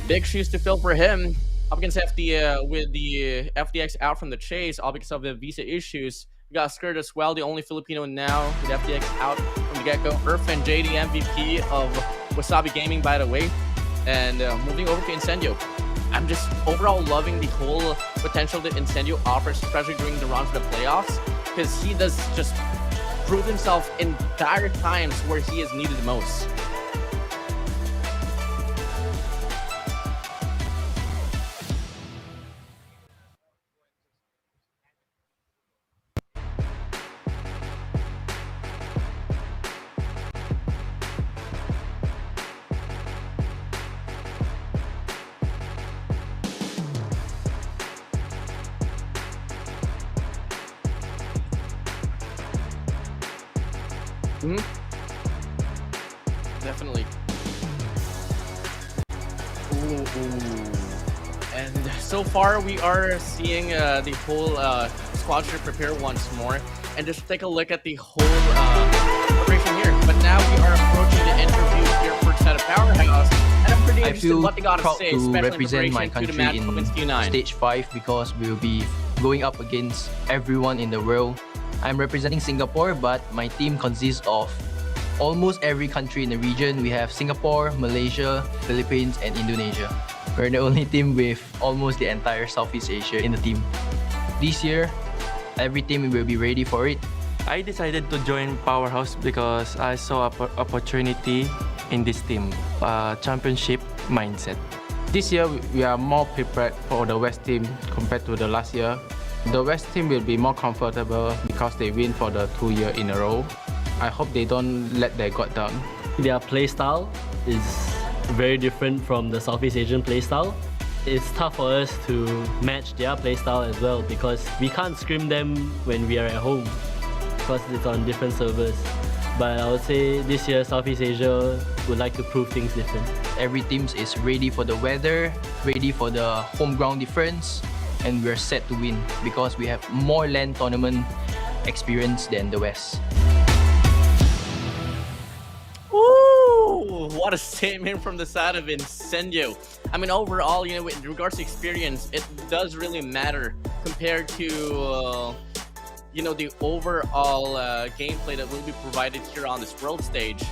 Big shoes to fill for him. Up against with the FTX out from the chase, all because of the visa issues. We got Skirt as well, the only Filipino now with FTX out from the get-go. Earth and JD MVP of Wasabi Gaming, by the way. And moving over to Incendio. I'm just overall loving the whole potential that Incendio offers, especially during the run for the playoffs, because he does just prove himself in dire times where he is needed the most. Definitely. And so far we are seeing the whole squad should prepare once more, and just take a look at the whole preparation here. But now we are approaching the interview here for set of Powerhouse, and I'm pretty interested in what they gotta proud say, to especially in represent my preparation to the country match against in Q9. stage 5 because we will be going up against everyone in the world. I'm representing Singapore, but my team consists of almost every country in the region. We have Singapore, Malaysia, Philippines, and Indonesia. We're the only team with almost the entire Southeast Asia in the team. This year, every team will be ready for it. I decided to join Powerhouse because I saw an opportunity in this team, a championship mindset. This year, we are more prepared for the West team compared to the last year. The West team will be more comfortable because they win for the 2 year in a row. I hope they don't let their guard down. Their play style is very different from the Southeast Asian play style. It's tough for us to match their play style as well because we can't scrim them when we are at home because it's on different servers. But I would say this year Southeast Asia would like to prove things different. Every team is ready for the weather, ready for the home ground difference, and we're set to win because we have more LAN tournament experience than the West. Ooh, what a statement from the side of Incendio. I mean, overall, in regards to experience, it does really matter compared to, the overall gameplay that will be provided here on this world stage.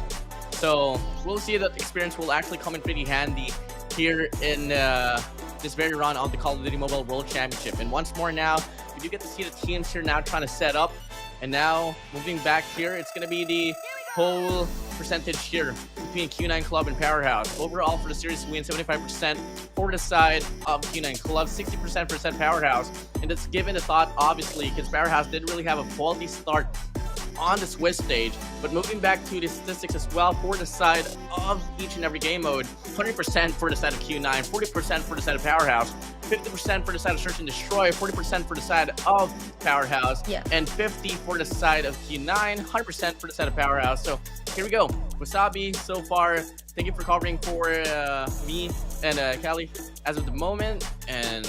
So we'll see that experience will actually come in pretty handy here in this very run of the Call of Duty Mobile World Championship. And once more now, we do get to see the teams here now trying to set up. And now, moving back here, it's going to be the whole percentage here between Q9 Club and Powerhouse. Overall, for the series win, 75% for the side of Q9 Club, 60% for Powerhouse. And that's given the thought, obviously, because Powerhouse didn't really have a faulty start on the Swiss stage. But moving back to the statistics as well for the side of each and every game mode, 100% for the side of Q9, 40% for the side of Powerhouse, 50% for the side of Search and Destroy, 40% for the side of Powerhouse, and 50% for the side of Q9, 100% for the side of Powerhouse. So here we go. Wasabi, so far, thank you for covering for me and Cali as of the moment. And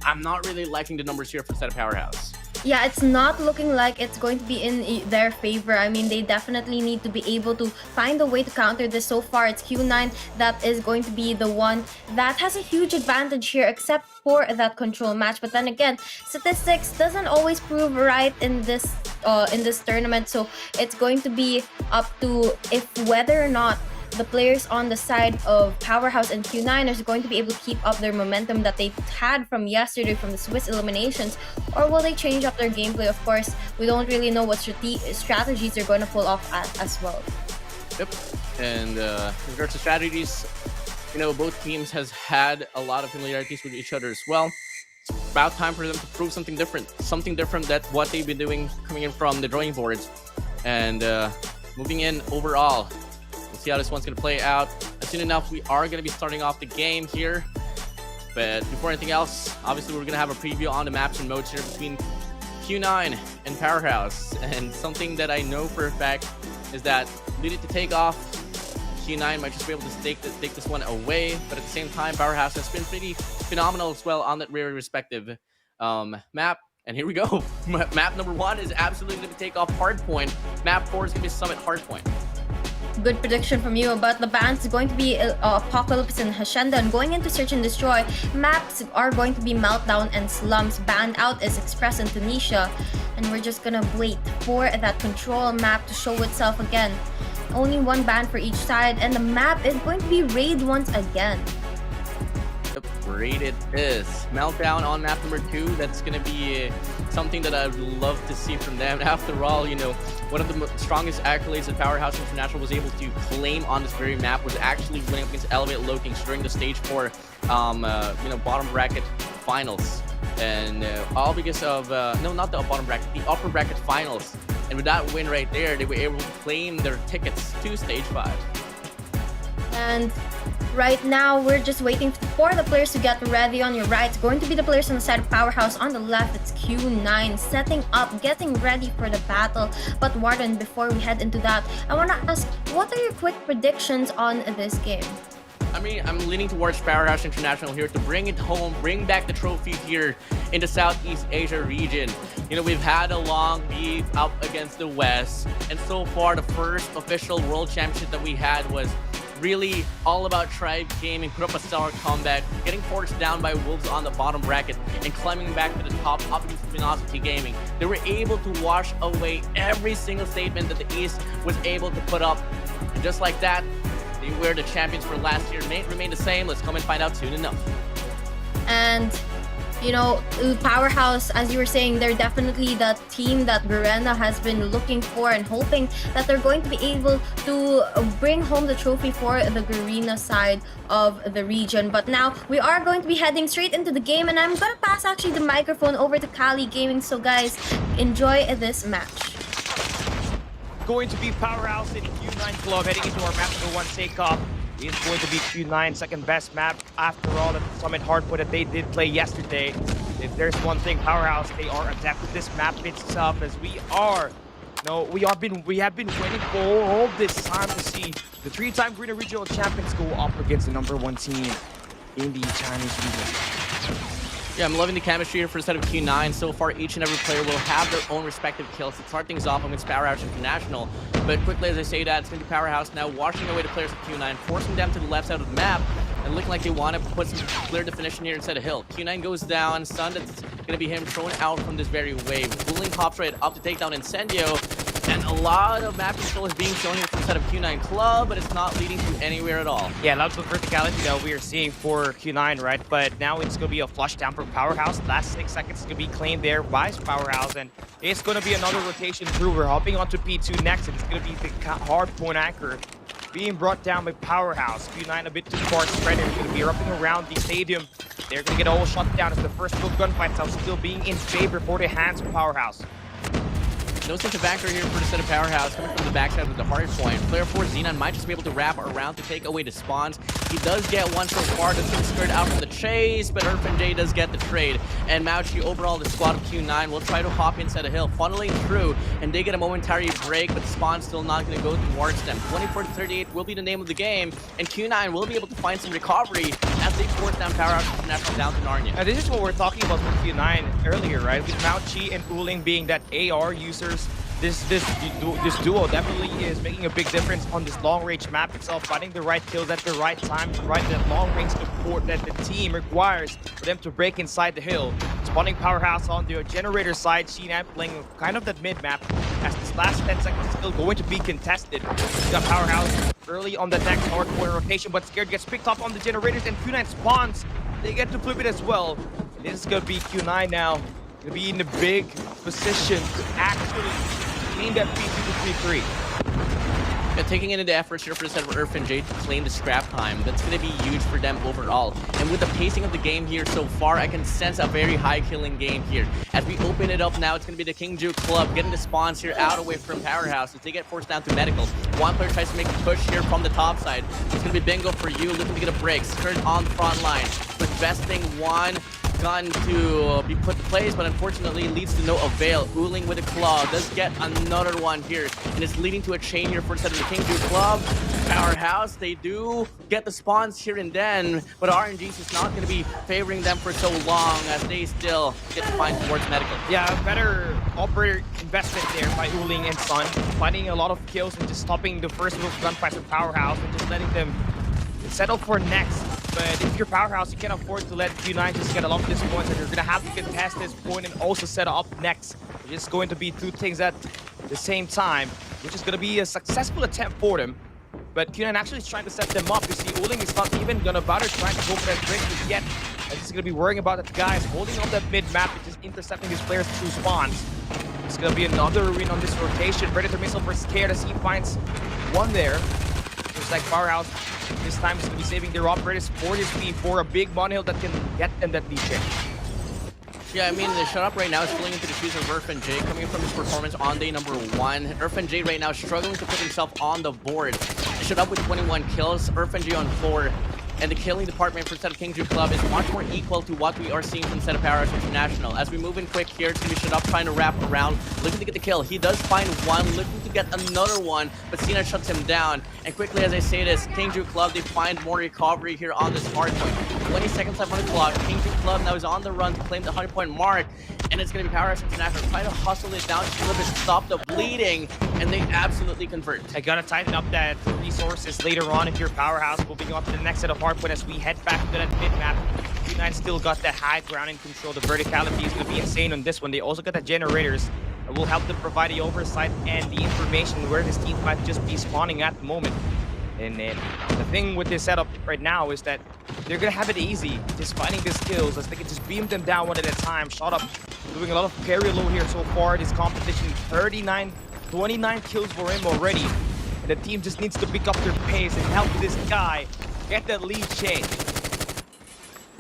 I'm not really liking the numbers here for the side of Powerhouse. Yeah, it's not looking like it's going to be in their favor. I mean, they definitely need to be able to find a way to counter this. So far, it's Q9 that is going to be the one that has a huge advantage here, except for that control match. But then again, statistics doesn't always prove right in this tournament. So it's going to be up to whether or not the players on the side of Powerhouse and Q9 are going to be able to keep up their momentum that they had from yesterday from the Swiss eliminations, or will they change up their gameplay? Of course, we don't really know what strategies they're going to pull off as well. Yep, and in regards to strategies, both teams has had a lot of familiarities with each other as well. It's about time for them to prove something different that what they've been doing coming in from the drawing boards. And moving in overall, we'll see how this one's going to play out. As soon enough, we are going to be starting off the game here. But before anything else, obviously we're going to have a preview on the maps and modes here between Q9 and Powerhouse. And something that I know for a fact is that leading to Takeoff, Q9 might just be able to take this one away. But at the same time, Powerhouse has been pretty phenomenal as well on that very respective map. And here we go. Map number 1 is absolutely going to be Takeoff Hardpoint. Map 4 is going to be Summit Hardpoint. Good prediction from you, but the bans is going to be Apocalypse and Hacienda, and going into Search and Destroy, maps are going to be Meltdown and Slums. Banned out is Express and Tunisia, and we're just gonna wait for that control map to show itself again. Only one ban for each side, and the map is going to be Raid once again. Yep, Raid it is. Meltdown on map number 2. That's going to be something that I'd love to see from them. After all, one of the strongest accolades that Powerhouse International was able to claim on this very map was actually winning against Elevated Lokings during the stage 4, bottom bracket finals. And all because of, no, not the bottom bracket, the upper bracket finals. And with that win right there, they were able to claim their tickets to stage 5. And right now, we're just waiting for the players to get ready. On your right, it's going to be the players on the side of Powerhouse. On the left, it's Q9 setting up, getting ready for the battle. But Warden, before we head into that, I want to ask, what are your quick predictions on this game? I mean, I'm leaning towards Powerhouse International here to bring it home, bring back the trophy here in the Southeast Asia region. We've had a long beef up against the West, and so far the first official World Championship that we had was really all about Tribe Gaming, put up a stellar comeback, getting forced down by Wolves on the bottom bracket and climbing back to the top against Velocity Gaming. They were able to wash away every single statement that the East was able to put up. And just like that, they were the champions for last year. May remain the same. Let's come and find out soon enough. And you know, Powerhouse, as you were saying, they're definitely the team that Garena has been looking for and hoping that they're going to be able to bring home the trophy for the Garena side of the region. But now we are going to be heading straight into the game, and I'm gonna pass actually the microphone over to Cali Gaming. So guys, enjoy this match. Going to be Powerhouse in Q9 Club heading into our map number 1 Takeoff. It's going to be Q9, second best map after all, the Summit Hardpoint that they did play yesterday. If there's one thing, Powerhouse, they are adept with this map itself, as we have been waiting for all this time to see the 3-time Garena Regional Champions go up against the #1 team in the Chinese region. Yeah, I'm loving the chemistry here for the set of Q9. So far, each and every player will have their own respective kills to start things off against Powerhouse International. But quickly, as I say that, it's going to be Powerhouse now washing away the players of Q9, forcing them to the left side of the map, and looking like they want to put some clear definition here instead of Hill. Q9 goes down, Sun, that's going to be him thrown out from this very wave. Bullying hops right up to take down Incendio, and a lot of map control is being shown here from the set of Q9 Club, but it's not leading to anywhere at all. Yeah, lots of verticality that we are seeing for Q9, right? But now it's going to be a flush down for Powerhouse. Last 6 seconds is going to be claimed there by Powerhouse, and it's going to be another rotation through. We're hopping onto P2 next, and it's going to be the Hardpoint anchor being brought down by Powerhouse. Q9 a bit too far spread. They're going to be erupting around the stadium. They're going to get all shut down as the first field gunfights are still being in favor for the hands of Powerhouse. No sense of anchor here for the set of Powerhouse coming from the backside with the Hardpoint. Player 4 Xenon might just be able to wrap around to take away the spawns. He does get one so far that's been skirt out from the chase, but J does get the trade. And Mauchi, overall, the squad of Q9 will try to hop inside a hill, funneling through, and they get a momentary break, but the spawn's still not going to go towards them. 24-38 will be the name of the game, and Q9 will be able to find some recovery as they force down Powerhouse International down to Narnia. Now, this is what we're talking about for Q9 earlier, right? With Mauchi and Uling being that AR users. This duo definitely is making a big difference on this long-range map itself, finding the right kills at the right time to provide that long-range support that the team requires for them to break inside the hill. Spawning Powerhouse on the generator side, Sheena playing kind of that mid-map, as this last 10 seconds is still going to be contested. We got Powerhouse early on the next hardcore rotation, but Scared gets picked up on the generators, and Q9 spawns. They get to flip it as well. This is going to be Q9 now. Going to be in the big position to actually claim that P2 to 3-3. Yeah, taking into the efforts here for the set of J to claim the scrap time. That's going to be huge for them overall. And with the pacing of the game here so far, I can sense a very high killing game here. As we open it up now, it's going to be the Kingju Club getting the spawns here out away from Powerhouse as they get forced down to medical. One player tries to make a push here from the top side. It's going to be Bingo for you, looking to get a break. Skirt on the front line, investing one gun to be put to place, but unfortunately leads to no avail. Uling with a claw does get another one here, and it's leading to a chain here for the set of the Kingju Club. Powerhouse, they do get the spawns here and then, but RNG's is not going to be favoring them for so long as they still get to find towards medical. Yeah, better operator investment there by Uling and Sun, finding a lot of kills and just stopping the first move gunfights with Powerhouse and just letting them settle for next. But if you're Powerhouse, you can't afford to let Q9 just get a lot of this points, and you're going to have to contest this point and also set up next. It's going to be two things at the same time, which is going to be a successful attempt for them. But Q9 actually is trying to set them up. You see, Uling is not even going to bother trying to go for that break yet. And he's going to be worrying about the guys holding on that mid-map and just intercepting his players through spawns. It's going to be another win on this rotation. Predator Missile for Scared as he finds one there. Looks like Powerhouse this time is going to be saving their operators for his team for a big monohill that can get them that lead check. Yeah, I mean, the shut up right now is falling into the shoes of J coming from his performance on day number 1. J right now struggling to put himself on the board. Shut up with 21 kills, J on 4. and the killing department for the set of Kingju Club is much more equal to what we are seeing from the set of Powerhouse International. As we move in quick here, it's going to be shut up, trying to wrap around, looking to get the kill. He does find one, looking to get another one, but Cena shuts him down. And quickly, as I say this, Kingju Club, they find more recovery here on this hardpoint. 20 seconds left on the clock. Kingju Club now is on the run to claim the 100-point mark, and it's going to be Powerhouse International trying to hustle it down to stop the bleeding, and they absolutely convert. I gotta tighten up that resources later on if you're Powerhouse. Moving on to the next set of hardpoint as we head back to that mid-map. Q9 still got the high ground and control. The verticality is gonna be insane on this one. They also got the generators that will help them provide the oversight and the information where this team might just be spawning at the moment. And then the thing with this setup right now is that they're gonna have it easy just finding these kills as they can just beam them down one at a time. Shot up, doing a lot of carry low here so far. This competition, 29 kills for him already. And the team just needs to pick up their pace and help this guy get that lead change.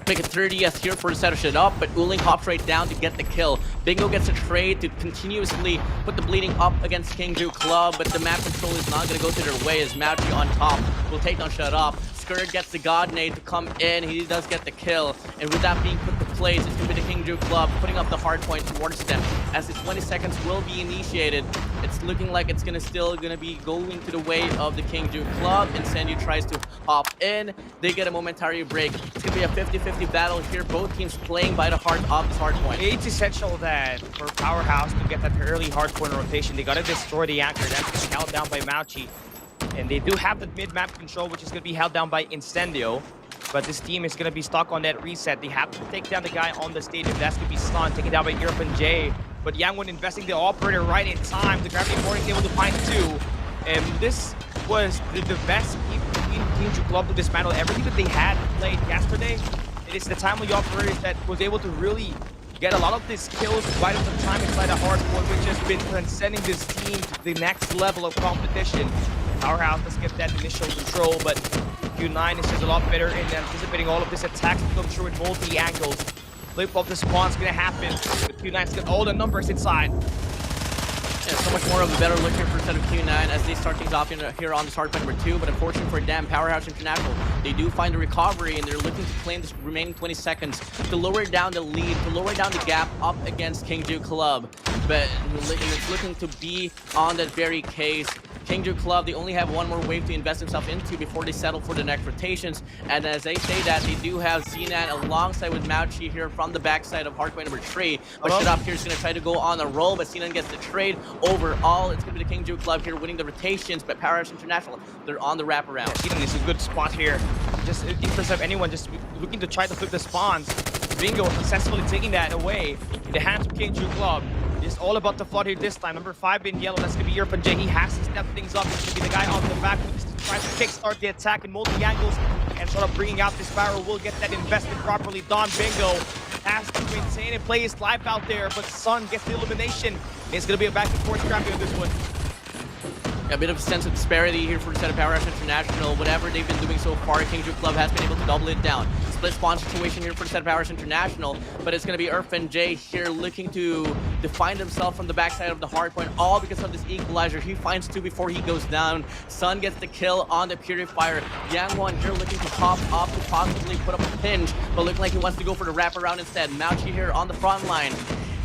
Make it 30th here for the setup shit up, but Uling hops right down to get the kill. Bingo gets a trade to continuously put the bleeding up against Kingju Club, but the map control is not going to go to their way as Mauchi on top will take down shut up. Skurd gets the God Nade to come in. He does get the kill. And with that being put to place, it's going to be the Kingju Club putting up the hard point towards them. As the 20 seconds will be initiated, it's looking like it's still going to be going to the way of the Kingju Club. And Sandy tries to hop in. They get a momentary break. It's going to be a 50-50 battle here. Both teams playing by the heart of this hard point. It's essential that for Powerhouse to get that early hard point rotation, they got to destroy the anchor. That's going to be held down by Mauchi. And they do have the mid-map control, which is going to be held down by Incendio. But this team is going to be stuck on that reset. They have to take down the guy on the stage, and that's going to be Sun, taken down by Irfan J. But Yangwon investing the operator right in time. The Gravity Morning able to find two. And this was the best between Kingju Club to dismantle everything that they had played yesterday. It is the timely operators that was able to really get a lot of these kills right at the time inside a hard point, which has been transcending this team to the next level of competition. Powerhouse does get that initial control, but Q9 is just a lot better in anticipating all of these attacks to come through in multi angles. Flip of the spawn's gonna happen, but Q9's got all the numbers inside. Yeah, so much more of a better look here for the set of Q9 as they start things off here on this hard point number 2, but unfortunately for them, Powerhouse International, they do find a recovery and they're looking to claim this remaining 20 seconds to lower down the lead, to lower down the gap up against Kingju Club. But it's looking to be on that very case. Kingju Club, they only have one more wave to invest themselves into before they settle for the next rotations. And as they say that, they do have Zenan alongside with Mauchi here from the backside of hardpoint number 3. But Shut Up here is going to try to go on a roll, but Zenan gets the trade. Overall, it's going to be the Kingju Club here winning the rotations, but Powerhouse International, they're on the wraparound. Yeah, Zenan is a good spot here. Just in terms of anyone just looking to try to flip the spawns. Bingo successfully taking that away in the hands of Kingju Club. It's all about the flood here this time. Number 5 in yellow, that's going to be Irfan J. He has to step things up. He's going to be the guy on the back who tries to kickstart the attack in multi-angles and sort of bringing out this barrel. Will get that investment properly done. Bingo has to maintain and play his life out there, but Sun gets the elimination. It's going to be a back and forth scrappy on this one. A bit of a sense of disparity here for the set of Powerhouse International. Whatever they've been doing so far, Kingju Club has been able to double it down. Split spawn situation here for the set of Powerhouse International, but it's going to be Irfan J here looking to define himself from the backside of the hardpoint, all because of this equalizer. He finds 2 before he goes down. Sun gets the kill on the Purifier. Yangwon here looking to hop up to possibly put up a pinch, but looking like he wants to go for the wraparound instead. Mauchi here on the front line.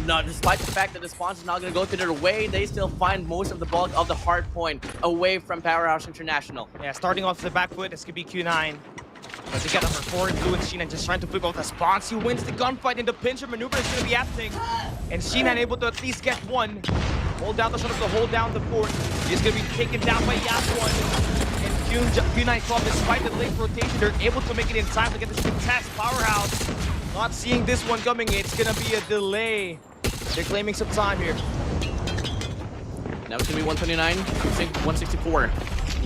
No, despite the fact that the spawns is not going to go to their way, they still find most of the bulk of the hard point away from Powerhouse International. Yeah, starting off the back foot, this could be Q9. But they got number 4 in blue and Shinan just trying to flip out the spawns. He wins the gunfight and the pincher maneuver is going to be happening. And Shinan able to at least get one. Hold down the shot to hold down the fort. He's going to be taken down by Yap1. And Q9 Club, despite the late rotation, they're able to make it in time to get this contest. Powerhouse not seeing this one coming. It's going to be a delay. They're claiming some time here. Now it's going to be 129, 164.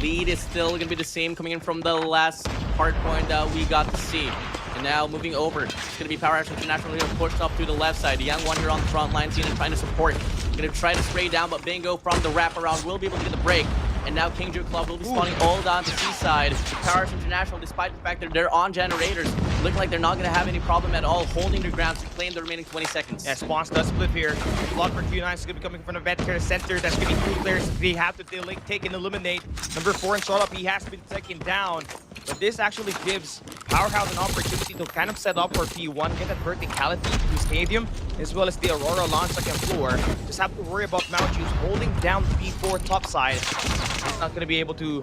Lead is still going to be the same coming in from the last hard point that we got to see. And now moving over, it's going to be Powerhouse International here pushed up to the left side. The young one here on the front line, Zenan trying to support. Going to try to spray down, but Bingo from the wraparound will be able to get the break. And now Kingju Club will be spawning all down to seaside. Powerhouse International, despite the fact that they're on generators, look like they're not going to have any problem at all holding their ground to claim the remaining 20 seconds. Yeah, spawns does split here. Block for Q9 is going to be coming from the vet care center. That's going to be 2 players. They have to take and eliminate. Number 4 in shot up, he has been taken down. But this actually gives Powerhouse an opportunity to kind of set up for P1, get that verticality to Stadium, as well as the Aurora launch second floor. Just have to worry about Mountjuice holding down P4 top side. He's not going to be able to,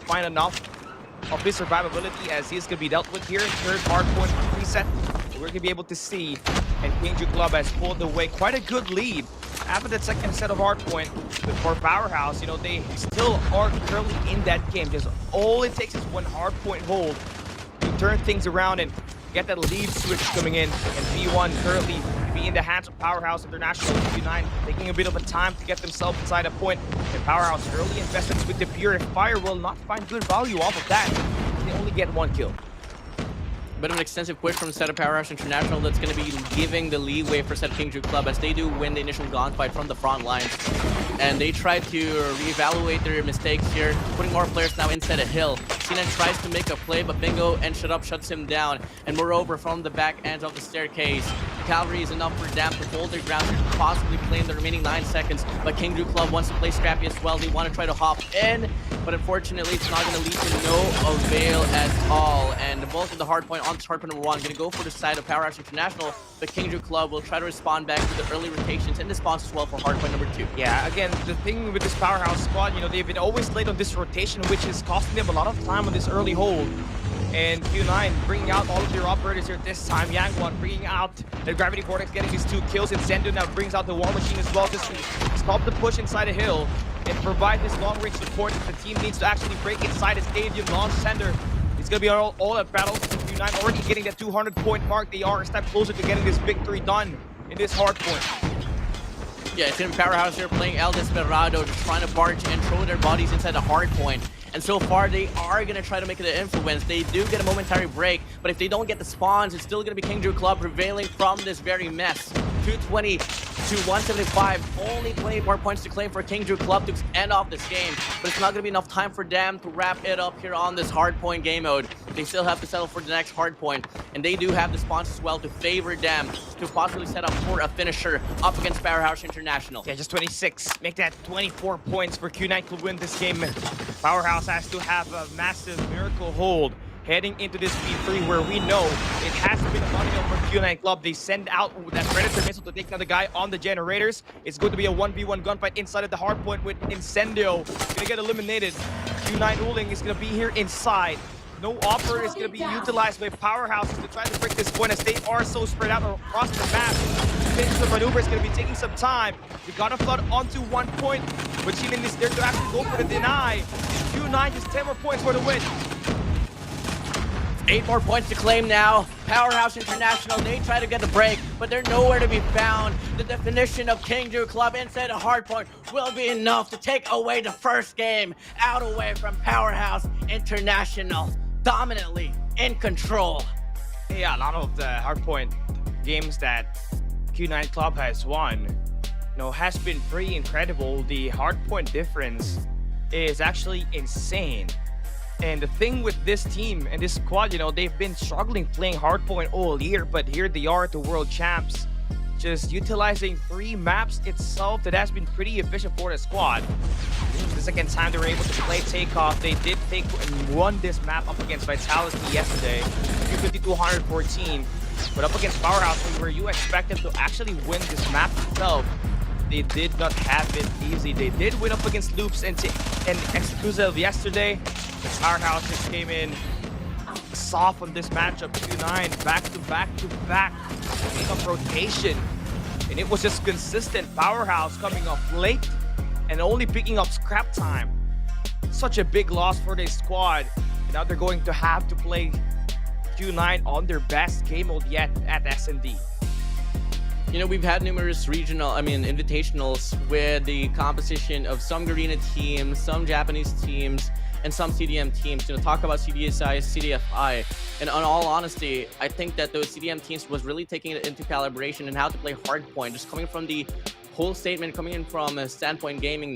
find enough of his survivability as he's going to be dealt with here. Third hardpoint reset. We're going to be able to see, and Kagendra Club has pulled away quite a good lead after that second set of hardpoint. But for Powerhouse, they still are currently in that game. Just all it takes is one hardpoint hold to turn things around and get that lead switch coming in. And P1 currently be in the hands of Powerhouse International. Q9 taking a bit of a time to get themselves inside a point. And Powerhouse early investments with the Purifier will not find good value off of that. They only get one kill. Bit of an extensive push from set of Powerhouse International that's going to be giving the leeway for set of Kagendra Club as they do win the initial gunfight from the front lines. And they try to reevaluate their mistakes here, putting more players now inside a hill. Sinan tries to make a play, but Bingo and Shut Up shuts him down. And moreover, from the back end of the staircase, Cavalry is enough for Dam to hold their ground to possibly play in the remaining 9 seconds. But Kagendra Club wants to play scrappy as well. They want to try to hop in, but unfortunately, it's not going to lead to no avail at all. And both of the hardpoint on hardpoint number 1 going to go for the side of Powerhouse International, but Kagendra Club will try to respond back to the early rotations and response as well for hardpoint number 2. Yeah, again, the thing with this Powerhouse squad, they've been always late on this rotation, which is costing them a lot of time on this early hold. And Q9 bringing out all of their operators here this time. Yangwon bringing out the Gravity Vortex, getting his 2 kills. And Zendo now brings out the War Machine as well, just to stop the push inside a hill and provide this long-range support that the team needs to actually break inside a stadium. Launch Sender is going to be all at battle. Q9 already getting that 200-point mark. They are a step closer to getting this victory done in this hard point. Yeah, Team Powerhouse here playing El Desperado, just trying to barge and throw their bodies inside the hard point. And so far, they are going to try to make it an influence. They do get a momentary break, but if they don't get the spawns, it's still going to be Kagendra Club prevailing from this very mess. 220 to 175, only 28 more points to claim for Kagendra Club to end off this game. But it's not going to be enough time for them to wrap it up here on this hardpoint game mode. They still have to settle for the next hardpoint, and they do have the spawns as well to favor them to possibly set up for a finisher up against Powerhouse International. Yeah, just 26. Make that 24 points for Q9 to win this game. Powerhouse has to have a massive miracle hold heading into this P3 where we know it has to be the money for Q9 Club. They send out that Predator missile to take down the guy on the generators. It's going to be a 1v1 gunfight inside of the hardpoint with Incendio. Gonna get eliminated. Q9 Uling is gonna be here inside. No operator is going to be utilized by Powerhouses to try to break this point as they are so spread out across the map. The maneuver is going to be taking some time. We got to flood onto 1 point, but Shinan is there to actually go for the deny. Q9 just 10 more points for the win. 8 more points to claim now. Powerhouse International, they try to get the break, but they're nowhere to be found. The definition of Kagendra Club inside a hardpoint will be enough to take away the first game out away from Powerhouse International. Dominantly in control. Yeah, a lot of the hardpoint games that Q9 Club has won, has been pretty incredible. The hardpoint difference is actually insane. And the thing with this team and this squad, they've been struggling playing hardpoint all year, but here they are, the world champs, just utilizing 3 maps itself. That has been pretty efficient for the squad. This was the second time they were able to play Takeoff. They did take and won this map up against Vitality yesterday, 250-214. But up against Powerhouse, where you expect them to actually win this map itself, they did not have it easy. They did win up against Loops and Exclusive yesterday. The Powerhouse just came in soft on this matchup. Q9 back to back picking up rotation, and it was just consistent. Powerhouse coming up late and only picking up scrap time. Such a big loss for this squad. Now they're going to have to play Q9 on their best game mode yet at S&D. We've had numerous invitationals with the composition of some Garena teams, some Japanese teams, and some CDM teams. Talk about CDSI, CDFI. And in all honesty, I think that those CDM teams was really taking it into calibration and how to play hardpoint, just coming from the whole statement, coming in from a Standpoint Gaming,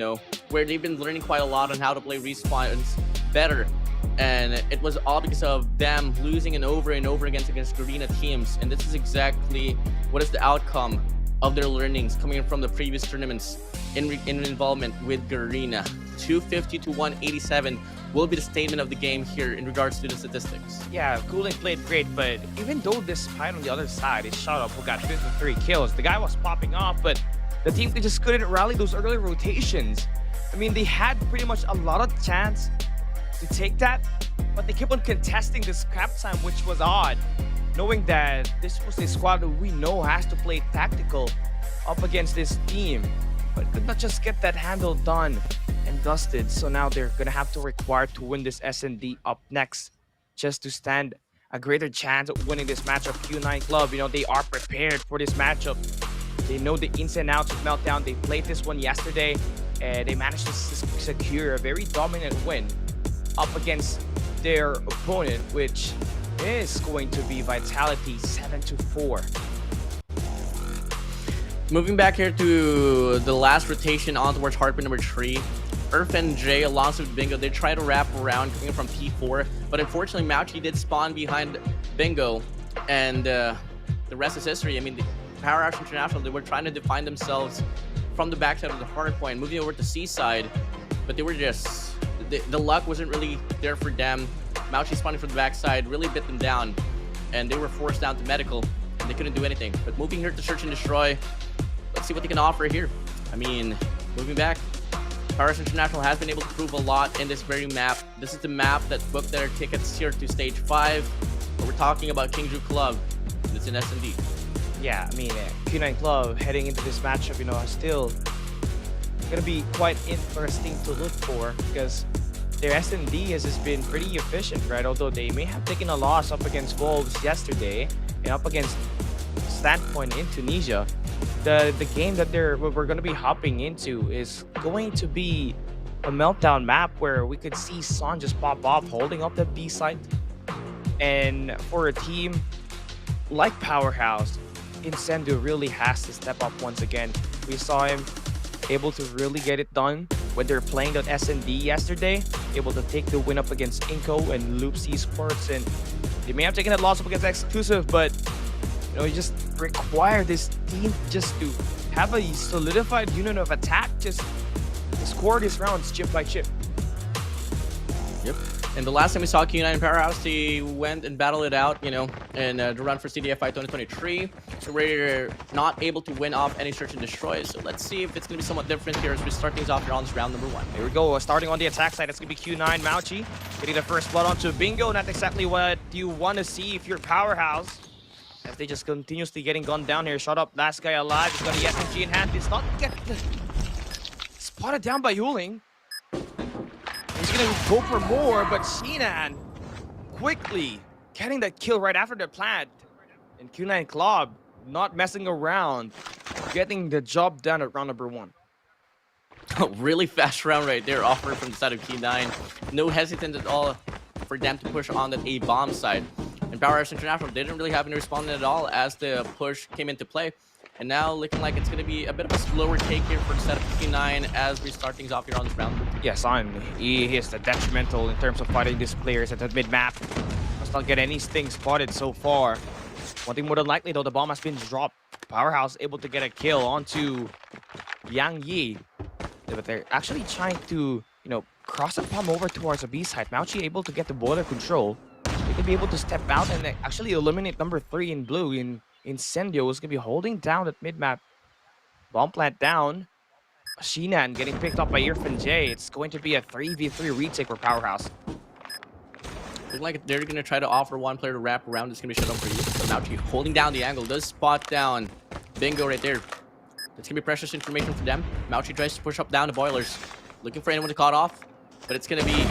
where they've been learning quite a lot on how to play respawns better. And it was all because of them losing and over against Garena teams. And this is exactly what is the outcome of their learnings coming in from the previous tournaments in involvement with Garena. 250 to 187, will be the statement of the game here in regards to the statistics. Yeah, Cooling played great, but even though despite on the other side, it's Shot Up who got 53 kills. The guy was popping off, but the team just couldn't rally those early rotations. I mean, they had pretty much a lot of chance to take that, but they kept on contesting the scrap time, which was odd, knowing that this was a squad that we know has to play tactical up against this team, but could not just get that handle done and dusted. So now they're gonna have to require to win this S&D up next just to stand a greater chance of winning this matchup. Q9 Club, you know, they are prepared for this matchup. They know the ins and outs of Meltdown. They played this one yesterday and they managed to secure a very dominant win up against their opponent, which is going to be Vitality 7-4. Moving back here to the last rotation on towards Hardpoint number 3. Earth and Jay alongside Bingo, they try to wrap around coming from P4, but unfortunately Mauchi did spawn behind Bingo, and the rest is history. I mean, the Powerhouse International, they were trying to define themselves from the backside of the Hardpoint, moving over to C-side, but they were just, the luck wasn't really there for them. Mauchi spawning from the backside really bit them down, and they were forced down to medical, and they couldn't do anything. But moving here to search and destroy, let's see what they can offer here. I mean, moving back, Powerhouse International has been able to prove a lot in this very map. This is the map that booked their tickets here to Stage 5. But we're talking about Kingju Club. It's in S&D. Yeah, I mean, Q9 Club heading into this matchup, you know, are still gonna be quite interesting to look for because their S&D has just been pretty efficient, right? Although they may have taken a loss up against Wolves yesterday and up against Standpoint in Tunisia. The game that we're going to be hopping into is going to be a Meltdown map where we could see Son just pop off holding up the B site. And for a team like Powerhouse, Incendio really has to step up once again. We saw him able to really get it done when they're playing that S&D yesterday, able to take the win up against Inco and Loops Esports, and they may have taken that loss up against Exclusive, but you know, you just require this team just to have a solidified unit of attack, just to score these rounds chip by chip. Yep. And the last time we saw Q9 and Powerhouse, they went and battled it out, you know, in the run for CDFI 2023. So we're not able to win off any search and destroy. So let's see if it's going to be somewhat different here as we start things off here on this round number 1. Here we go. Starting on the attack side, it's going to be Q9 Mauchi getting the first blood onto Bingo. Not exactly what you want to see if you're Powerhouse, as they just continuously getting gunned down here. Shut up, last guy alive. He's got the SMG in hand. He's not get spotted down by Yuling. He's gonna go for more, but Shinan quickly getting that kill right after the plant. And Q9 Club not messing around, getting the job done at round number 1. Really fast round right there, offered from the side of Q9. No hesitant at all for them to push on that A bomb side. And Powerhouse International didn't really have any response at all as the push came into play. And now looking like it's going to be a bit of a slower take here for the set of Q9 as we start things off here on this round. Yes, he is detrimental in terms of fighting these players at the mid-map. Must not get anything spotted so far. One thing more than likely though, the bomb has been dropped. Powerhouse able to get a kill onto Yang Yi. But they're actually trying to, you know, cross the bomb over towards the B side. Mauchi able to get the border control. They could be able to step out and actually eliminate number 3 in blue. Incendio is going to be holding down that mid-map. Bomb plant down. Shinan getting picked up by Irfan J. It's going to be a 3v3 retake for Powerhouse. Looking like they're going to try to offer one player to wrap around. It's going to be shut down for you. So Mauchi holding down the angle. Does spot down Bingo right there. It's going to be precious information for them. Mauchi tries to push up down the boilers. Looking for anyone to cut off. But it's going to be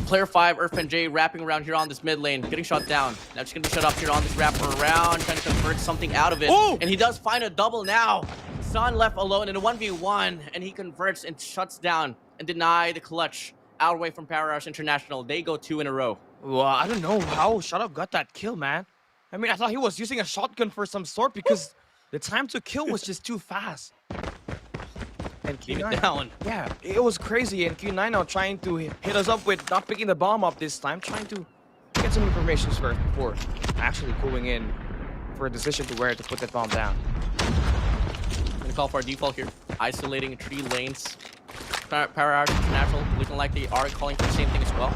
player 5, Irfan J, wrapping around here on this mid lane, getting shot down. Now she's going to be shut up here on this wrapper around, trying to convert something out of it. Ooh! And he does find a double now. Son left alone in a 1v1, and he converts and shuts down and deny the clutch out away from Powerhouse International. They go 2 in a row. Well, I don't know how Shut Up got that kill, man. I mean, I thought he was using a shotgun for some sort because the time to kill was just too fast. And Q9 down. Yeah, it was crazy. And Q9 now trying to hit us up with not picking the bomb up this time, trying to get some information first before actually going in for a decision to where to put that bomb down. Gonna call for a default here, isolating 3 lanes. Powerhouse International looking like they are calling for the same thing as well.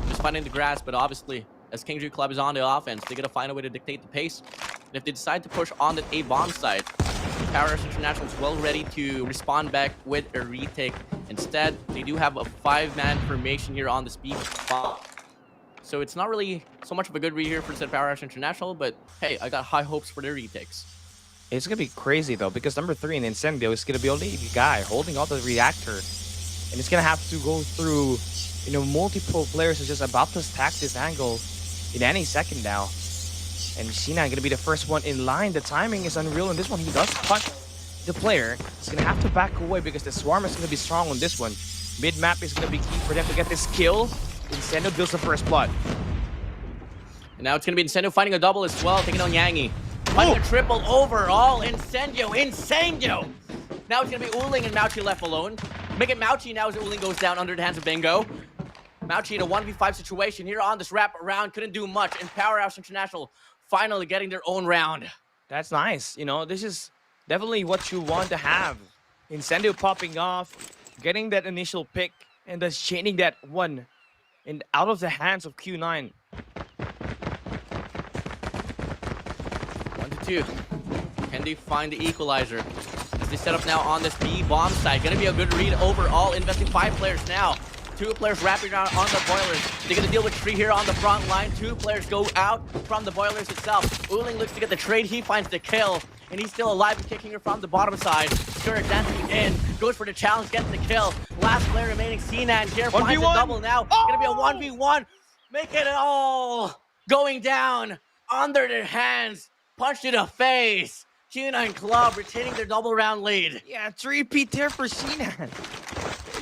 Just finding the grass, but obviously, as Kagendra Club is on the offense, they gotta find a way to dictate the pace. And if they decide to push on the A-bomb side, Powerhouse International is well ready to respond back with a retake. Instead, they do have a 5-man formation here on the speed spot. So it's not really so much of a good read here for the Powerhouse International, but hey, I got high hopes for their retakes. It's going to be crazy, though, because number 3 in Incendio is going to be only the guy holding all the reactor. And it's going to have to go through, multiple players who's just about to stack this angle in any second now. And Shina going to be the first one in line. The timing is unreal in this one. He does touch the player. He's going to have to back away because the Swarm is going to be strong on this one. Mid-map is going to be key for them to get this kill. Incendio builds the first blood. And now it's going to be Incendio finding a double as well, taking on Yangi. Finding a triple overall. Incendio! Now it's going to be Uling and Mauchi left alone. Make it Mauchi now as Uling goes down under the hands of Bingo. Mauchi in a 1v5 situation here on this wrap around. Couldn't do much. And Powerhouse International finally getting their own round. That's nice. This is definitely what you want to have. Incendio popping off, getting that initial pick, and then chaining that one and out of the hands of Q9. 1-2. Can they find the equalizer? As they set up now on this B-bomb side. Gonna be a good read overall. Investing 5 players now. 2 players wrapping around on the boilers. They're gonna deal with 3 here on the front line. 2 players go out from the boilers itself. Uling looks to get the trade. He finds the kill. And he's still alive and kicking her from the bottom side. Sure, dancing in. Goes for the challenge, gets the kill. Last player remaining, Sinan here. Finds a double now. Gonna be a 1v1. Make it all going down under their hands. Punch to the face. Q9 Club retaining their double round lead. Yeah, 3-peat there for Sinan.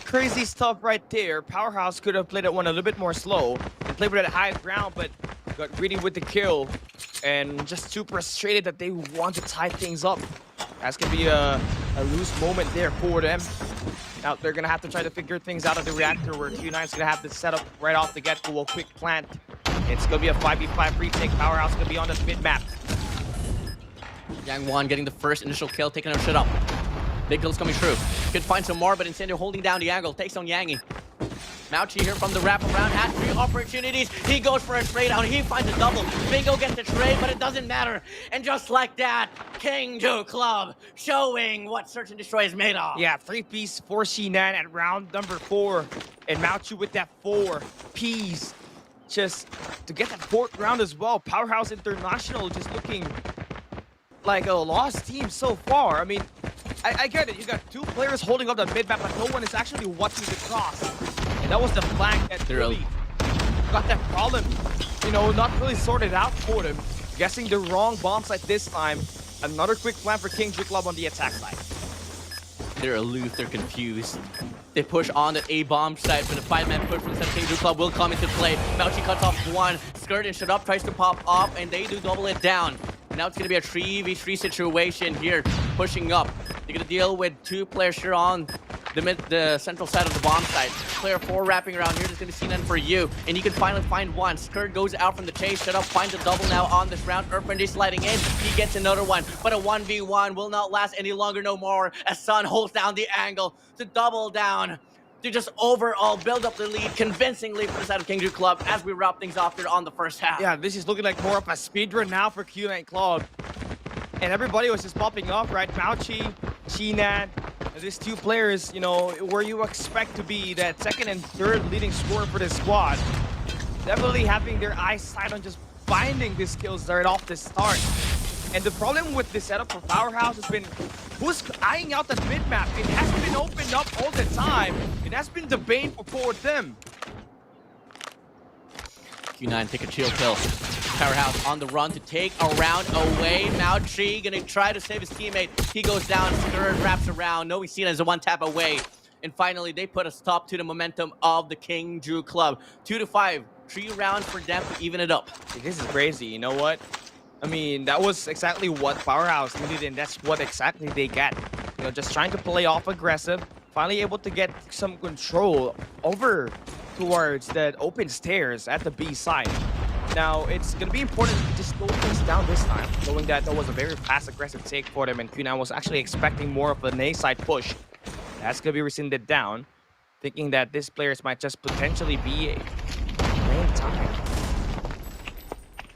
Crazy stuff right there. Powerhouse could have played that one a little bit more slow and played with that high ground, but got greedy with the kill and just too frustrated that they want to tie things up. That's going to be a loose moment there for them. Now they're going to have to try to figure things out of the reactor where Q9 is going to have this set up right off the get-go, a quick plant. It's going to be a 5v5 retake. Powerhouse going to be on the mid-map. Yang Wan getting the first initial kill, taking her shit up. Big kill's coming through. Could find some more, but Incendio holding down the angle. Takes on Yangi. Mauchi here from the wraparound has 3 opportunities. He goes for a trade out. He finds a double. Bingo gets the trade, but it doesn't matter. And just like that, Kagendra Club showing what Search and Destroy is made of. Yeah, 3-piece for Sinan at round number 4. And Mauchi with that 4 piece. Just to get that 4th round as well. Powerhouse International just looking like a lost team so far. I mean, I get it. You got 2 players holding up the mid-map, but no one is actually watching the cross. And that was the flank that really got that problem, not really sorted out for them. Guessing the wrong bomb site this time. Another quick plan for Kagendra Club on the attack side. They're aloof, they're confused. They push on the A-bomb site, but a 5-man push from the Kagendra Club will come into play. Mauchi cuts off 1. Skirt and shut up, tries to pop off, and they do double it down. Now it's going to be a 3v3 situation here, pushing up. They're going to deal with 2 players here on the central side of the bomb site. Player 4 wrapping around here. There's going to be Sinan for you, and you can finally find 1. Skirt goes out from the chase. Shut up, finds a double now on this round. Urban sliding in. He gets another one, but a 1v1 will not last any longer no more as Sun holds down the angle to double down. To just overall build up the lead convincingly for the side of Kagendra Club as we wrap things off here on the first half. Yeah, this is looking like more of a speedrun now for Q9 Club. And everybody was just popping off, right? Mauchi, Sinan, these 2 players, where you expect to be that 2nd and 3rd leading scorer for this squad. Definitely having their eyes set on just finding these kills right off the start. And the problem with this setup for Powerhouse has been who's eyeing out that mid-map. It has been opened up all the time. It has been the bane for them. Q9 take a chill pill. Powerhouse on the run to take a round away. Mauchi gonna try to save his teammate. He goes down, Skirt wraps around. No, he's seen as a 1 tap away. And finally, they put a stop to the momentum of the Kagendra Club. 2-5, 3 rounds for them to even it up. This is crazy, you know what? I mean, that was exactly what Powerhouse needed, and that's what exactly they get. Just trying to play off aggressive, finally able to get some control over towards that open stairs at the B side. Now, it's going to be important to just slow things down this time, knowing that was a very fast-aggressive take for them, and Q9 was actually expecting more of an A-side push. That's going to be rescinded down. thinking that these players might just potentially be playing time.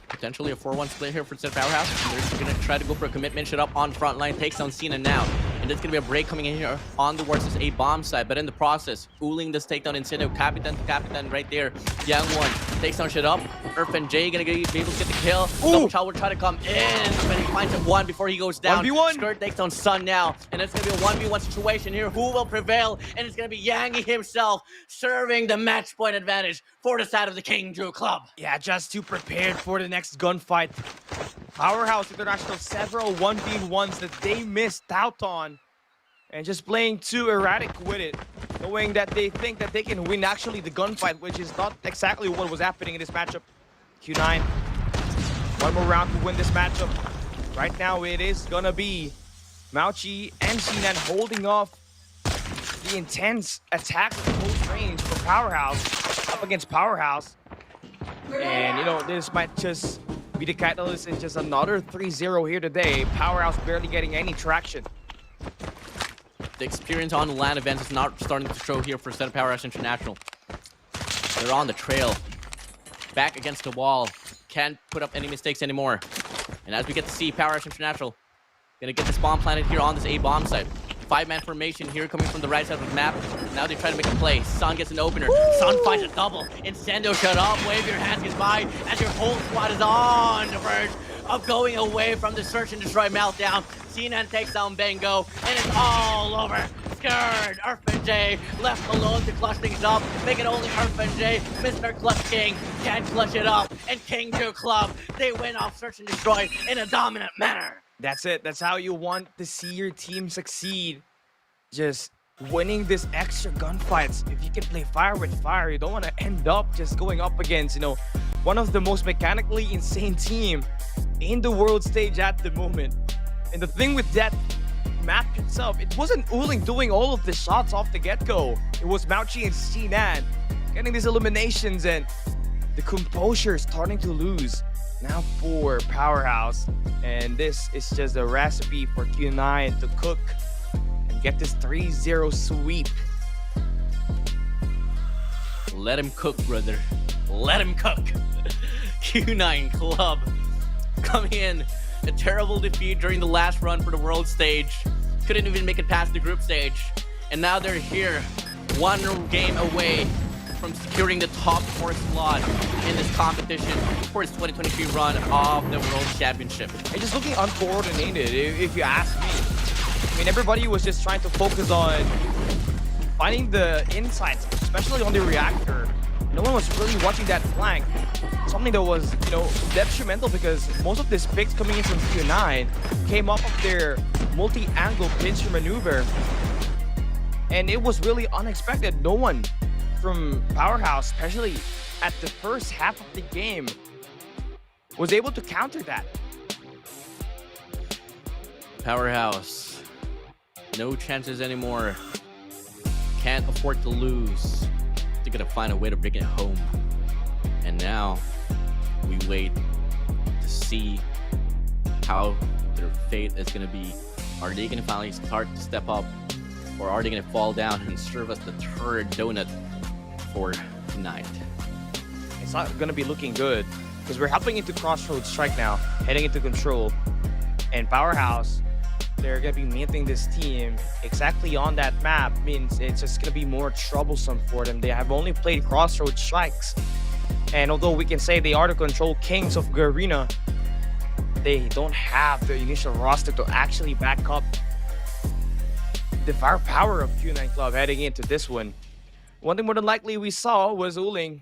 Potentially a 4-1 split here for Set Powerhouse. They're going to try to go for a commitment shot up on front line. Takes down Cena now. And there's going to be a break coming in here on towards this A-bomb side. But in the process, Uling does take down Incendio. Capitan to Capitan right there. Yang One takes down shit up. Earth and Jay going to be able to get the kill. Double Chow will try to come in. But he finds it one before he goes down. 1v1. Skirt takes down Sun now. And it's going to be a 1v1 situation here. Who will prevail? And it's going to be Yangi himself serving the match point advantage for the side of the Kagendra Club. Yeah, just too prepared for the next gunfight. Powerhouse International, several 1v1s that they missed out on. And just playing too erratic with it. Knowing that they think that they can win actually the gunfight, which is not exactly what was happening in this matchup. Q9, one more round to win this matchup. Right now it is gonna be Mauchi and Sinan holding off the intense attack at close range for Powerhouse up against Powerhouse. And you know, this might just be the catalyst in just another 3-0 here today. Powerhouse barely getting any traction. The experience on the LAN events is not starting to show here for Set of Powerhouse International. They're on the trail. Back against the wall. Can't put up any mistakes anymore. And as we get to see Powerhouse International, gonna get this bomb planted here on this A-bomb site. 5-man formation here coming from the right side of the map. Now they try to make a play. Sun gets an opener. Woo! Sun finds a double. Incendio shut up. Wave your hands goodbye as your whole squad is on the verge of going away from the search and destroy meltdown. Sinan takes down Bengo, and it's all over. Scared, Earth and J left alone to clutch things up. Make it only Earth and J. Mr. Clutch King can't clutch it up. And Kagendra Club, they win off search and destroy in a dominant manner. That's it. That's how you want to see your team succeed. Just winning this extra gunfights. If you can play fire with fire, you don't want to end up just going up against, you know, one of the most mechanically insane team in the world stage at the moment. And the thing with that map itself, it wasn't Uling doing all of the shots off the get-go. It was Mauchi and Sinan getting these eliminations, and the composure is starting to lose now for Powerhouse. And this is just a recipe for Q9 to cook and get this 3-0 sweep. Let him cook, brother. Let him cook. Q9 Club coming in. A terrible defeat during the last run for the world stage. Couldn't even make it past the group stage. And now they're here, one game away from securing the top 4 slot in this competition for its 2023 run of the World Championship. And just looking uncoordinated, if you ask me. I mean, everybody was just trying to focus on finding the insights, especially on the reactor. No one was really watching that flank. Something that was, you know, detrimental because most of these picks coming in from Q9 came off of their multi-angle pincher maneuver. And it was really unexpected. No one from Powerhouse, especially at the first half of the game, was able to counter that. Powerhouse, no chances anymore. Can't afford to lose. They're gonna find a way to bring it home. And now we wait to see how their fate is gonna be. Are they gonna finally start to step up, or are they gonna fall down and serve us the third donut for tonight? It's not gonna be looking good because we're hopping into Crossroads Strike now, heading into Control, and Powerhouse, they're gonna be meeting this team exactly on that map. Means it's just gonna be more troublesome for them. They have only played Crossroads Strikes, and although we can say they are the Control Kings of Garena, they don't have the initial roster to actually back up the firepower of Q9 Club heading into this one. One thing more than likely we saw was Uling,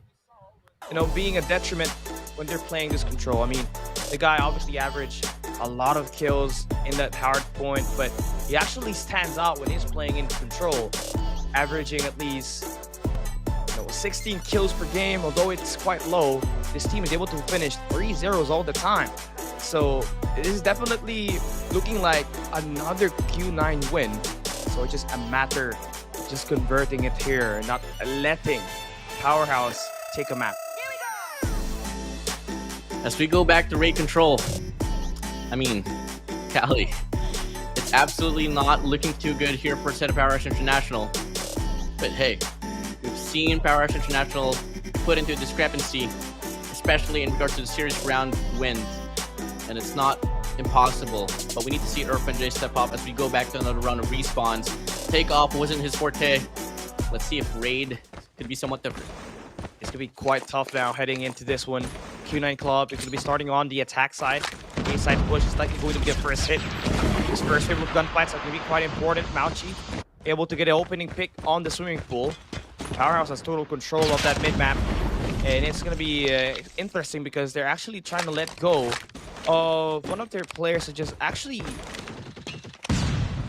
you know, being a detriment when they're playing this Control. I mean, the guy obviously averaged a lot of kills in that Hardpoint, but he actually stands out when he's playing in Control, averaging at least 16 kills per game. Although it's quite low, this team is able to finish 3-0s all the time. So it is definitely looking like another Q9 win. So it's just a matter of just converting it here and not letting Powerhouse take a map. As we go back to raid control, I mean, Cali, it's absolutely not looking too good here for Set of Powerhouse International. But hey, We've seen Powerhouse International put into a discrepancy, especially in regards to the series round wins. And it's not impossible, but we need to see J step up as we go back to another round of respawns. Takeoff wasn't his forte. Let's see if Raid could be somewhat different. It's going to be quite tough now heading into this one. Q9 Club is going to be starting on the attack side. A side push is likely going to get first hit. This first hit with gunfights are going to be quite important. Mauchi able to get an opening pick on the swimming pool. Powerhouse has total control of that mid-map. And it's going to be interesting because they're actually trying to let go of one of their players who just actually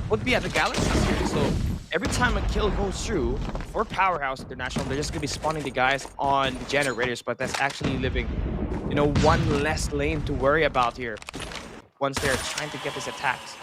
would be at the Galaxy series. So every time a kill goes through for Powerhouse International, they're just going to be spawning the guys on the generators, but that's actually leaving, you know, one less lane to worry about here once they're trying to get these attacks.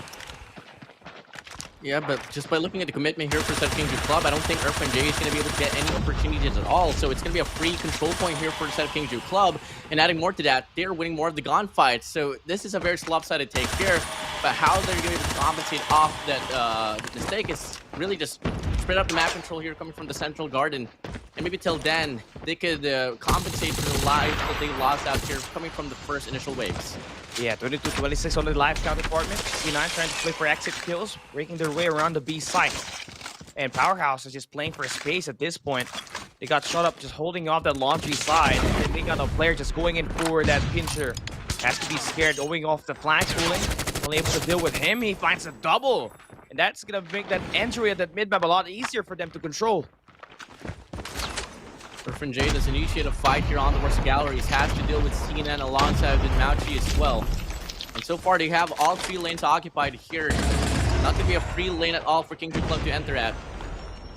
Yeah, but just by looking at the commitment here for Kagendra Club, I don't think J is going to be able to get any opportunities at all. So it's going to be a free control point here for Kagendra Club. And adding more to that, they're winning more of the gunfights. So this is a very lopsided take here. But how they're going to be able to compensate off that mistake is really just spread out the map control here coming from the central garden. And maybe till then, they could compensate for the lives that they lost out here coming from the first initial waves. Yeah, 22-26 on the live count department. C9 trying to play for exit kills, breaking their way around the B site. And Powerhouse is just playing for space at this point. They got shot up just holding off that laundry side. And then they got a player just going in for that pincher. Has to be scared going off the flank pooling. Only able to deal with him. He finds a double. And that's going to make that entry at that mid-map a lot easier for them to control. J does initiate a fight here on the West Galleries, has to deal with CNN alongside with Mauchi as well. And so far they have all three lanes occupied here. Not going to be a free lane at all for Kagendra Club to enter at.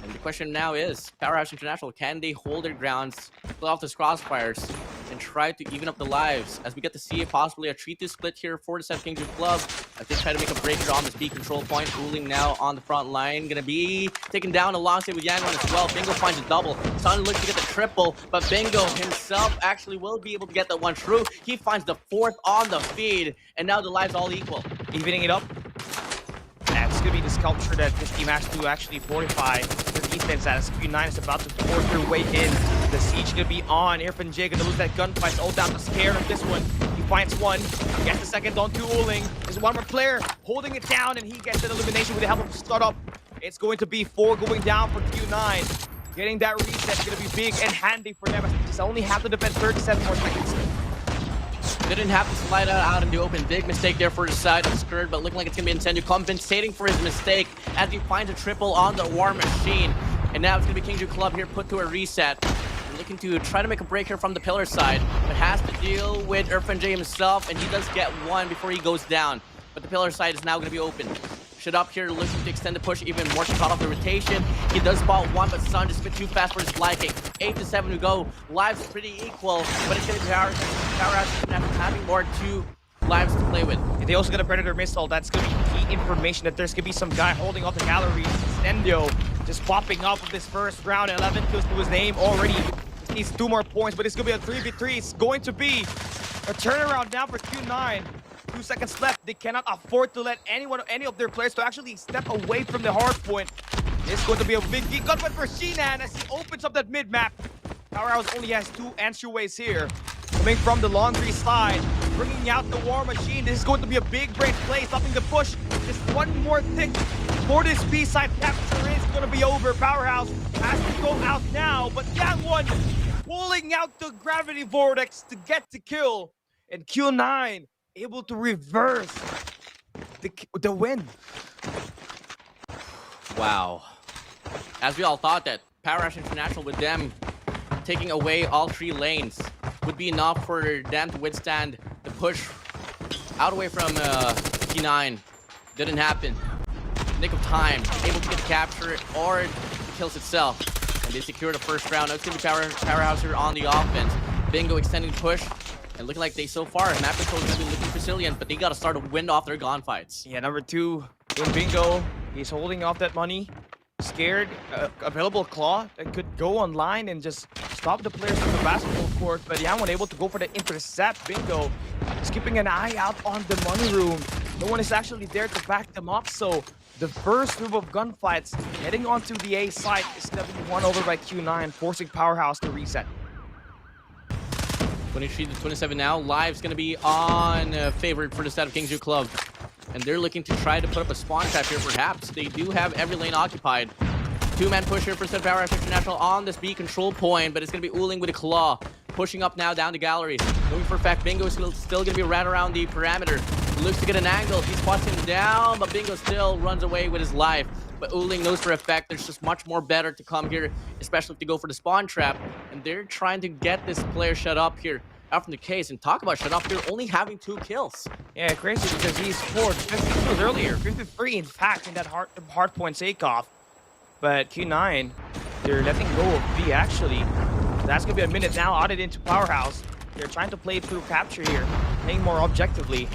And the question now is, Powerhouse International, can they hold their grounds, pull off those crossfires, and try to even up the lives? As we get to see possibly a 3-2 split here for the Kagendra Club. I think try to make a break here on this B control point. Ruling now on the front line. Gonna be taken down alongside with Yangwon as well. Bingo finds a double. Sun looks to get the triple, but Bingo himself actually will be able to get that one through. He finds the fourth on the feed, and now the lives all equal. Evening it up. That's gonna be the sculpture that this team has to actually fortify their defense as Q9 is about to force their way in. The siege gonna be on. J gonna lose that gunfight. All down the scare of this one. He finds one. He gets the second on to Uling. There's one more player holding it down, and he gets an elimination with the help of startup. It's going to be 4 going down for Q9. Getting that reset is gonna be big and handy for them as they just only have to defend 37 more seconds. Didn't have to slide out in the open. Big mistake there for the side of Skirt, but looking like it's going to be Enzo compensating for his mistake as he finds a triple on the War Machine. And now it's going to be Kagendra Club here put to a reset. They're looking to try to make a break here from the pillar side, but has to deal with J himself, and he does get one before he goes down. But the pillar side is now going to be open. Shut up here, looking to extend the push even more to cut off the rotation. He does spot one, but Sun just a bit too fast for his liking. 8-7 to go. Lives pretty equal, but it's going to be Powerhouse having more 2 lives to play with. And they also got a Predator missile. That's going to be key information that there's going to be some guy holding off the gallery. Enzo just popping up with this first round. 11 kills to his name already. He needs 2 more points, but it's going to be a 3v3. It's going to be a turnaround now for Q9. 2 seconds left. They cannot afford to let any of their players to actually step away from the hard point. It's going to be a big gunfight for Shinan as he opens up that mid-map. Powerhouse only has 2 entryways here. Coming from the laundry side, bringing out the War Machine. This is going to be a big break play, stopping the push. Just one more tick for this B-side capture is going to be over. Powerhouse has to go out now, but Yangwon pulling out the gravity vortex to get the kill. And Q9 able to reverse the win. Wow. As we all thought that Powerhouse International with them taking away all 3 lanes would be enough for them to withstand the push out away from P9. Didn't happen. Nick of time, able to get the capture or the kills itself. And they secure the first round. Now it's going to be Powerhouse here on the offense. Bingo extending push. And looking like they so far, map control is going to be looking resilient, but they got to start to wind off their gunfights. Yeah, number 2 in Bingo. He's holding off that money. Scared, available claw that could go online and just stop the players from the basketball court. But Yangwon able to go for the intercept. Bingo is keeping an eye out on the money room. no one is actually there to back them up. So the first group of gunfights heading onto the A side is going to be won over by Q9, forcing Powerhouse to reset. 23 to 27 now. Live's going to be on favorite for the side of Kagendra Club. And they're looking to try to put up a spawn trap here, perhaps. They do have every lane occupied. Two-man push here for Set Powerhouse International on this B control point, but it's going to be Uling with a claw. Pushing up now down the galleries. Moving for a fact, Bingo is still going to be right around the parameter. Looks to get an angle. He spots him down, but Bingo still runs away with his life. But Uling knows for a fact there's just much more better to come here, especially if they go for the spawn trap. And they're trying to get this player shut up here. Out from the case, and talk about shut up here, only having 2 kills. Yeah, crazy because he scored 50 kills earlier, 53 in fact in that hardpoint takeoff. But Q9, they're letting go of B actually. That's gonna be a minute now, added into Powerhouse. They're trying to play through capture here, playing more objectively.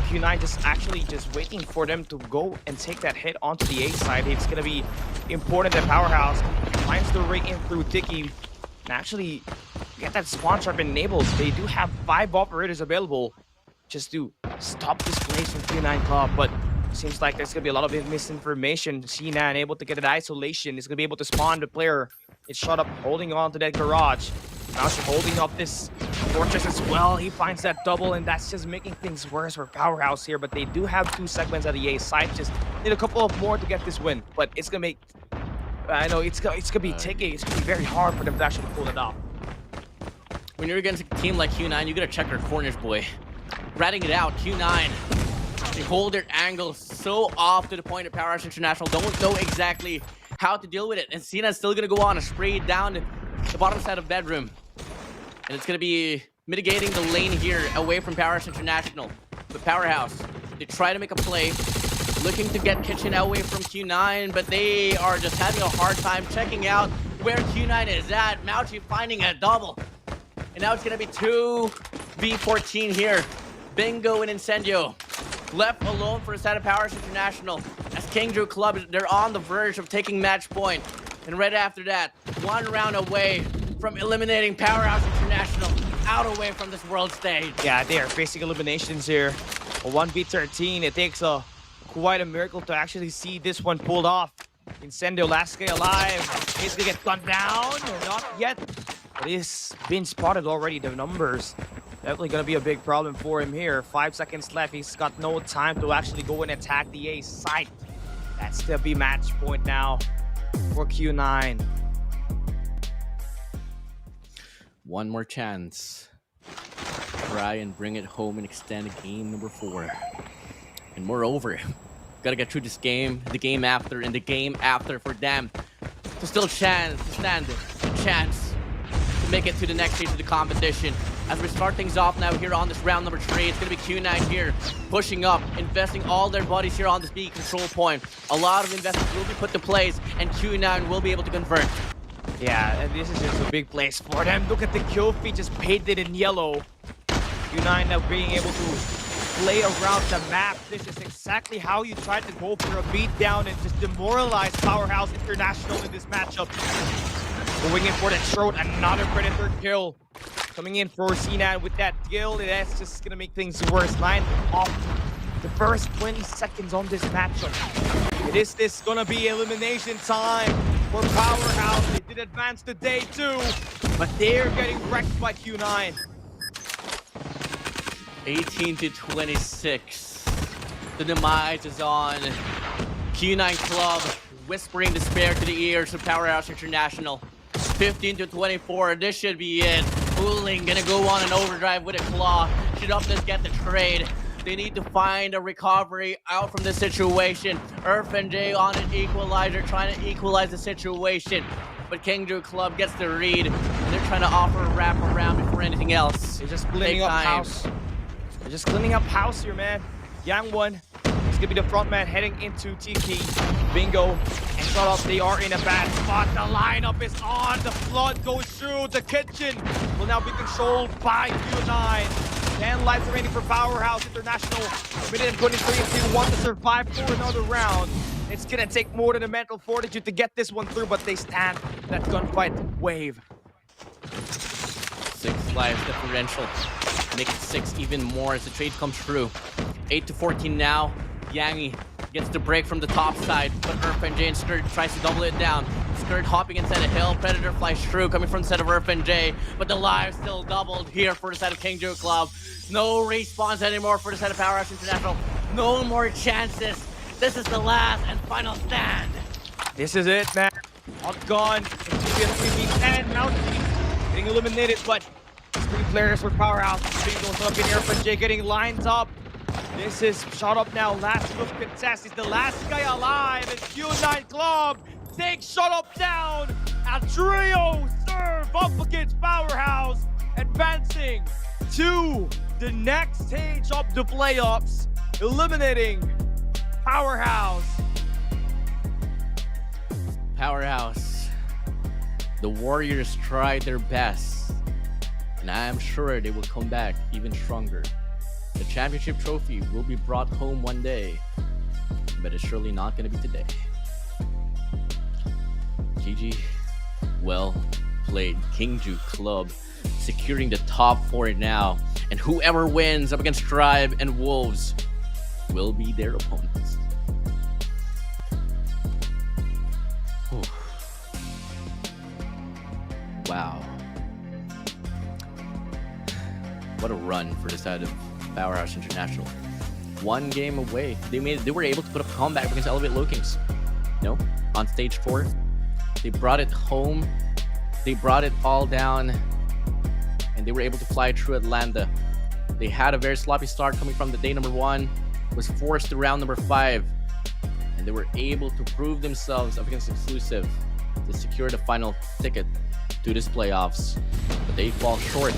Q9 just waiting for them to go and take that hit onto the A side. It's gonna be important that Powerhouse finds the way in through Tiki and actually get that spawn trap enabled. They do have 5 operators available just to stop this place from Q9 Club, but seems like there's gonna be a lot of misinformation. C9 able to get an isolation, is gonna be able to spawn the player. It's shot up, holding on to that garage. Now she's holding up this fortress as well. He finds that double, and that's just making things worse for Powerhouse here. But they do have 2 segments at the A side. Just need a couple of more to get this win. But it's gonna make, I know it's gonna be tricky. It's gonna be very hard for them to actually pull it off. When you're against a team like Q9, you gotta check your corners, boy. Ratting it out, Q9. They hold their angle so off to the point that Powerhouse International don't know exactly how to deal with it. And Cena's still gonna go on a spray down the bottom side of bedroom. And it's gonna be mitigating the lane here away from Powerhouse International. But Powerhouse, they try to make a play, looking to get kitchen away from Q9, but they are just having a hard time checking out where Q9 is at. Mauchi finding a double. And now it's gonna be 2v14 here. Bingo and Incendio left alone for the side of Powerhouse International. As Kagendra Club, they're on the verge of taking match point. And right after that, 1 round away from eliminating Powerhouse International out away from this world stage. Yeah, they are facing eliminations here. A 1v13, it takes quite a miracle to actually see this one pulled off. Incendio, last guy alive. He's gonna get gunned down, or not yet. But he's been spotted already, the numbers. Definitely gonna be a big problem for him here. 5 seconds left, he's got no time to actually go and attack the A site. That's gonna be match point now for Q9. One more chance. Try and bring it home and extend game number 4. And moreover, gotta get through this game, the game after, and the game after for them to still stand a chance to make it to the next stage of the competition. As we start things off now here on this round number 3, it's gonna be Q9 here, pushing up, investing all their bodies here on this B control point. A lot of investments will be put to place, and Q9 will be able to convert. Yeah, and this is just a big place for them. Look at the kill feed just painted in yellow. Q9 now being able to play around the map. This is exactly how you try to go for a beatdown and just demoralize Powerhouse International in this matchup. Going in for that short, another Predator kill. Coming in for C9 with that kill, that's just gonna make things worse. 9 off the first 20 seconds on this matchup. Is this gonna be elimination time for Powerhouse? They did advance to day 2, but they're getting wrecked by Q9. 18 to 26. The demise is on. Q9 Club whispering despair to the ears of Powerhouse International. 15 to 24. This should be it. Uling gonna go on an overdrive with a claw. Should up this get the trade. They need to find a recovery out from this situation. Earth and Jay on an equalizer, trying to equalize the situation. But Kagendra Club gets the read, and they're trying to offer a wrap around before anything else. They're just cleaning up house. They're just cleaning up house here, man. Yang One is gonna be the front man heading into Tiki. Bingo and shut off. They are in a bad spot. The lineup is on. The flood goes through. The kitchen will now be controlled by Q9. 10 lives remaining for Powerhouse International. A minute and 23 if they want to survive for another round. It's gonna take more than a mental fortitude to get this one through, but they stand that gunfight wave. 6 lives differential. Make it 6 even more as the trade comes through. 8-14 now. Yangi gets the break from the top side, but Earth and Skirt tries to double it down. Skirt hopping inside a hill. Predator flies through, coming from the side of Earth and J, but the lives still doubled here for the side of Kagendra Club. No respawns anymore for the side of Powerhouse International. No more chances. This is the last and final stand. This is it, man. All gone. It's going to be a 3v10. Now getting eliminated, but 3 players for Powerhouse. Goes up in here for Jay, getting lines up. This is shot up now. Last look contest. He's the last guy alive. It's Q9 Club. Take shot up down. A trio serve up against Powerhouse. Advancing to the next stage of the playoffs. Eliminating Powerhouse. Powerhouse. The Warriors tried their best, and I am sure they will come back even stronger. The championship trophy will be brought home one day, but it's surely not going to be today. GG. Well played. Kagendra Club securing the top 4 now, and whoever wins up against Tribe and Wolves will be their opponents. Whew. Wow. What a run for the side of Powerhouse International. 1 game away. They were able to put up a comeback against Elevate Lokings. No, on stage 4. They brought it home. They brought it all down, and they were able to fly through Atlanta. They had a very sloppy start coming from the day number 1, was forced to round number 5, and they were able to prove themselves up against Exclusive to secure the final ticket to this playoffs. But they fall short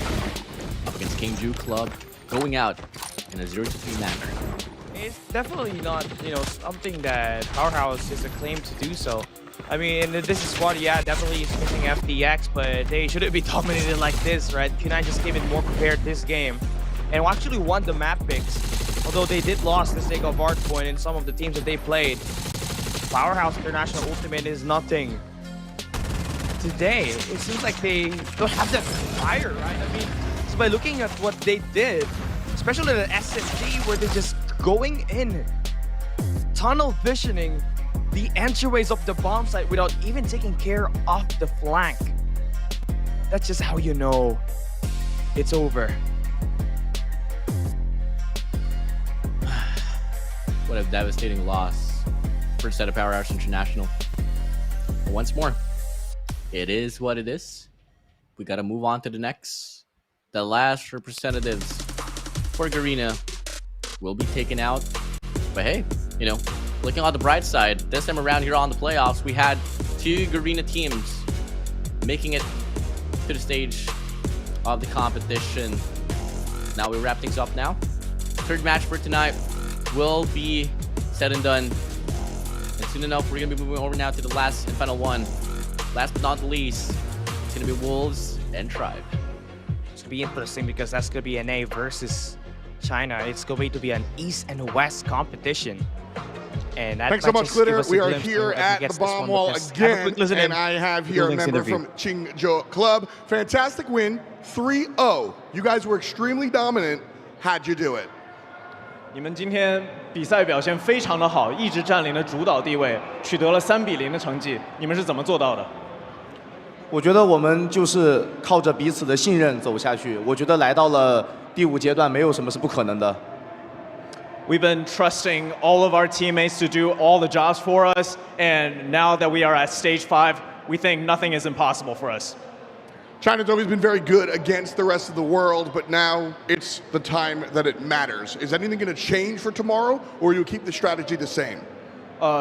up against Kagendra Club, going out in a 0-3 manner. It's definitely not, something that Powerhouse is acclaimed to do so. I mean, this is squad, yeah, definitely is missing FDX, but they shouldn't be dominated like this, right? Q9 just came in more prepared this game and actually won the map picks. Although they did lose the stake of Hardpoint in some of the teams that they played. Powerhouse International Ultimate is nothing. Today, it seems like they don't have that fire, right? I mean, so by looking at what they did, especially the SMG, where they're just going in, tunnel visioning the entryways of the bomb site without even taking care of the flank. That's just how you know it's over. What a devastating loss for the set of Powerhouse International. But once more, it is what it is. We gotta move on to the next. The last representatives for Garena will be taken out. But hey, looking on the bright side, this time around here on the playoffs, we had 2 Garena teams making it to the stage of the competition. Now we wrap things up now. 3rd match for tonight will be said and done. And soon enough, we're gonna be moving over now to the last and final one. Last but not the least, it's gonna be Wolves and Tribe. It's gonna be interesting because that's gonna be NA versus China. It's going to be an East and West competition. And that thanks so much, Glitter. We are glimpse here at the bomb wall again, and I have here a member from Kagendra Club. Fantastic win, 3-0. You guys were extremely dominant. How'd you do it? 你们今天比赛表现非常的好，一直占领了主导地位，取得了3比0的成绩。你们是怎么做到的？我觉得我们就是靠着彼此的信任走下去。我觉得来到了第5阶段，没有什么是不可能的。We've been trusting all of our teammates to do all the jobs for us, and now that we are at stage 5, we think nothing is impossible for us. China's always been very good against the rest of the world, but now it's the time that it matters. Is anything going to change for tomorrow, or you keep the strategy the same?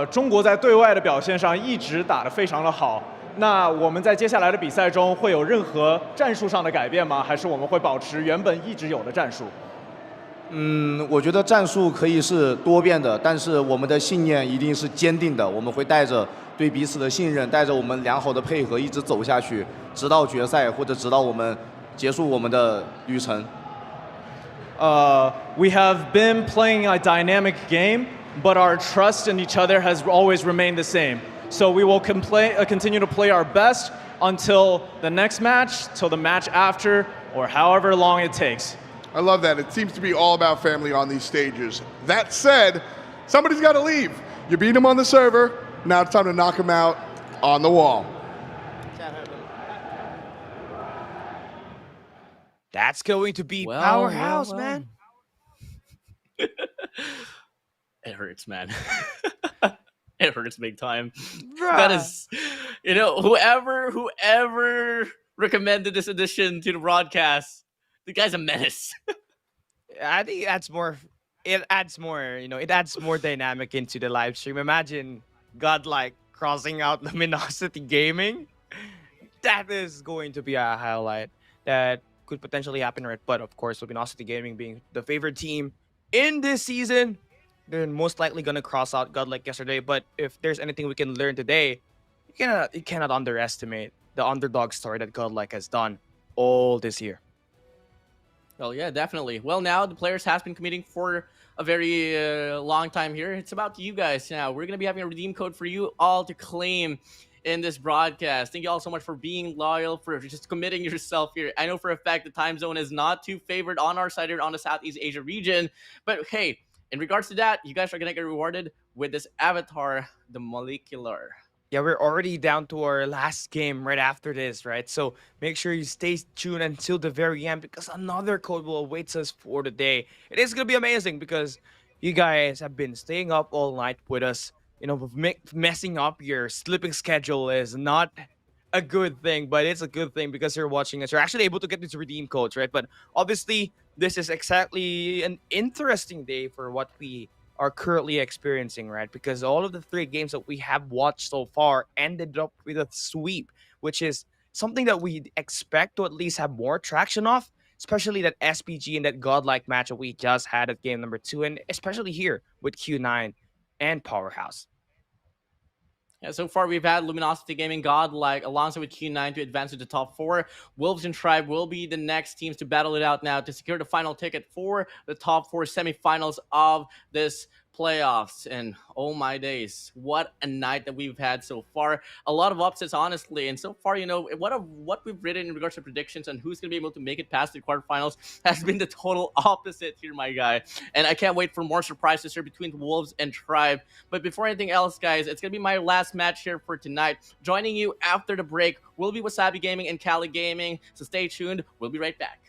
中国在对外的表现上一直打得非常的好。那我们在接下来的比赛中会有任何战术上的改变吗？还是我们会保持原本一直有的战术？我觉得战术可以是多变的，但是我们的信念一定是坚定的。我们会带着对彼此的信任，带着我们良好的配合，一直走下去，直到决赛或者直到我们结束我们的旅程。We have been playing a dynamic game, but our trust in each other has always remained the same. So we will continue to play our best until the next match, till the match after, or however long it takes. I love that. It seems to be all about family on these stages. That said, somebody's got to leave. You beat him on the server. Now it's time to knock him out on the wall. That's going to be Powerhouse, man. It hurts, man. It hurts big time. Bruh. That is, whoever recommended this addition to the broadcast, the guy's a menace. I think that's more. It adds more. It adds more dynamic into the live stream. Imagine Godlike crossing out Luminosity Gaming. That is going to be a highlight that could potentially happen, right? But of course, Luminosity Gaming being the favorite team in this season, they're most likely gonna cross out Godlike yesterday. But if there's anything we can learn today, you cannot underestimate the underdog story that Godlike has done all this year. Well, yeah, definitely. Well, now the players has been committing for a very long time here. It's about you guys now. We're going to be having a redeem code for you all to claim in this broadcast. Thank you all so much for being loyal, for just committing yourself here. I know for a fact the time zone is not too favored on our side here on the Southeast Asia region. But hey, in regards to that, you guys are going to get rewarded with this avatar, the Molecular. Yeah, we're already down to our last game right after this, right? So make sure you stay tuned until the very end because another code will await us for the day. It is going to be amazing because you guys have been staying up all night with us. Messing up your sleeping schedule is not a good thing, but it's a good thing because you're watching us. You're actually able to get these redeem codes, right? But obviously, this is exactly an interesting day for what we are currently experiencing, right? Because all of the 3 games that we have watched so far ended up with a sweep, which is something that we expect to at least have more traction of, especially that SPG and that Godlike match that we just had at game number 2, and especially here with Q9 and Powerhouse. Yeah, so far we've had Luminosity Gaming, Godlike, alongside with Q9 to advance to the top 4. Wolves and Tribe will be the next teams to battle it out now to secure the final ticket for the top 4 semifinals of this playoffs. And oh my days, what a night that we've had so far. A lot of upsets, honestly. And so far, what we've written in regards to predictions and who's going to be able to make it past the quarterfinals has been the total opposite here, my guy. And I can't wait for more surprises here between Wolves and Tribe. But before anything else, guys, it's going to be my last match here for tonight. Joining you after the break will be Wasabi Gaming and Cali Gaming. So stay tuned. We'll be right back.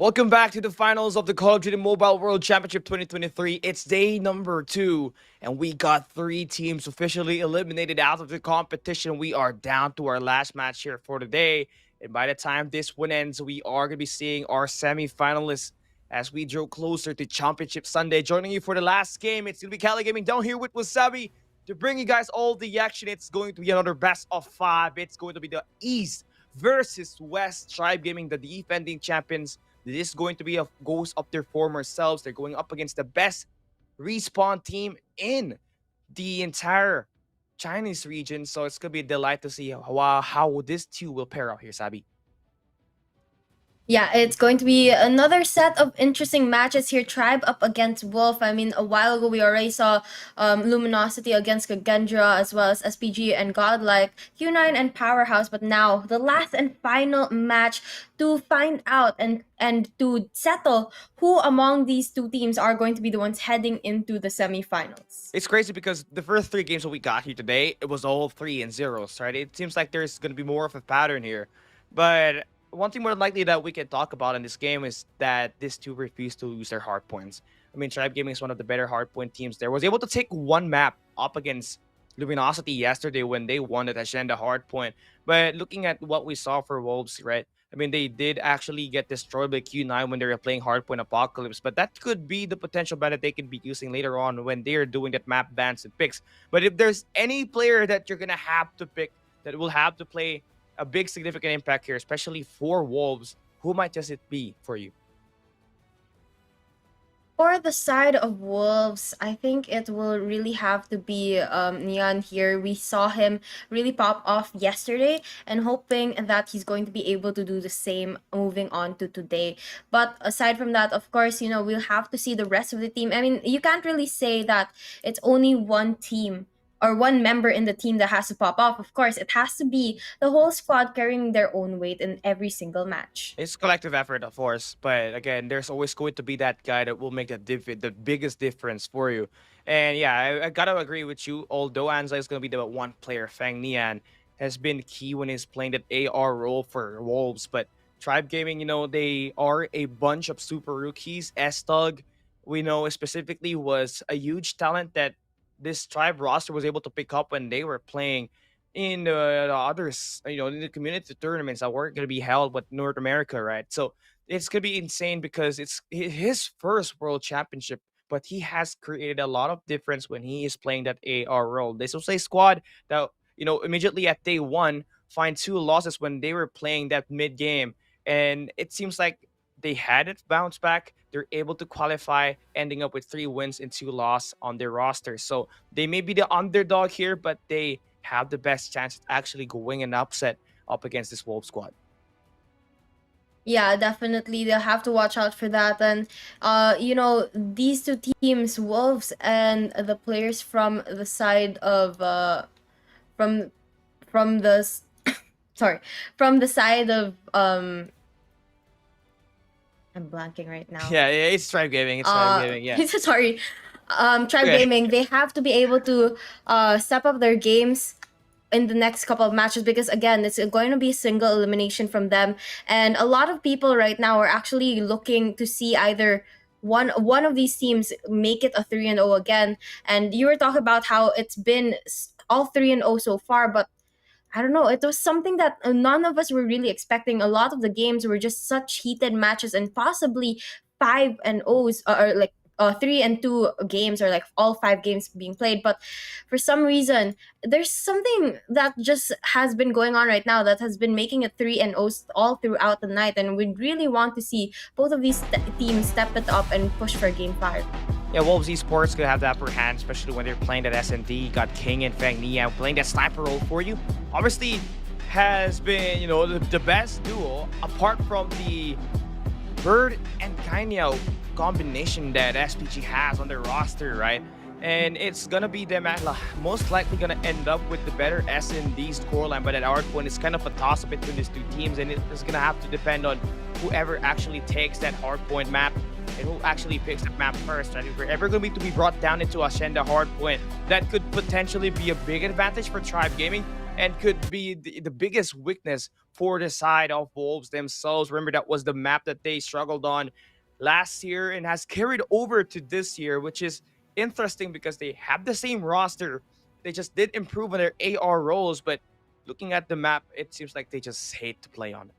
Welcome back to the finals of the Call of Duty Mobile World Championship 2023. It's day number 2, and we got 3 teams officially eliminated out of the competition. We are down to our last match here for today, and by the time this one ends, we are going to be seeing our semi-finalists as we draw closer to Championship Sunday. Joining you for the last game, it's going to be Cali Gaming down here with Wasabi to bring you guys all the action. It's going to be another best of 5. It's going to be the East versus West. Tribe Gaming, the defending champions. This is going to be a ghost of their former selves. They're going up against the best respawn team in the entire Chinese region. So it's going to be a delight to see how this two will pair out here, Sabi. Yeah, it's going to be another set of interesting matches here. Tribe up against Wolf. I mean, a while ago we already saw Luminosity against Kagendra, as well as SPG and Godlike, Q9 and Powerhouse. But now the last and final match to find out and to settle who among these two teams are going to be the ones heading into the semifinals. It's crazy because the first 3 games that we got here today, it was all 3-0s, right? It seems like there's going to be more of a pattern here, but one thing more likely that we can talk about in this game is that these two refuse to lose their hard points. I mean, Tribe Gaming is one of the better hard point teams there. Was able to take 1 map up against Luminosity yesterday when they won at Agenda hard point. But looking at what we saw for Wolves, right? I mean, they did actually get destroyed by Q9 when they were playing Hardpoint Apocalypse, but that could be the potential ban that they could be using later on when they're doing that map bans and picks. But if there's any player that you're going to have to pick that will have to play a big significant impact here, especially for Wolves, who might just it be for you? For the side of Wolves, I think it will really have to be Neon here. We saw him really pop off yesterday and hoping that he's going to be able to do the same moving on to today. But aside from that, of course, you know, we'll have to see the rest of the team. I mean, you can't really say that it's only one team or one member in the team that has to pop off. Of course, it has to be the whole squad carrying their own weight in every single match. It's collective effort, of course, but again, there's always going to be that guy that will make the biggest difference for you. And yeah, I gotta agree with you. Although Anza is gonna be the one player, Fang Nian has been key when he's playing that AR role for Wolves. But Tribe Gaming, you know, they are a bunch of super rookies. S-Tug, we know specifically, was a huge talent that this Tribe roster was able to pick up when they were playing in the others, you know, in the community tournaments that were going to be held with North America, right? So it's going to be insane because it's his first world championship, but he has created a lot of difference when he is playing that AR role. This was a squad that, you know, immediately at day 1 find 2 losses when they were playing that mid game, and it seems like they had it bounce back. They're able to qualify, ending up with 3 wins and 2 losses on their roster. So they may be the underdog here, but they have the best chance of actually going an upset up against this Wolves squad. Yeah, definitely. They'll have to watch out for that. And, you know, these two teams, Wolves and the players from the side of, from the, sorry, from the side of, I'm blanking right now. Yeah, it's Tribe Gaming. It's Tribe Gaming, yeah. Sorry. Tribe Okay. Gaming, they have to be able to step up their games in the next couple of matches because, again, it's going to be a single elimination from them. And a lot of people right now are actually looking to see either one of these teams make it a 3-0 again. And you were talking about how it's been all 3-0 so far, but I don't know. It was something that none of us were really expecting. A lot of the games were just such heated matches, and possibly 5-0s or like 3-2 games, or like all 5 games being played. But for some reason, there's something that just has been going on right now that has been making it 3-0s all throughout the night, and we really want to see both of these teams step it up and push for Game 5. Yeah, Wolves Esports could have the upper hand, especially when they're playing that S&D. Got King and Fang Nian playing that sniper role for you. Obviously, has been, you know, the best duo apart from the Bird and Kainio combination that SPG has on their roster, right? And it's gonna be them most likely gonna end up with the better S&D scoreline, but at our point, it's kind of a toss-up between these two teams, and it's gonna have to depend on whoever actually takes that hardpoint map and who actually picks the map first, right? If we're ever going to be brought down into Hacienda Hardpoint, that could potentially be a big advantage for Tribe Gaming and could be the biggest weakness for the side of Wolves themselves. Remember, that was the map that they struggled on last year and has carried over to this year, which is interesting because they have the same roster. They just did improve on their AR roles, but looking at the map, it seems like they just hate to play on it.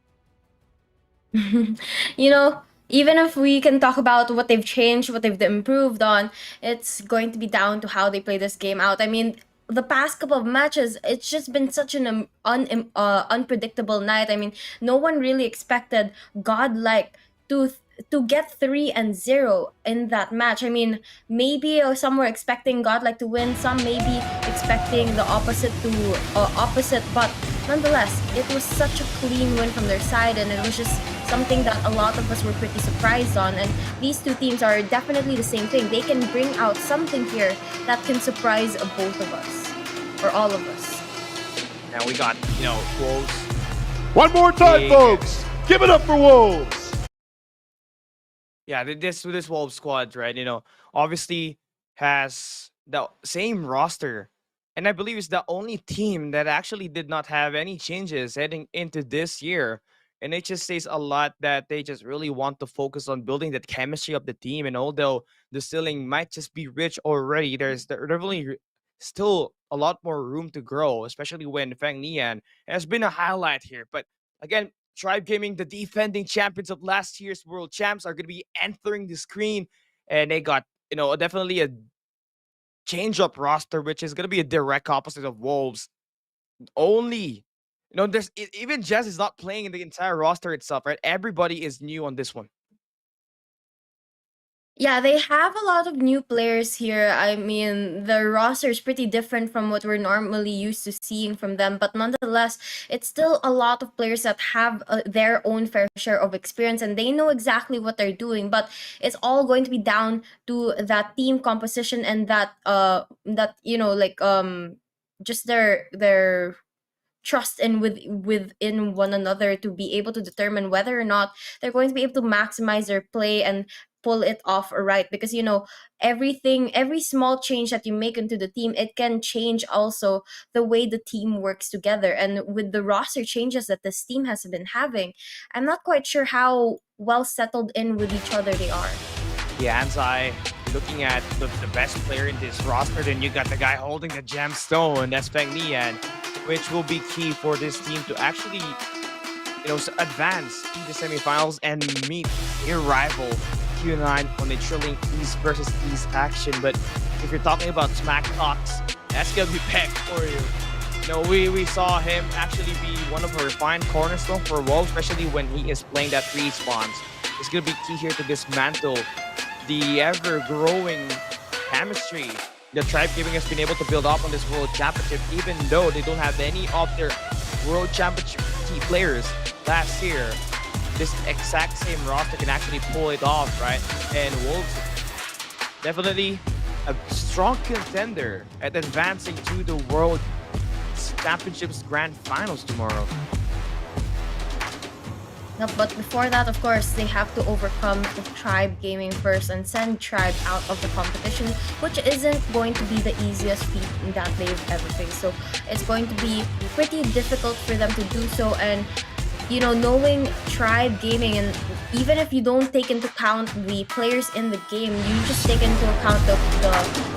You know, even if we can talk about what they've changed, what they've improved on, it's going to be down to how they play this game out. I mean, the past couple of matches, it's just been such an unpredictable night. I mean, no one really expected Godlike to get 3-0 in that match. I mean, maybe some were expecting Godlike to win, some maybe expecting the opposite, but nonetheless, it was such a clean win from their side, and it was just something that a lot of us were pretty surprised on. And these two teams are definitely the same thing. They can bring out something here that can surprise both of us, or all of us. Now we got, Wolves. One more time, folks. Give it up for Wolves. Yeah, this Wolves squad, right? Obviously has the same roster, and I believe it's the only team that actually did not have any changes heading into this year. And it just says a lot that they just really want to focus on building that chemistry of the team. And although the ceiling might just be rich already, there's definitely still a lot more room to grow, especially when Feng Nian has been a highlight here. But again, Tribe Gaming, the defending champions of last year's World Champs, are going to be entering the screen. And they got, definitely a change-up roster, which is going to be a direct opposite of Wolves. Only, even Jazz is not playing in the entire roster itself, right? Everybody is new on this one. Yeah, they have a lot of new players here. I mean, the roster is pretty different from what we're normally used to seeing from them, but nonetheless, it's still a lot of players that have their own fair share of experience, and they know exactly what they're doing. But it's all going to be down to that team composition and just their trust within one another to be able to determine whether or not they're going to be able to maximize their play and pull it off right. Because every small change that you make into the team, it can change also the way the team works together. And with the roster changes that this team has been having, I'm not quite sure how well settled in with each other they are. Yeah, Anzai, looking at the best player in this roster, then you got the guy holding the gemstone, that's Feng Nian, which will be key for this team to actually, advance to the semifinals and meet their rival Q9 on a Trilling East versus East action. But if you're talking about smack talks, that's gonna be pegged for you. We saw him actually be one of our fine cornerstone for Wolves, especially when he is playing that response. It's gonna be key here to dismantle the ever-growing chemistry that Tribe Gaming has been able to build up on this World Championship, even though they don't have any of their World Championship key players last year. This exact same roster can actually pull it off, right? And Wolves, definitely a strong contender at advancing to the World Championships Grand Finals tomorrow. No, but before that, of course, they have to overcome the Tribe Gaming first and send Tribe out of the competition, which isn't going to be the easiest feat that they've ever faced. So it's going to be pretty difficult for them to do so. And knowing Tribe Gaming, and even if you don't take into account the players in the game, you just take into account the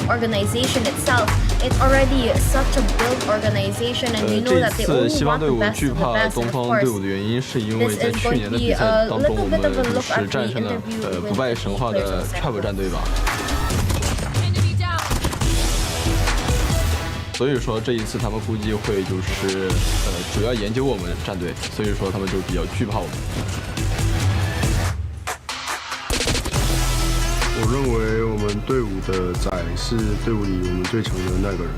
organization itself. It's already such a built organization, and you know that they only want the best of the best. And of course, this is going to be a little bit of a look at the interview with the players on second place. 所以说这一次他们估计会主要研究我们战队，所以说他们就比较惧怕我们。我认为我们队伍的仔是队伍里我们最强的那个人，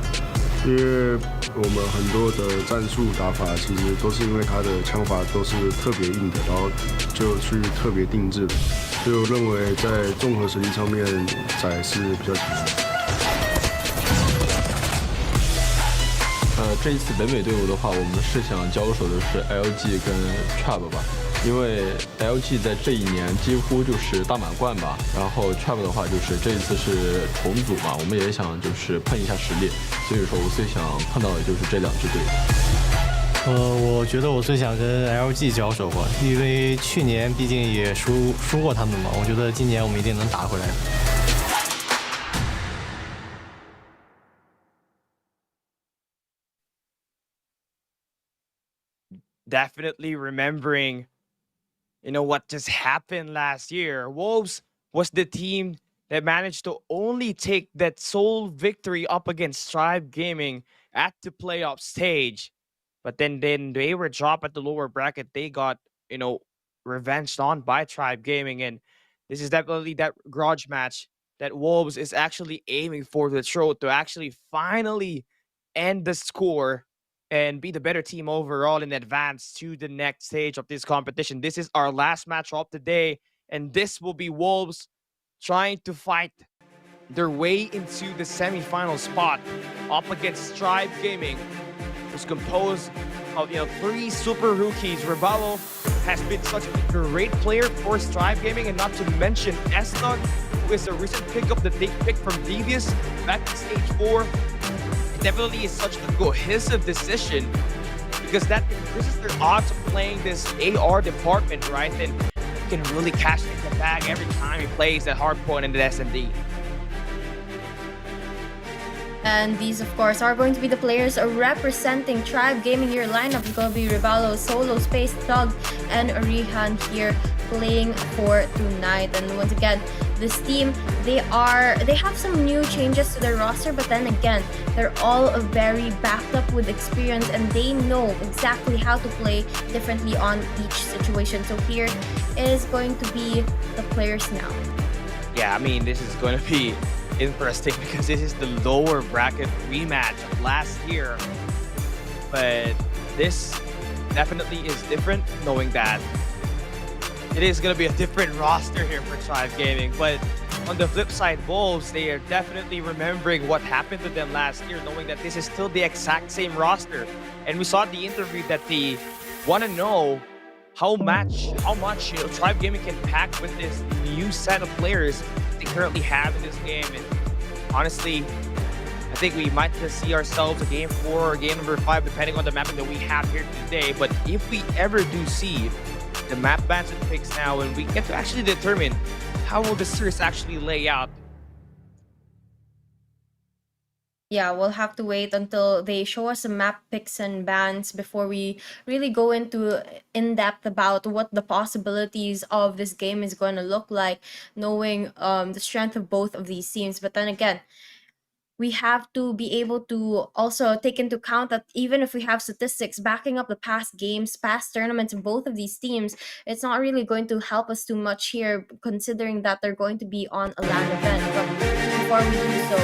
因为我们很多的战术打法其实都是因为他的枪法都是特别硬的，然后就去特别定制的，所以我认为在综合实力上面仔是比较强的。 这一次北美队伍的话，我们是想交手的是 LG 跟 Trap 吧，因为 LG 在这一年几乎就是大满贯吧，然后 Trap 的话就是这一次是重组嘛，我们也想就是碰一下实力，所以说我最想碰到的就是这两支队。我觉得我最想跟 LG 交手吧，因为去年毕竟也输过他们嘛，我觉得今年我们一定能打回来。Definitely remembering, what just happened last year. Wolves was the team that managed to only take that sole victory up against Tribe Gaming at the playoff stage. But then they were dropped at the lower bracket. They got, revenged on by Tribe Gaming. And this is definitely that grudge match that Wolves is actually aiming for the throat to actually finally end the score and be the better team overall and advance to the next stage of this competition. This is our last match of the day, and this will be Wolves trying to fight their way into the semifinal spot up against Tribe Gaming, who's composed of 3 super rookies. Rebalo has been such a great player for Tribe Gaming, and not to mention Eston, who is a recent pickup that they picked from Devious back in stage 4. Definitely is such a cohesive decision because that increases their odds of playing this AR department, right? And you can really cash in the bag every time he plays that Hardpoint and the SMD. And these, of course, are going to be the players representing Tribe Gaming. Your lineup is going to be Rivalo, Solo, Space, Thug, and Rihan here playing for tonight. And once again, this team, they have some new changes to their roster, but then again, they're all very backed up with experience and they know exactly how to play differently on each situation. So here is going to be the players now. Yeah, I mean, this is going to be interesting because this is the lower bracket rematch of last year. But this definitely is different, knowing that it is going to be a different roster here for Tribe Gaming. But on the flip side, Wolves, they are definitely remembering what happened to them last year, knowing that this is still the exact same roster. And we saw in the interview that they want to know how much Tribe Gaming can pack with this new set of players they currently have in this game. And honestly, I think we might just see ourselves a game 4 or game number 5, depending on the mapping that we have here today. But if we ever do see the map bans and picks now, and we get to actually determine how will the series actually lay out. Yeah, we'll have to wait until they show us some map picks and bans before we really go into in-depth about what the possibilities of this game is going to look like, knowing the strength of both of these teams. But then again, we have to be able to also take into account that even if we have statistics backing up the past games, past tournaments of both of these teams, it's not really going to help us too much here, considering that they're going to be on a LAN event. But before we do so,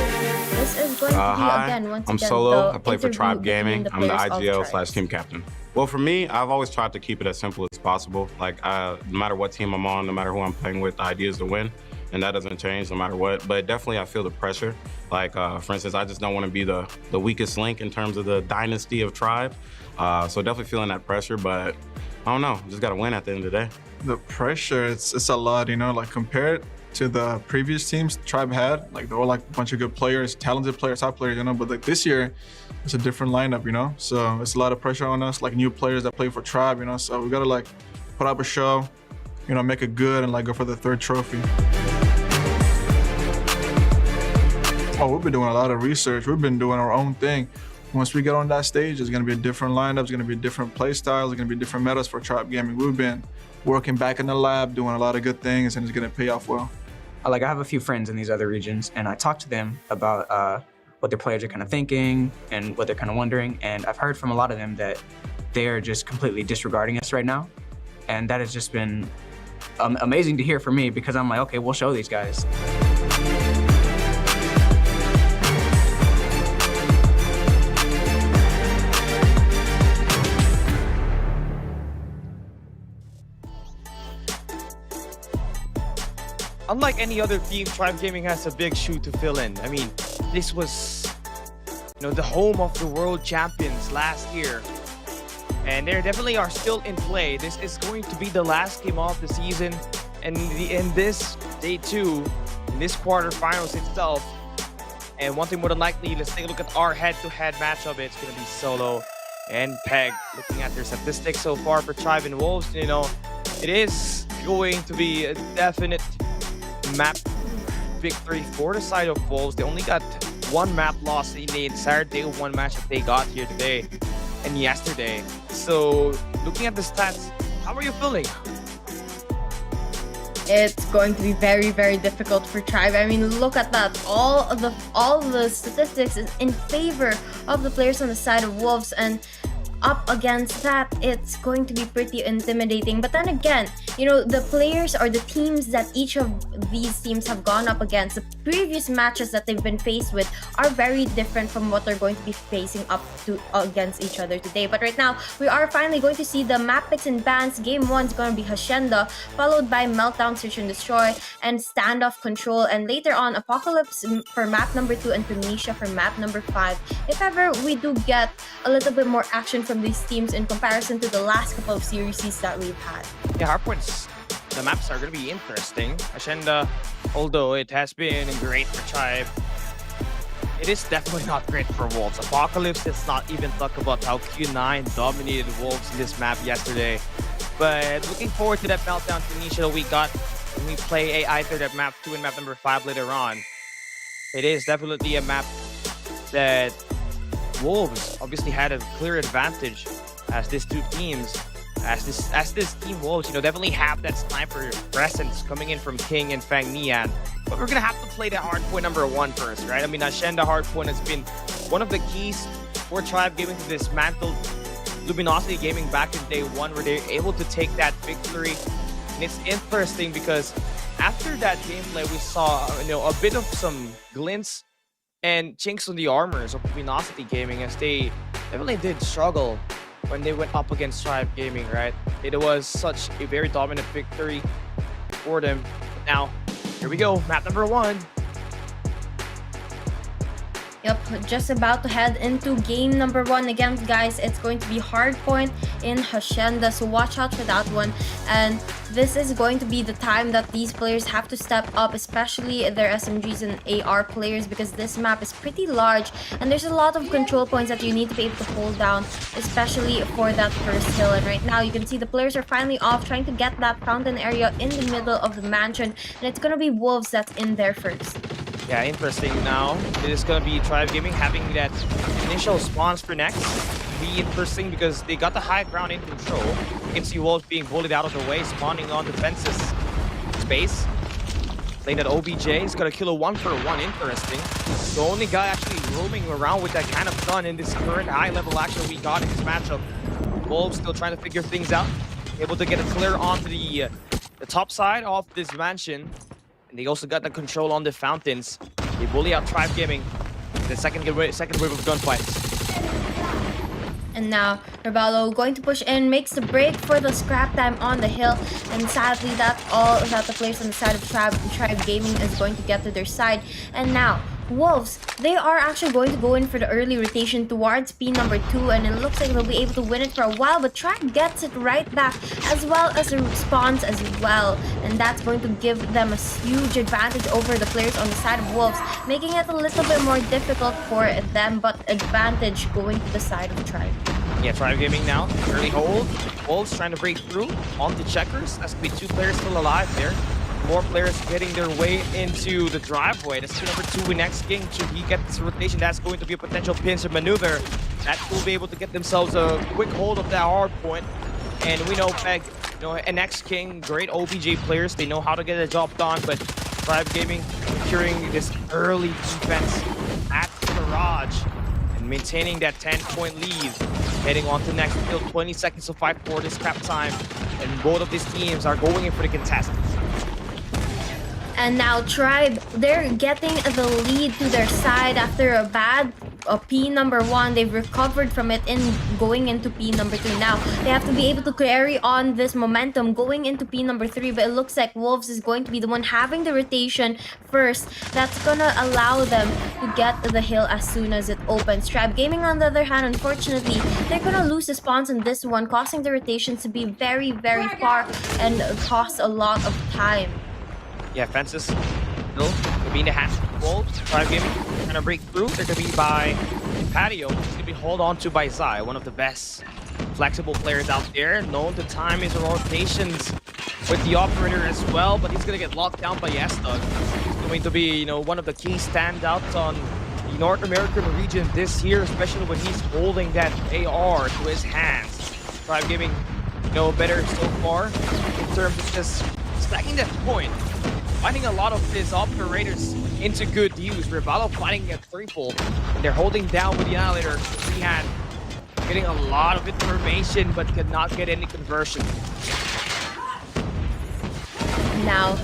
this is going to be, Hi, once I'm again, Solo. the I play for interview Tribe between Gaming. the I'm the players of Tribe. IGL/team captain. Well, for me, I've always tried to keep it as simple as possible. Like, no matter what team I'm on, no matter who I'm playing with, the idea is to win. And that doesn't change no matter what. But definitely I feel the pressure. Like, for instance, I just don't want to be the weakest link in terms of the dynasty of Tribe. So definitely feeling that pressure, but I don't know, just got to win at the end of the day. The pressure, it's a lot, like compared to the previous teams Tribe had, like they were like a bunch of good players, talented players, top players, but like this year, it's a different lineup, so it's a lot of pressure on us, like new players that play for Tribe, so we got to like put up a show, make it good and like go for the 3rd trophy. Oh, we've been doing a lot of research. We've been doing our own thing. Once we get on that stage, it's going to be a different lineup. It's going to be different play styles. It's going to be different metas for Tribe Gaming. We've been working back in the lab, doing a lot of good things, and it's going to pay off well. Like, I have a few friends in these other regions, and I talk to them about what their players are kind of thinking and what they're kind of wondering. And I've heard from a lot of them that they are just completely disregarding us right now. And that has just been amazing to hear for me, because I'm like, okay, we'll show these guys. Unlike any other team, Tribe Gaming has a big shoe to fill in. I mean, this was, the home of the world champions last year. And they definitely are still in play. This is going to be the last game of the season. And in this day 2, in this quarterfinals itself, and one thing more than likely, let's take a look at our head-to-head matchup. It's going to be Solo and Peg. Looking at their statistics so far for Tribe and Wolves, you know, it is going to be a definite map victory for the side of Wolves. They only got 1 map loss in the entire day 1 match that they got here today and yesterday. So looking at the stats, how are you feeling? It's going to be very, very difficult for Tribe. I mean, look at that. All the statistics is in favor of the players on the side of Wolves, and up against that, it's going to be pretty intimidating. But then again, you know, the players or the teams that each of these teams have gone up against, the previous matches that they've been faced with are very different from what they're going to be facing up to against each other today. But right now, we are finally going to see the map picks and bans. Game 1 is going to be Hacienda, followed by Meltdown, Search and Destroy, and Standoff Control, and later on Apocalypse for map number 2 and Tunisia for map number 5. If ever we do get a little bit more action from these teams in comparison to the last couple of series that we've had. Yeah, Hardpoint's, the maps are going to be interesting. Hacienda, although it has been great for Tribe, it is definitely not great for Wolves. Apocalypse, let's not even talk about how Q9 dominated Wolves in this map yesterday. But looking forward to that Meltdown Tunisia that we got when we play either that map 2 and map number 5 later on. It is definitely a map that Wolves obviously had a clear advantage as these two teams. As this team Wolves, you know, definitely have that sniper presence coming in from King and Fang Nian. But we're gonna have to play the hardpoint number 1 first, right? I mean, Hacienda hardpoint has been one of the keys for Tribe Gaming to dismantle Luminosity Gaming back in day 1, where they're able to take that victory. And it's interesting because after that gameplay, we saw, you know, a bit of some glints and chinks on the armors of Luminosity Gaming, as they definitely did struggle when they went up against Tribe Gaming, right? It was such a very dominant victory for them. But now, here we go, map number 1. Yep, just about to head into game number 1 again, guys. It's going to be Hardpoint in Hacienda, so watch out for that one. And this is going to be the time that these players have to step up, especially their SMGs and AR players, because this map is pretty large and there's a lot of control points that you need to be able to hold down, especially for that first hill. And right now you can see the players are finally off, trying to get that fountain area in the middle of the mansion, and it's gonna be Wolves that's in there first. Yeah, interesting now. It is going to be Tribe Gaming having that initial spawns for next. Be interesting because they got the high ground in control. You can see Wolves being bullied out of the way, spawning on defenses space. Playing that OBJ is going to kill a 1-for-1. Interesting. The only guy actually roaming around with that kind of gun in this current high level action we got in this matchup. Wolves still trying to figure things out. Able to get a clear onto the top side of this mansion. And they also got the control on the fountains. They bully out Tribe Gaming. The second wave of gunfights. And now Rebalo going to push in, makes the break for the scrap time on the hill. And sadly, that's all that the players on the side of Tribe Gaming is going to get to their side. And now Wolves, they are actually going to go in for the early rotation towards P number 2, and it looks like they'll be able to win it for a while, but Tribe gets it right back, as well as the response as well, and that's going to give them a huge advantage over the players on the side of Wolves, making it a little bit more difficult for them, but advantage going to the side of Tribe. Yeah, Tribe Gaming now, early hold. Wolves trying to break through onto checkers. That's going to be 2 players still alive there. More players getting their way into the driveway. That's number 2 in next game. Should he get this rotation, that's going to be a potential pincer maneuver. That will be able to get themselves a quick hold of that hard point. And we know Peg, you know, and X King, great OBJ players. They know how to get the job done, but Tribe Gaming securing this early defense at the garage and maintaining that 10-point lead. Heading on to next field, 20 seconds to fight for this scrap time. And both of these teams are going in for the contest. And now Tribe, they're getting the lead to their side after a bad P number 1. They've recovered from it in going into P number 2. Now they have to be able to carry on this momentum going into P number 3, but it looks like Wolves is going to be the one having the rotation first. That's gonna allow them to get the hill as soon as it opens. Tribe Gaming, on the other hand, unfortunately, they're gonna lose the spawns in this one, causing the rotations to be very, very far and cost a lot of time. Yeah, fences still could be in the hands of Wolves. Tribe Gaming trying to break through. They're going to be by Patio, which is going to be held on to by Zai, one of the best flexible players out there. Known to time his rotations with the operator as well, but he's going to get locked down by Yestug. He's going to be, one of the key standouts on the North American region this year, especially when he's holding that AR to his hands. Tribe Gaming, better so far in terms of just stacking that point. Finding a lot of his operators into good use. Rivalo finding a triple, and they're holding down with the Annihilator. Freehand getting a lot of information, but could not get any conversion. Now,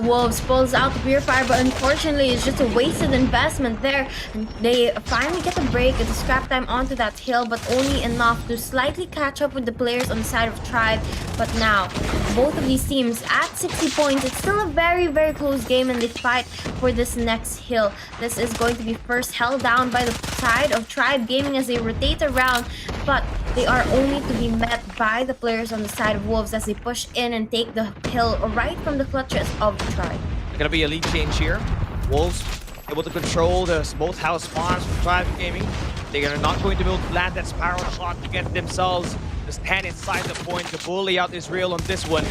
Wolves pulls out the Purifier, but unfortunately it's just a wasted investment there. And they finally get a break at the scrap time onto that hill, but only enough to slightly catch up with the players on the side of Tribe. But now, both of these teams at 60 points. It's still a very, very close game, and they fight for this next hill. This is going to be first held down by the side of Tribe Gaming as they rotate around, but they are only to be met by the players on the side of Wolves as they push in and take the hill right from the clutches of Tribe. Gonna be a lead change here. Wolves able to control the both house spawns from Tribe Gaming. They are not going to be able to land that spiral shot to get themselves the stand inside the point to bully out Israel on this one.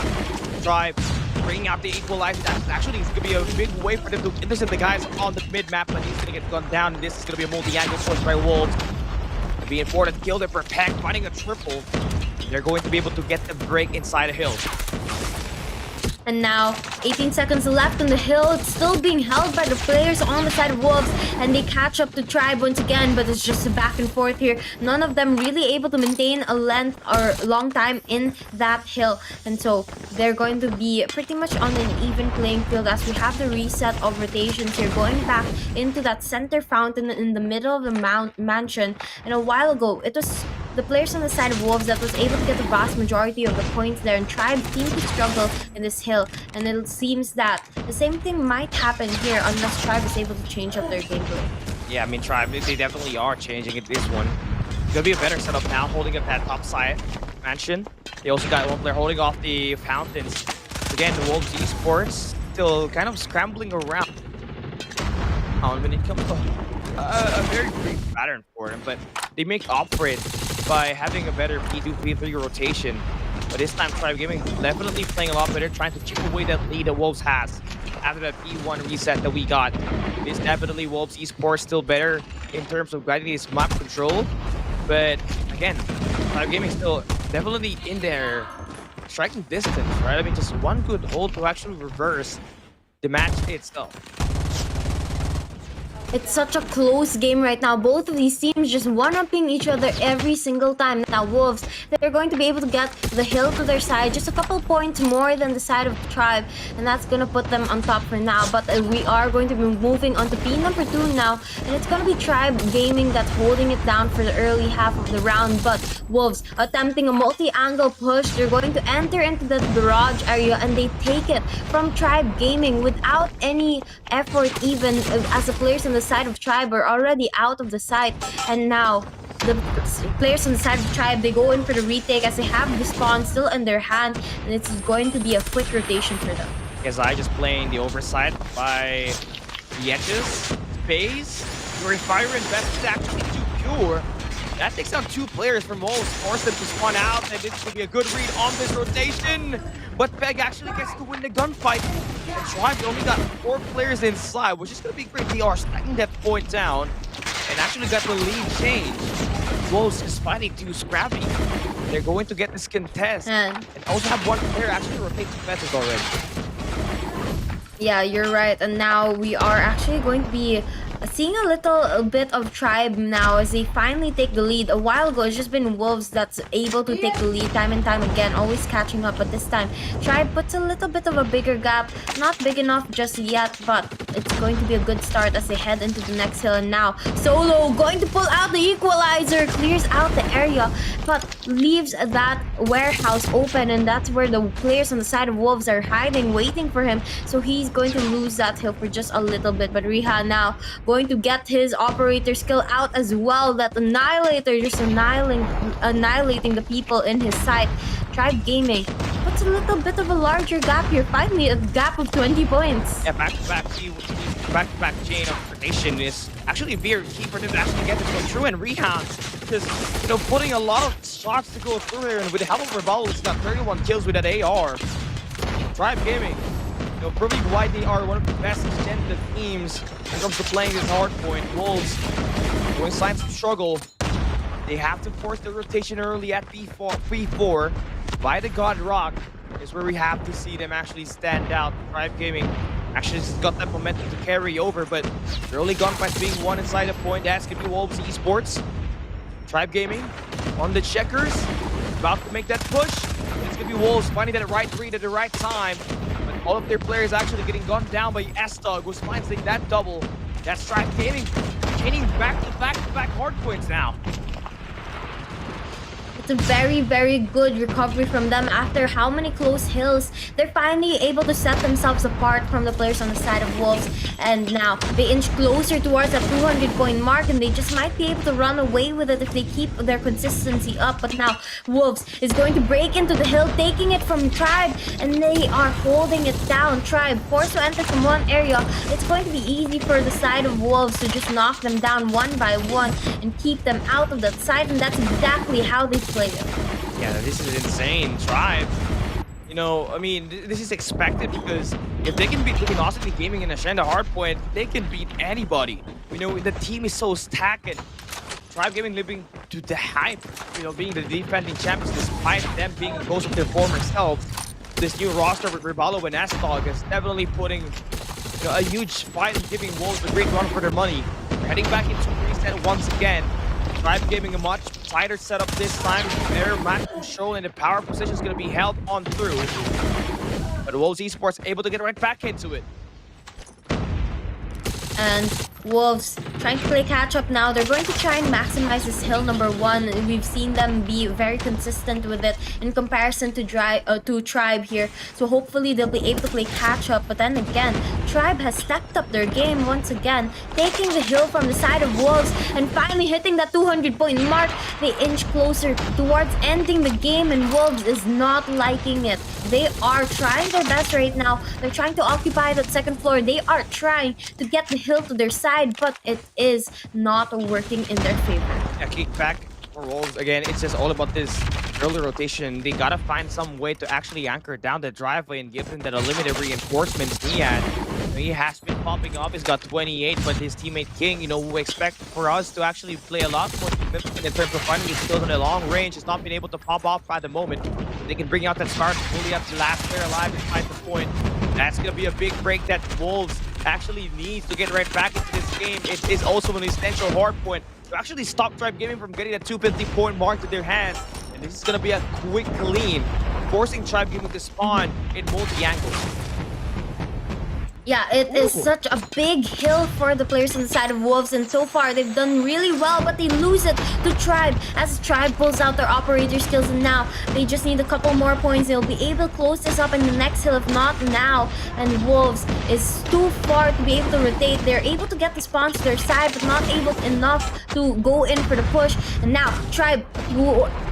Tribe bringing out the equalizer. Actually, it's gonna be a big way for them to intercept the guys on the mid map, but he's gonna get gunned down, and this is gonna be a multi-angle push by Wolves. Being important, killed it for Peck, finding a triple. They're going to be able to get the break inside a hill. And now, 18 seconds left on the hill. It's still being held by the players on the side of Wolves, and they catch up to Tribe once again, but it's just a back and forth here. None of them really able to maintain a length or long time in that hill. And so, they're going to be pretty much on an even playing field as we have the reset of rotations here, going back into that center fountain in the middle of the mansion. And a while ago, it was the players on the side of Wolves that was able to get the vast majority of the points there, and Tribe seemed to struggle in this hill. And it seems that the same thing might happen here unless Tribe is able to change up their gameplay. Yeah, I mean, Tribe, they definitely are changing it this one. It's gonna be a better setup now, holding up that top side mansion. They also got one player holding off the fountains. Again, the Wolves esports still kind of scrambling around. When it comes to a very brief pattern for them, but they make up for it by having a better P2, P3 rotation. But this time, Tribe Gaming definitely playing a lot better, trying to chip away that lead that Wolves has after that P1 reset that we got. It's definitely Wolves esports still better in terms of guiding this map control. But again, Tribe Gaming still definitely in their striking distance, right? I mean, just one good hold to actually reverse the match itself. It's such a close game right now. Both of these teams just one-upping each other every single time. Now, Wolves, they're going to be able to get the hill to their side, just a couple points more than the side of Tribe, and that's going to put them on top for now. But we are going to be moving on to P number 2 now, and it's going to be Tribe Gaming that's holding it down for the early half of the round. But Wolves attempting a multi-angle push. They're going to enter into the barrage area, and they take it from Tribe Gaming without any effort, even as the players on the side of Tribe are already out of the site. And now the players on the side of Tribe, they go in for the retake as they have the spawn still in their hand, and it's going to be a quick rotation for them. I just playing the oversight by the edges. Space, Purifier invested actually too pure. That takes down 2 players from Wolves, force them to spawn out, and this will be a good read on this rotation. But Peg actually gets to win the gunfight. And Tribe only got 4 players inside, which is going to be great. They are stacking that point down and actually got the lead change. Wolves is fighting too scrappy. They're going to get this contest and also have 1 player actually rotate to fences already. Yeah, you're right. And now we are actually going to be seeing a little bit of Tribe now as they finally take the lead. A while ago, it's just been Wolves that's able to take the lead time and time again, always catching up. But this time, Tribe puts a little bit of a bigger gap. Not big enough just yet, but it's going to be a good start as they head into the next hill. And now, Solo going to pull out the equalizer, clears out the area, but leaves that warehouse open. And that's where the players on the side of Wolves are hiding, waiting for him. So he's going to lose that hill for just a little bit. But Riha now going to get his operator skill out as well. That Annihilator just annihilating the people in his side. Tribe Gaming puts a little bit of a larger gap here. Finally, a gap of 20 points. Yeah, back-to-back chain of rotation is actually very key for them to actually get this one through. And Rihan just, putting a lot of shots to go through here. And with the help of Rebel, he's got 31 kills with that AR. Tribe Gaming, proving why they are one of the best extended teams when it comes to playing this Hardpoint. Wolves going signs of struggle. They have to force the rotation early at B4 by the God Rock is where we have to see them actually stand out. Tribe Gaming actually just got that momentum to carry over, but they're only gone by being one inside the point. That's gonna be Wolves Esports. Tribe Gaming on the checkers, about to make that push. It's gonna be Wolves finding that right read at the right time. But all of their players actually getting gunned down by S-Dog, who's finding that double. That's Tribe Gaming gaining back-to-back Hardpoints now. It's a very, very good recovery from them after how many close hills. They're finally able to set themselves apart from the players on the side of Wolves. And now they inch closer towards that 200-point mark, and they just might be able to run away with it if they keep their consistency up. But now Wolves is going to break into the hill, taking it from Tribe, and they are holding it down. Tribe forced to enter from one area. It's going to be easy for the side of Wolves to just knock them down one by one and keep them out of that side, and that's exactly how they play it. Yeah, this is insane. Tribe. This is expected because if they can beat Luminosity Gaming and Ascenda Hardpoint, they can beat anybody. The team is so stacked. And Tribe Gaming living to the hype, being the defending champions despite them being most of their former selves. This new roster with Rebalo and S-Dog is definitely putting a huge fight and giving Wolves a great run for their money. We're heading back into reset once again. Tribe Gaming a much tighter setup this time. Better map control and the power position is going to be held on through. But Wolves Esports able to get right back into it. And Wolves trying to play catch up now. They're going to try and maximize this hill number one. We've seen them be very consistent with it in comparison to Tribe here. So hopefully they'll be able to play catch up. But then again, Tribe has stepped up their game once again, taking the hill from the side of Wolves and finally hitting that 200-point mark. They inch closer towards ending the game, and Wolves is not liking it. They are trying their best right now. They're trying to occupy that second floor. They are trying to get the hill to their side, but it is not working in their favor. Yeah, kick back for Wolves. Again, it's just all about this early rotation. They gotta find some way to actually anchor down the driveway and give him that unlimited reinforcements he had. He has been popping up. He's got 28, but his teammate King, we expect for us to actually play a lot more significant in terms of finding his skills on the long range. Has not been able to pop off at the moment. They can bring out that start fully up to last player alive despite the point. That's gonna be a big break that Wolves actually needs to get right back into this game. It is also an essential Hardpoint to actually stop Tribe Gaming from getting that 250-point mark to their hands. And this is gonna be a quick clean, forcing Tribe Gaming to spawn in multi-angles. Yeah, it is such a big hill for the players on the side of Wolves, and so far they've done really well, but they lose it to Tribe as Tribe pulls out their operator skills, and now they just need a couple more points. They'll be able to close this up in the next hill, if not now, and Wolves is too far to be able to rotate. They're able to get the spawn to their side, but not able enough to go in for the push, and now Tribe,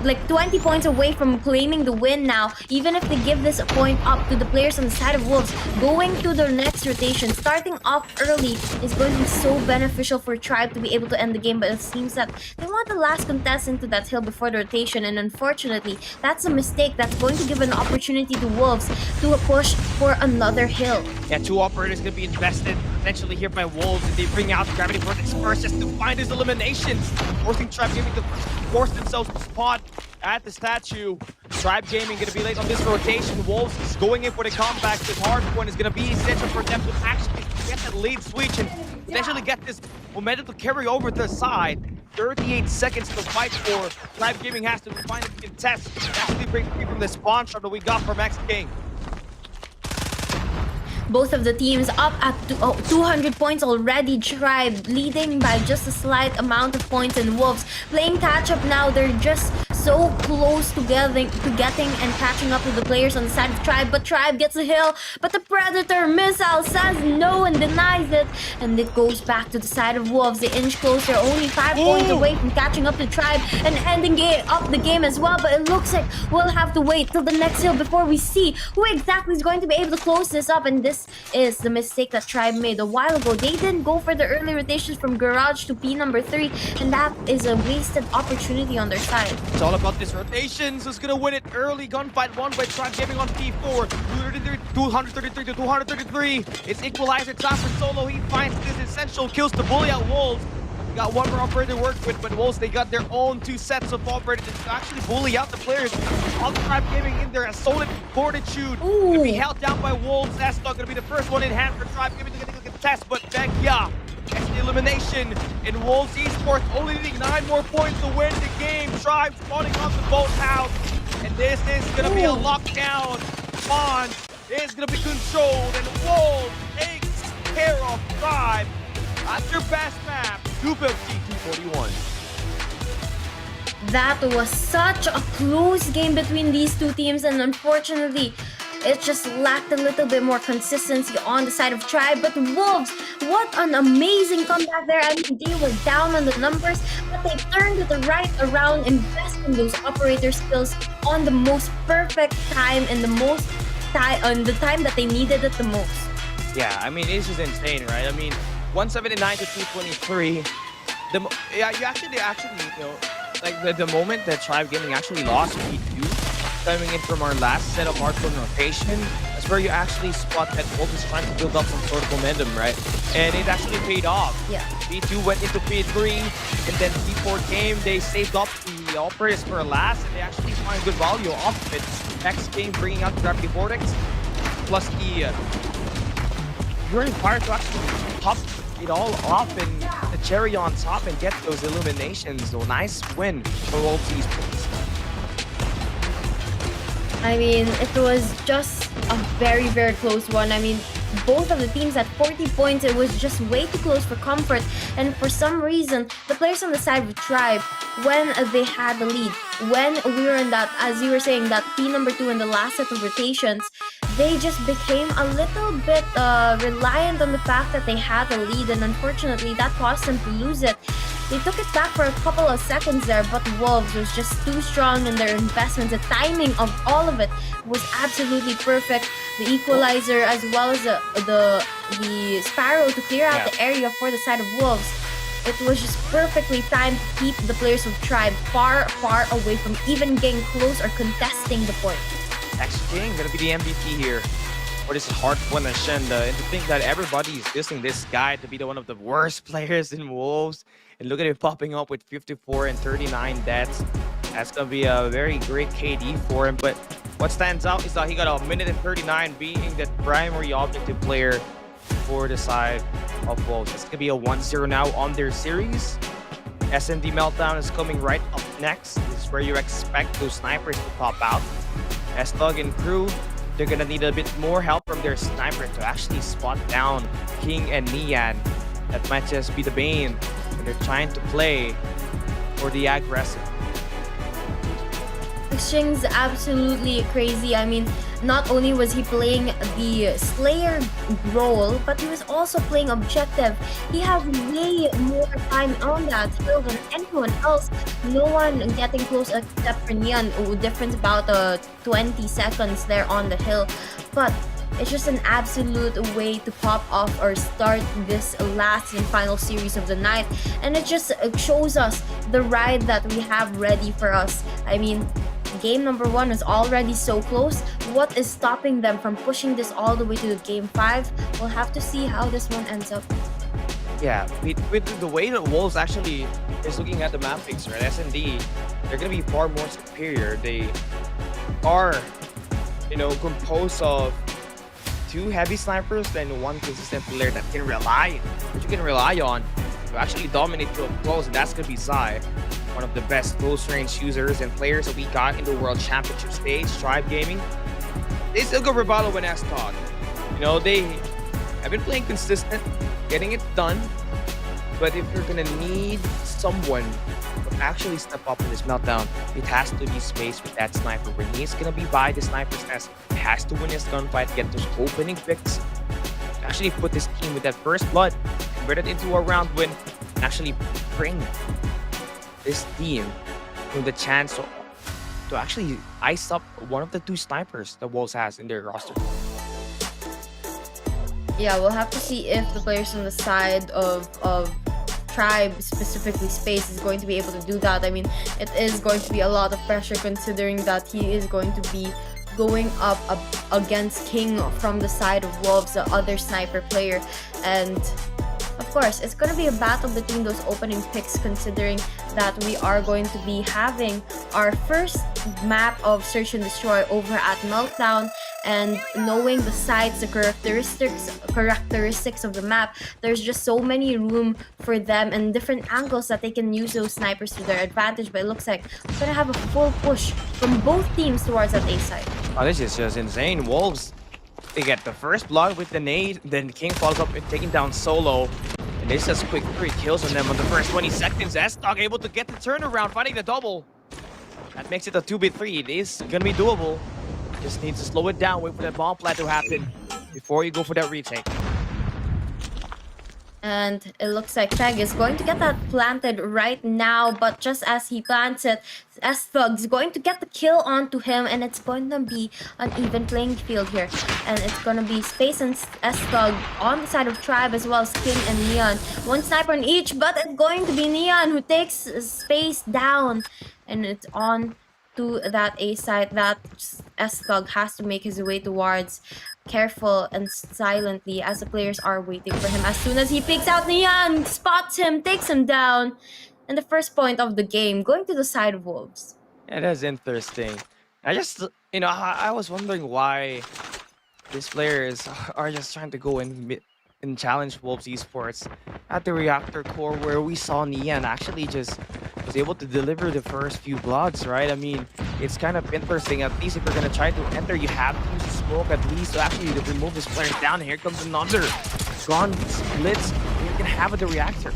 like 20 points away from claiming the win now. Even if they give this a point up to the players on the side of Wolves, going to their next rotation, starting off early is going to be so beneficial for Tribe to be able to end the game, but it seems that they want the last contestant to that hill before the rotation, and unfortunately that's a mistake that's going to give an opportunity to Wolves to a push for another hill. Yeah, two operators going to be invested potentially here by Wolves, and they bring out Gravity for this first just to find his eliminations, forcing Tribe Gaming to force themselves to spot at the statue. Tribe Gaming going to be late on this rotation. Wolves is going in for the comeback. This Hardpoint is going to be essential for them to actually get that lead switch and potentially get this momentum to carry over the side. 38 seconds to fight for. Tribe Gaming has to find a contest and actually break free from the spawn shot that we got from X King. Both of the teams up at 200 points already. Tribe leading by just a slight amount of points, and Wolves playing catch up now. They're just so close to getting and catching up with the players on the side of Tribe, but Tribe gets a hill, but the Predator missile says no and denies it, and it goes back to the side of Wolves. They inch closer, only 5 points away from catching up to Tribe and ending up the game as well, but it looks like we'll have to wait till the next hill before we see who exactly is going to be able to close this up. And this is the mistake that Tribe made a while ago. They didn't go for the early rotations from Garage to P number 3, and that is a wasted opportunity on their side. It's all about this rotation. Who's gonna win it early? Gunfight won by Tribe Gaming on P4. 233 to 233. It's equalizer time for Solo. He finds this essential kills to bully out Wolves. Got one more operator to work with, but Wolves, they got their own 2 sets of operators to actually bully out the players of Tribe Gaming in there. A solid fortitude to be held down by Wolves. That's not going to be the first one in hand for Tribe Gaming to get a contest, but Vecchia gets the elimination. And Wolves Esports only needing 9 more points to win the game. Tribe spawning on the boathouse, and this is going to be a lockdown. Spawn is going to be controlled, and Wolves takes care of Tribe. That's your best map, 250-241. That was such a close game between these two teams, and unfortunately, it just lacked a little bit more consistency on the side of Tribe. But Wolves, what an amazing comeback there. I mean, they were down on the numbers, but they turned it right around, investing those operator skills on the most perfect time and the time that they needed it the most. Yeah, I mean, this is insane, right? I mean, 179 to 223. You actually, you know, like the moment that Tribe Gaming actually lost P2, coming in from our last set of Hardpoint rotation, that's where you actually spot that Wolves is trying to build up some sort of momentum, right? And it actually paid off. Yeah. P2 went into P3, and then P4 came. They saved up the operators for last, and they actually find good value off of it. Next game bringing out the Gravity Vortex, plus the Fury Fire to actually top it all off, and the cherry on top and get those eliminations. So nice win for Wolves Esports. I mean, it was just a very, very close one. I mean, both of the teams had 40 points. It was just way too close for comfort. And for some reason, the players on the side of Tribe, when they had the lead, when we were in that, as you were saying, that P number 2 in the last set of rotations, they just became a little bit reliant on the fact that they had the lead, and unfortunately that caused them to lose it. They took it back for a couple of seconds there, but Wolves was just too strong in their investments. The timing of all of it was absolutely perfect. The equalizer as well as the Sparrow to clear out the area for the side of Wolves. It was just perfectly timed to keep the players of Tribe far, far away from even getting close or contesting the point. X King gonna be the MVP here for this Hardpoint agenda, and to think that everybody is dissing this guy to be the one of the worst players in Wolves, and look at him popping up with 54 and 39 deaths. That's gonna be a very great KD for him. But what stands out is that he got a minute and 39 being the primary objective player for the side of Wolves. It's gonna be a 1-0 now on their series. SMD Meltdown is coming right up next. This is where you expect those snipers to pop out. S-Dog and crew, they're gonna need a bit more help from their sniper to actually spot down King and Nian. That might just be the bane when they're trying to play for the aggressive. Xing's absolutely crazy. I mean, not only was he playing the Slayer role, but he was also playing objective. He has way more time on that hill than anyone else. No one getting close except for Nian. Difference about 20 seconds there on the hill. But it's just an absolute way to pop off or start this last and final series of the night. And it just shows us the ride that we have ready for us. I mean, game number 1 is already so close. What is stopping them from pushing this all the way to game 5? We'll have to see how this one ends up. Yeah, with the way that Wolves actually is looking at the map picks, right? S&D, they're gonna be far more superior. They are, you know, composed of 2 heavy snipers than 1 consistent player that you can rely on to actually dominate to up close, and that's gonna be Zai, one of the best close range users and players that we got in the World Championship stage. Tribe Gaming, they still go Rebalo and S-Talk. You know, they have been playing consistent, getting it done, but if you're gonna need someone to actually step up in this meltdown, it has to be Space with that sniper. When he's gonna be by the sniper's nest, he has to win his gunfight, get those opening picks, actually put his team with that first blood, convert it into a round win, and actually bring this team with the chance to actually ice up one of the 2 snipers that Wolves has in their roster. Yeah, we'll have to see if the players on the side of Tribe, specifically Space, is going to be able to do that. I mean, it is going to be a lot of pressure considering that he is going to be going up against King from the side of Wolves, the other sniper player. And of course, it's going to be a battle between those opening picks, considering that we are going to be having our first map of Search and Destroy over at Meltdown. And knowing the sides, the characteristics of the map, there's just so many room for them and different angles that they can use those snipers to their advantage. But it looks like we're going to have a full push from both teams towards that A side. Oh, this is just insane. Wolves, they get the first blood with the nade, then King follows up with taking down Solo. And this has quick 3 kills on them on the first 20 seconds. S-Talk able to get the turnaround, fighting the double. That makes it a 2v3. It is gonna be doable. Just needs to slow it down, wait for that bomb plant to happen before you go for that retake. And it looks like Peg is going to get that planted right now, but just as he plants it, S-Thug's going to get the kill onto him, and it's going to be an even playing field here. And it's going to be Space and S-Thug on the side of Tribe, as well as King and Neon. 1 sniper on each, but it's going to be Neon who takes Space down. And it's on to that A side that S-Thug has to make his way towards, careful and silently, as the players are waiting for him. As soon as he picks out Neon, spots him, takes him down. And the first point of the game going to the side of Wolves. Yeah, that's interesting. I just, you know, I was wondering why these players are just trying to go and challenge Wolves Esports at the Reactor Core, where we saw Neon actually just was able to deliver the first few bloods, right? I mean, it's kind of interesting. At least if you're gonna try to enter, you have to use the smoke at least to actually remove this player down. Here comes another gun splits. You can have at the Reactor.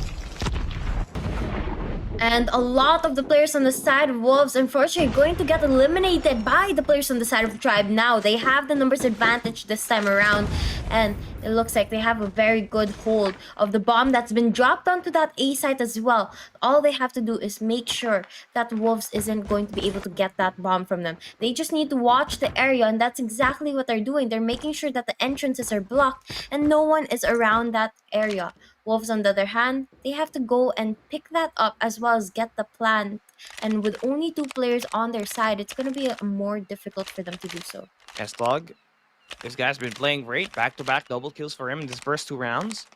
And a lot of the players on the side of Wolves, unfortunately, going to get eliminated by the players on the side of Tribe now. They have the numbers advantage this time around. And it looks like they have a very good hold of the bomb that's been dropped onto that A site as well. All they have to do is make sure that Wolves isn't going to be able to get that bomb from them. They just need to watch the area, and that's exactly what they're doing. They're making sure that the entrances are blocked and no one is around that area. Wolves, on the other hand, they have to go and pick that up as well as get the plant. And with only 2 players on their side, it's going to be more difficult for them to do so. S-Log, this guy's been playing great. Back-to-back double kills for him in his first 2 rounds.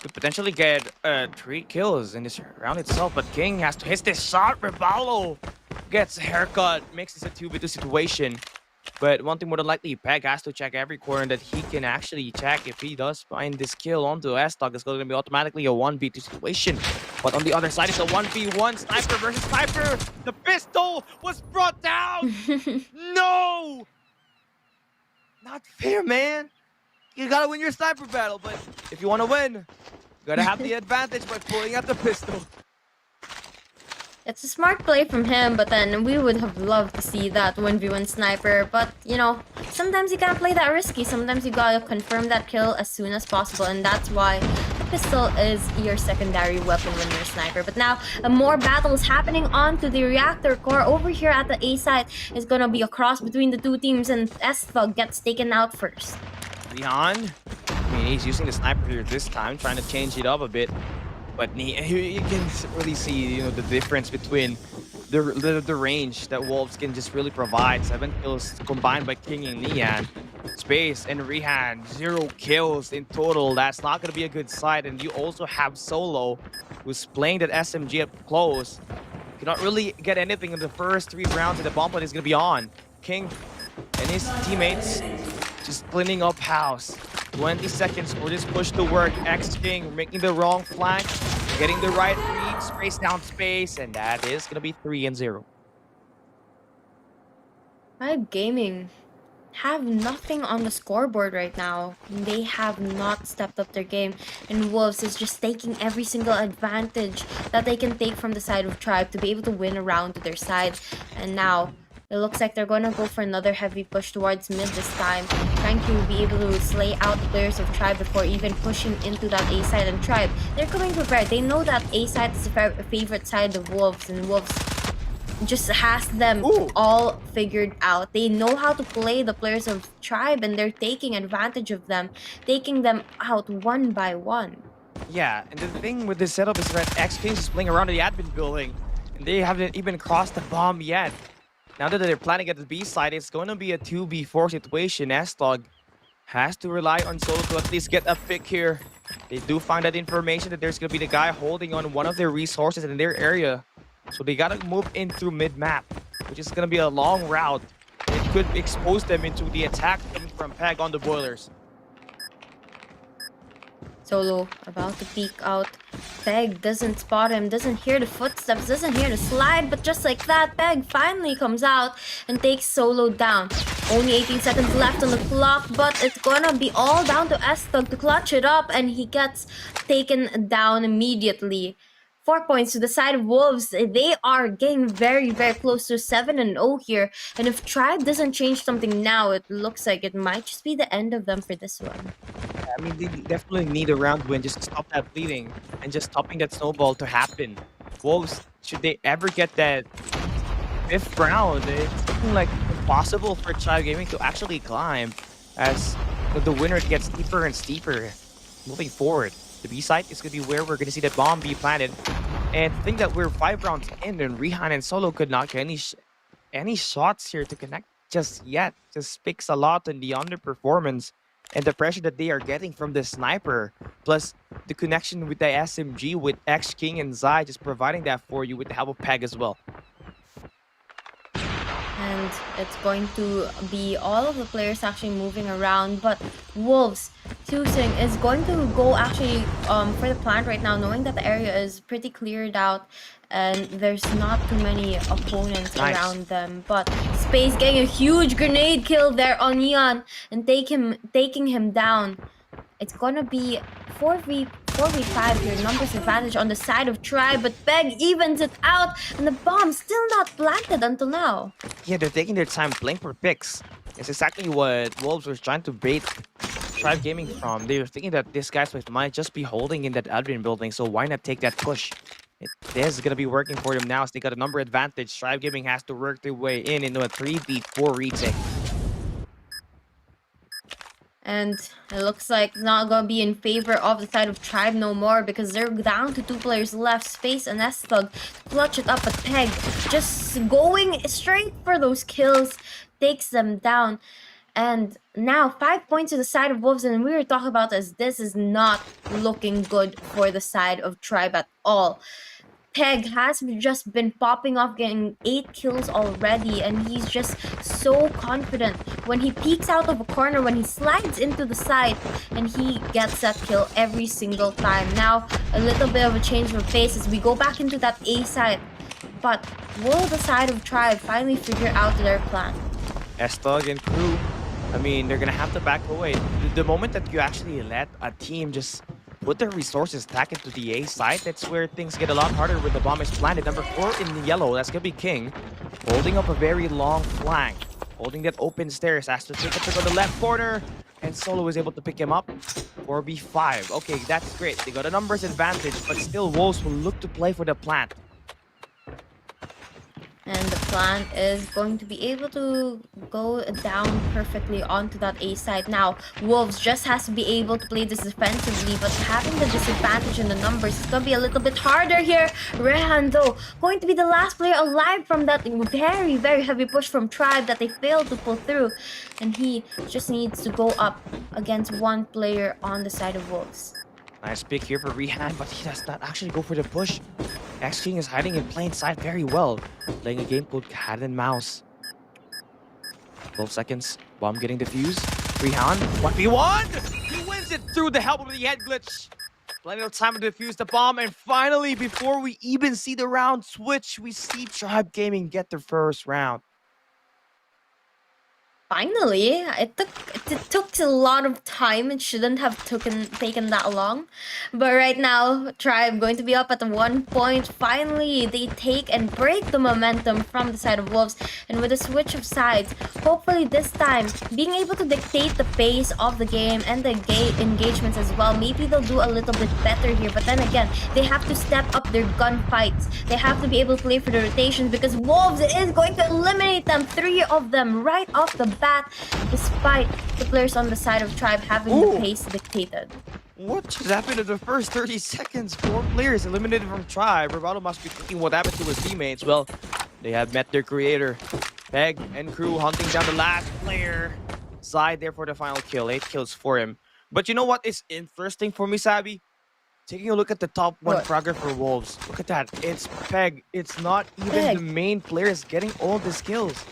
Could potentially get 3 kills in this round itself, but King has to hit this shot. Rebalo gets a haircut, makes this a 2v2 situation. But one thing more than likely, Peg has to check every corner that he can actually check. If he does find this kill onto S-Talk, it's going to be automatically a 1v2 situation. But on the other side, it's a 1v1, sniper versus sniper. The pistol was brought down. No! Not fair, man. You gotta win your sniper battle, but if you want to win, you gotta have the advantage by pulling out the pistol. It's a smart play from him, but then we would have loved to see that 1v1 sniper. But, you know, sometimes you can't play that risky. Sometimes you gotta confirm that kill as soon as possible. And that's why the pistol is your secondary weapon when you're a sniper. But now, more battles happening onto the Reactor Core. Over here at the A side is gonna be a cross between the 2 teams, and S-Thug gets taken out first. Leon, I mean, he's using the sniper here this time, trying to change it up a bit. But you can really see, you know, the difference between the range that Wolves can just really provide. 7 kills combined by King and Neon. Space and Rehan, 0 kills in total. That's not going to be a good sight. And you also have Solo, who's playing that SMG up close. Cannot really get anything in the first 3 rounds, and the bomb plant is going to be on. King and his teammates just cleaning up house. 20 seconds for this push to work. X-King making the wrong flank, getting the right read, space down space, and that is going to be 3-0. Cali Gaming have nothing on the scoreboard right now. They have not stepped up their game, and Wolves is just taking every single advantage that they can take from the side of Tribe to be able to win a round to their side. And now it looks like they're going to go for another heavy push towards mid this time, trying to be able to slay out the players of Tribe before even pushing into that A side. And Tribe, they're coming prepared. They know that A side is the favorite side of Wolves, and Wolves just has them all figured out. They know how to play the players of Tribe, and they're taking advantage of them, taking them out one by one. Yeah, and the thing with this setup is that X-King is playing around the admin building, and they haven't even crossed the bomb yet. Now that they're planning at the B side, it's going to be a 2v4 situation. S-Dog has to rely on Solo to at least get a pick here. They do find that information that there's going to be the guy holding on one of their resources in their area. So they gotta move in through mid-map, which is gonna be a long route. It could expose them into the attack coming from Peg on the boilers. Solo about to peek out. Peg doesn't spot him, doesn't hear the footsteps, doesn't hear the slide, but just like that, Peg finally comes out and takes Solo down. Only 18 seconds left on the clock, but it's gonna be all down to S-Thug to clutch it up, and he gets taken down immediately. 4 points to the side of Wolves. They are getting very, very close to 7-0 here. And if Tribe doesn't change something now, it looks like it might just be the end of them for this one. I mean, they definitely need a round win just to stop that bleeding and just stopping that snowball to happen. Wolves, should they ever get that 5th round, it's looking like impossible for Tribe Gaming to actually climb as the winner gets steeper and steeper moving forward. The B side is going to be where we're going to see the bomb be planted. And the thing that we're 5 rounds in, and Rehan and Solo could not get any shots here to connect just yet. Just speaks a lot on the underperformance and the pressure that they are getting from the sniper. Plus the connection with the SMG with X-King and Zai just providing that for you with the help of Peg as well. And it's going to be all of the players actually moving around, but Wolves choosing is going to go actually for the plant right now, knowing that the area is pretty cleared out and there's not too many opponents around them. But Space getting a huge grenade kill there on Neon and taking him down. It's gonna be 4v5 here, numbers advantage on the side of Tribe, but Peg evens it out, and the bomb still not planted until now. Yeah, they're taking their time playing for picks. It's exactly what Wolves was trying to bait Tribe Gaming from. They were thinking that this guy might just be holding in that admin building, so why not take that push? This is going to be working for them now as they got a number advantage. Tribe Gaming has to work their way in into a 3v4 retake. And it looks like it's not going to be in favor of the side of Tribe no more, because they're down to 2 players left, Space and S-Thug, to clutch it up. But Peg just going straight for those kills, takes them down. And now 5 points to the side of Wolves, and we were talking about this is not looking good for the side of Tribe at all. Peg has just been popping off, getting 8 kills already, and he's just so confident when he peeks out of a corner, when he slides into the side, and he gets that kill every single time. Now a little bit of a change of pace as we go back into that A side, but will the side of Tribe finally figure out their plan? S-Thug and crew, I mean, they're gonna have to back away. The moment that you actually let a team just put their resources back into the A side, that's where things get a lot harder when the bomb is planted. Number 4 in yellow, that's gonna be King, holding up a very long flank, holding that open stairs, has to take a pick on the left corner, and Solo is able to pick him up. 4v5. Okay, that's great. They got a numbers advantage, but still Wolves will look to play for the plant. And the plan is going to be able to go down perfectly onto that A side. Now, Wolves just has to be able to play this defensively, but having the disadvantage in the numbers is going to be a little bit harder here. Rehan, though, going to be the last player alive from that very, very heavy push from Tribe that they failed to pull through. And he just needs to go up against 1 player on the side of Wolves. Nice pick here for Rehan, but he does not actually go for the push. X-King is hiding in plain sight very well, playing a game called Cat and Mouse. 12 seconds, bomb getting defused. Rihan, 1v1! He wins it through the help of the head glitch. Plenty of time to defuse the bomb, and finally, before we even see the round switch, we see Tribe Gaming get their first round. Finally, it took a lot of time. It shouldn't have taken that long, but right now, Tribe going to be up at 1 point. Finally, they take and break the momentum from the side of Wolves, and with a switch of sides, hopefully this time being able to dictate the pace of the game and the engagements as well. Maybe they'll do a little bit better here, but then again, they have to step up their gunfights. They have to be able to play for the rotations because Wolves is going to eliminate them, 3 of them right off the bat, despite the players on the side of Tribe having the pace dictated. What just happened in the first 30 seconds? 4 players eliminated from Tribe. Bravado must be thinking what happened to his teammates. Well, they have met their creator. Peg and crew hunting down the last player. Side there for the final kill. 8 kills for him. But you know what is interesting for me, Sabi? Taking a look at the top 1 fragger for Wolves. Look at that. It's Peg. It's not even the main players getting all the kills.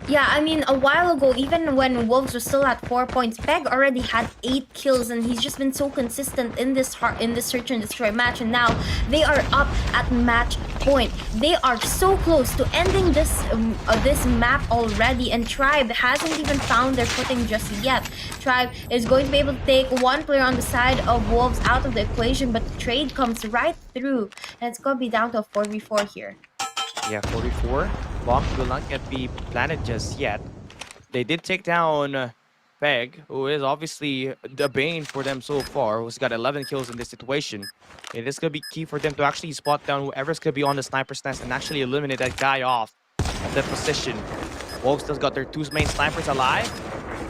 Yeah, I mean, a while ago, even when Wolves was still at 4 points, Peg already had 8 kills, and he's just been so consistent in this search and destroy match. And now they are up at match point. They are so close to ending this this map already, and Tribe hasn't even found their footing just yet. Tribe is going to be able to take 1 player on the side of Wolves out of the equation, but the trade comes right through, and it's going to be down to a 4v4 here. Yeah, 44. Bomb will not be planted just yet. They did take down Peg, who is obviously the bane for them so far, who's got 11 kills in this situation. It is going to be key for them to actually spot down whoever's going to be on the sniper's nest and actually eliminate that guy off of that position. Wolves still got their 2 main snipers alive.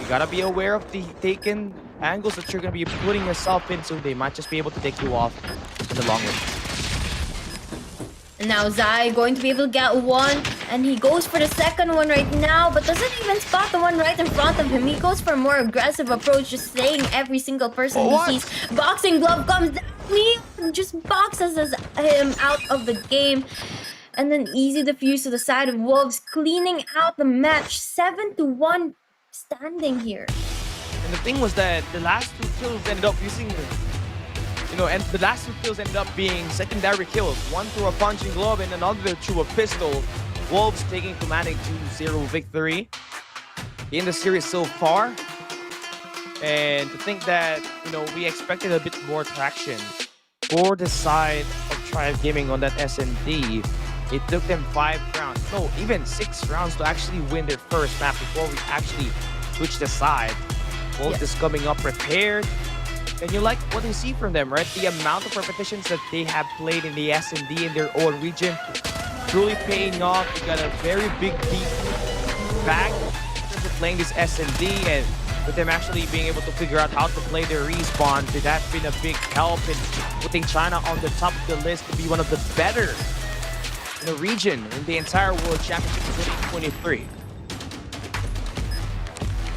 You got to be aware of the taken angles that you're going to be putting yourself into. They might just be able to take you off in the long run. And now Zai going to be able to get 1, and he goes for the second one right now, but doesn't even spot the one right in front of him. He goes for a more aggressive approach, just slaying every single person he sees. Boxing glove comes down, he just boxes him out of the game. And then easy defuse to the side of Wolves, cleaning out the match. 7-1 standing here. And the thing was that the last 2 kills ended up using and the last 2 kills ended up being secondary kills. 1 through a punching glove and another through a pistol. Wolves taking commanding 2-0 victory in the series so far. And to think that, we expected a bit more traction for the side of Tribe Gaming on that S&D. It took them 5 rounds, no, even 6 rounds to actually win their first map before we actually switched the side. Wolves is coming up prepared. And you like what you see from them, right? The amount of repetitions that they have played in the S&D in their own region, truly paying off. They got a very big deep back in terms of playing this S&D, and with them actually being able to figure out how to play their respawn, that's been a big help in putting China on the top of the list to be one of the better in the region in the entire World Championship 2023.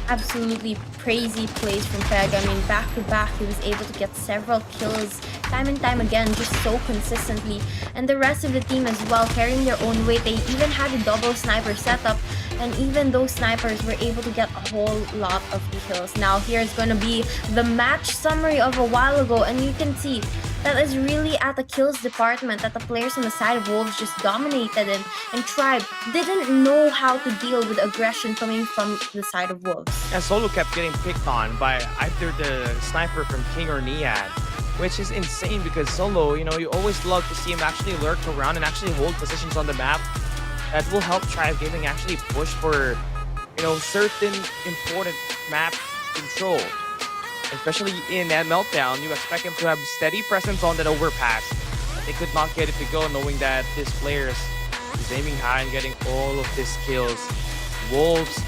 Absolutely crazy plays from Peg. I mean, back to back, he was able to get several kills time and time again, just so consistently. And the rest of the team as well, carrying their own weight. They even had a double sniper setup, and even those snipers were able to get a whole lot of kills. Now, here's going to be the match summary of a while ago, and you can see that is really at the kills department that the players on the side of Wolves just dominated in, and Tribe didn't know how to deal with aggression coming from the side of Wolves. And Solo kept getting picked on by either the sniper from King or Niad, which is insane because Solo, you always love to see him actually lurk around and actually hold positions on the map. That will help Tribe Gaming actually push for, certain important map control. Especially in that meltdown, you expect him to have steady presence on that overpass. But they could not get it to go, knowing that this player is aiming high and getting all of these kills. Wolves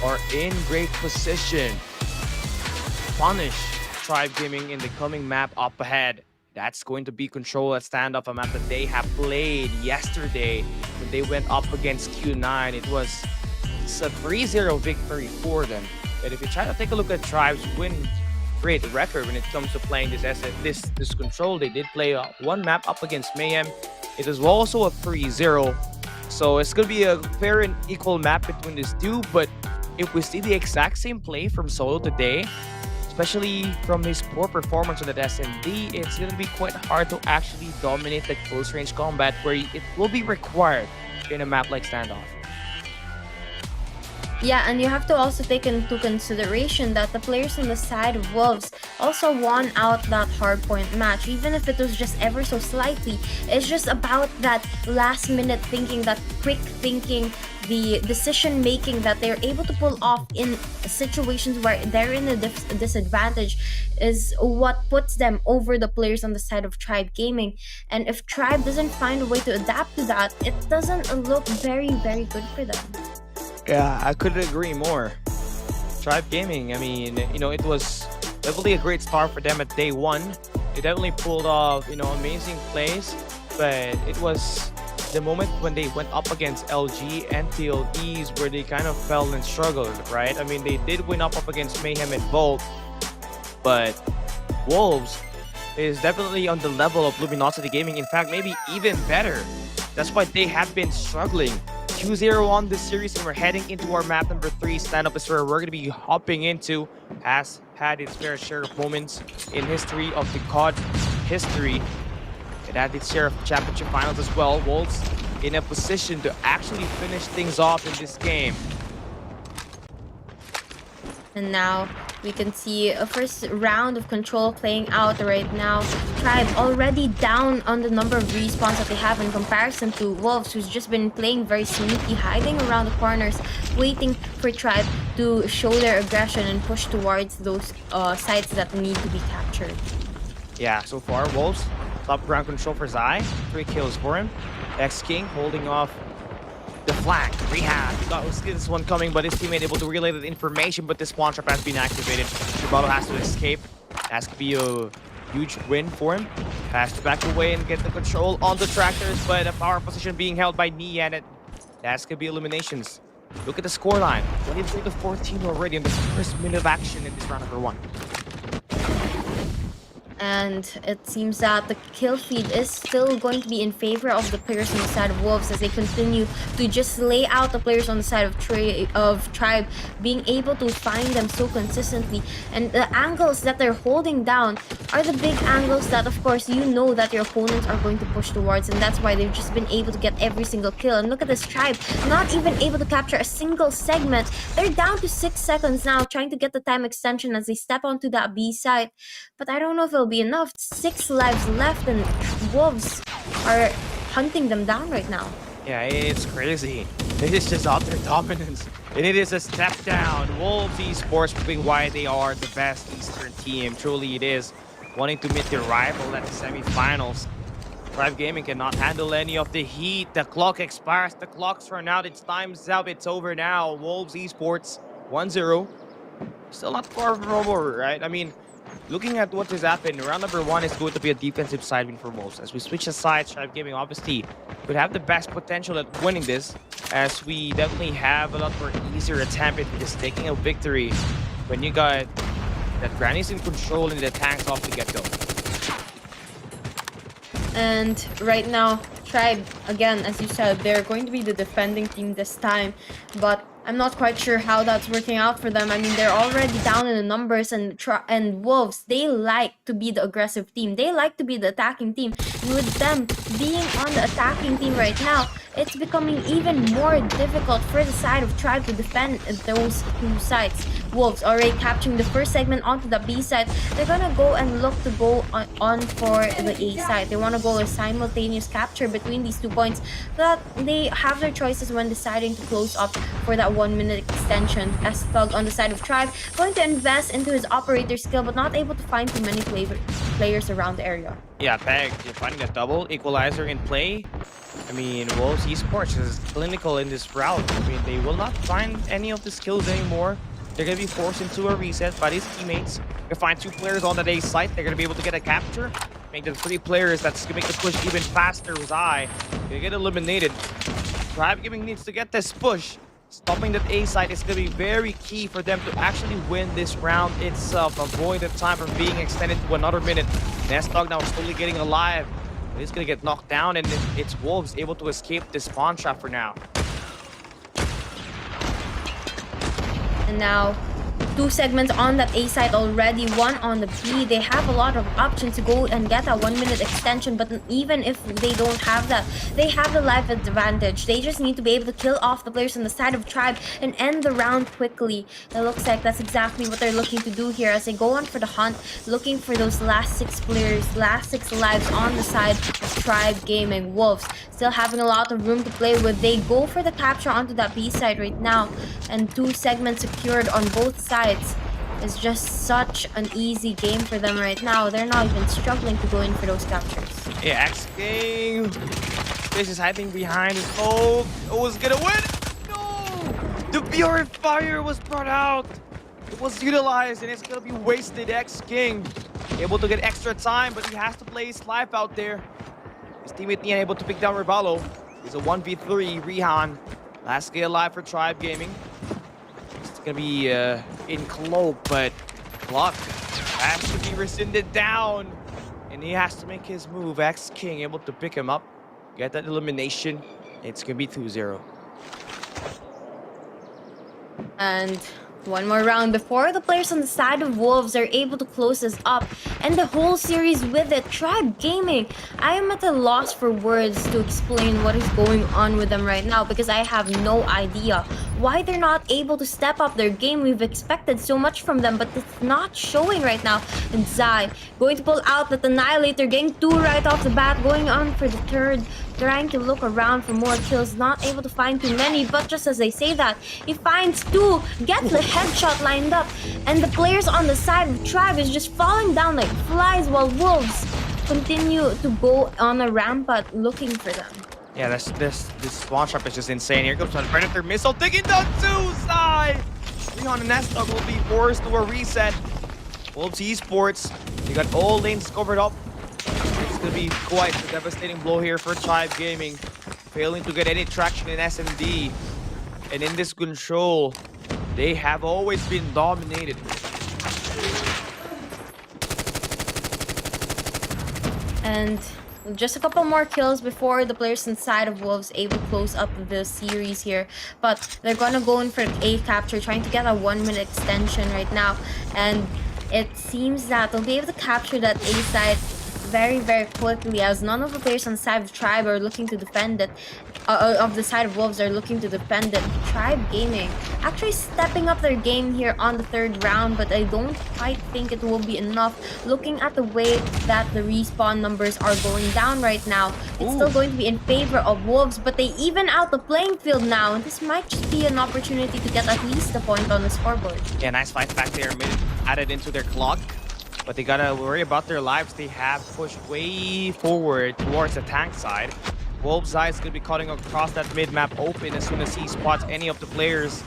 are in great position to punish Tribe Gaming in the coming map up ahead. That's going to be Control at Standoff, a map that they have played yesterday when they went up against Q9. It's a 3-0 victory for them. But if you try to take a look at Tribe's win rate record when it comes to playing this Control, they did play 1 map up against Mayhem. It was also a 3-0. So it's going to be a fair and equal map between these two. But, if we see the exact same play from Solo today, especially from his poor performance on the SMD, it's going to be quite hard to actually dominate the close range combat where it will be required in a map like Standoff. Yeah, and you have to also take into consideration that the players on the side of Wolves also won out that hardpoint match, even if it was just ever so slightly. It's just about that last minute thinking, that quick thinking, the decision making that they're able to pull off in situations where they're in a disadvantage is what puts them over the players on the side of Tribe Gaming. And if Tribe doesn't find a way to adapt to that, it doesn't look very, very good for them. Yeah, I couldn't agree more. Tribe Gaming, I mean, it was definitely a great start for them at day one. They definitely pulled off, amazing plays, but it was the moment when they went up against LG and TLEs where they kind of fell and struggled, right? I mean, they did win up against Mayhem and Volt, but Wolves is definitely on the level of Luminosity Gaming. In fact, maybe even better. That's why they have been struggling. 2-0 on this series, and we're heading into our map number 3. Stand-up is where we're going to be hopping into. Has had its fair share of moments in history of the COD history. It had its share of championship finals as well. Wolves in a position to actually finish things off in this game. And now we can see a first round of control playing out right now. Tribe already down on the number of respawns that they have in comparison to Wolves, who's just been playing very sneaky, hiding around the corners, waiting for Tribe to show their aggression and push towards those sites that need to be captured. Yeah, so far, Wolves, top ground control for Zai. 3 kills for him. X-King holding off the flank. Rehab. Got this one coming, but his teammate able to relay the information, but this spawn trap has been activated. Shibalo has to escape. Has to be a huge win for him. Has to back away and get the control on the tractors, but a power position being held by Nian. And that's gonna be eliminations. Look at the scoreline. 23-14 already in the first minute of action in this round number 1. And it seems that the kill feed is still going to be in favor of the players on the side of Wolves as they continue to just lay out the players on the side of Tribe, being able to find them so consistently. And the angles that they're holding down are the big angles that, of course, that your opponents are going to push towards, and that's why they've just been able to get every single kill. And look at this Tribe, not even able to capture a single segment. They're down to 6 seconds now, trying to get the time extension as they step onto that B site. But I don't know if it'll be enough. 6 lives left, and Wolves are hunting them down right now. Yeah, it's crazy. It is just utter dominance. And it is a step down. Wolves Esports proving why they are the best Eastern team. Truly it is. Wanting to meet their rival at the semifinals. Tribe Gaming cannot handle any of the heat. The clock expires. The clock's run out. It's time's up. It's over now. Wolves Esports 1-0. Still not far from over, right? I mean, looking at what has happened, round number 1 is going to be a defensive side win for Wolves. As we switch aside, Tribe Gaming obviously would have the best potential at winning this, as we definitely have a lot more easier attempt at just taking a victory when you got that Granny's in control and the tanks off the get-go. And right now, Tribe, again, as you said, they're going to be the defending team this time, but I'm not quite sure how that's working out for them. I mean, they're already down in the numbers, and Wolves, they like to be the aggressive team. They like to be the attacking team. And with them being on the attacking team right now, it's becoming even more difficult for the side of Tribe to defend those 2 sides. Wolves already capturing the first segment onto the B side. They're gonna go and look to go on for the A side. They want to go a simultaneous capture between these 2 points so that they have their choices when deciding to close up for that 1-minute extension. As Thug on the side of Tribe going to invest into his operator skill, but not able to find too many players around the area. Yeah, Peg, you're finding a double equalizer in play. I mean, Wolves Esports is clinical in this route. I mean, they will not find any of the skills anymore. They're going to be forced into a reset by his teammates. They find 2 players on that A site. They're going to be able to get a capture. Make them 3 players. That's going to make the push even faster. Zai they get eliminated. Tribe Gaming needs to get this push. Stopping that A site is going to be very key for them to actually win this round itself. Avoid the time from being extended to another minute. Nestog now slowly getting alive. He's going to get knocked down, and it's Wolves able to escape this spawn trap for now. And now, 2 segments on that A side already, 1 on the B. They have a lot of options to go and get a 1-minute extension, but even if they don't have that, they have the life advantage. They just need to be able to kill off the players on the side of Tribe and end the round quickly. It looks like that's exactly what they're looking to do here as they go on for the hunt, looking for those last 6 players, last 6 lives on the side of Tribe Gaming. Wolves still having a lot of room to play with. They go for the capture onto that B side right now, and 2 segments secured on both sides. It's just such an easy game for them right now. They're not even struggling to go in for those captures. Yeah, X King. This is hiding behind his ult. Oh, was gonna win. No! The Purifier was brought out. It was utilized and it's gonna be wasted. X King able to get extra time, but he has to play his life out there. His teammate Nian able to pick down Rebalo. He's a 1v3. Rihan, last get alive for Tribe Gaming. It's gonna be in cloak, but Luck has to be rescinded down. And he has to make his move. X King able to pick him up, get that elimination. It's gonna be 2-0. And one more round before the players on the side of Wolves are able to close this up and the whole series with it. Tribe Gaming, I am at a loss for words to explain what is going on with them right now, because I have no idea why they're not able to step up their game. We've expected so much from them, but it's not showing right now. And Zai going to pull out the Annihilator, getting 2 right off the bat, going on for the 3rd, trying to look around for more kills, not able to find too many. But just as they say that, he finds 2, gets the headshot lined up, and the players on the side of Tribe is just falling down like flies while Wolves continue to go on a rampart looking for them. Yeah, this spawn trap is just insane. Here comes one Predator missile, taking down 2 side. Rihan and Nestog will be forced to a reset. Wolves Esports, they got all lanes covered up. It's gonna be quite a devastating blow here for Tribe Gaming, failing to get any traction in SMD. And in this control, they have always been dominated. And just a couple more kills before the players inside of Wolves able to close up the series here. But they're gonna go in for A capture, trying to get a 1-minute extension right now. And it seems that they'll be able to capture that A side very, very quickly, as none of the players on the side of Tribe are looking to defend it. Of the side of Wolves are looking to defend it. Tribe Gaming actually stepping up their game here on the 3rd round, but I don't quite think it will be enough. Looking at the way that the respawn numbers are going down right now, it's still going to be in favor of Wolves, but they even out the playing field now, and this might just be an opportunity to get at least a point on the scoreboard. Yeah, nice fight back there, added into their clock. But they gotta worry about their lives. They have pushed way forward towards the tank side. Wolves' Eye is gonna be cutting across that mid-map open as soon as he spots any of the players.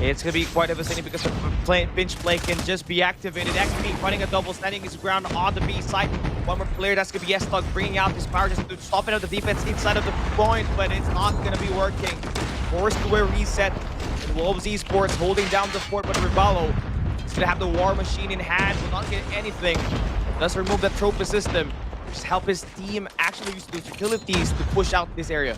It's gonna be quite devastating because the pinch play can just be activated. XP fighting a double, standing his ground on the B side. One more player, that's gonna be S-Dog, bringing out his power just to stop it out the defense inside of the point, but it's not gonna be working. Forced to a reset. And Wolves Esports holding down the fort, but Rebalo is gonna have the War Machine in hand, will not get anything. Does remove that trophy system. Just help his team actually use those utilities to push out this area.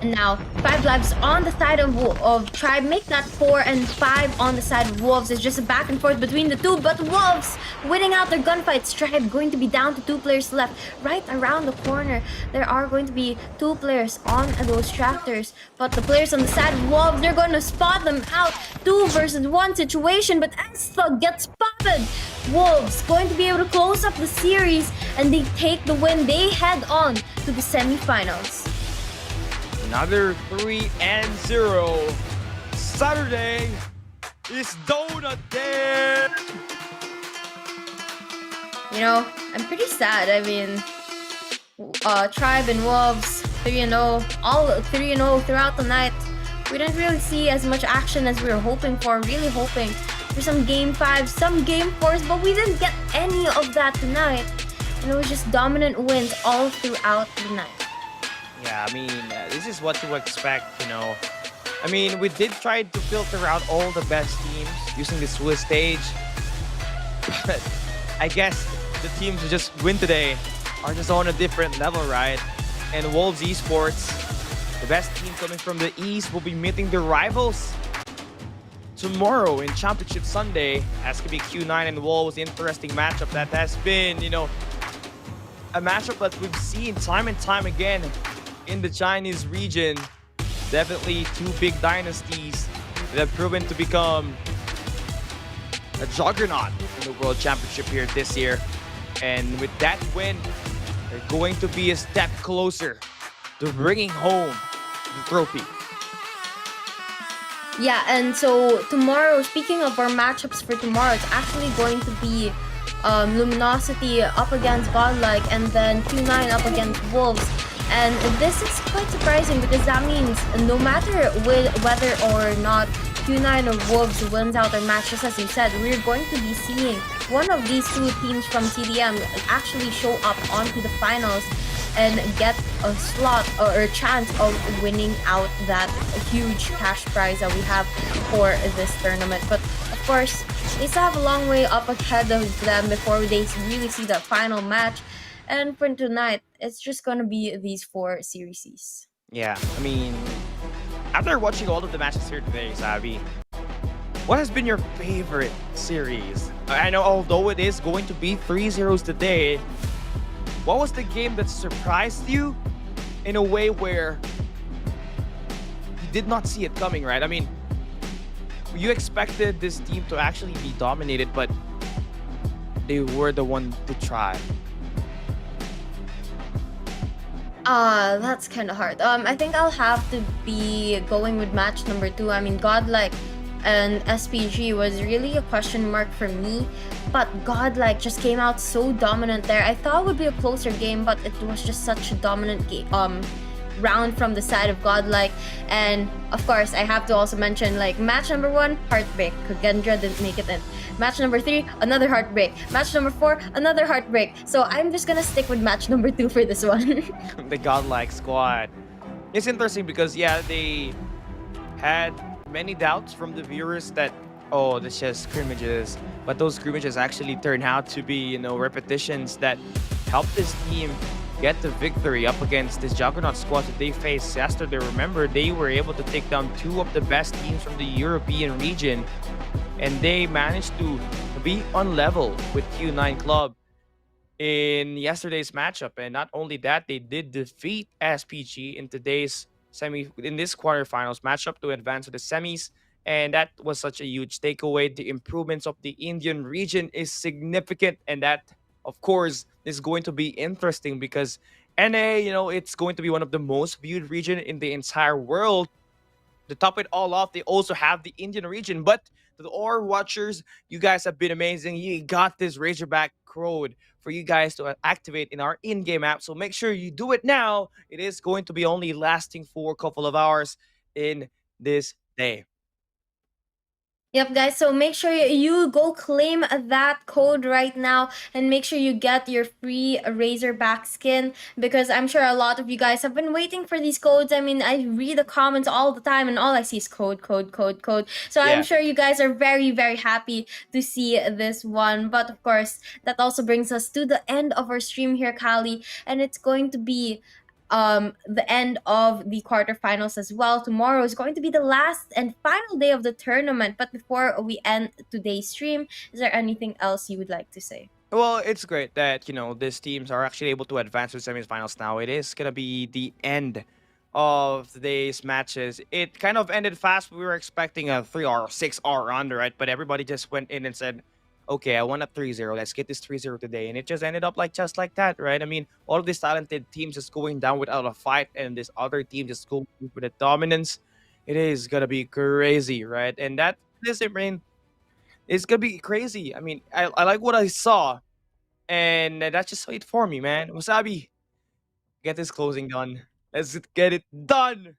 And now, 5 lives on the side of Tribe, make that 4, and 5 on the side of Wolves. It's just a back and forth between the two, but Wolves winning out their gunfights. Tribe going to be down to 2 players left. Right around the corner, there are going to be 2 players on those tractors, but the players on the side of Wolves, they're going to spot them out. 2 versus 1 situation, but Enzo gets spotted. Wolves going to be able to close up the series, and they take the win. They head on to the semifinals. Another 3-0. Saturday is Donut Day. You know, I'm pretty sad. I mean, Tribe and Wolves 3-0, all 3-0 throughout the night. We didn't really see as much action as we were hoping for. Really hoping for some game 5, some game 4s, but we didn't get any of that tonight. And it was just dominant wins all throughout the night. Yeah, I mean, this is what to expect, you know. I mean, we did try to filter out all the best teams using the Swiss stage. But I guess the teams who just win today are just on a different level, right? And Wolves Esports, the best team coming from the East, will be meeting their rivals tomorrow in Championship Sunday, SKB Q9 and Wolves, interesting matchup that has been, a matchup that we've seen time and time again in the Chinese region. Definitely two big dynasties that have proven to become a juggernaut in the World Championship here this year. And with that win, they're going to be a step closer to bringing home the trophy. Yeah, and so tomorrow, speaking of our matchups for tomorrow, it's actually going to be Luminosity up against Godlike and then Q9 up against Wolves. And this is quite surprising because that means no matter whether or not Q9 or Wolves wins out their match, just as you said, we're going to be seeing one of these two teams from TDM actually show up onto the finals and get a slot or a chance of winning out that huge cash prize that we have for this tournament. But of course, they still have a long way up ahead of them before they really see the final match. And for tonight, it's just gonna be these 4 series. Yeah, I mean, after watching all of the matches here today, Sabi, what has been your favorite series? I know although it is going to be 3-0s today, what was the game that surprised you in a way where you did not see it coming, right? I mean, you expected this team to actually be dominated, but they were the one to try. That's kind of hard. I think I'll have to be going with match number 2. I mean, Godlike and SPG was really a question mark for me, but Godlike just came out so dominant there. I thought it would be a closer game, but it was just such a dominant game, round from the side of Godlike. And of course, I have to also mention, like, match number 1, heartbreak. Kagendra didn't make it in. Match number 3, another heartbreak. Match number 4, another heartbreak. So I'm just gonna stick with match number 2 for this one. The Godlike squad. It's interesting because, yeah, they had many doubts from the viewers that, oh, that's just scrimmages. But those scrimmages actually turned out to be, repetitions that helped this team get the victory up against this juggernaut squad that they faced yesterday. Remember, they were able to take down 2 of the best teams from the European region, and they managed to be on level with Q9 Club in yesterday's matchup. And not only that, they did defeat SPG in today's in this quarterfinals matchup to advance to the semis. And that was such a huge takeaway. The improvements of the Indian region is significant, and that, of course, is going to be interesting because NA, it's going to be one of the most viewed region in the entire world. To top it all off, they also have the Indian region. But to the OR watchers, you guys have been amazing. You got this Razorback code for you guys to activate in our in-game app. So make sure you do it now. It is going to be only lasting for a couple of hours in this day. Yep, guys, so make sure you go claim that code right now and make sure you get your free Razorback skin, because I'm sure a lot of you guys have been waiting for these codes. I mean, I read the comments all the time and all I see is code. So Yeah. I'm sure you guys are very, very happy to see this one. But of course, that also brings us to the end of our stream here, Cali, and it's going to be the end of the quarterfinals as well. Tomorrow is going to be the last and final day of the tournament. But before we end today's stream, is there anything else you would like to say? Well, it's great that, these teams are actually able to advance to the semifinals now. It is going to be the end of today's matches. It kind of ended fast. We were expecting a 3-hour, 6-hour round, right? But everybody just went in and said, okay, I want a 3-0. Let's get this 3-0 today. And it just ended up just like that, right? I mean, all of these talented teams just going down without a fight, and this other team just going with a dominance. It is going to be crazy, right? And that is, it's going to be crazy. I mean, I like what I saw, and that's just it for me, man. Wasabi, get this closing done. Let's get it done.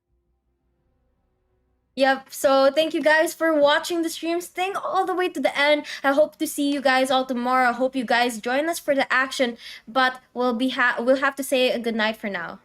Yep, so thank you guys for watching the stream, staying all the way to the end. I hope to see you guys all tomorrow. I hope you guys join us for the action, but we'll have to say a good night for now.